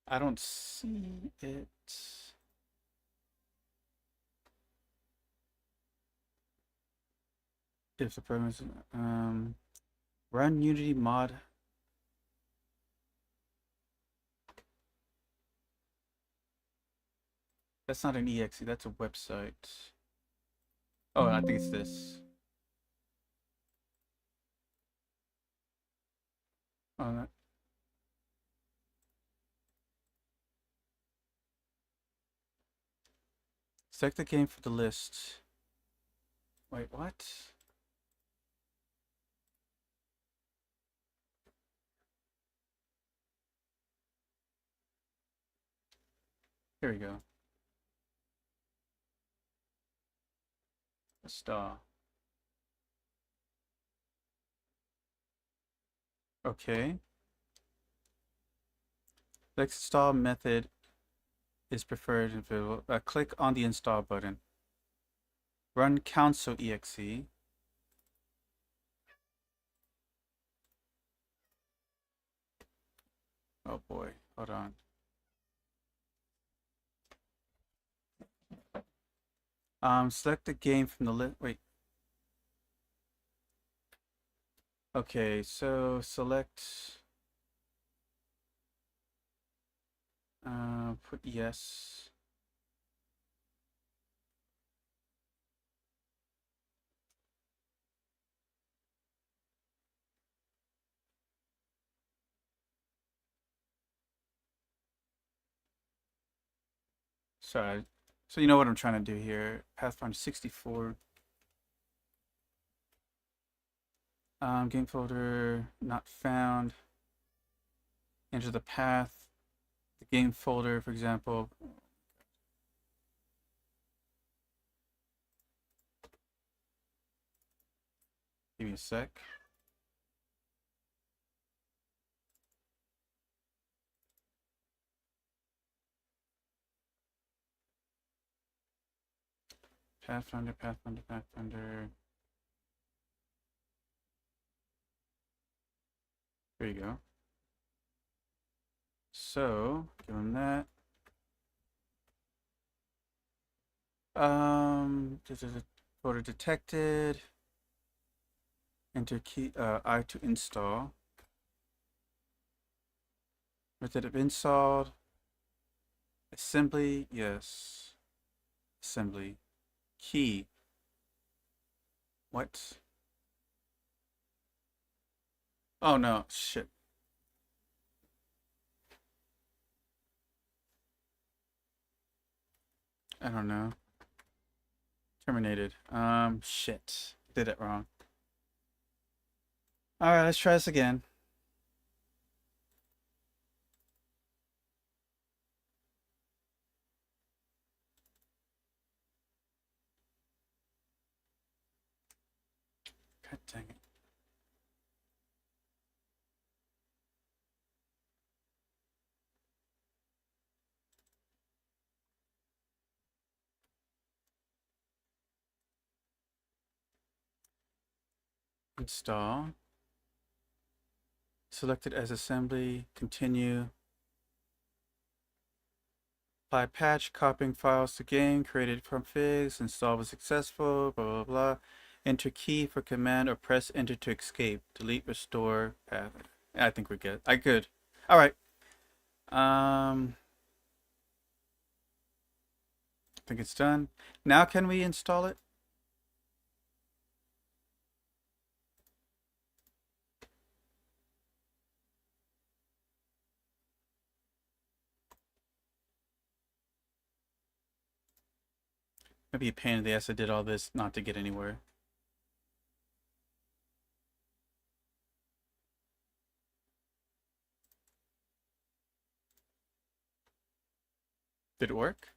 I don't see it. If the program is run Unity mod. That's not an exe, that's a website. Oh, I think it's this. Oh, that. Select the game for the list. Wait, what? Here we go. A star. Okay. The install method is preferred. Click on the install button. Run console exe. Oh boy, hold on. Select the game from the list. Wait. Okay, so select. Put yes. Sorry. So you know what I'm trying to do here. Pathfinder 64. Game folder not found. Enter the path. The game folder, for example. Give me a sec. Pathfinder, Pathfinder, Pathfinder. There you go. So, give him that. Folder detected. Enter key I to install. Method of installed. Assembly, yes. Assembly. Key. What? Oh no, shit. I don't know. Terminated. Shit. Did it wrong. Alright, let's try this again. God dang it. Install. Selected as assembly. Continue. Apply patch, copying files to game, created from figs, install was successful, blah blah blah. Enter key for command or press enter to escape. Delete, restore, path. I think we're good. I could. Alright. I think it's done. Now can we install it? Maybe a pain in the ass I did all this not to get anywhere. Did it work?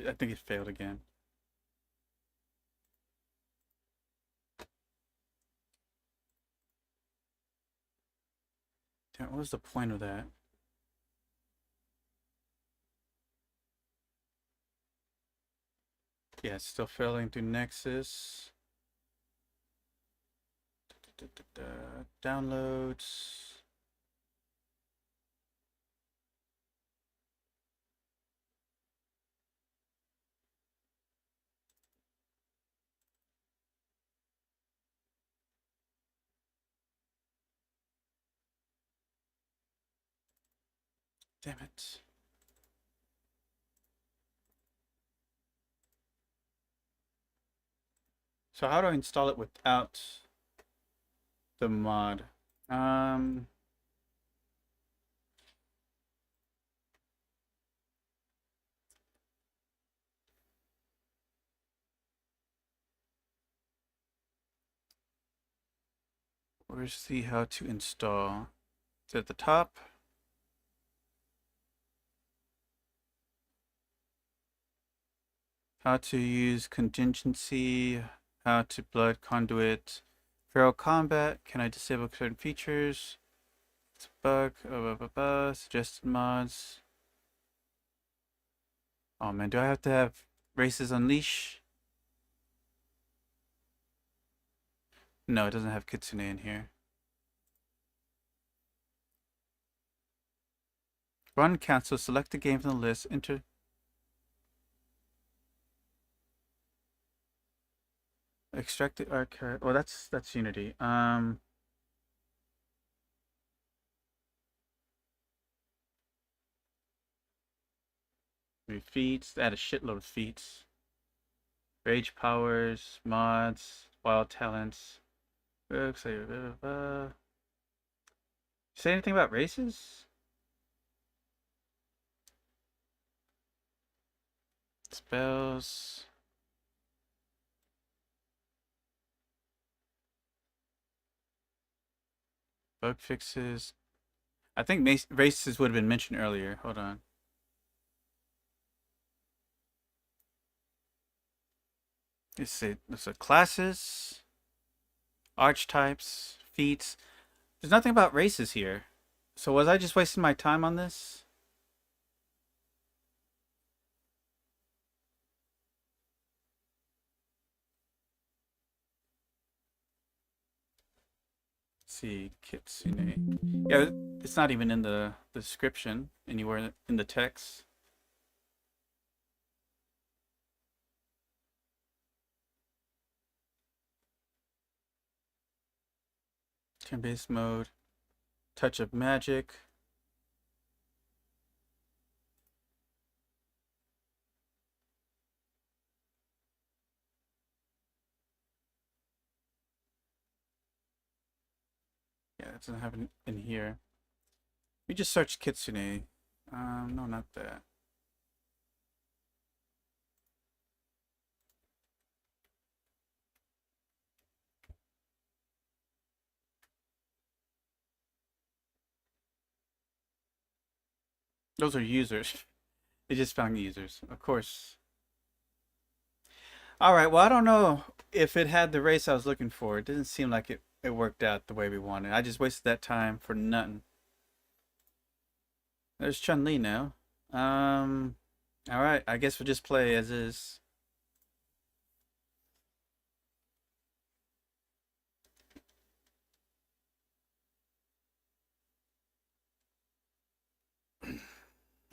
I think it failed again. Damn, what was the point of that? Yeah, it's still failing through Nexus. Downloads. Damn it. So how do I install it without the mod? Where's the how to install? Is it at the top? How to use contingency, how to blood conduit, feral combat, can I disable certain features? It's a bug, suggested mods. Oh man, do I have to have races unleash? No, it doesn't have Kitsune in here. Run cancel, select the game from the list, enter. Extracted arc. Well, that's Unity. Feats. Add a shitload of feats. Rage powers, mods, wild talents. Say anything about races? Spells. Bug fixes. I think races would have been mentioned earlier. Hold on. Let's see. So classes, archetypes, feats. There's nothing about races here. So was I just wasting my time on this? Let's see, Kitsune. Yeah, it's not even in the description anywhere in the text. Turn-based mode. Touch of magic. Yeah, it doesn't have it in here. We just search Kitsune. No, not that. Those are users. They just found users, of course. All right. Well, I don't know if it had the race I was looking for. It didn't seem like it worked out the way we wanted. I just wasted that time for nothing. There's Chun-Li now. All right. I guess we'll just play as is.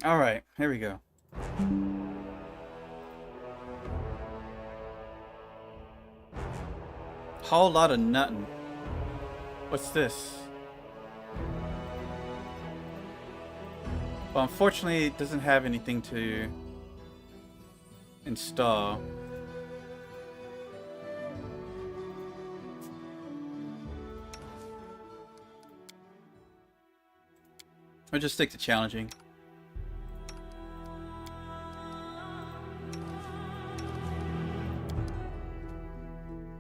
All right. Here we go. Whole lot of nuttin'. What's this? Well, unfortunately, it doesn't have anything to install. I'll just stick to challenging.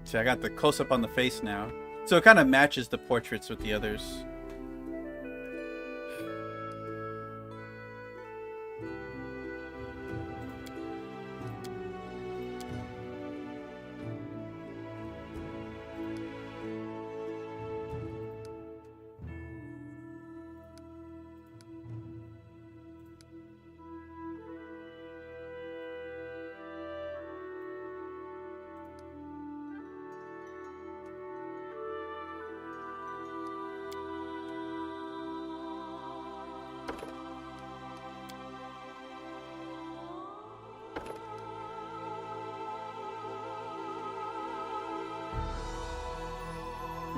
See, I got the close-up on the face now. So it kind of matches the portraits with the others.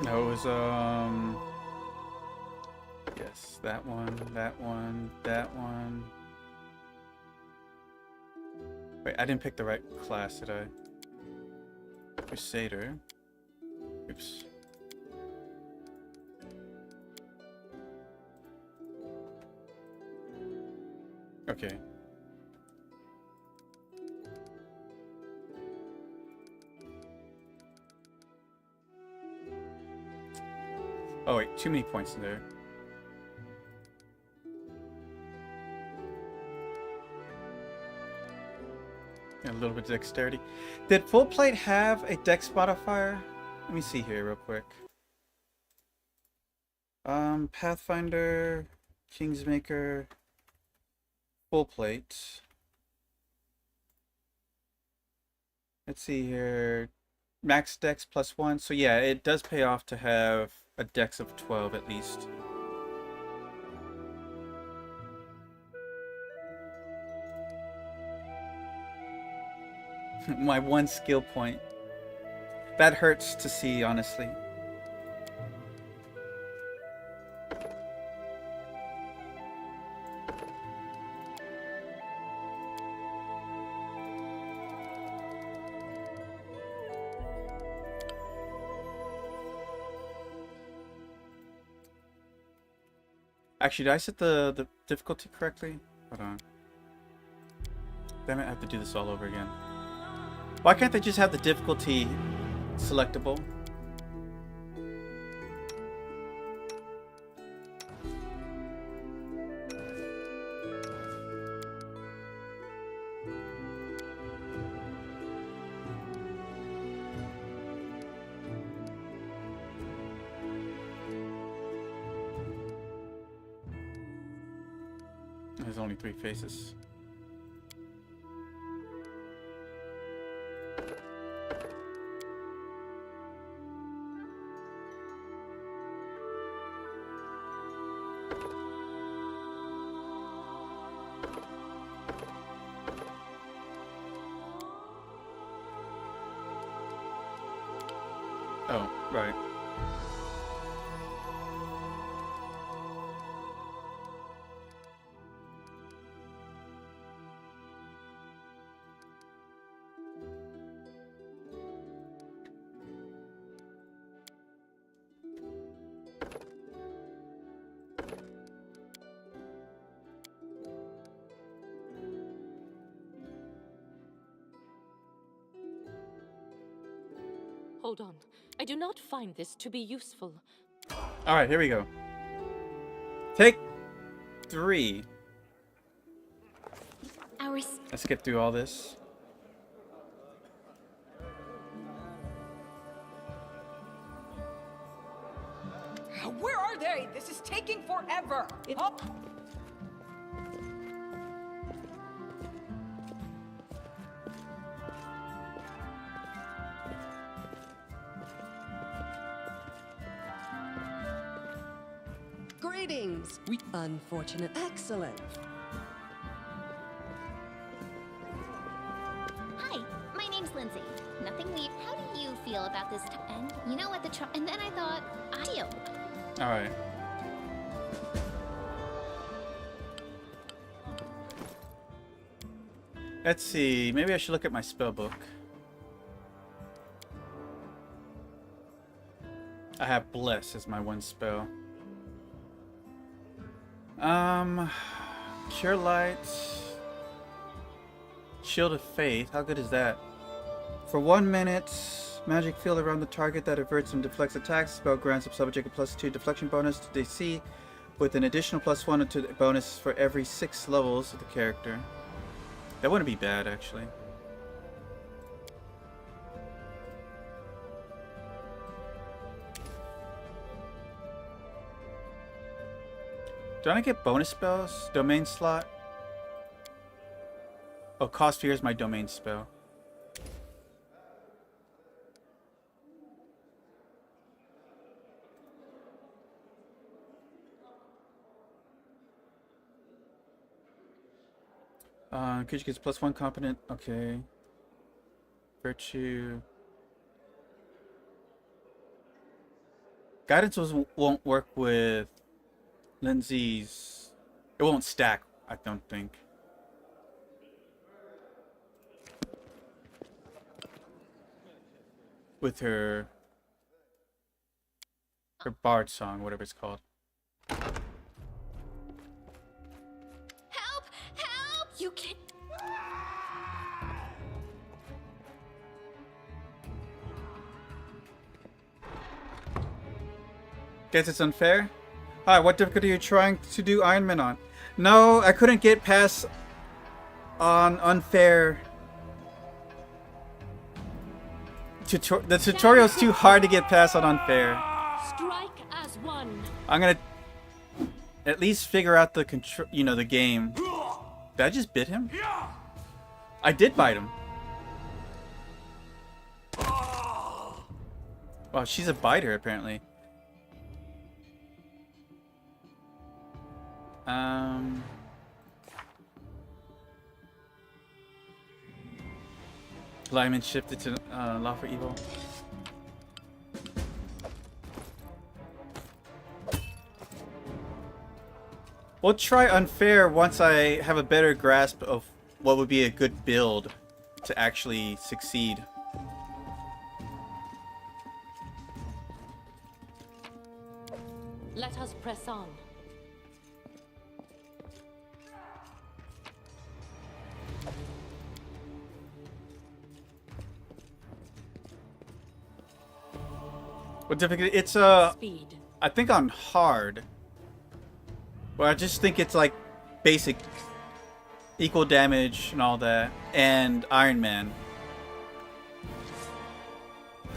No, it was, yes, that one, that one, that one. Wait, I didn't pick the right class, did I? Crusader. Oops. Okay. Oh wait, too many points in there. And a little bit of dexterity. Did Full Plate have a dex modifier? Let me see here real quick. Pathfinder, Kingsmaker, Full Plate. Let's see here. Max dex +1. So yeah, it does pay off to have a dex of 12 at least. My one skill point. That hurts to see, honestly. Actually, did I set the difficulty correctly? Hold on. Damn it, I have to do this all over again. Why can't they just have the difficulty selectable? There's only 3 faces. Oh, right. Hold on. I do not find this to be useful. Alright, here we go. Take 3. Let's get through all this. Where are they? This is taking forever. Oh. Greetings. Unfortunate. Excellent. Hi, my name's Lindsay. Nothing weird. How do you feel about this? And you know what and then I thought, I do. All right. Let's see. Maybe I should look at my spell book. I have Bless as my one spell. Cure Light. Shield of Faith. How good is that? For 1 minute, magic field around the target that averts and deflects attacks. Spell grants a subject a +2 deflection bonus to DC with an additional +1 to bonus for every 6 levels of the character. That wouldn't be bad, actually. Do I get bonus spells? Domain slot? Oh, Cost Fear is my domain spell. Creature gets +1 competent. Okay. Virtue. Guidance won't work with Lindsay's. It won't stack, I don't think. With her bard song, whatever it's called. Help! Help! You can't. Guess it's unfair? Hi, what difficulty are you trying to do Iron Man on? No, I couldn't get past on unfair. The tutorial's too hard to get past on unfair. Strike as one. I'm gonna at least figure out the control, the game. Did I just bit him? I did bite him. Wow, she's a biter apparently. Alignment shifted to Law for Evil. We'll try unfair once I have a better grasp of what would be a good build to actually succeed. Let us press on. What difficulty? It's Speed. I think on hard. Well, I just think it's like basic, equal damage and all that, and Iron Man.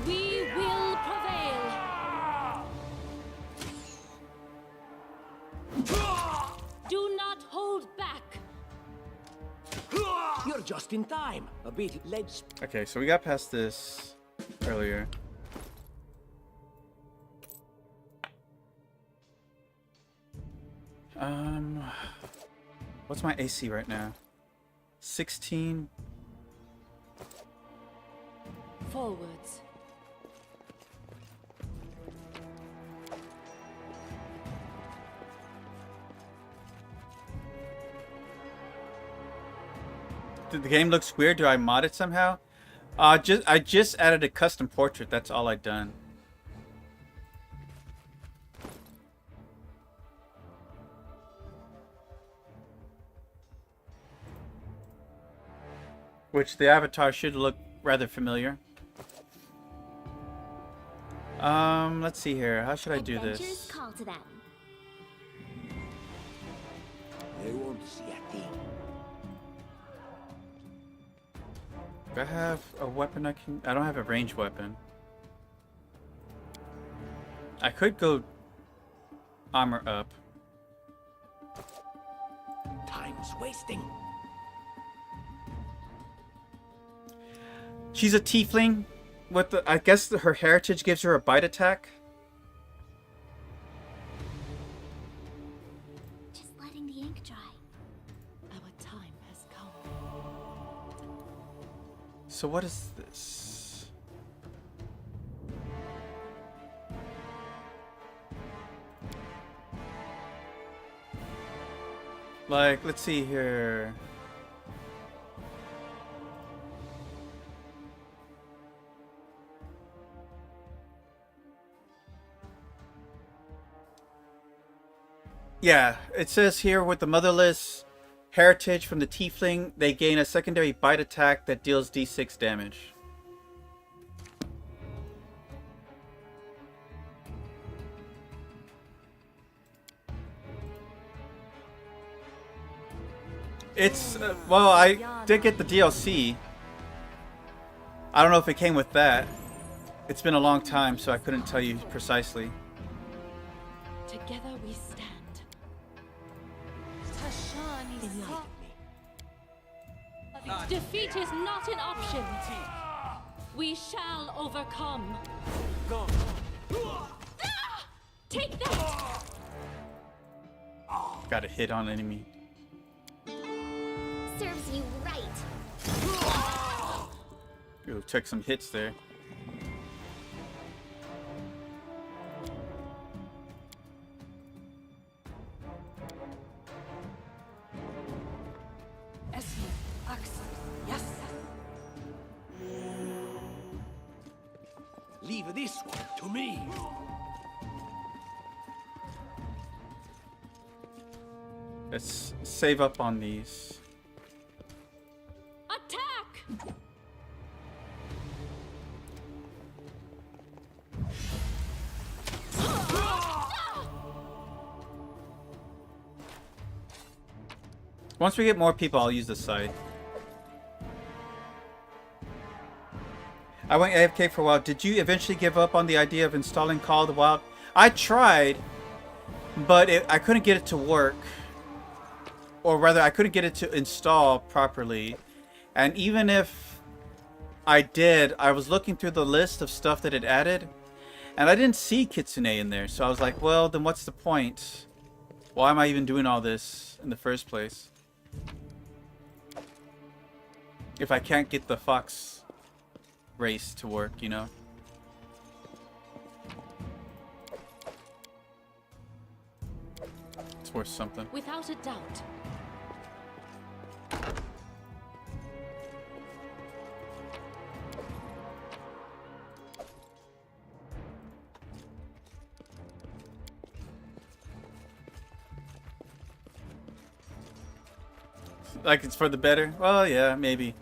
We will prevail. Do not hold back. You're just in time. A bit late. Okay, so we got past this earlier. What's my AC right now? 16. Forwards. The game looks weird. Do I mod it somehow? I just added a custom portrait. That's all I've done. Which the avatar should look rather familiar. Let's see here. How should I do Adventures this? call to them. They won't see a thing. Do I have a weapon I can... I don't have a ranged weapon. I could go armor up. Time's wasting. She's a tiefling with the... I guess her heritage gives her a bite attack. Just letting the ink dry. Our time has come. So what is this? Like, let's see here. Yeah, it says here with the motherless heritage from the tiefling, they gain a secondary bite attack that deals d6 damage. It's, well, I did get the DLC. I don't know if it came with that. It's been a long time, so I couldn't tell you precisely. Together we stand. Defeat is not an option. We shall overcome. Go. Take that! Got a hit on enemy. Serves you right. Ooh, took some hits there. Leave this one to me. Let's save up on these. Attack! Once we get more people, I'll use this side. I went AFK for a while. Did you eventually give up on the idea of installing Call of the Wild? I tried, but I couldn't get it to work. Or rather, I couldn't get it to install properly. And even if I did, I was looking through the list of stuff that it added, and I didn't see Kitsune in there. So I was like, well, then what's the point? Why am I even doing all this in the first place? If I can't get the fox race to work, you know? worth something. Without a doubt. Like it's for the better? Well, yeah, maybe.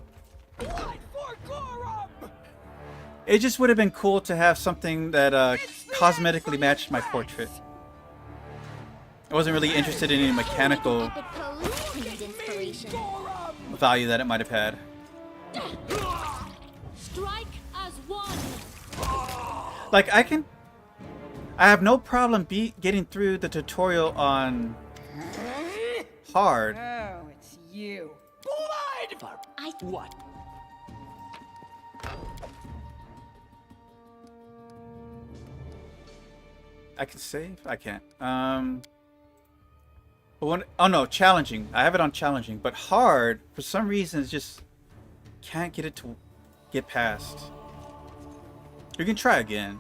It just would have been cool to have something that cosmetically matched my portrait. I wasn't really interested in any mechanical value that it might have had. Strike as one. Like I have no problem getting through the tutorial on hard. Oh, it's you. Blood! What? I can save? I can't. Oh no, challenging. I have it on challenging, but hard, for some reason, it's just can't get it to get past. You can try again.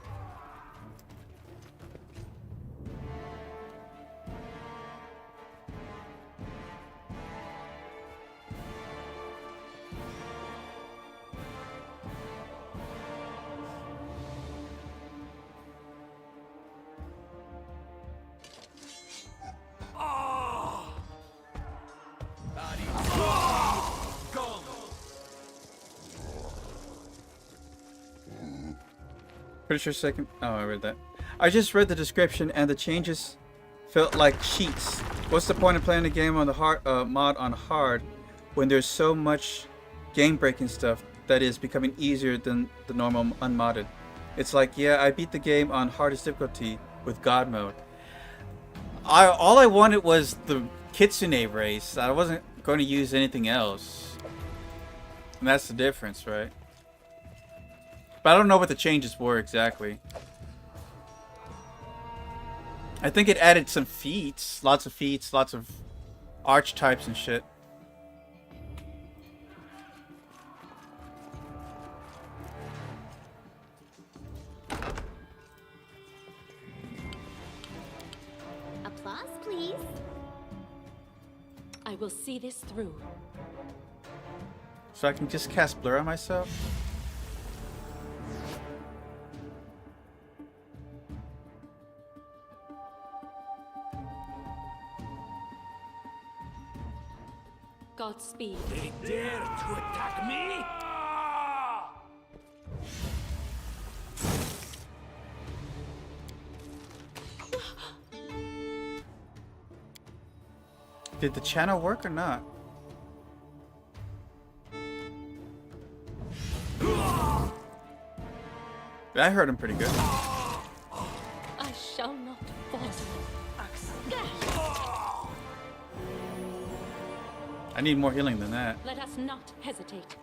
Pretty sure second. Oh, I read that. I just read the description and the changes felt like cheats. What's the point of playing a game on the hard mod on hard when there's so much game-breaking stuff that is becoming easier than the normal unmodded? It's like, yeah, I beat the game on hardest difficulty with God mode. All I wanted was the Kitsune race. I wasn't going to use anything else. And that's the difference, right? But I don't know what the changes were exactly. I think it added some feats. Lots of feats, lots of archetypes and shit. Applause, please. I will see this through. So I can just cast Blur on myself? Godspeed. They dare to attack me? Did the channel work or not? I heard him pretty good. I shall not falter. I need more healing than that. Let us not hesitate.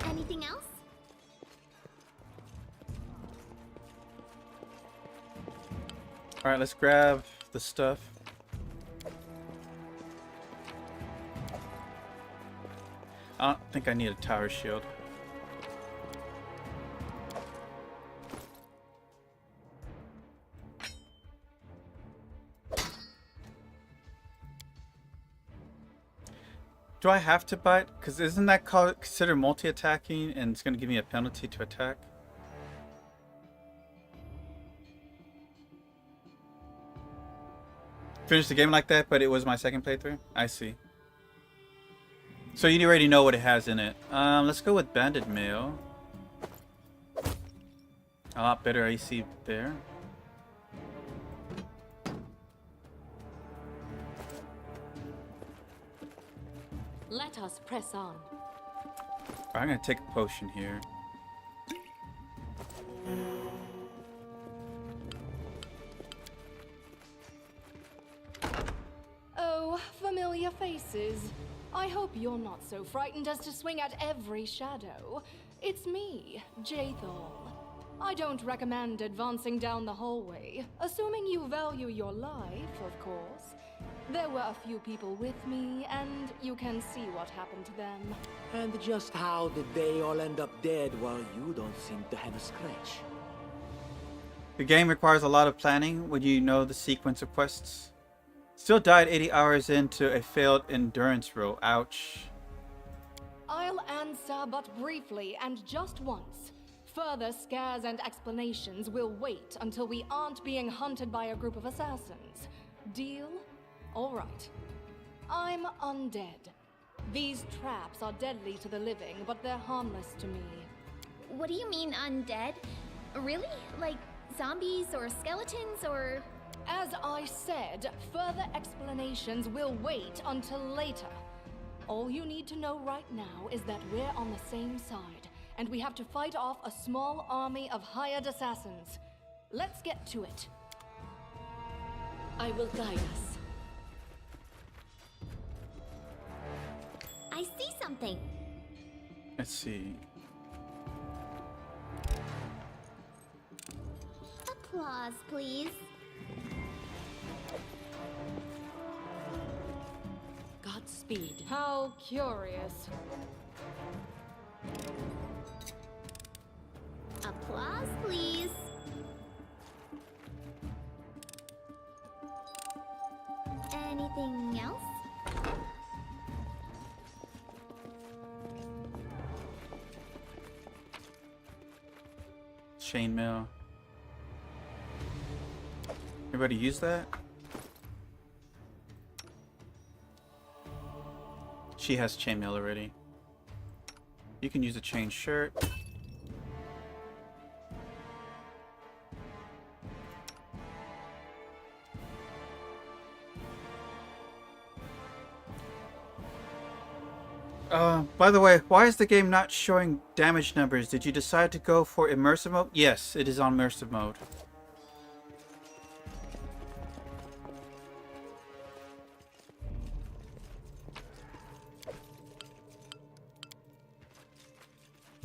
Anything else? Alright, let's grab the stuff. I don't think I need a tower shield. Do I have to buy it? Because isn't that considered multi-attacking and it's going to give me a penalty to attack? Finished the game like that, but it was my second playthrough? I see. So you already know what it has in it. Let's go with Banded Mail. A lot better AC there. Let us press on. I'm gonna take a potion here. Oh, familiar faces. I hope you're not so frightened as to swing at every shadow. It's me, Jaethal. I don't recommend advancing down the hallway, assuming you value your life, of course. There were a few people with me, and you can see what happened to them. And just how did they all end up dead while you don't seem to have a scratch? The game requires a lot of planning when you know the sequence of quests. Still died 80 hours into a failed endurance roll. Ouch. I'll answer but briefly and just once. Further scares and explanations will wait until we aren't being hunted by a group of assassins. Deal? All right. I'm undead. These traps are deadly to the living, but they're harmless to me. What do you mean undead? Really? Like zombies or skeletons or... As I said, further explanations will wait until later. All you need to know right now is that we're on the same side, and we have to fight off a small army of hired assassins. Let's get to it. I will guide us. I see something. Let's see. Applause, please. Godspeed. How curious. Applause, please. Anything else? Chainmail. Everybody use that? She has chainmail already. You can use a chain shirt. By the way, why is the game not showing damage numbers? Did you decide to go for immersive mode? Yes, it is on immersive mode.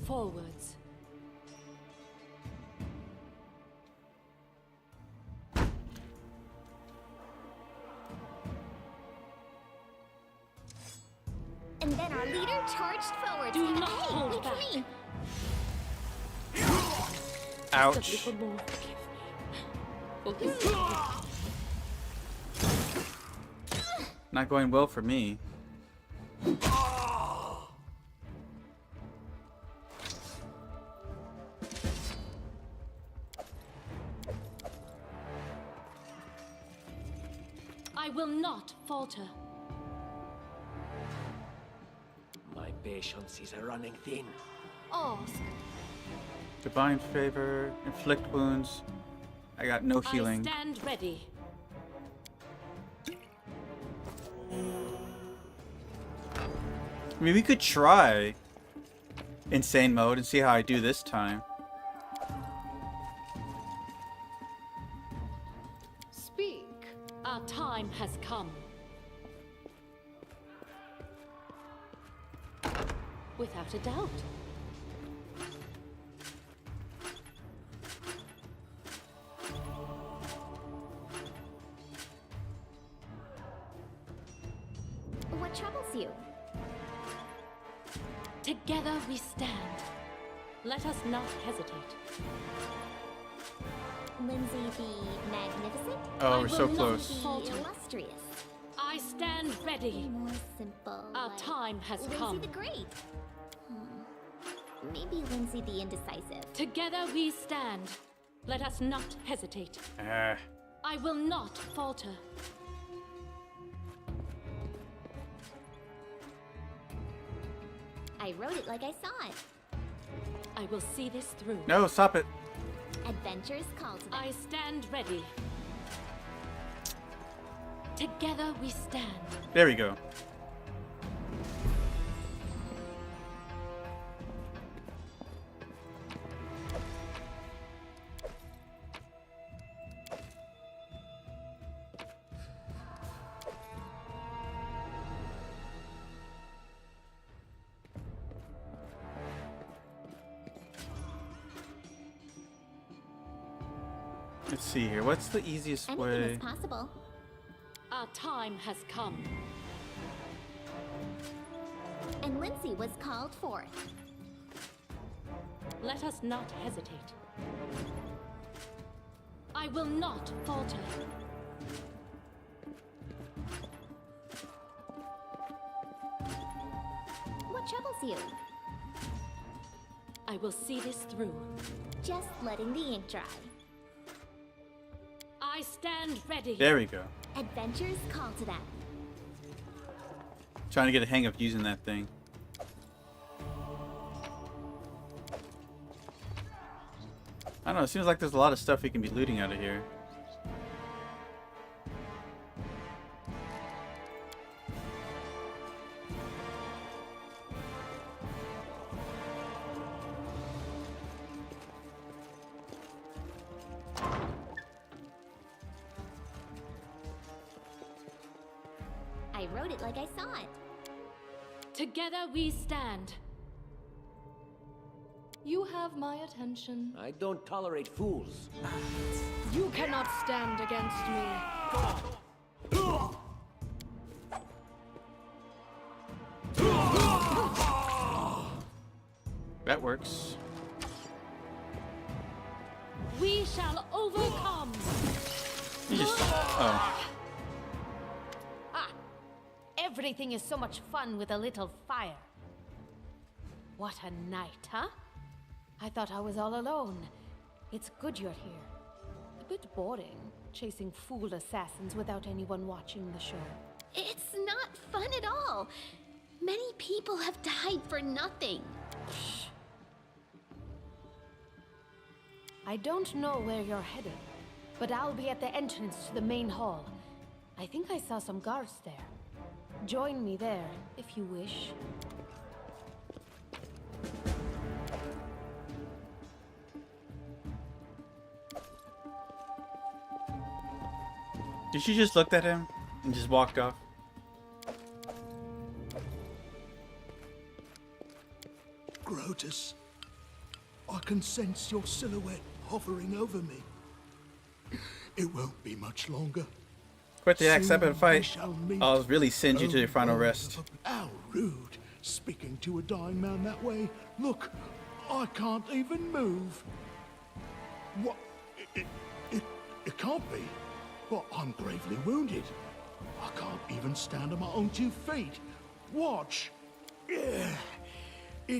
Forwards. And then our leader charged forward. Do not hey, hold it's back. me. Ouch. Just a little more. Forgive me. Not going well for me. I will not falter. My patience is running thin. Ask. Divine favor, inflict wounds. I got no healing. I stand ready. I mean, we could try insane mode and see how I do this time. Speak. Our time has come. Without a doubt. What troubles you? Together we stand. Let us not hesitate. Lindsay the Magnificent? Oh, I we're will so not close. falter. The Illustrious? I stand ready. More simple. Our like time has Lindsay come. the Great? Maybe Lindsay the Indecisive. Together we stand. Let us not hesitate. I will not falter. I wrote it like I saw it. I will see this through. No, stop it. Adventures call to them. I stand ready. Together we stand. There we go. Let's see here. What's the easiest Anything way? is possible. Our time has come. And Lindsay was called forth. Let us not hesitate. I will not falter. What troubles you? I will see this through. Just letting the ink dry. I stand ready. There we go. Adventures call to them. Trying to get a hang of using that thing. I don't know, it seems like there's a lot of stuff we can be looting out of here. I wrote it like I saw it. Together we stand. You have my attention. I don't tolerate fools. You cannot stand against me. That works. We shall overcome. You just... Oh. Ah! Everything is so much fun with a little fire. What a night, huh? I thought I was all alone. It's good you're here. A bit boring, chasing fool assassins without anyone watching the show. It's not fun at all. Many people have died for nothing. I don't know where you're headed, but I'll be at the entrance to the main hall. I think I saw some guards there. Join me there, if you wish. Did she just look at him and just walked off? Grotus, I can sense your silhouette hovering over me. It won't be much longer. Quit the axe up and Soon fight. we shall meet. I'll really send you to your final rest. How rude, speaking to a dying man that way. Look, I can't even move. What? It can't be. But I'm gravely wounded. I can't even stand on my own 2 feet. Watch. It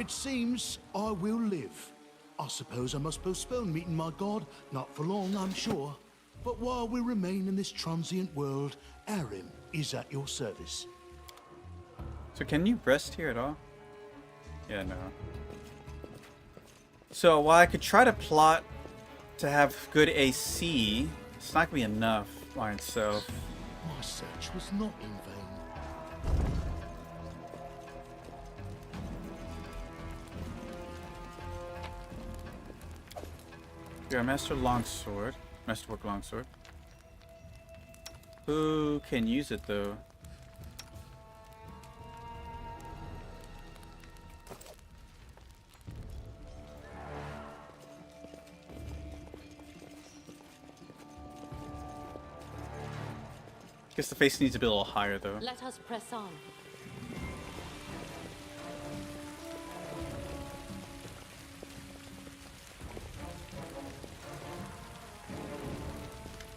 seems I will live. I suppose I must postpone meeting my god. Not for long, I'm sure. But while we remain in this transient world, Arim is at your service. So can you rest here at all? Yeah, no. So while I could try to plot to have good AC, it's not gonna be enough by itself. My search was not in vain. Yeah, Master Longsword. Masterwork Longsword. Who can use it though? Guess the face needs to be a little higher though. Let us press on.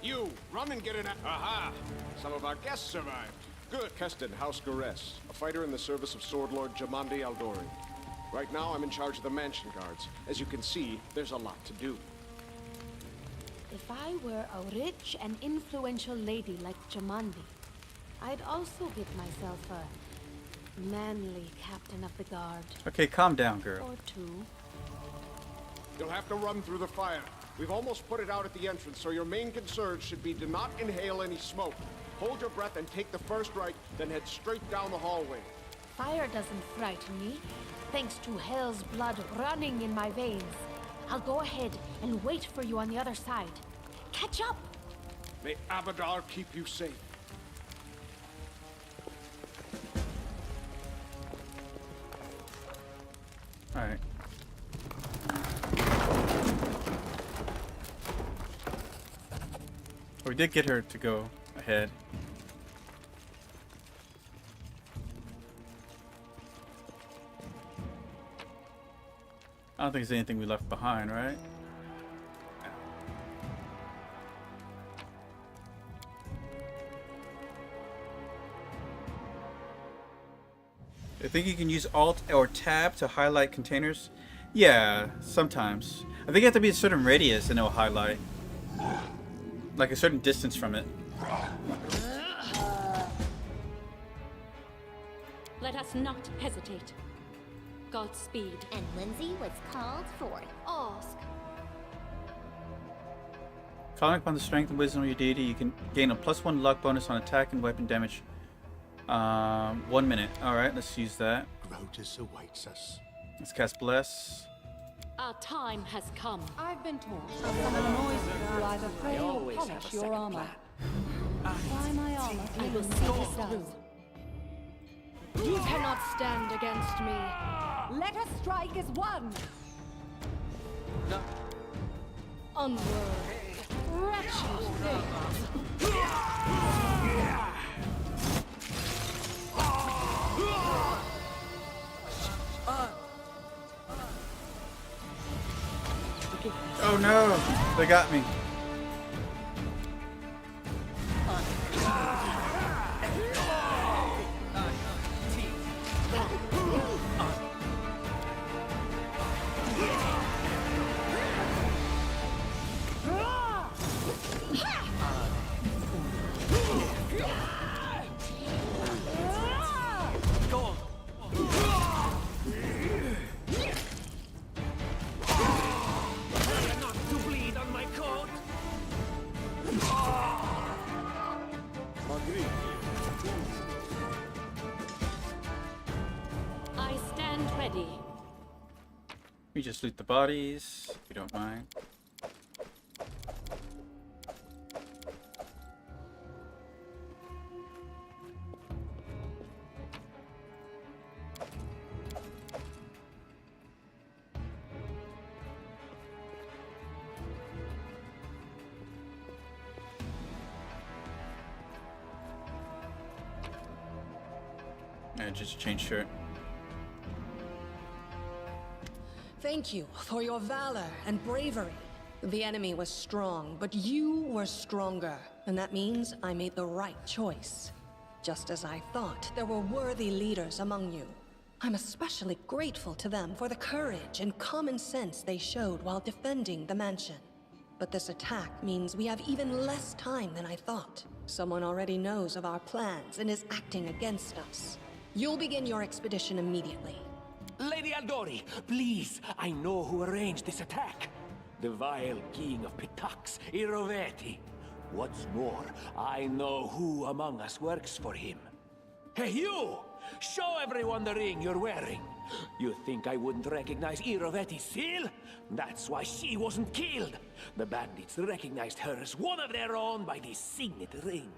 You, run and get an... Aha! Some of our guests survived. Good. Keston, House Gares, a fighter in the service of Sword Lord Jamandi Aldori. Right now, I'm in charge of the mansion guards. As you can see, there's a lot to do. If I were a rich and influential lady like Jamandi, I'd also get myself a manly captain of the guard. Okay, calm down, girl. Or 2. You'll have to run through the fire. We've almost put it out at the entrance, so your main concern should be to not inhale any smoke. Hold your breath and take the first right, then head straight down the hallway. Fire doesn't frighten me, thanks to hell's blood running in my veins. I'll go ahead and wait for you on the other side. Catch up! May Abadar keep you safe. Alright. did get her to go ahead. I don't think there's anything we left behind, right? I think you can use Alt or Tab to highlight containers. Yeah, sometimes. I think you have to be a certain radius and it'll highlight. Like a certain distance from it. Let us not hesitate. Godspeed. And Lindsay was called forth. Ask. Calling upon the strength and wisdom of your deity, you can gain a +1 luck bonus on attack and weapon damage. 1 minute. Alright, let's use that. Grotus awaits us. Let's cast Bless. Our time has come. I've been taught that someone annoys you, you either pray or polish your armor. Try my armor. I will see this through. You cannot stand against me. Let us strike as one. Unworthy, wretched things. Oh no! They got me. I stand ready. We just loot the bodies, if you don't mind. And just change shirt. Thank you for your valor and bravery. The enemy was strong, but you were stronger. And that means I made the right choice. Just as I thought, there were worthy leaders among you. I'm especially grateful to them for the courage and common sense they showed while defending the mansion. But this attack means we have even less time than I thought. Someone already knows of our plans and is acting against us. You'll begin your expedition immediately. Lady Aldori, please, I know who arranged this attack. The vile king of Pitax, Iroveti. What's more, I know who among us works for him. Hey, you! Show everyone the ring you're wearing. You think I wouldn't recognize Iroveti's seal? That's why she wasn't killed. The bandits recognized her as one of their own by the signet ring.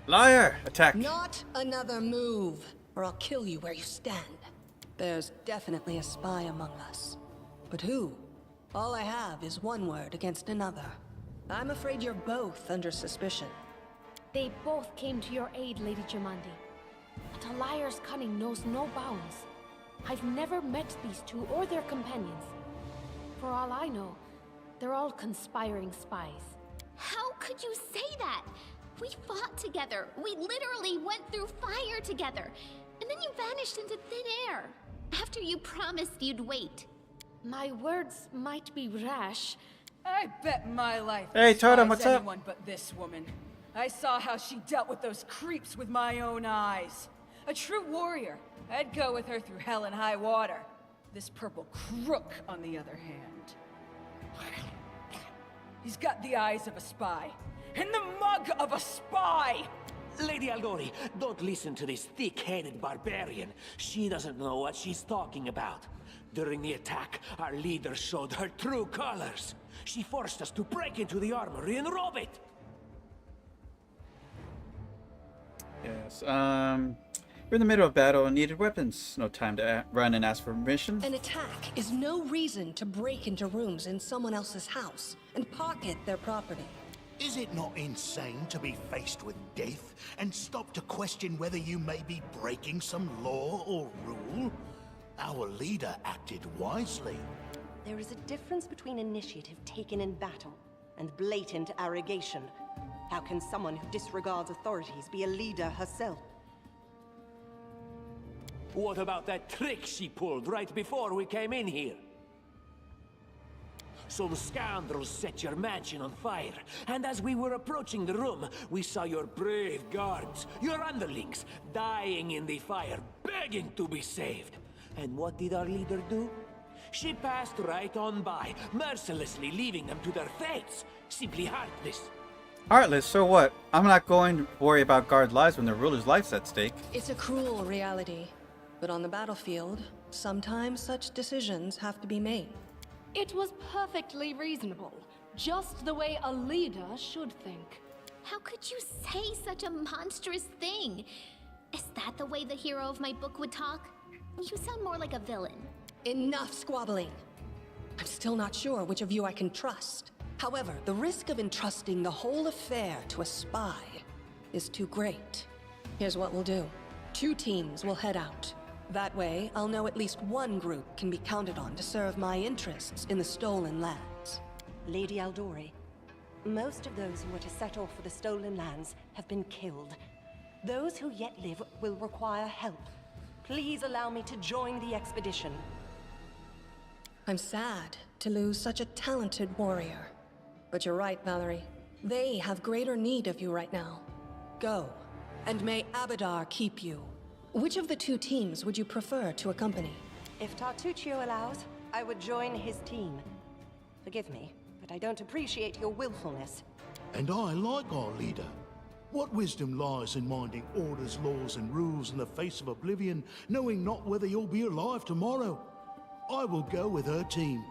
Liar! Attack! Not another move, or I'll kill you where you stand. There's definitely a spy among us. But who? All I have is one word against another. I'm afraid you're both under suspicion. They both came to your aid, Lady Jamandi. But a liar's cunning knows no bounds. I've never met these two or their companions. For all I know, they're all conspiring spies. How could you say that? We fought together. We literally went through fire together. And then you vanished into thin air. After you promised you'd wait. My words might be rash. I bet my life Hey, Totem, despises what's up? anyone but this woman. I saw how she dealt with those creeps with my own eyes. A true warrior. I'd go with her through hell and high water. This purple crook, on the other hand. He's got the eyes of a spy. And the mug of a spy! Lady Aldori, don't listen to this thick-headed barbarian. She doesn't know what she's talking about. During the attack, our leader showed her true colors. She forced us to break into the armory and rob it. Yes, we're in the middle of battle and needed weapons. No time to run and ask for permission. An attack is no reason to break into rooms in someone else's house and pocket their property. Is it not insane to be faced with death and stop to question whether you may be breaking some law or rule? Our leader acted wisely. There is a difference between initiative taken in battle and blatant arrogation. How can someone who disregards authorities be a leader herself? What about that trick she pulled right before we came in here? Some scoundrels set your mansion on fire, and as we were approaching the room, we saw your brave guards, your underlings, dying in the fire, begging to be saved. And what did our leader do? She passed right on by, mercilessly leaving them to their fates. Simply heartless. Heartless, so what? I'm not going to worry about guard lives when the ruler's life's at stake. It's a cruel reality, but on the battlefield, sometimes such decisions have to be made. It was perfectly reasonable, just the way a leader should think. How could you say such a monstrous thing? Is that the way the hero of my book would talk? You sound more like a villain. Enough squabbling. I'm still not sure which of you I can trust. However, the risk of entrusting the whole affair to a spy is too great. Here's what we'll do. 2 teams will head out. That way, I'll know at least one group can be counted on to serve my interests in the Stolen Lands. Lady Aldori, most of those who are to set off for the Stolen Lands have been killed. Those who yet live will require help. Please allow me to join the expedition. I'm sad to lose such a talented warrior. But you're right, Valerie. They have greater need of you right now. Go, and may Abadar keep you. Which of the 2 teams would you prefer to accompany? If Tartuccio allows, I would join his team. Forgive me, but I don't appreciate your willfulness. And I like our leader. What wisdom lies in minding orders, laws, and rules in the face of oblivion, knowing not whether you'll be alive tomorrow? I will go with her team.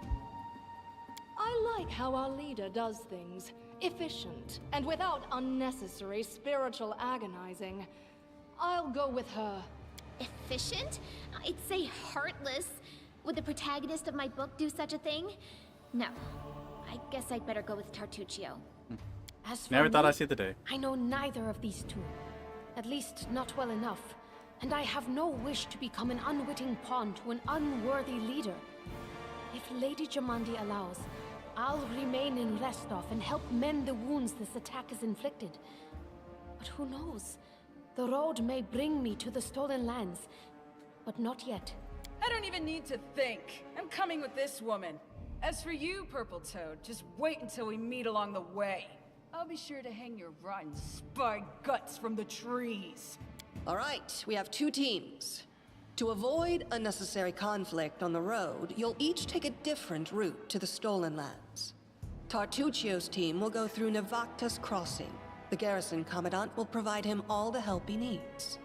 I like how our leader does things. Efficient, and without unnecessary spiritual agonizing. I'll go with her. Efficient? I'd say heartless. Would the protagonist of my book do such a thing? No. I guess I'd better go with Tartuccio. As for Never thought me, I'd see the day. I know neither of these 2. At least not well enough. And I have no wish to become an unwitting pawn to an unworthy leader. If Lady Jamandi allows, I'll remain in Restov and help mend the wounds this attack has inflicted. But who knows? The road may bring me to the Stolen Lands, but not yet. I don't even need to think. I'm coming with this woman. As for you, Purple Toad, just wait until we meet along the way. I'll be sure to hang your rotten spy guts from the trees. All right, we have 2 teams. To avoid unnecessary conflict on the road, you'll each take a different route to the Stolen Lands. Tartuccio's team will go through Navacta's crossing. The garrison commandant will provide him all the help he needs.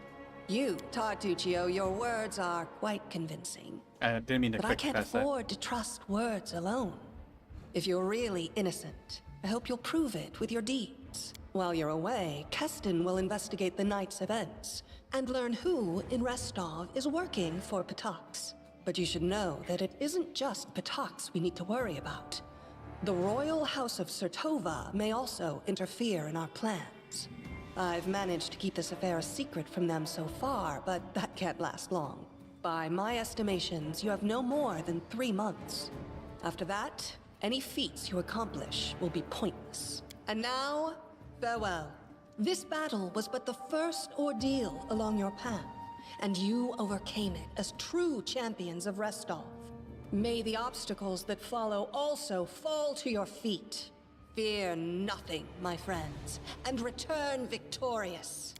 You, Tartuccio, your words are quite convincing. I didn't mean to But I quick can't pass that. afford to trust words alone. If you're really innocent, I hope you'll prove it with your deeds. While you're away, Keston will investigate the night's events and learn who in Restov is working for Patox. But you should know that it isn't just Patox we need to worry about. The royal house of Sertova may also interfere in our plans. I've managed to keep this affair a secret from them so far, but that can't last long. By my estimations, you have no more than 3 months. After that, any feats you accomplish will be pointless. And now, farewell. This battle was but the first ordeal along your path, and you overcame it as true champions of Restov. May the obstacles that follow also fall to your feet. Fear nothing, my friends, and return victorious.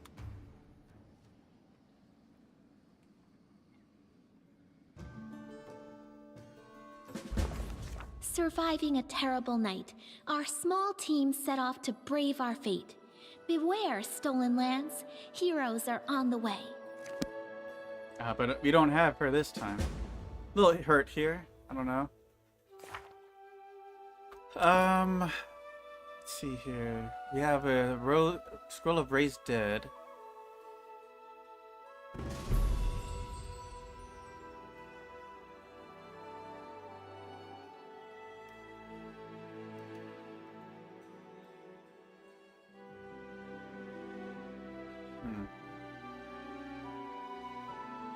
Surviving a terrible night, our small team set off to brave our fate. Beware, Stolen Lands. Heroes are on the way. But we don't have her this time. A little hurt here. I don't know. Let's see here. We have a scroll of raised dead.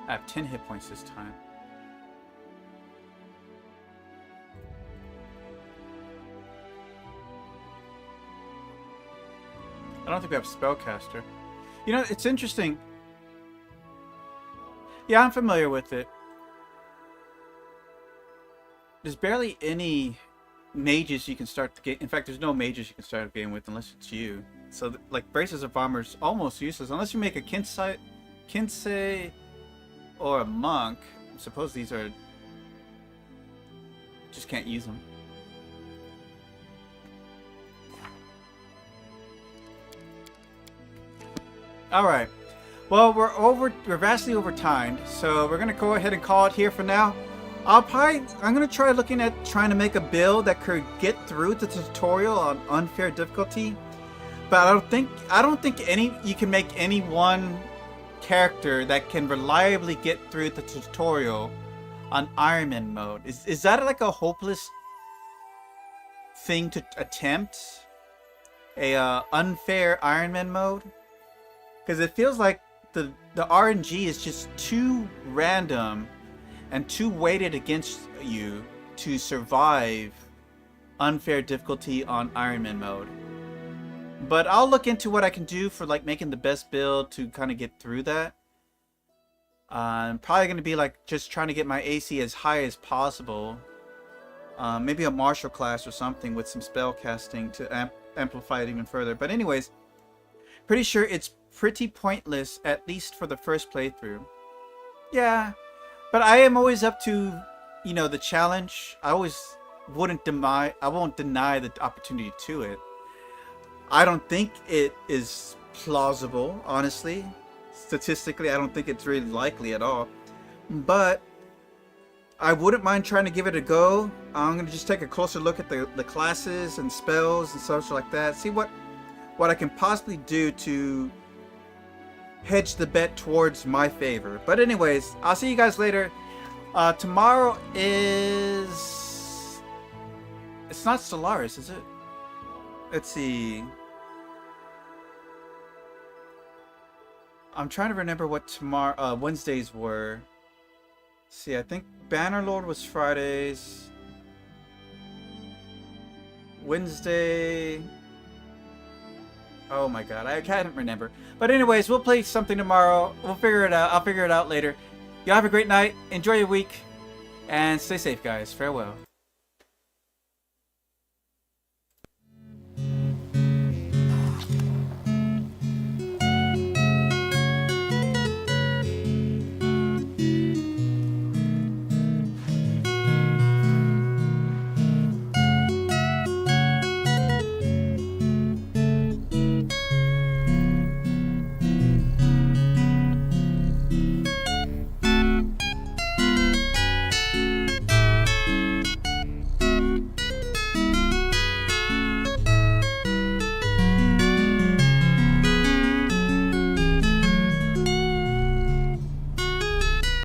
I have 10 hit points this time. I don't think we have Spellcaster. You know, it's interesting. Yeah, I'm familiar with it. There's barely any mages you can start the game. In fact, there's no mages you can start a game with unless it's you. So, like, Braces of Armor is almost useless unless you make a Kinsei or a monk. I suppose these are... just can't use them. Alright. Well, we're vastly over timed, so we're gonna go ahead and call it here for now. I'm gonna try looking at trying to make a build that could get through the tutorial on unfair difficulty. But I don't think you can make any one character that can reliably get through the tutorial on Ironman mode. Is that like a hopeless thing to attempt? A unfair Ironman mode? Because it feels like the RNG is just too random and too weighted against you to survive unfair difficulty on Ironman mode. But I'll look into what I can do for like making the best build to kind of get through that. I'm probably going to be like just trying to get my AC as high as possible. Maybe a martial class or something with some spell casting to amplify it even further. But anyways, pretty sure it's pretty pointless, at least for the first playthrough. Yeah, but I am always up to, you know, the challenge. I won't deny the opportunity to it. I don't think it is plausible, honestly. Statistically, I don't think it's really likely at all. But I wouldn't mind trying to give it a go. I'm going to just take a closer look at the classes and spells and such like that. See what I can possibly do to hedge the bet towards my favor. But anyways, I'll see you guys later. Tomorrow is... It's not Stellaris, is it? Let's see. I'm trying to remember what tomorrow Wednesdays were. See, I think Bannerlord was Fridays. Wednesday. Oh my god, I can't remember. But anyways, we'll play something tomorrow. We'll figure it out. I'll figure it out later. Y'all have a great night. Enjoy your week. And stay safe, guys. Farewell.